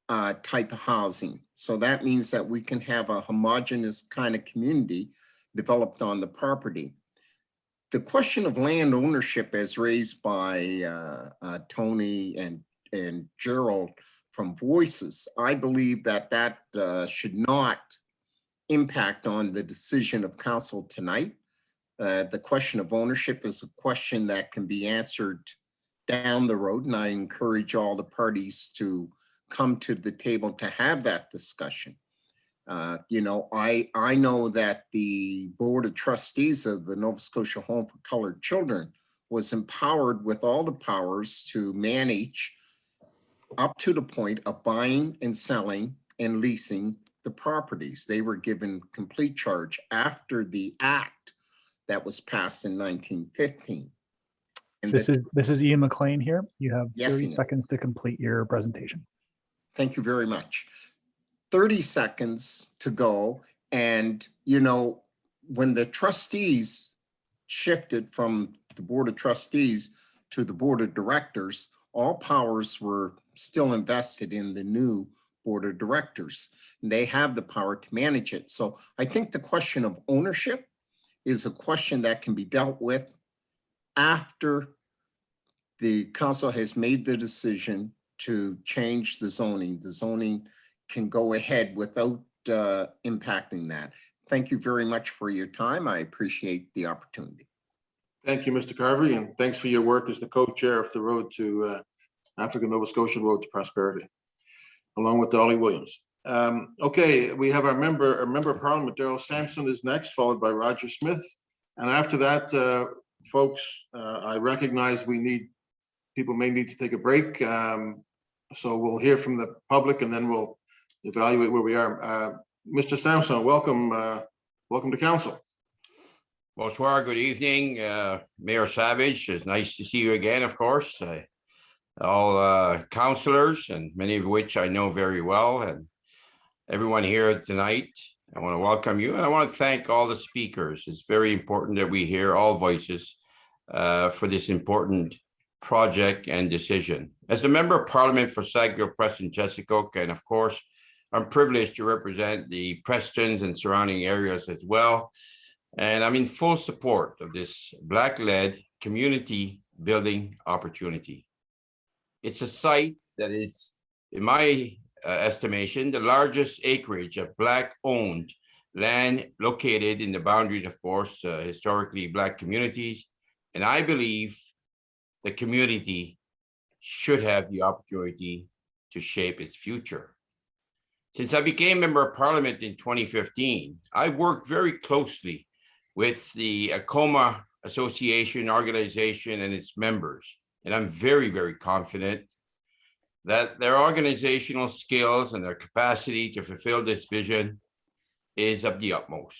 type of housing. So that means that we can have a homogeneous kind of community developed on the property. The question of land ownership as raised by Tony and Gerald from Voices, I believe that should not impact on the decision of council tonight. The question of ownership is a question that can be answered down the road, and I encourage all the parties to come to the table to have that discussion. You know, I know that the Board of Trustees of the Nova Scotia Home for Colored Children was empowered with all the powers to manage up to the point of buying and selling and leasing the properties. They were given complete charge after the act that was passed in 1915. And This is Ian McLean here. You have Yes, 30 Ian. seconds to complete your presentation. Thank you very much. 30 seconds to go. And, you know, when the trustees shifted from the Board of Trustees to the Board of Directors, all powers were still invested in the new Board of Directors. And they have the power to manage it. So I think the question of ownership is a question that can be dealt with after the council has made the decision to change the zoning. The zoning can go ahead without impacting that. Thank you very much for your time. I appreciate the opportunity. Thank you, Mr. Carvey, and thanks for your work as the co-chair of the Road to African Nova Scotia Road to Prosperity, along with Dolly Williams. Okay, we have our member of Parliament, Daryl Sampson, is next, followed by Roger Smith. And after that, folks, I recognize people may need to take a break. So we'll hear from the public and then we'll evaluate where we are. Mr. Sampson, welcome to council. Bonsoir, good evening, Mayor Savage. It's nice to see you again, of course. All councillors, and many of which I know very well, and everyone here tonight. I want to welcome you, and I want to thank all the speakers. It's very important that we hear all voices for this important project and decision. As the Member of Parliament for Sackville, Preston, Chesapeake, and of course, I'm privileged to represent the Prestons and surrounding areas as well. And I'm in full support of this Black-led community building opportunity. It's a site that is, in my estimation, the largest acreage of Black-owned land located in the boundaries, of course, historically Black communities. And I believe the community should have the opportunity to shape its future. Since I became Member of Parliament in 2015, I've worked very closely with the Acoma Association organization and its members. And I'm very, very confident that their organizational skills and their capacity to fulfill this vision is of the utmost.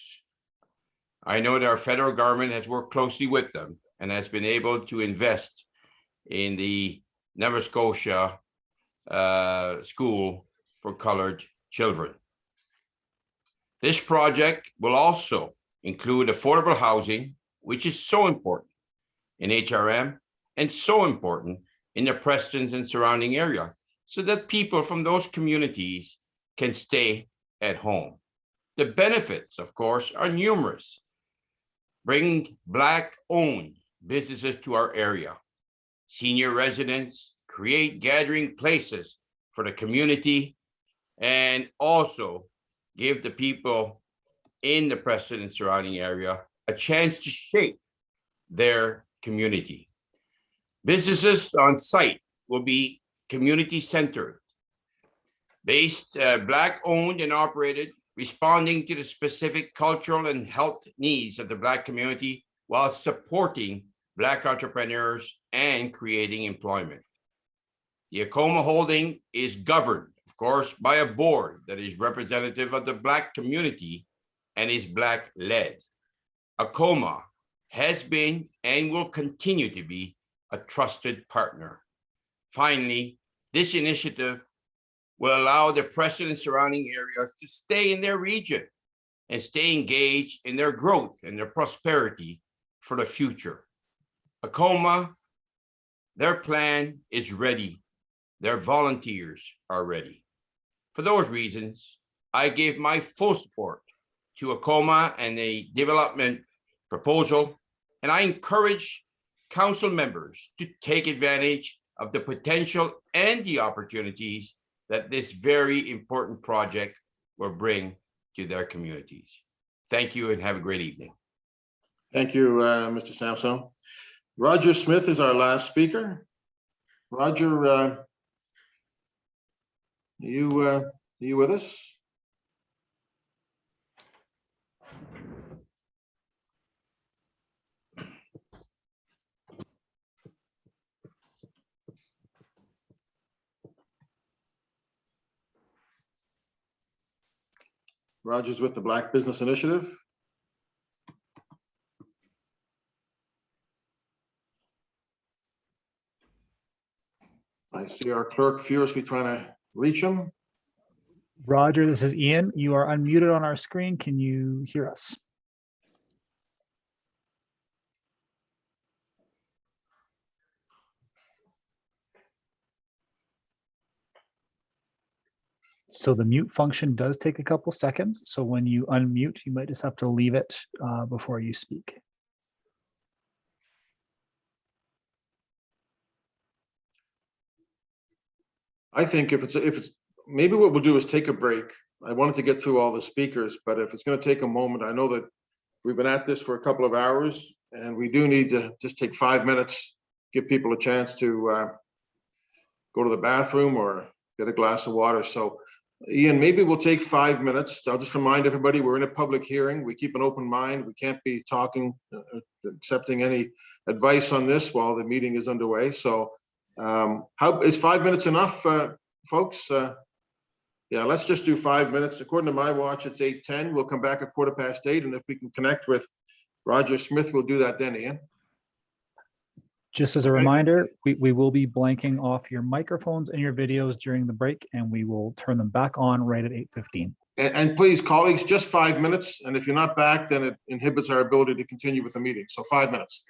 I know that our federal government has worked closely with them and has been able to invest in the Nova Scotia School for Colored Children. This project will also include affordable housing, which is so important in HRM and so important in the Prestons and surrounding area, so that people from those communities can stay at home. The benefits, of course, are numerous. Bring Black-owned businesses to our area, senior residents, create gathering places for the community, and also give the people in the Preston and surrounding area a chance to shape their community. Businesses on site will be community-centered, based Black-owned and operated, responding to the specific cultural and health needs of the Black community while supporting Black entrepreneurs and creating employment. The Acoma Holding is governed, of course, by a board that is representative of the Black community and is Black-led. Acoma has been and will continue to be a trusted partner. Finally, this initiative will allow the Preston and surrounding areas to stay in their region and stay engaged in their growth and their prosperity for the future. Acoma, their plan is ready. Their volunteers are ready. For those reasons, I give my full support to Acoma and the development proposal, and I encourage council members to take advantage of the potential and the opportunities that this very important project will bring to their communities. Thank you and have a great evening. Thank you, Mr. Sampson. Roger Smith is our last speaker. Roger, you with us? Roger's with the Black Business Initiative. I see our clerk furiously trying to reach him. Roger, this is Ian. You are unmuted on our screen. Can you hear us? So the mute function does take a couple seconds. So when you unmute, you might just have to leave it before you speak. I think if it's maybe what we'll do is take a break. I wanted to get through all the speakers, but if it's going to take a moment, I know that we've been at this for a couple of hours and we do need to just take 5 minutes, give people a chance to go to the bathroom or get a glass of water. So Ian, maybe we'll take 5 minutes. I'll just remind everybody, we're in a public hearing. We keep an open mind. We can't be talking, accepting any advice on this while the meeting is underway. So how is 5 minutes enough, folks? Yeah, let's just do 5 minutes. According to my watch, it's 8:10. We'll come back at 8:15, and if we can connect with Roger Smith, we'll do that then, Ian. Just as a reminder, we will be blanking off your microphones and your videos during the break, and we will turn them back on right at 8:15. And please, colleagues, just 5 minutes. And if you're not back, then it inhibits our ability to continue with the meeting. So 5 minutes.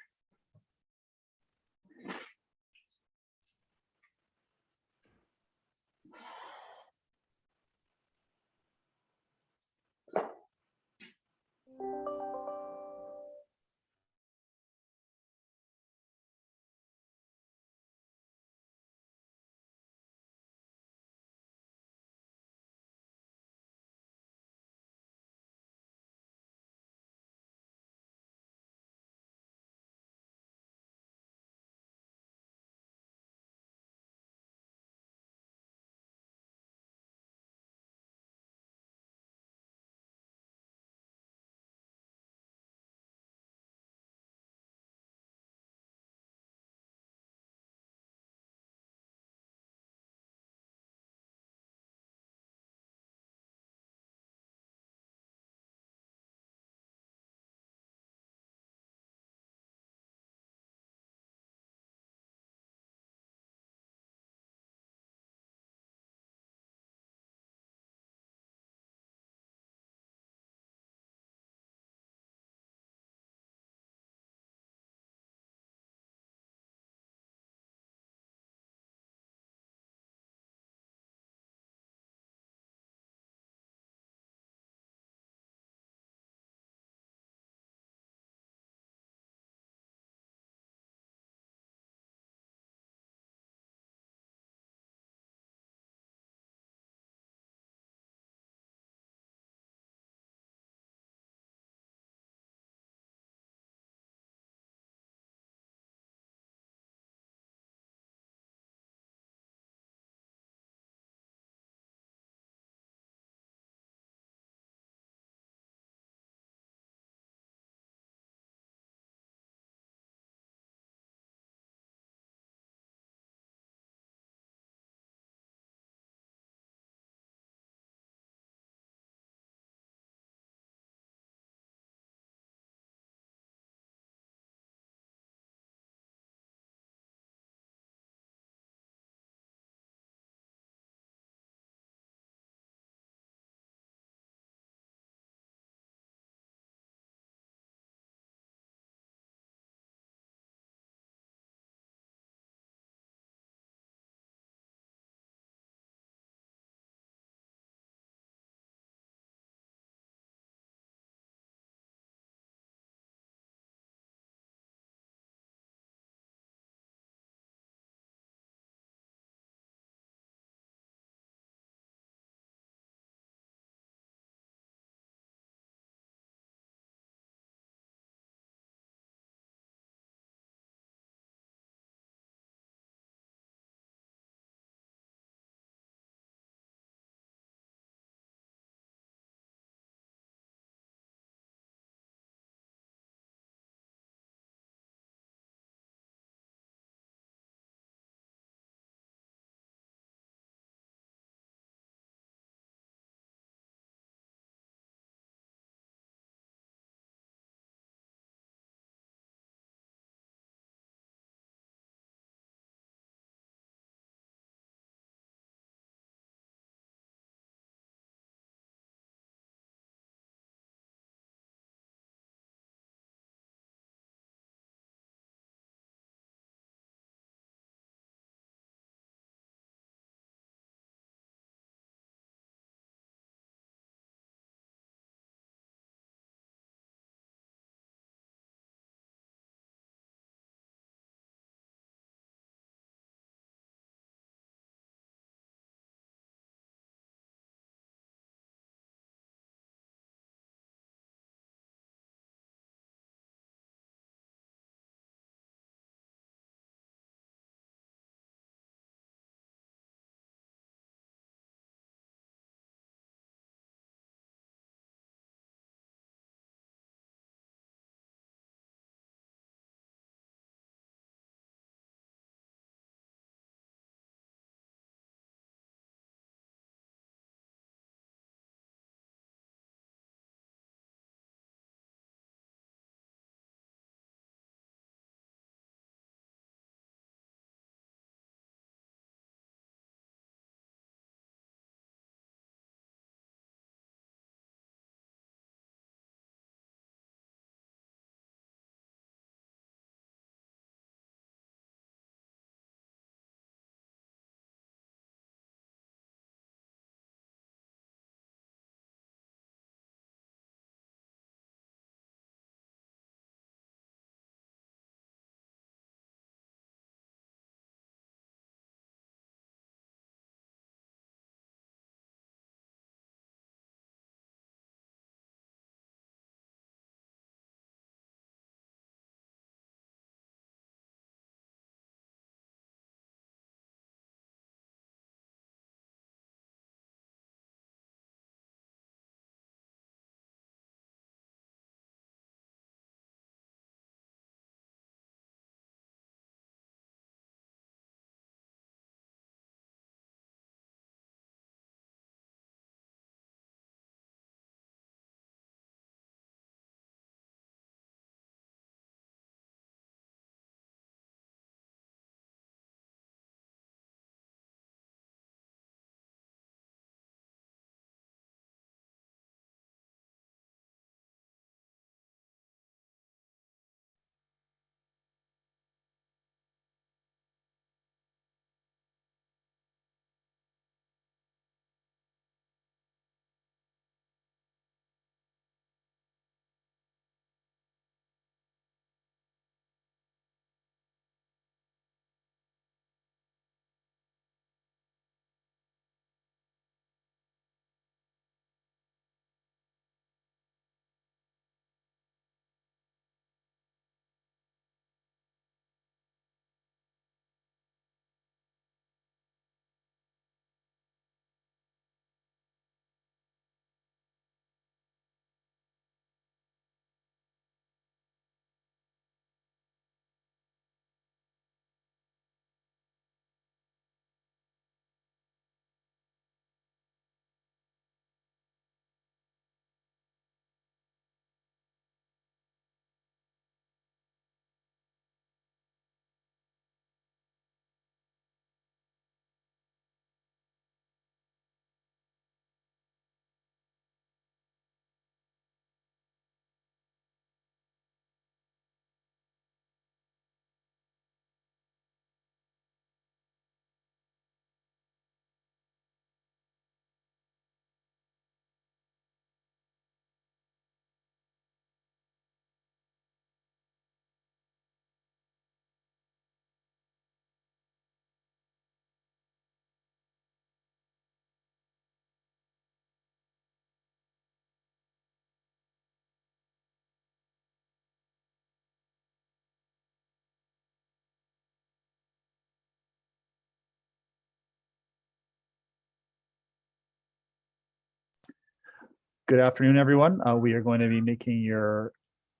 Good afternoon, everyone. We are going to be making your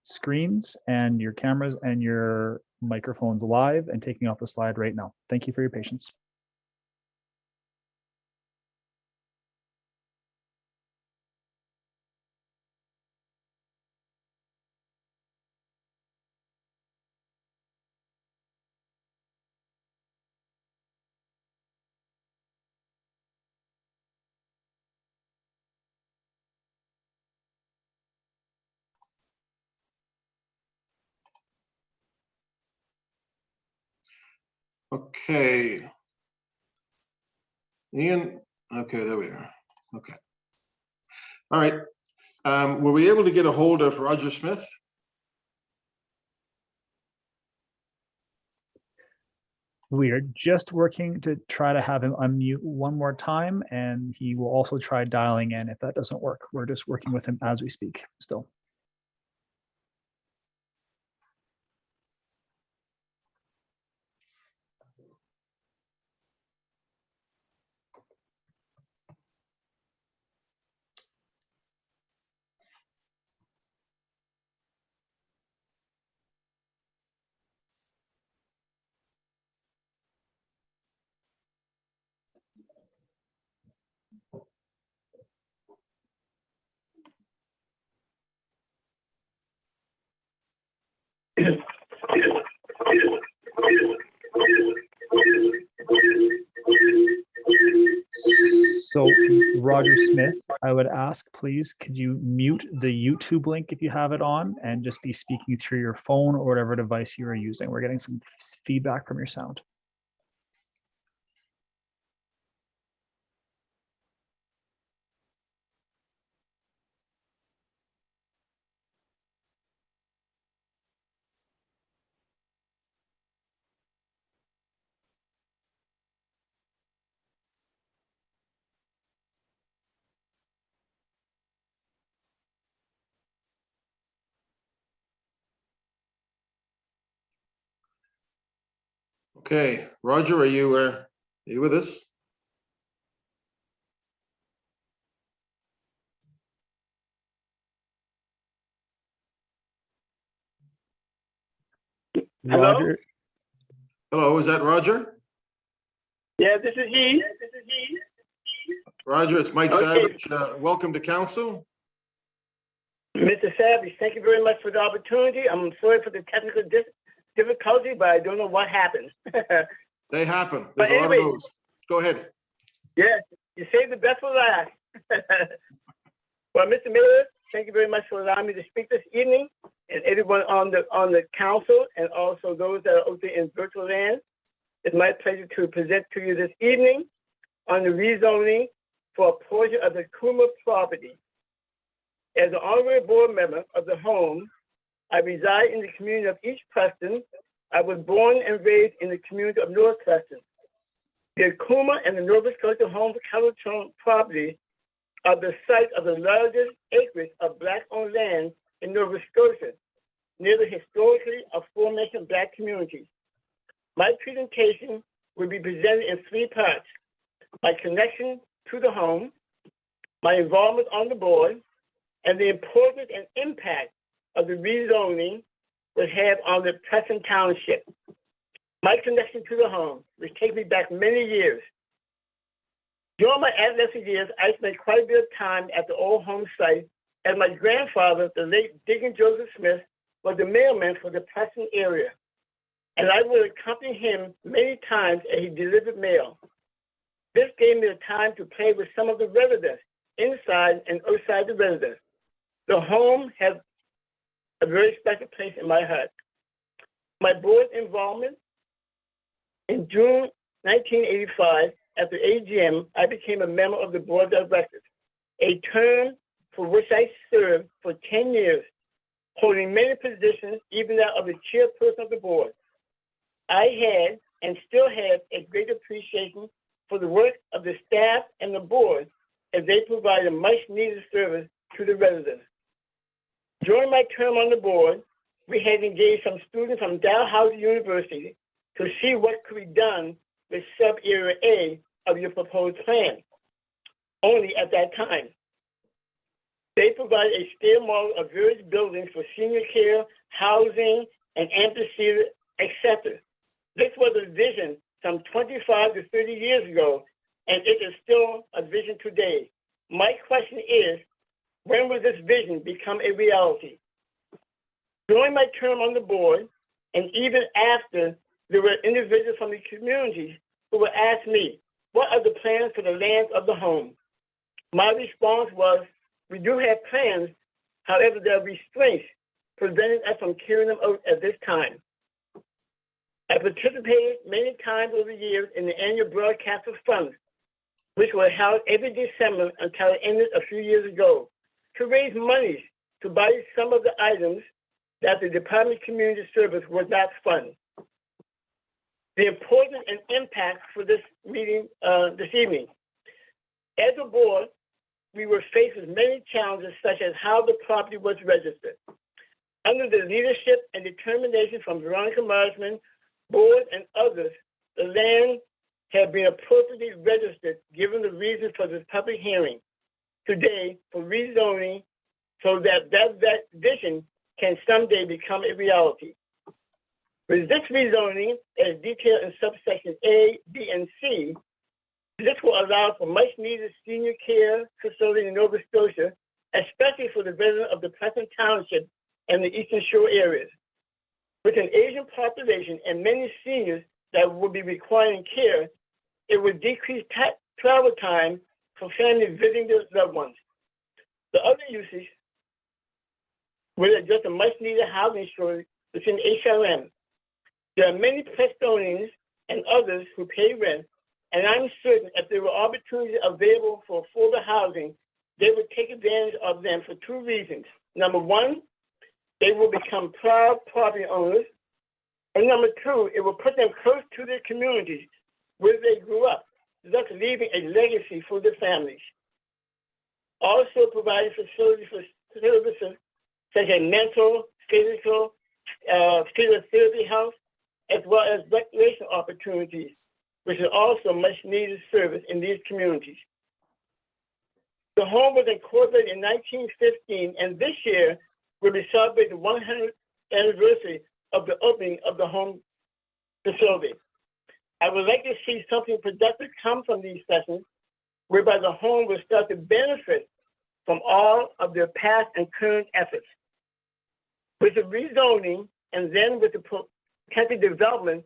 screens and your cameras and your microphones live and taking off the slide right now. Thank you for your patience. Okay. Ian, okay, there we are. Okay. All right. Were we able to get a hold of Roger Smith? We are just working to try to have him unmute one more time, and he will also try dialing in if that doesn't work. We're just working with him as we speak still. So Roger Smith, I would ask, please, could you mute the YouTube link if you have it on and just be speaking through your phone or whatever device you are using? We're getting some feedback from your sound. Okay, Roger, are you with us? Roger. Hello, is that Roger? Yeah, this is he. Roger, it's Mike Okay. Savage. Welcome to council. Mr. Savage, thank you very much for the opportunity. I'm sorry for the technical difficulty, but I don't know what happened. They happen. But There's a lot anyway- of those. Go ahead. Yeah, you saved the best for last. Well, Mr. Mayor, thank you very much for allowing me to speak this evening, and everyone on the council, and also those that are out there in virtual land. It's my pleasure to present to you this evening on the rezoning for a portion of the Kuma property. As an honorary board member of the home, I reside in the community of East Preston. I was born and raised in the community of North Preston. The Kuma and the Nova Scotia Home for California property are the site of the largest acreage of Black-owned land in Nova Scotia, near the historically aforementioned Black communities. My presentation will be presented in three parts: my connection to the home, my involvement on the board, and the importance and impact of the rezoning would have on the Preston Township. My connection to the home, which takes me back many years. During my adolescent years, I spent quite a bit of time at the old home site, as my grandfather, the late Deacon Joseph Smith, was the mailman for the Preston area. And I would accompany him many times as he delivered mail. This gave me the time to play with some of the residents inside and outside the residence. The home has a very special place in my heart. My board involvement: in June 1985, at the AGM, I became a member of the board of directors, a term for which I served for 10 years, holding many positions, even that of the chairperson of the board. I had and still have a great appreciation for the work of the staff and the board as they provide a much needed service to the residents. During my term on the board, we had engaged some students from Dalhousie University to see what could be done with sub-area A of your proposed plan. Only at that time, They provide a scale model of various buildings for senior care, housing, and amphitheater, etc. This was a vision some 25 to 30 years ago, and it is still a vision today. My question is, when will this vision become a reality? During my term on the board, and even after, there were individuals from the communities who would ask me, what are the plans for the lands of the home? My response was, we do have plans, however, there are restraints preventing us from carrying them out at this time. I participated many times over the years in the annual broadcast of funds, which were held every December until it ended a few years ago, to raise monies to buy some of the items that the Department of Community Service would not fund. The importance and impact for this meeting this evening. As a board, we were faced with many challenges, such as how the property was registered. Under the leadership and determination from Veronica Marsman, board, and others, the land had been appropriately registered given the reasons for this public hearing today for rezoning so that vision can someday become a reality. With this rezoning, as detailed in subsection A, B, and C, this will allow for much needed senior care facility in Nova Scotia, especially for the residents of the Preston Township and the Eastern Shore areas. With an Asian population and many seniors that will be requiring care, it would decrease travel time for families visiting their loved ones. The other uses will address a much needed housing shortage within HRM. There are many Prestonians and others who pay rent, and I'm certain if there were opportunities available for affordable housing, they would take advantage of them for two reasons. Number one, they will become proud property owners. And number two, it will put them close to their communities where they grew up, thus leaving a legacy for their families. Also providing facilities for services such as mental, physical, therapy health, as well as recreation opportunities, which is also much needed service in these communities. The home was incorporated in 1915, and this year will be celebrating the 100th anniversary of the opening of the home facility. I would like to see something productive come from these sessions, whereby the home will start to benefit from all of their past and current efforts. With the rezoning and then with the potential development,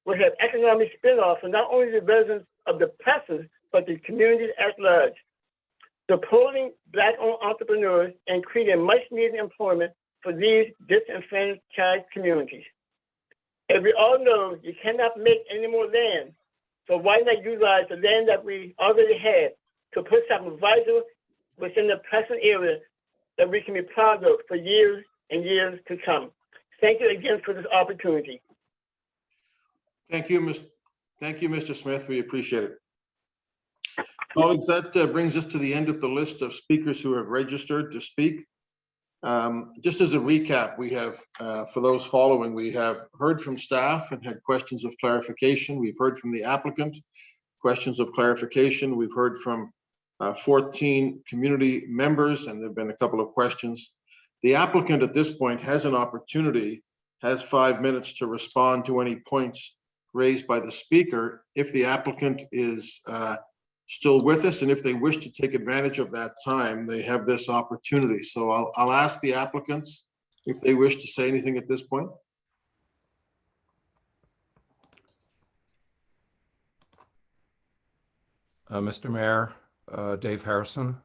will have economic spin-off for not only the residents of the Preston, but the communities at large. Supporting Black-owned entrepreneurs and creating much-needed employment for these disenfranchised communities. As we all know, you cannot make any more land, so why not utilize the land that we already have to put something vital within the present area that we can be proud of for years and years to come. Thank you again for this opportunity. Thank you, Mr. Smith. We appreciate it. Colleagues, that brings us to the end of the list of speakers who have registered to speak. Just as a recap, we have, for those following, we have heard from staff and had questions of clarification. We've heard from the applicant, questions of clarification. We've heard from 14 community members, and there have been a couple of questions. The applicant at this point has an opportunity, has 5 minutes to respond to any points raised by the speaker. If the applicant is still with us, and if they wish to take advantage of that time, they have this opportunity. So I'll ask the applicants if they wish to say anything at this point. Mr. Mayor, Dave Harrison.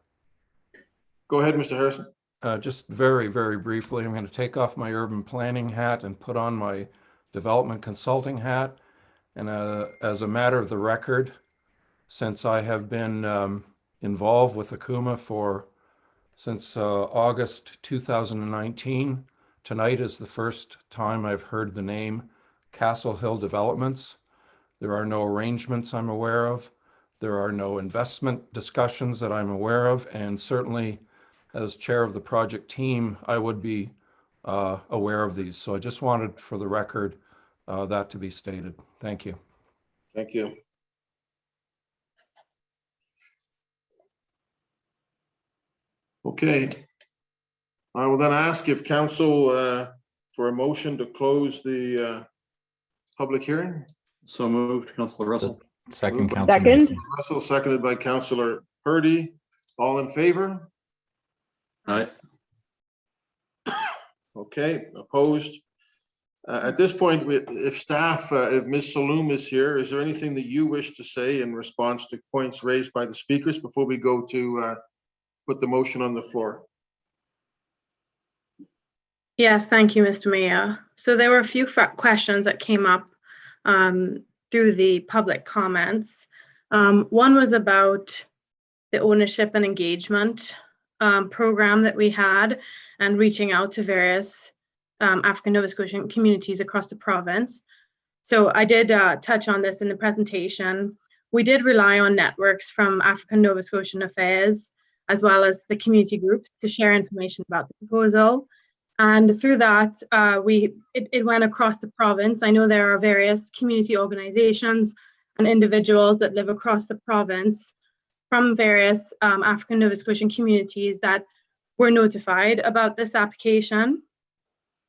Go ahead, Mr. Harrison. Just very, very briefly, I'm going to take off my urban planning hat and put on my development consulting hat. And as a matter of the record, since I have been involved with Akuma since August 2019, tonight is the first time I've heard the name Castle Hill Developments. There are no arrangements I'm aware of. There are no investment discussions that I'm aware of, and certainly as chair of the project team, I would be aware of these. So I just wanted, for the record, that to be stated. Thank you. Thank you. Okay. I will then ask if council for a motion to close the public hearing. So moved, Councillor Russell. Second, Moved by Councillor Councillor Mason. Russell, seconded by Councillor Purdy. All in favor? Aye. Okay, opposed? At this point, if staff, if Ms. Saloom is here, is there anything that you wish to say in response to points raised by the speakers before we go to put the motion on the floor? Yes, thank you, Mr. Mayor. So there were a few questions that came up through the public comments. One was about the ownership and engagement program that we had and reaching out to various African Nova Scotian communities across the province. So I did touch on this in the presentation. We did rely on networks from African Nova Scotian Affairs, as well as the community groups, to share information about the proposal. And through that, it went across the province. I know there are various community organizations and individuals that live across the province from various African Nova Scotian communities that were notified about this application.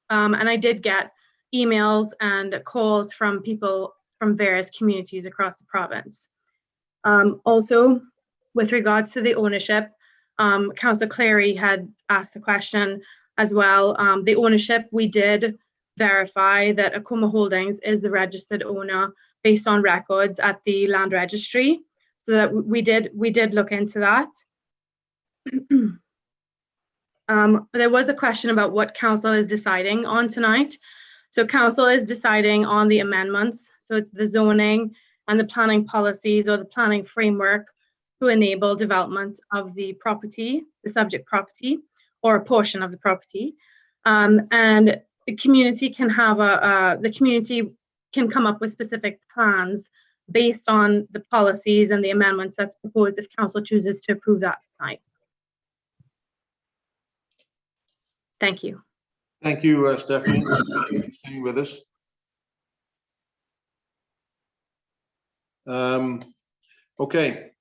And I did get emails and calls from people from various communities across the province. Also, with regards to the ownership, Councillor Clary had asked the question as well. The ownership, we did verify that Akuma Holdings is the registered owner based on records at the land registry. So that we did look into that. There was a question about what council is deciding on tonight. So council is deciding on the amendments. So it's the zoning and the planning policies or the planning framework to enable development of the property, the subject property, or a portion of the property. And the community can have the community can come up with specific plans based on the policies and the amendments that's proposed if council chooses to approve that tonight. Thank you. Thank you, Stephanie, for staying with us. Okay.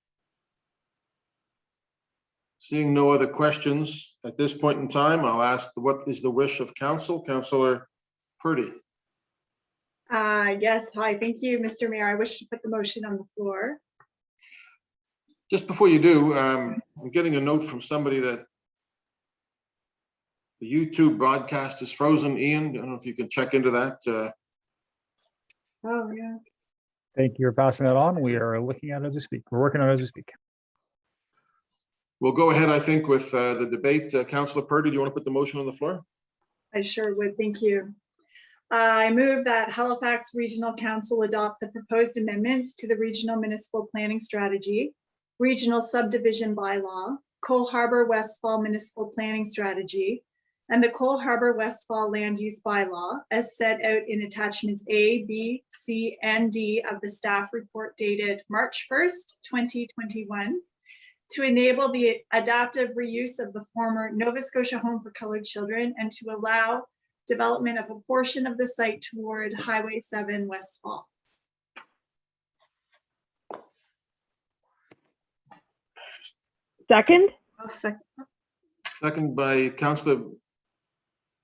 Seeing no other questions at this point in time, I'll ask what is the wish of council? Councillor Purdy. Yes, hi, thank you, Mr. Mayor. I wish to put the motion on the floor. Just before you do, I'm getting a note from somebody that the YouTube broadcast is frozen. Ian, I don't know if you can check into that. Oh, yeah. Thank you for passing that on. We are looking at it as we speak. We're working on it as we speak. We'll go ahead, I think, with the debate. Councillor Purdy, do you want to put the motion on the floor? I sure would, thank you. I move that Halifax Regional Council adopt the proposed amendments to the Regional Municipal Planning Strategy, Regional Subdivision Bylaw, Cole Harbour Westfall Municipal Planning Strategy, and the Cole Harbour Westfall Land Use Bylaw as set out in attachments A, B, C, and D of the staff report dated March 1st, 2021, to enable the adaptive reuse of the former Nova Scotia Home for Colored Children and to allow development of a portion of the site toward Highway 7 Westfall. Second? Second by Councillor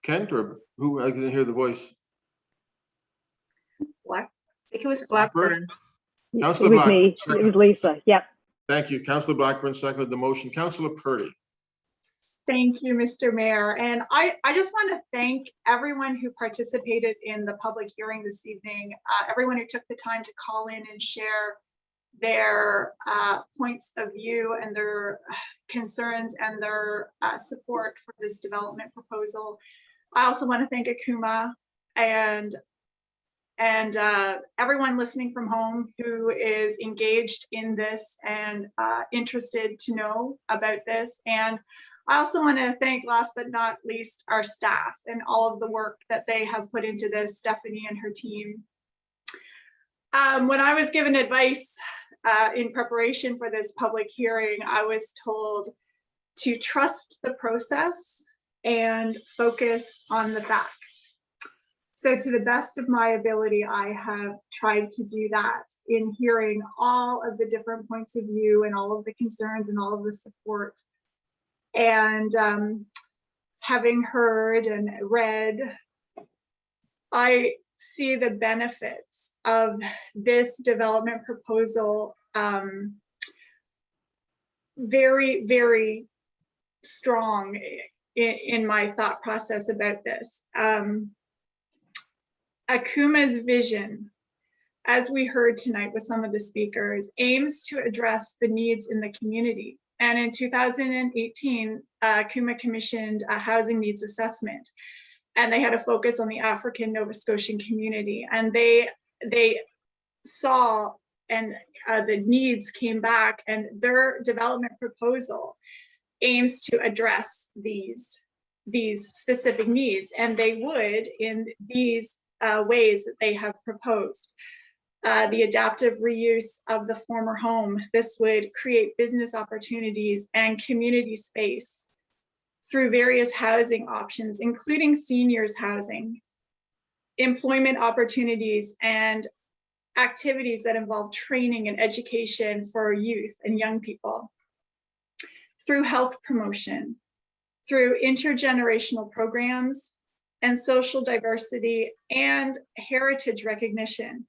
Kent, or who? I didn't hear the voice. I think it was Blackburn. Councillor It was Blackburn. me. It was Lisa. Yep. Thank you. Councillor Blackburn seconded the motion. Councillor Purdy. Thank you, Mr. Mayor. And I just want to thank everyone who participated in the public hearing this evening, everyone who took the time to call in and share their points of view and their concerns and their support for this development proposal. I also want to thank Akuma and everyone listening from home who is engaged in this and interested to know about this. And I also want to thank, last but not least, our staff and all of the work that they have put into this, Stephanie and her team. When I was given advice in preparation for this public hearing, I was told to trust the process and focus on the facts. So to the best of my ability, I have tried to do that in hearing all of the different points of view and all of the concerns and all of the support. And having heard and read, I see the benefits of this development proposal very, very strong in my thought process about this. Akuma's vision, as we heard tonight with some of the speakers, aims to address the needs in the community. And in 2018, Akuma commissioned a housing needs assessment, and they had a focus on the African Nova Scotian community. And they saw, and the needs came back, and their development proposal aims to address these specific needs. And they would in these ways that they have proposed. The adaptive reuse of the former home. This would create business opportunities and community space through various housing options, including seniors housing, employment opportunities, and activities that involve training and education for youth and young people, through health promotion, through intergenerational programs, and social diversity and heritage recognition.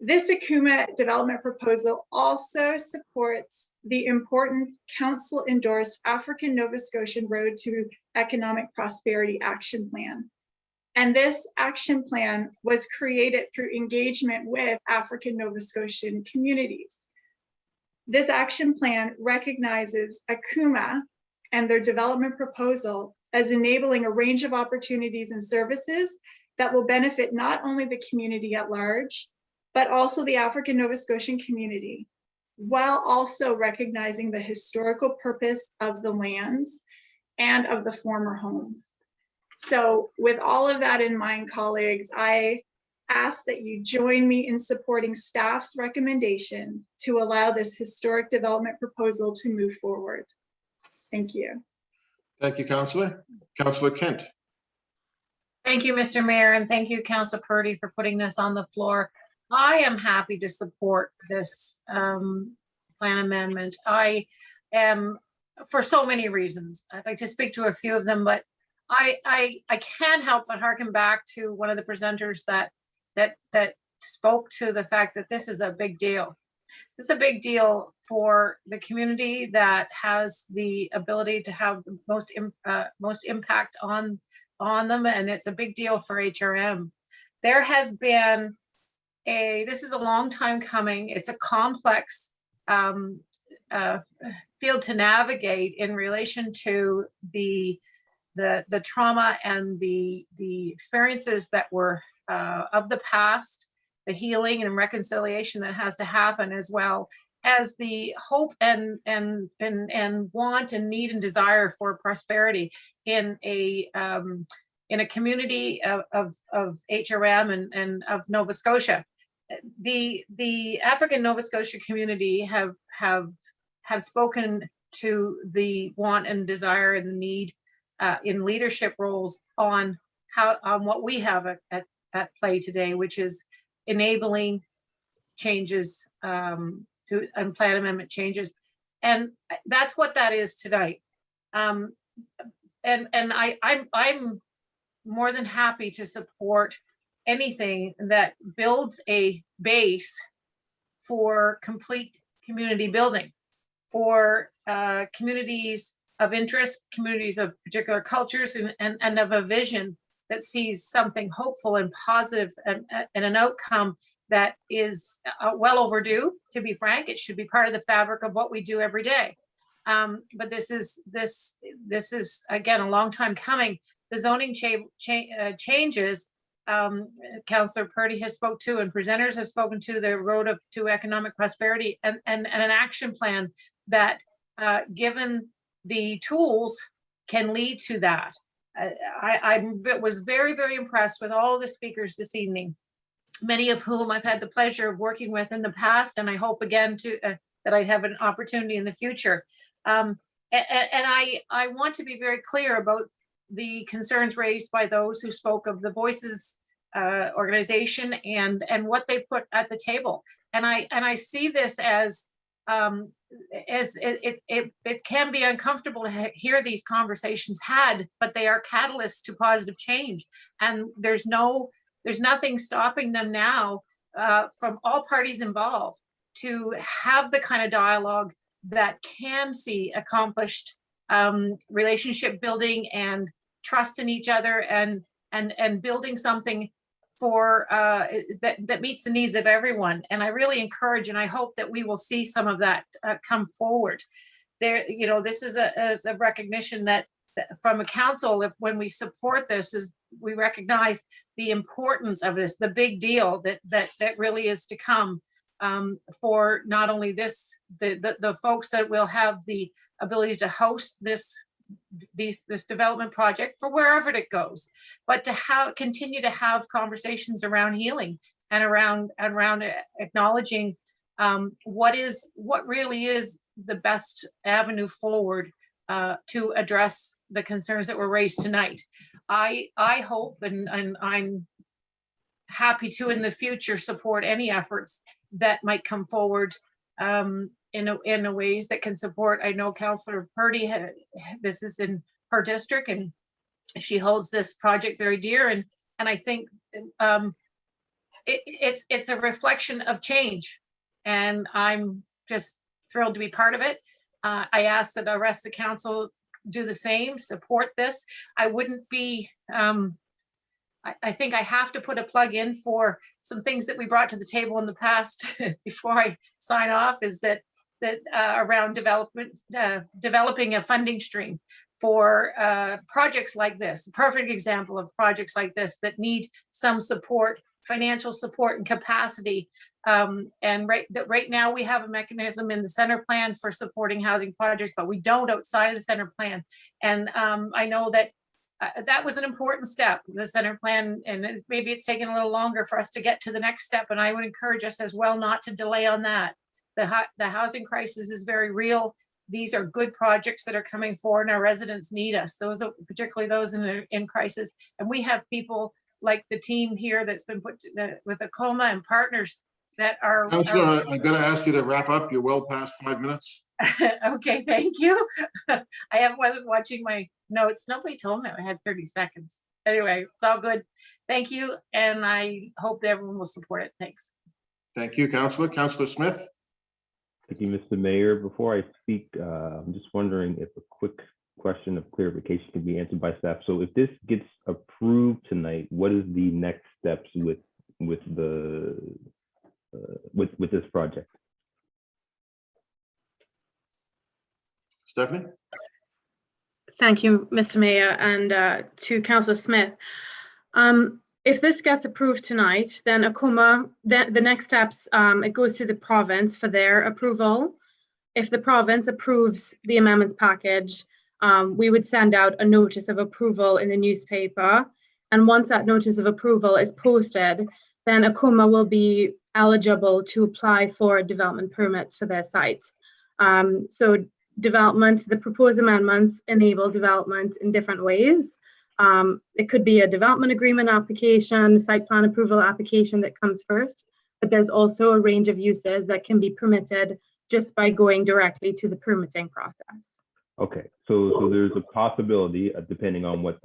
This Akuma development proposal also supports the important council-endorsed African Nova Scotian Road to Economic Prosperity Action Plan. And this action plan was created through engagement with African Nova Scotian communities. This action plan recognizes Akuma and their development proposal as enabling a range of opportunities and services that will benefit not only the community at large, but also the African Nova Scotian community, while also recognizing the historical purpose of the lands and of the former homes. So with all of that in mind, colleagues, I ask that you join me in supporting staff's recommendation to allow this historic development proposal to move forward. Thank you. Thank you, Councillor. Councillor Kent. Thank you, Mr. Mayor, and thank you, Councillor Purdy, for putting this on the floor. I am happy to support this plan amendment. I am, for so many reasons. I'd like to speak to a few of them, but I can't help but harken back to one of the presenters that spoke to the fact that this is a big deal. This is a big deal for the community that has the ability to have the most impact on them, and it's a big deal for HRM. There has been this is a long time coming. It's a complex field to navigate in relation to the trauma and the experiences that were of the past, the healing and reconciliation that has to happen, as well as the hope and want and need and desire for prosperity in a community of HRM and of Nova Scotia. The African Nova Scotia community have spoken to the want and desire and the need in leadership roles on what we have at play today, which is enabling changes and plan amendment changes, and that's what that is tonight. And I'm more than happy to support anything that builds a base for complete community building, for communities of interest, communities of particular cultures, and of a vision that sees something hopeful and positive and an outcome that is well overdue. To be frank, it should be part of the fabric of what we do every day. But this is again a long time coming. The zoning changes. Councillor Purdy has spoke to, and presenters have spoken to, the road to economic prosperity and an action plan that, given the tools, can lead to that. I was very, very impressed with all of the speakers this evening, many of whom I've had the pleasure of working with in the past, and I hope again that I have an opportunity in the future. And I want to be very clear about the concerns raised by those who spoke of the Voices organization and what they put at the table. And I see this as as it can be uncomfortable to hear these conversations had, but they are catalysts to positive change. And there's nothing stopping them now from all parties involved to have the kind of dialogue that can see accomplished relationship building and trust in each other and building something for that meets the needs of everyone. And I really encourage, and I hope that we will see some of that come forward. There, this is a recognition that from a council, when we support this, is we recognize the importance of this, the big deal that really is to come for not only the folks that will have the ability to host this development project for wherever it goes, but to continue to have conversations around healing and around acknowledging what really is the best avenue forward to address the concerns that were raised tonight. I hope and I'm happy to in the future support any efforts that might come forward in a ways that can support. I know Councillor Purdy, this is in her district, and she holds this project very dear. And I think it's a reflection of change, and I'm just thrilled to be part of it. I ask that the rest of the council do the same, support this. I wouldn't be. I think I have to put a plug in for some things that we brought to the table in the past before I sign off, is that around developing a funding stream for projects like this. A perfect example of projects like this that need some support, financial support and capacity. And right now we have a mechanism in the center plan for supporting housing projects, but we don't outside of the center plan. And I know that that was an important step, the center plan, and maybe it's taken a little longer for us to get to the next step. And I would encourage us as well not to delay on that. The housing crisis is very real. These are good projects that are coming forward, and our residents need us. Those are particularly those in crisis. And we have people like the team here that's been put with ACOMA and partners that are. Councillor, I'm going to ask you to wrap up. You're well past 5 minutes. Okay, thank you. I wasn't watching my notes. Nobody told me I had 30 seconds. Anyway, it's all good. Thank you. And I hope that everyone will support it. Thanks. Thank you, Councillor. Councillor Smith. Thank you, Mr. Mayor. Before I speak, I'm just wondering if a quick question of clarification can be answered by staff. So if this gets approved tonight, what is the next steps with this project? Stephanie? Thank you, Mr. Mayor, and to Councillor Smith. If this gets approved tonight, then ACOMA, the next steps, it goes to the province for their approval. If the province approves the amendments package, we would send out a notice of approval in the newspaper. And once that notice of approval is posted, then ACOMA will be eligible to apply for development permits for their site. So the proposed amendments enable development in different ways. It could be a development agreement application, site plan approval application that comes first, but there's also a range of uses that can be permitted just by going directly to the permitting process. Okay, so there's a possibility, depending on what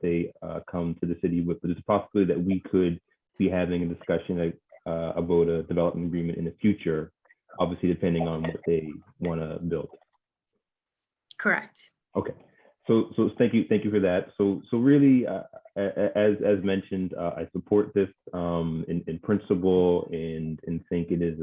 they come to the city with, but there's a possibility that we could be having a discussion about a development agreement in the future, obviously depending on what they want to build. Correct. Okay. So thank you for that. So really, as mentioned, I support this in principle and think it is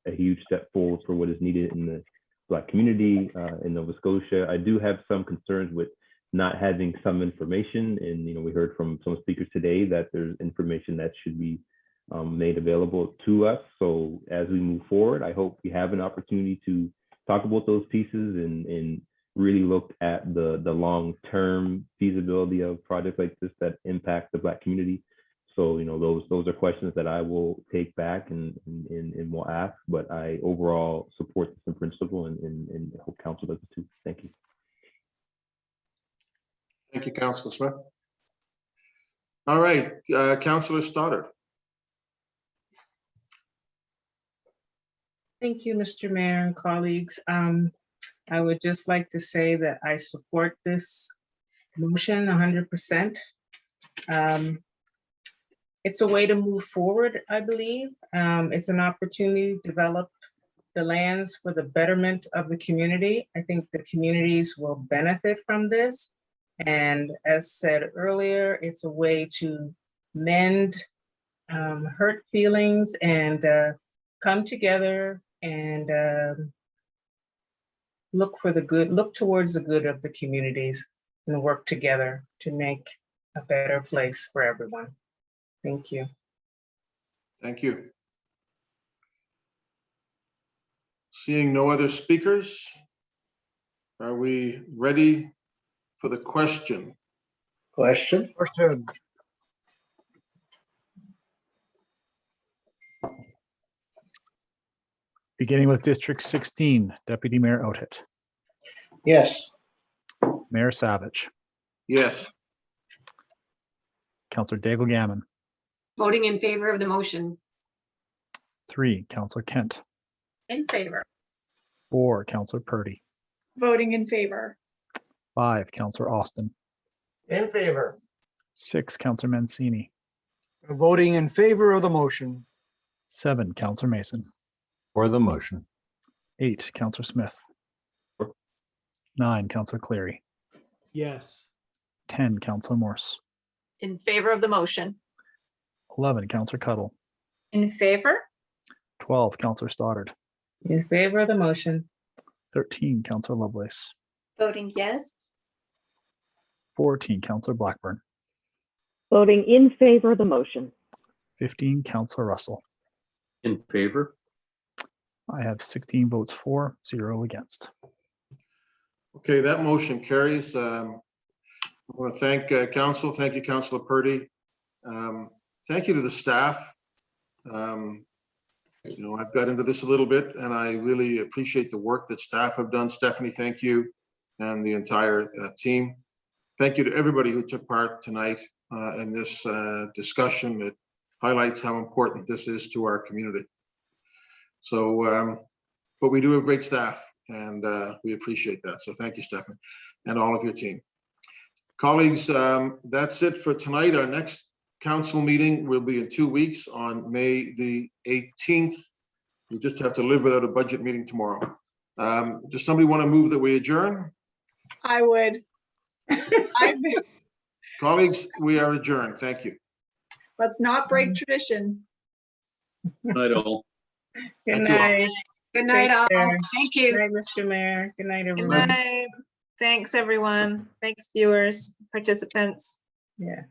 a huge step forward for what is needed in the Black community in Nova Scotia. I do have some concerns with not having some information, and we heard from some speakers today that there's information that should be made available to us. So as we move forward, I hope we have an opportunity to talk about those pieces and really look at the long-term feasibility of projects like this that impact the Black community. So, those are questions that I will take back and will ask, but I overall support this in principle and hope council does it too. Thank you. Thank you, Councillor Smith. All right, Councillor Stoddard. Thank you, Mr. Mayor and colleagues. I would just like to say that I support this motion 100%. It's a way to move forward, I believe. It's an opportunity to develop the lands for the betterment of the community. I think the communities will benefit from this. And as said earlier, it's a way to mend hurt feelings and come together and look towards the good of the communities and work together to make a better place for everyone. Thank you. Thank you. Seeing no other speakers, are we ready for the question? Question? Beginning with District 16, Deputy Mayor Outhat, Yes. Mayor Savage, Yes. Councillor Daigle Gammon, Voting in favor of the motion. 3, Councillor Kent, In favor. 4, Councillor Purdy, Voting in favor. 5, Councillor Austin, In favor. 6, Councillor Mancini, Voting in favor of the motion. 7, Councillor Mason, For the motion. 8, Councillor Smith, 9, Councillor Cleary, Yes. 10, Councillor Morse, In favor of the motion. 11, Councillor Cuddle, In favor? 12, Councillor Stoddard, In favor of the motion. 13, Councillor Lovelace, Voting yes. 14, Councillor Blackburn, Voting in favor of the motion. 15, Councillor Russell. In favor? I have 16 votes for, 0 against. Okay, that motion carries. I want to thank council. Thank you, Councillor Purdy. Thank you to the staff. I've got into this a little bit and I really appreciate the work that staff have done. Stephanie, thank you, and the entire team. Thank you to everybody who took part tonight in this discussion. It highlights how important this is to our community. So, but we do have great staff and we appreciate that. So thank you, Stephanie, and all of your team. Colleagues, that's it for tonight. Our next council meeting will be in 2 weeks on May the 18th. We just have to live without a budget meeting tomorrow. Does somebody want to move that we adjourn? I would. Colleagues, we are adjourned. Thank you. Let's not break tradition. Good night, all. Good Thank you all. night. Good night, all. Take care. Thank you. Good night, Mr. Mayor. Good night, Good everyone. night. Thanks, everyone. Thanks, viewers, participants. Yes.